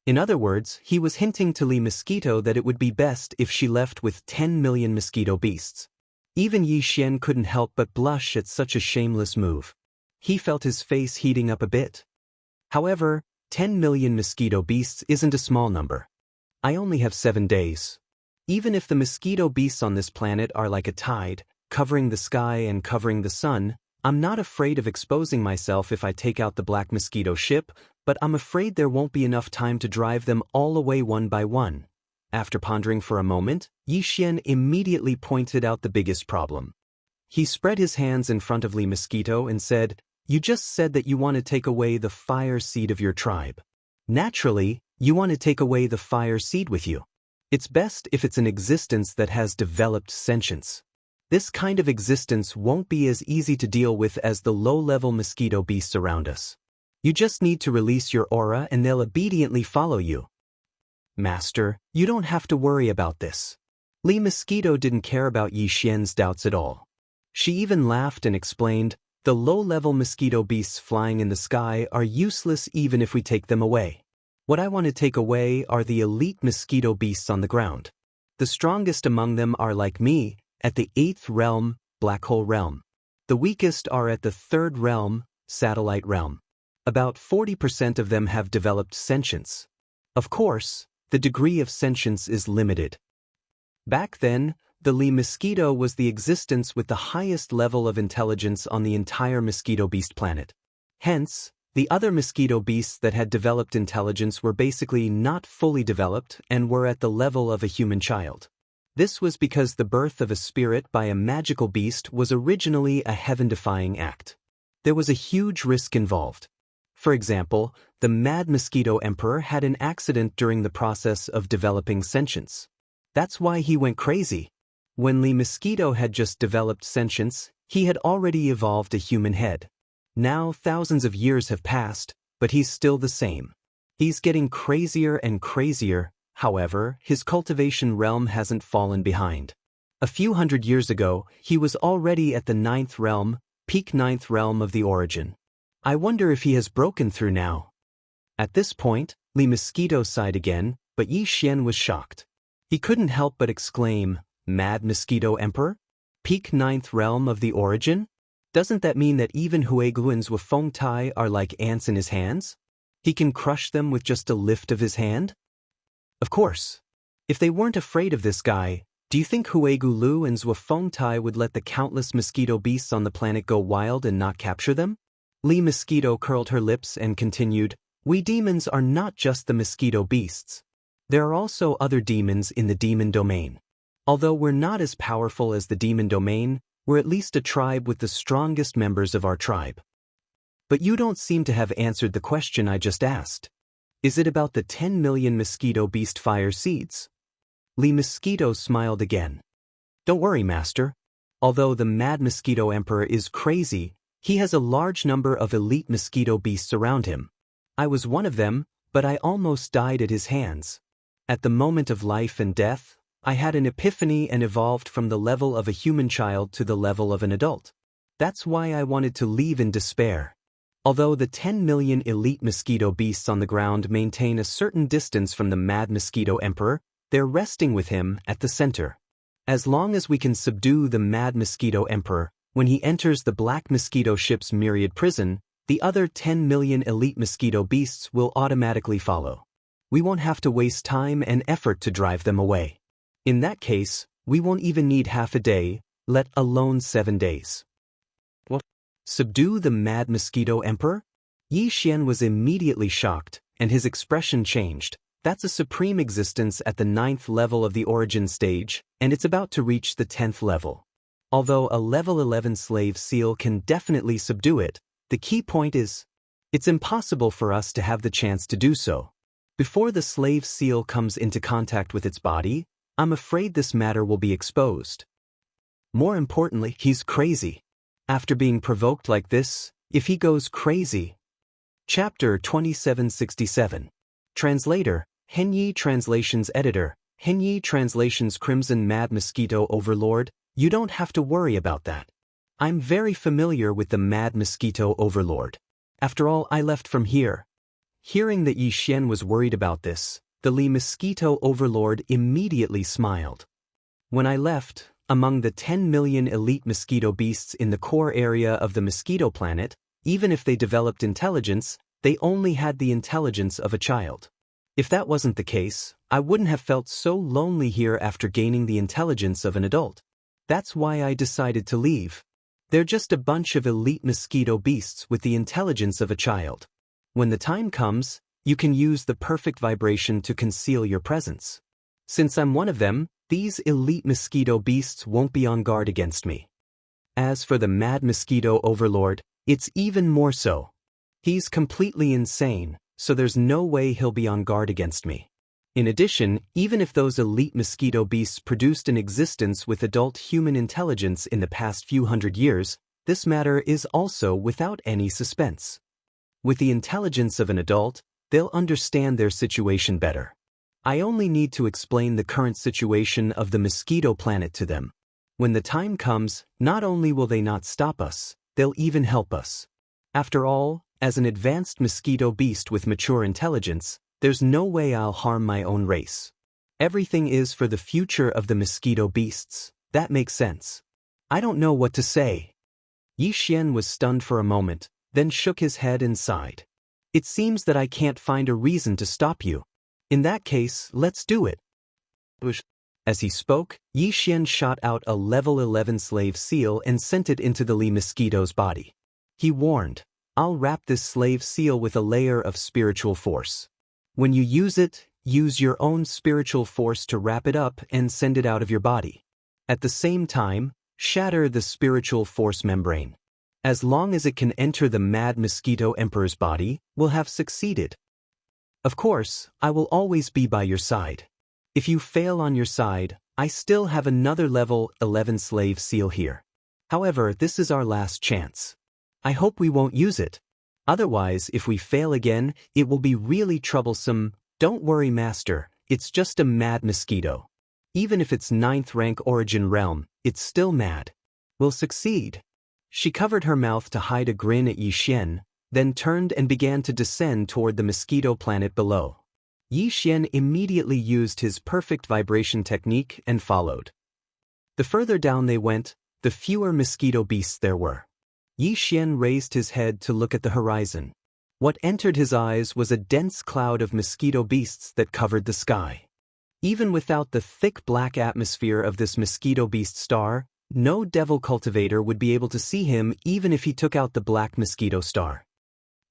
In other words, he was hinting to Li Mosquito that it would be best if she left with 10 million mosquito beasts. Even Yi Xian couldn't help but blush at such a shameless move. He felt his face heating up a bit. However, 10 million mosquito beasts isn't a small number. I only have 7 days. Even if the mosquito beasts on this planet are like a tide, covering the sky and covering the sun, I'm not afraid of exposing myself if I take out the Black Mosquito ship, but I'm afraid there won't be enough time to drive them all away one by one. After pondering for a moment, Yi Xian immediately pointed out the biggest problem. He spread his hands in front of Li Mosquito and said, "You just said that you want to take away the fire seed of your tribe. Naturally, you want to take away the fire seed with you. It's best if it's an existence that has developed sentience. This kind of existence won't be as easy to deal with as the low-level mosquito beasts around us. You just need to release your aura and they'll obediently follow you." "Master, you don't have to worry about this." Li Mosquito didn't care about Yi Xian's doubts at all. She even laughed and explained, "The low-level mosquito beasts flying in the sky are useless even if we take them away. What I want to take away are the elite mosquito beasts on the ground. The strongest among them are like me, at the 8th realm, Black Hole realm. The weakest are at the 3rd realm, Satellite realm. About 40% of them have developed sentience. Of course, the degree of sentience is limited. Back then, the Li Mosquito was the existence with the highest level of intelligence on the entire mosquito beast planet. Hence, the other mosquito beasts that had developed intelligence were basically not fully developed and were at the level of a human child. This was because the birth of a spirit by a magical beast was originally a heaven-defying act. There was a huge risk involved. For example, the Mad Mosquito Emperor had an accident during the process of developing sentience. That's why he went crazy. When Li Mosquito had just developed sentience, he had already evolved a human head. Now thousands of years have passed, but he's still the same. He's getting crazier and crazier, however, his cultivation realm hasn't fallen behind. A few hundred years ago, he was already at the 9th realm, peak 9th realm of the origin. I wonder if he has broken through now. At this point, Li Mosquito sighed again, but Yi Xian was shocked. He couldn't help but exclaim, "Mad Mosquito Emperor? Peak 9th realm of the origin? Doesn't that mean that even Huiguan's Wufeng Tai are like ants in his hands? He can crush them with just a lift of his hand?" Of course. If they weren't afraid of this guy, do you think Huigu Lu and Wufeng Tai would let the countless mosquito beasts on the planet go wild and not capture them? Li Mosquito curled her lips and continued, "We demons are not just the mosquito beasts. There are also other demons in the demon domain. Although we're not as powerful as the demon domain, we're at least a tribe with the strongest members of our tribe." But you don't seem to have answered the question I just asked. Is it about the 10 million mosquito beast fire seeds? Li Mosquito smiled again. "Don't worry, Master. Although the Mad Mosquito Emperor is crazy, he has a large number of elite mosquito beasts around him. I was one of them, but I almost died at his hands. At the moment of life and death, I had an epiphany and evolved from the level of a human child to the level of an adult. That's why I wanted to leave in despair. Although the 10 million elite mosquito beasts on the ground maintain a certain distance from the Mad Mosquito Emperor, they're resting with him at the center. As long as we can subdue the Mad Mosquito Emperor, when he enters the Black Mosquito ship's Myriad Prison, the other 10 million elite mosquito beasts will automatically follow. We won't have to waste time and effort to drive them away. In that case, we won't even need half a day, let alone 7 days." "What? Subdue the Mad Mosquito Emperor?" Yi Xian was immediately shocked, and his expression changed. That's a supreme existence at the 9th level of the origin stage, and it's about to reach the 10th level. Although a level 11 slave seal can definitely subdue it, the key point is, it's impossible for us to have the chance to do so. Before the slave seal comes into contact with its body, I'm afraid this matter will be exposed. More importantly, he's crazy. After being provoked like this, if he goes crazy. Chapter 2767. Translator, Henyi Translations Editor, Henyi Translations Crimson Mad Mosquito Overlord, you don't have to worry about that. I'm very familiar with the Mad Mosquito Overlord. After all, I left from here. Hearing that Yi Xian was worried about this, the Li Mosquito Overlord immediately smiled. When I left, among the 10 million elite mosquito beasts in the core area of the mosquito planet, even if they developed intelligence, they only had the intelligence of a child. If that wasn't the case, I wouldn't have felt so lonely here after gaining the intelligence of an adult. That's why I decided to leave. They're just a bunch of elite mosquito beasts with the intelligence of a child. When the time comes, you can use the perfect vibration to conceal your presence. Since I'm one of them, these elite mosquito beasts won't be on guard against me. As for the Mad Mosquito Overlord, it's even more so. He's completely insane, so there's no way he'll be on guard against me. In addition, even if those elite mosquito beasts produced an existence with adult human intelligence in the past few hundred years, this matter is also without any suspense. With the intelligence of an adult, they'll understand their situation better. I only need to explain the current situation of the mosquito planet to them. When the time comes, not only will they not stop us, they'll even help us. After all, as an advanced mosquito beast with mature intelligence, there's no way I'll harm my own race. Everything is for the future of the mosquito beasts. That makes sense. I don't know what to say. Yi Xian was stunned for a moment, then shook his head and sighed. It seems that I can't find a reason to stop you. In that case, let's do it. As he spoke, Yi Xian shot out a level 11 slave seal and sent it into the Li Mosquito's body. He warned, I'll wrap this slave seal with a layer of spiritual force. When you use it, use your own spiritual force to wrap it up and send it out of your body. At the same time, shatter the spiritual force membrane. As long as it can enter the Mad Mosquito Emperor's body, we'll have succeeded. Of course, I will always be by your side. If you fail on your side, I still have another level 11 slave seal here. However, this is our last chance. I hope we won't use it. Otherwise, if we fail again, it will be really troublesome. Don't worry, Master, it's just a mad mosquito. Even if it's 9th rank origin realm, it's still mad. We'll succeed. She covered her mouth to hide a grin at Yi Xian, then turned and began to descend toward the mosquito planet below. Yi Xian immediately used his perfect vibration technique and followed. The further down they went, the fewer mosquito beasts there were. Yi Xian raised his head to look at the horizon. What entered his eyes was a dense cloud of mosquito beasts that covered the sky. Even without the thick black atmosphere of this mosquito beast star, no devil cultivator would be able to see him even if he took out the black mosquito star.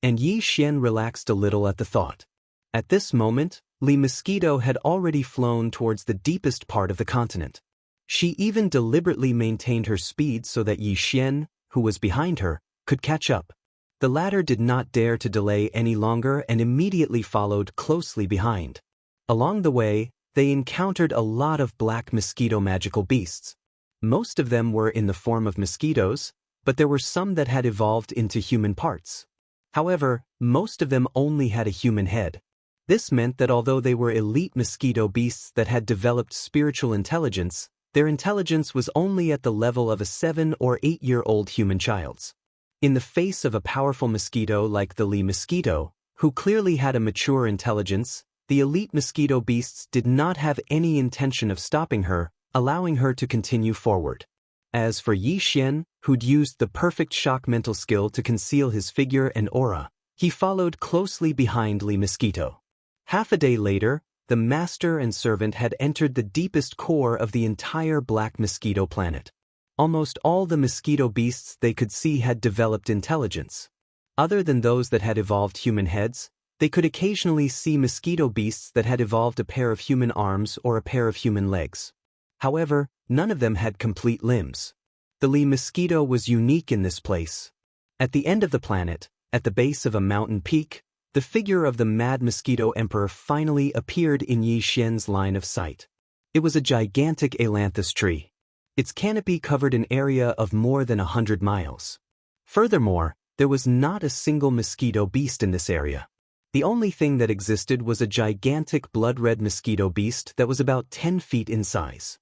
And Yi Xian relaxed a little at the thought. At this moment, Li Mosquito had already flown towards the deepest part of the continent. She even deliberately maintained her speed so that Yi Xian, who was behind her, could catch up. The latter did not dare to delay any longer and immediately followed closely behind. Along the way, they encountered a lot of black mosquito magical beasts. Most of them were in the form of mosquitoes, but there were some that had evolved into human parts. However, most of them only had a human head. This meant that although they were elite mosquito beasts that had developed spiritual intelligence, their intelligence was only at the level of a 7- or 8-year-old human child's. In the face of a powerful mosquito like the Li Mosquito, who clearly had a mature intelligence, the elite mosquito beasts did not have any intention of stopping her, allowing her to continue forward. As for Yi Xian, who'd used the perfect shock mental skill to conceal his figure and aura, he followed closely behind Li Mosquito. Half a day later, the master and servant had entered the deepest core of the entire black mosquito planet. Almost all the mosquito beasts they could see had developed intelligence. Other than those that had evolved human heads, They could occasionally see mosquito beasts that had evolved a pair of human arms or a pair of human legs. However, none of them had complete limbs. The Lee mosquito was unique in this place. At the end of the planet, at the base of a mountain peak, the figure of the mad mosquito emperor finally appeared in Yi Xian's line of sight. It was a gigantic ailanthus tree. Its canopy covered an area of more than 100 miles. Furthermore, there was not a single mosquito beast in this area. The only thing that existed was a gigantic blood-red mosquito beast that was about 10 feet in size.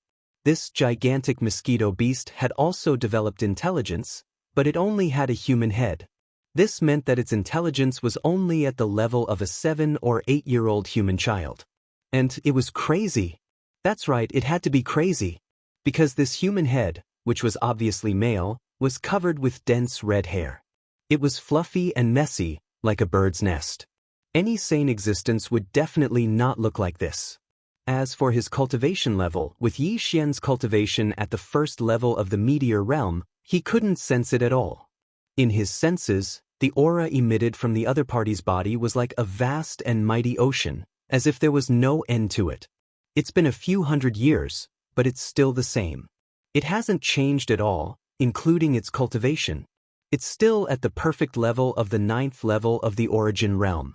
This gigantic mosquito beast had also developed intelligence, but it only had a human head. This meant that its intelligence was only at the level of a 7 or 8-year-old human child. And it was crazy. That's right, it had to be crazy. Because this human head, which was obviously male, was covered with dense red hair. It was fluffy and messy, like a bird's nest. Any sane existence would definitely not look like this. As for his cultivation level, with Yi Xian's cultivation at the first level of the meteor realm, he couldn't sense it at all. In his senses, the aura emitted from the other party's body was like a vast and mighty ocean, as if there was no end to it. It's been a few hundred years, but it's still the same. It hasn't changed at all, including its cultivation. It's still at the perfect level of the 9th level of the origin realm.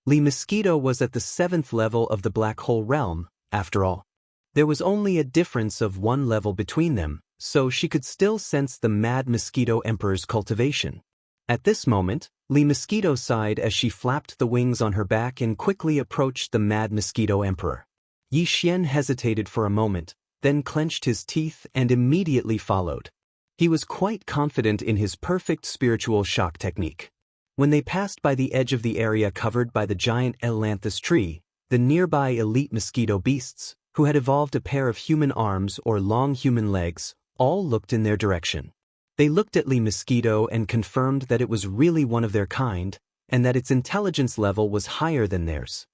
Lee Mosquito was at the 7th level of the black hole realm, after all. There was only a difference of 1 level between them, so she could still sense the mad mosquito emperor's cultivation. At this moment, Lee Mosquito sighed as she flapped the wings on her back and quickly approached the mad mosquito emperor. Yi Xian hesitated for a moment, then clenched his teeth and immediately followed. He was quite confident in his perfect spiritual shock technique. When they passed by the edge of the area covered by the giant ailanthus tree, the nearby elite mosquito beasts, who had evolved a pair of human arms or long human legs, all looked in their direction. They looked at Lee Mosquito and confirmed that it was really one of their kind, and that its intelligence level was higher than theirs.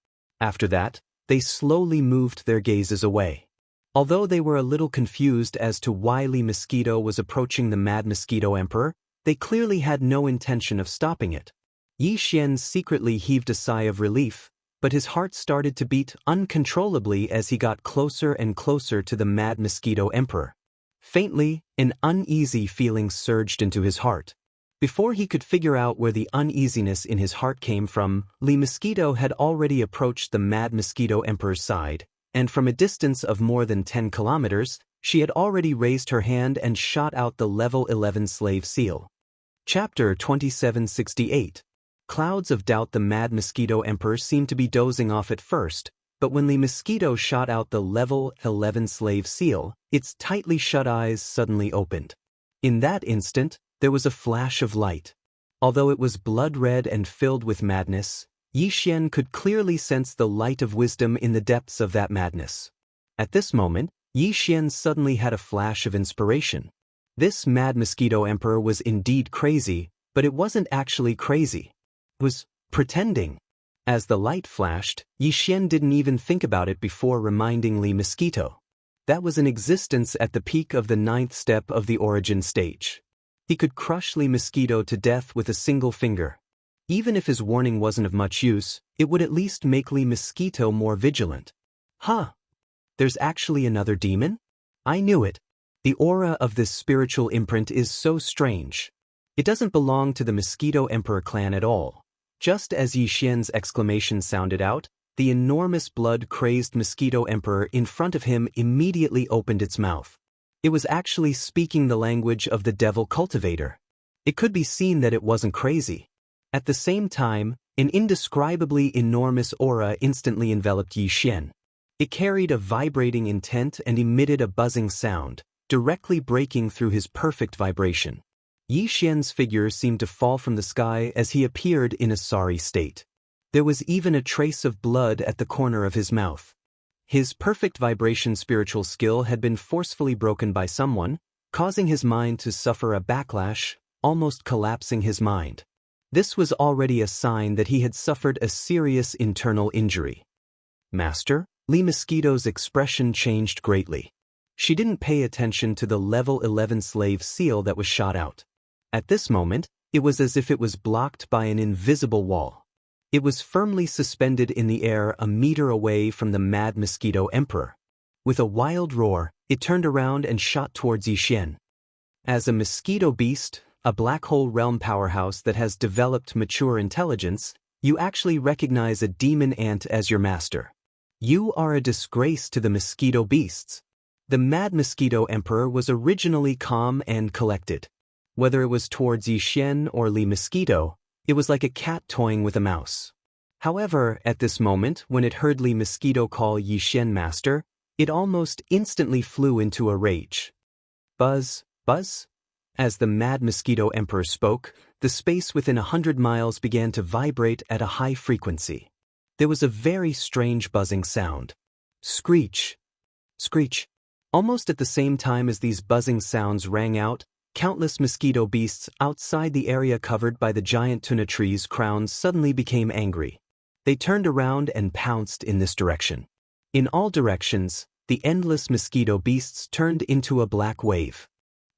After that, they slowly moved their gazes away. Although they were a little confused as to why Lee Mosquito was approaching the mad mosquito emperor, they clearly had no intention of stopping it. Yi Xian secretly heaved a sigh of relief, but his heart started to beat uncontrollably as he got closer and closer to the mad mosquito emperor. Faintly, an uneasy feeling surged into his heart. Before he could figure out where the uneasiness in his heart came from, Lee Mosquito had already approached the mad mosquito emperor's side, and from a distance of more than 10 kilometers, she had already raised her hand and shot out the level 11 slave seal. Chapter 2768. Clouds of doubt. The mad mosquito emperor seemed to be dozing off at first, but when Lee Mosquito shot out the level 11 slave seal, its tightly shut eyes suddenly opened. In that instant, there was a flash of light. Although it was blood-red and filled with madness, Yi Xian could clearly sense the light of wisdom in the depths of that madness. At this moment, Yi Xian suddenly had a flash of inspiration. This mad mosquito emperor was indeed crazy, but it wasn't actually crazy. It was pretending. As the light flashed, Yi Xian didn't even think about it before reminding Lee Mosquito. That was an existence at the peak of the 9th step of the origin stage. He could crush Lee Mosquito to death with a single finger. Even if his warning wasn't of much use, it would at least make Lee Mosquito more vigilant. Huh! There's actually another demon? I knew it. The aura of this spiritual imprint is so strange. It doesn't belong to the Mosquito Emperor clan at all. Just as Yi Xian's exclamation sounded out, the enormous blood-crazed Mosquito Emperor in front of him immediately opened its mouth. It was actually speaking the language of the Devil Cultivator. It could be seen that it wasn't crazy. At the same time, an indescribably enormous aura instantly enveloped Yi Xian. It carried a vibrating intent and emitted a buzzing sound, directly breaking through his perfect vibration. Yi Xian's figure seemed to fall from the sky as he appeared in a sorry state. There was even a trace of blood at the corner of his mouth. His perfect vibration spiritual skill had been forcefully broken by someone, causing his mind to suffer a backlash, almost collapsing his mind. This was already a sign that he had suffered a serious internal injury. Master? Lee Mosquito's expression changed greatly. She didn't pay attention to the level 11 slave seal that was shot out. At this moment, it was as if it was blocked by an invisible wall. It was firmly suspended in the air a meter away from the mad mosquito emperor. With a wild roar, it turned around and shot towards Yixian. As a mosquito beast, a black hole realm powerhouse that has developed mature intelligence, you actually recognize a demon ant as your master. You are a disgrace to the mosquito beasts. The mad mosquito emperor was originally calm and collected. Whether it was towards Yixian or Li Mosquito, it was like a cat toying with a mouse. However, at this moment, when it heard Li Mosquito call Yixian master, it almost instantly flew into a rage. Buzz, buzz? As the mad mosquito emperor spoke, the space within 100 miles began to vibrate at a high frequency. There was a very strange buzzing sound. Screech. Screech. Almost at the same time as these buzzing sounds rang out, countless mosquito beasts outside the area covered by the giant tuna tree's crowns suddenly became angry. They turned around and pounced in this direction. In all directions, the endless mosquito beasts turned into a black wave.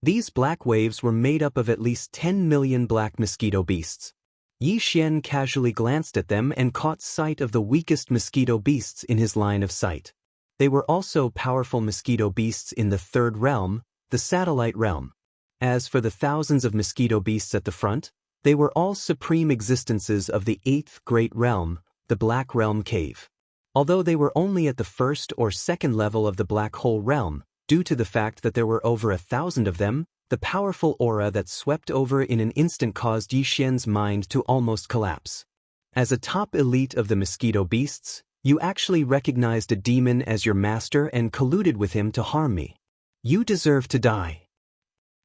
These black waves were made up of at least 10 million black mosquito beasts. Yixian casually glanced at them and caught sight of the weakest mosquito beasts in his line of sight. They were also powerful mosquito beasts in the third realm, the satellite realm. As for the thousands of mosquito beasts at the front, they were all supreme existences of the eighth great realm, the Black Realm Cave. Although they were only at the first or second level of the black hole realm, due to the fact that there were over 1,000 of them, the powerful aura that swept over in an instant caused Yixian's mind to almost collapse. As a top elite of the mosquito beasts, you actually recognized a demon as your master and colluded with him to harm me. You deserve to die.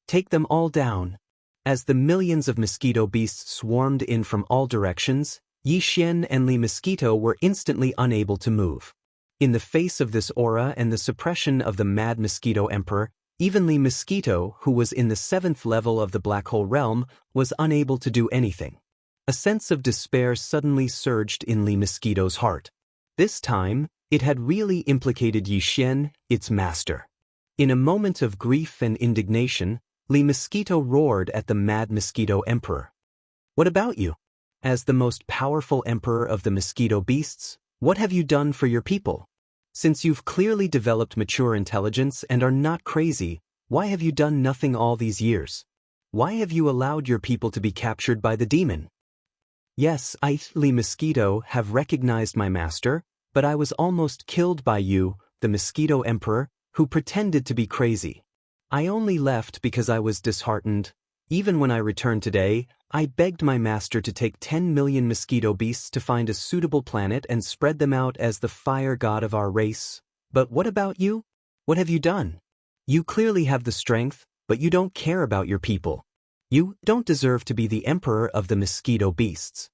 Take them all down. As the millions of mosquito beasts swarmed in from all directions, Yixian and Li Mosquito were instantly unable to move. In the face of this aura and the suppression of the mad mosquito emperor, even Li Mosquito, who was in the 7th level of the black hole realm, was unable to do anything. A sense of despair suddenly surged in Li Mosquito's heart. This time, it had really implicated Yixian, its master. In a moment of grief and indignation, Li Mosquito roared at the mad mosquito emperor. What about you? As the most powerful emperor of the mosquito beasts, what have you done for your people? Since you've clearly developed mature intelligence and are not crazy, why have you done nothing all these years? Why have you allowed your people to be captured by the demon? Yes, I, Li Mosquito, have recognized my master, but I was almost killed by you, the mosquito emperor, who pretended to be crazy. I only left because I was disheartened. Even when I returned today, I begged my master to take 10 million mosquito beasts to find a suitable planet and spread them out as the fire god of our race. But what about you? What have you done? You clearly have the strength, but you don't care about your people. You don't deserve to be the emperor of the mosquito beasts.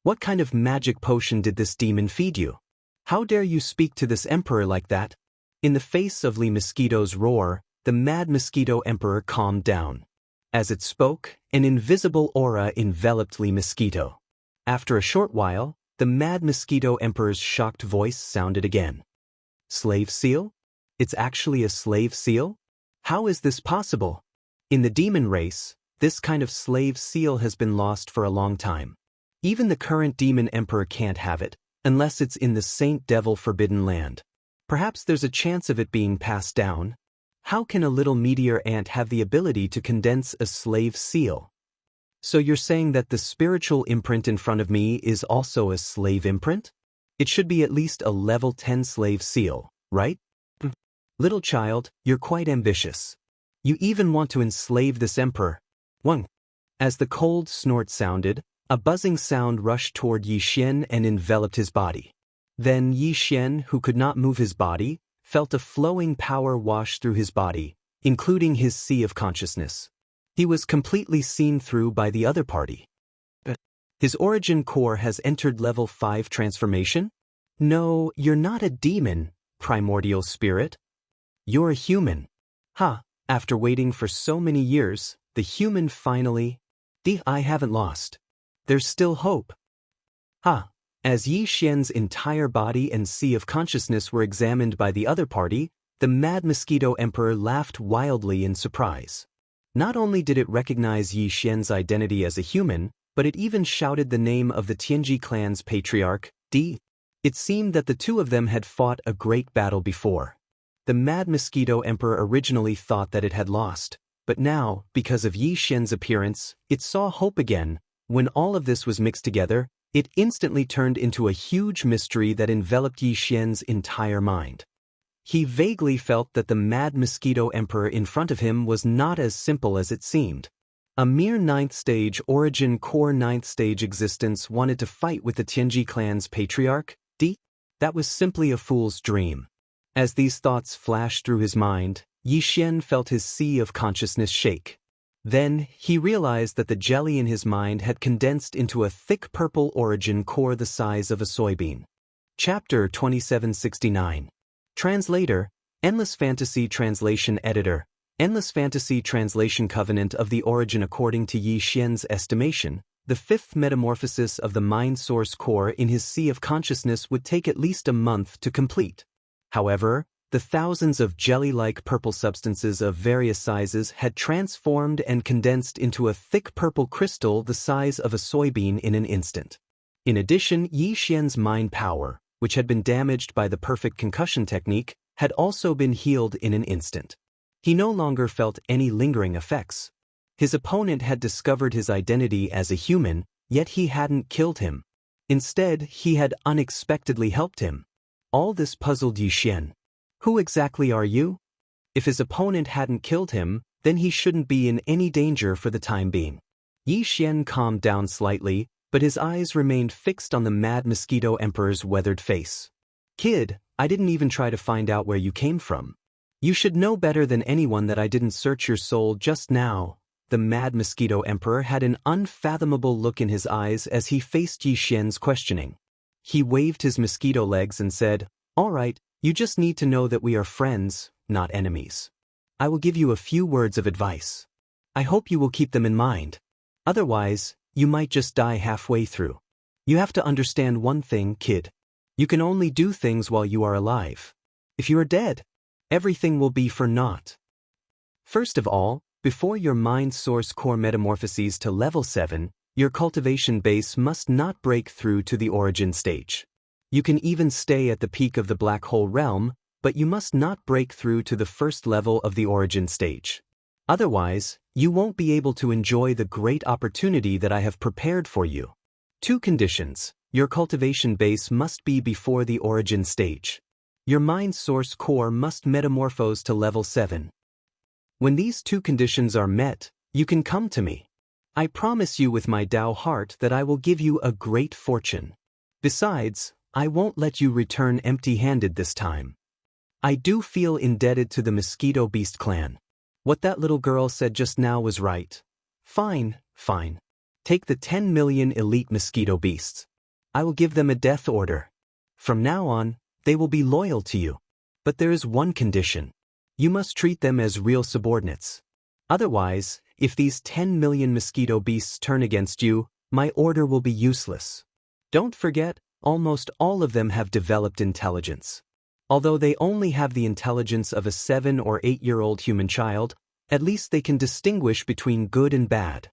What kind of magic potion did this demon feed you? How dare you speak to this emperor like that? In the face of Li Mosquito's roar, the mad mosquito emperor calmed down. As it spoke, an invisible aura enveloped Li Mosquito. After a short while, the mad mosquito emperor's shocked voice sounded again. Slave seal? It's actually a slave seal? How is this possible? In the demon race, this kind of slave seal has been lost for a long time. Even the current demon emperor can't have it, unless it's in the Saint Devil Forbidden Land. Perhaps there's a chance of it being passed down. How can a little meteor ant have the ability to condense a slave seal? So you're saying that the spiritual imprint in front of me is also a slave imprint? It should be at least a level 10 slave seal, right? Little child, you're quite ambitious. You even want to enslave this emperor. 1. As the cold snort sounded, a buzzing sound rushed toward Yixian and enveloped his body. Then Yixian, who could not move his body, felt a flowing power wash through his body, including his sea of consciousness. He was completely seen through by the other party. His origin core has entered level 5 transformation? No, you're not a demon, primordial spirit. You're a human. After waiting for so many years, the human finally... I haven't lost. There's still hope. As Yixian's entire body and sea of consciousness were examined by the other party, the mad mosquito emperor laughed wildly in surprise. Not only did it recognize Yixian's identity as a human, but it even shouted the name of the Tianji clan's patriarch, D. It seemed that the two of them had fought a great battle before. The Mad Mosquito Emperor originally thought that it had lost, but now, because of Yi Xian's appearance, it saw hope again. When all of this was mixed together, it instantly turned into a huge mystery that enveloped Yi Xian's entire mind. He vaguely felt that the Mad Mosquito Emperor in front of him was not as simple as it seemed. A mere 9th stage origin core 9th stage existence wanted to fight with the Tianji clan's patriarch, D? That was simply a fool's dream. As these thoughts flashed through his mind, Yi Xian felt his sea of consciousness shake. Then, he realized that the jelly in his mind had condensed into a thick purple origin core the size of a soybean. Chapter 2769. Translator, Endless Fantasy Translation Editor. Endless Fantasy Translation Covenant of the Origin. According to Yi Xian's estimation, the fifth metamorphosis of the mind source core in his sea of consciousness would take at least a month to complete. However, the thousands of jelly-like purple substances of various sizes had transformed and condensed into a thick purple crystal the size of a soybean in an instant. In addition, Yi Xian's mind power, which had been damaged by the perfect concussion technique, had also been healed in an instant. He no longer felt any lingering effects. His opponent had discovered his identity as a human, yet he hadn't killed him. Instead, he had unexpectedly helped him. All this puzzled Yi Xian. Who exactly are you? If his opponent hadn't killed him, then he shouldn't be in any danger for the time being. Yi Xian calmed down slightly, but his eyes remained fixed on the Mad Mosquito Emperor's weathered face. Kid, I didn't even try to find out where you came from. You should know better than anyone that I didn't search your soul just now. The Mad Mosquito Emperor had an unfathomable look in his eyes as he faced Yi Xian's questioning. He waved his mosquito legs and said, "All right, you just need to know that we are friends, not enemies. I will give you a few words of advice. I hope you will keep them in mind. Otherwise, you might just die halfway through. You have to understand one thing, kid. You can only do things while you are alive. If you are dead, everything will be for naught. First of all, before your mind source core metamorphoses to level 7, your cultivation base must not break through to the origin stage. You can even stay at the peak of the black hole realm, but you must not break through to the first level of the origin stage. Otherwise, you won't be able to enjoy the great opportunity that I have prepared for you. 2 conditions. Your cultivation base must be before the origin stage. Your mind source core must metamorphose to level 7. When these 2 conditions are met, you can come to me. I promise you with my Tao heart that I will give you a great fortune. Besides, I won't let you return empty-handed this time. I do feel indebted to the Mosquito Beast clan. What that little girl said just now was right. Fine, fine. Take the 10 million elite mosquito beasts. I will give them a death order. From now on, they will be loyal to you. But there is one condition. You must treat them as real subordinates. Otherwise, if these 10 million mosquito beasts turn against you, my order will be useless. Don't forget, almost all of them have developed intelligence. Although they only have the intelligence of a 7 or 8-year-old human child, at least they can distinguish between good and bad.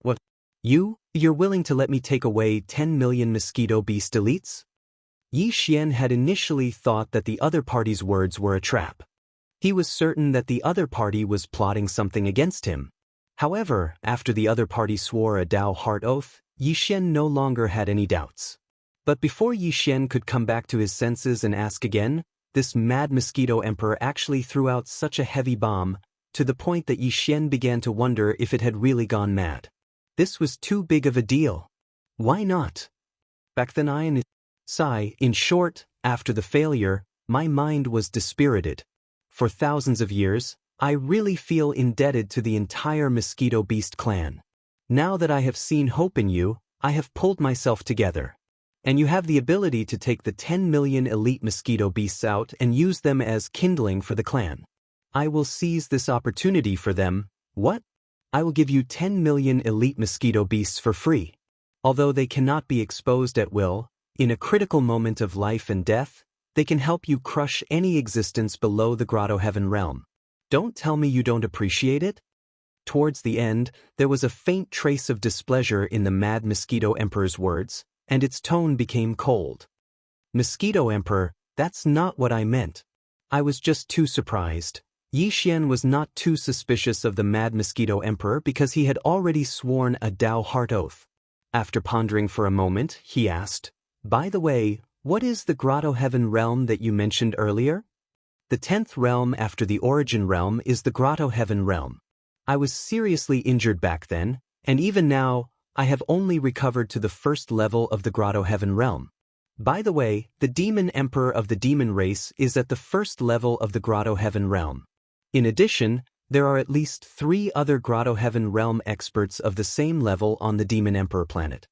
What? You're willing to let me take away 10 million mosquito beast elites? Yi Xian had initially thought that the other party's words were a trap. He was certain that the other party was plotting something against him. However, after the other party swore a Tao heart oath, Yi Xian no longer had any doubts. But before Yi Xian could come back to his senses and ask again, this Mad Mosquito Emperor actually threw out such a heavy bomb, to the point that Yi Xian began to wonder if it had really gone mad. This was too big of a deal. Why not? Back then in short, after the failure, my mind was dispirited. For thousands of years, I really feel indebted to the entire Mosquito Beast clan. Now that I have seen hope in you, I have pulled myself together. And you have the ability to take the 10 million elite mosquito beasts out and use them as kindling for the clan. I will seize this opportunity for them. What? I will give you 10 million elite mosquito beasts for free. Although they cannot be exposed at will, in a critical moment of life and death, they can help you crush any existence below the Grotto Heaven realm. Don't tell me you don't appreciate it? Towards the end, there was a faint trace of displeasure in the Mad Mosquito Emperor's words, and its tone became cold. Mosquito Emperor, that's not what I meant. I was just too surprised. Yi Xian was not too suspicious of the Mad Mosquito Emperor because he had already sworn a Dao Heart Oath. After pondering for a moment, he asked, "By the way, what is the Grotto Heaven realm that you mentioned earlier?" "The 10th realm after the Origin realm is the Grotto Heaven realm. I was seriously injured back then, and even now, I have only recovered to the 1st level of the Grotto Heaven realm. By the way, the Demon Emperor of the Demon race is at the 1st level of the Grotto Heaven realm. In addition, there are at least 3 other Grotto Heaven realm experts of the same level on the Demon Emperor planet.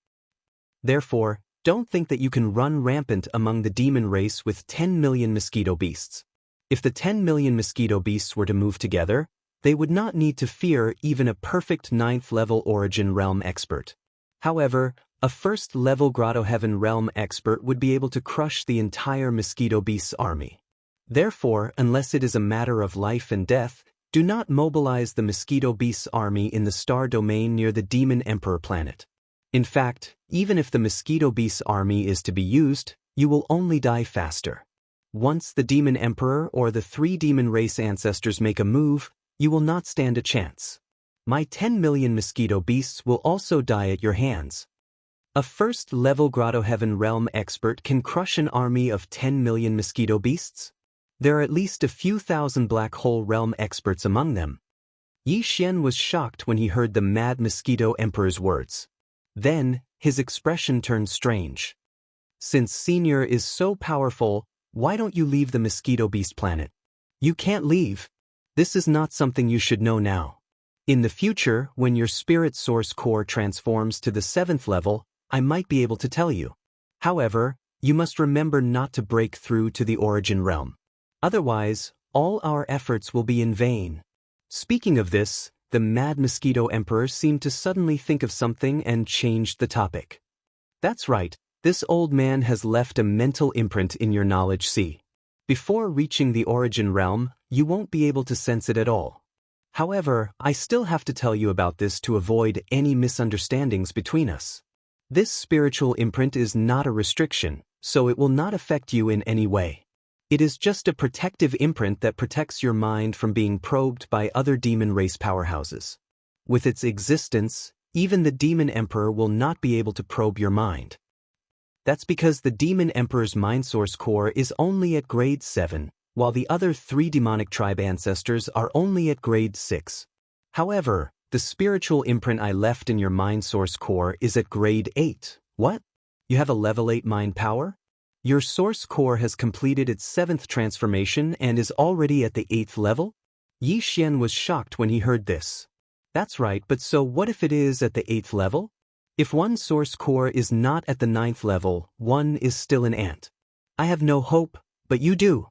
Therefore, don't think that you can run rampant among the Demon race with 10 million mosquito beasts. If the 10 million mosquito beasts were to move together, they would not need to fear even a perfect 9th level Origin realm expert. However, a 1st level Grotto Heaven realm expert would be able to crush the entire mosquito beasts army. Therefore, unless it is a matter of life and death, do not mobilize the mosquito beasts army in the star domain near the Demon Emperor planet. In fact, even if the mosquito beasts army is to be used, you will only die faster. Once the Demon Emperor or the 3 demon race ancestors make a move, you will not stand a chance. My 10 million mosquito beasts will also die at your hands. A 1st level Grotto Heaven realm expert can crush an army of 10 million mosquito beasts? There are at least a few thousand black hole realm experts among them." Yi Xian was shocked when he heard the Mad Mosquito Emperor's words. Then, his expression turned strange. "Since Senior is so powerful, why don't you leave the mosquito beast planet?" "You can't leave. This is not something you should know now. In the future, when your spirit source core transforms to the 7th level, I might be able to tell you. However, you must remember not to break through to the Origin realm. Otherwise, all our efforts will be in vain." Speaking of this, the Mad Mosquito Emperor seemed to suddenly think of something and changed the topic. "That's right, this old man has left a mental imprint in your knowledge sea. Before reaching the Origin realm, you won't be able to sense it at all. However, I still have to tell you about this to avoid any misunderstandings between us. This spiritual imprint is not a restriction, so it will not affect you in any way. It is just a protective imprint that protects your mind from being probed by other demon race powerhouses. With its existence, even the Demon Emperor will not be able to probe your mind. That's because the Demon Emperor's mind source core is only at grade 7, while the other 3 demonic tribe ancestors are only at grade 6. However, the spiritual imprint I left in your mind source core is at grade 8. What? You have a level 8 mind power? Your source core has completed its 7th transformation and is already at the 8th level? Yi Xian was shocked when he heard this. That's right, but so what if it is at the 8th level? If one source core is not at the 9th level, one is still an ant. I have no hope, but you do.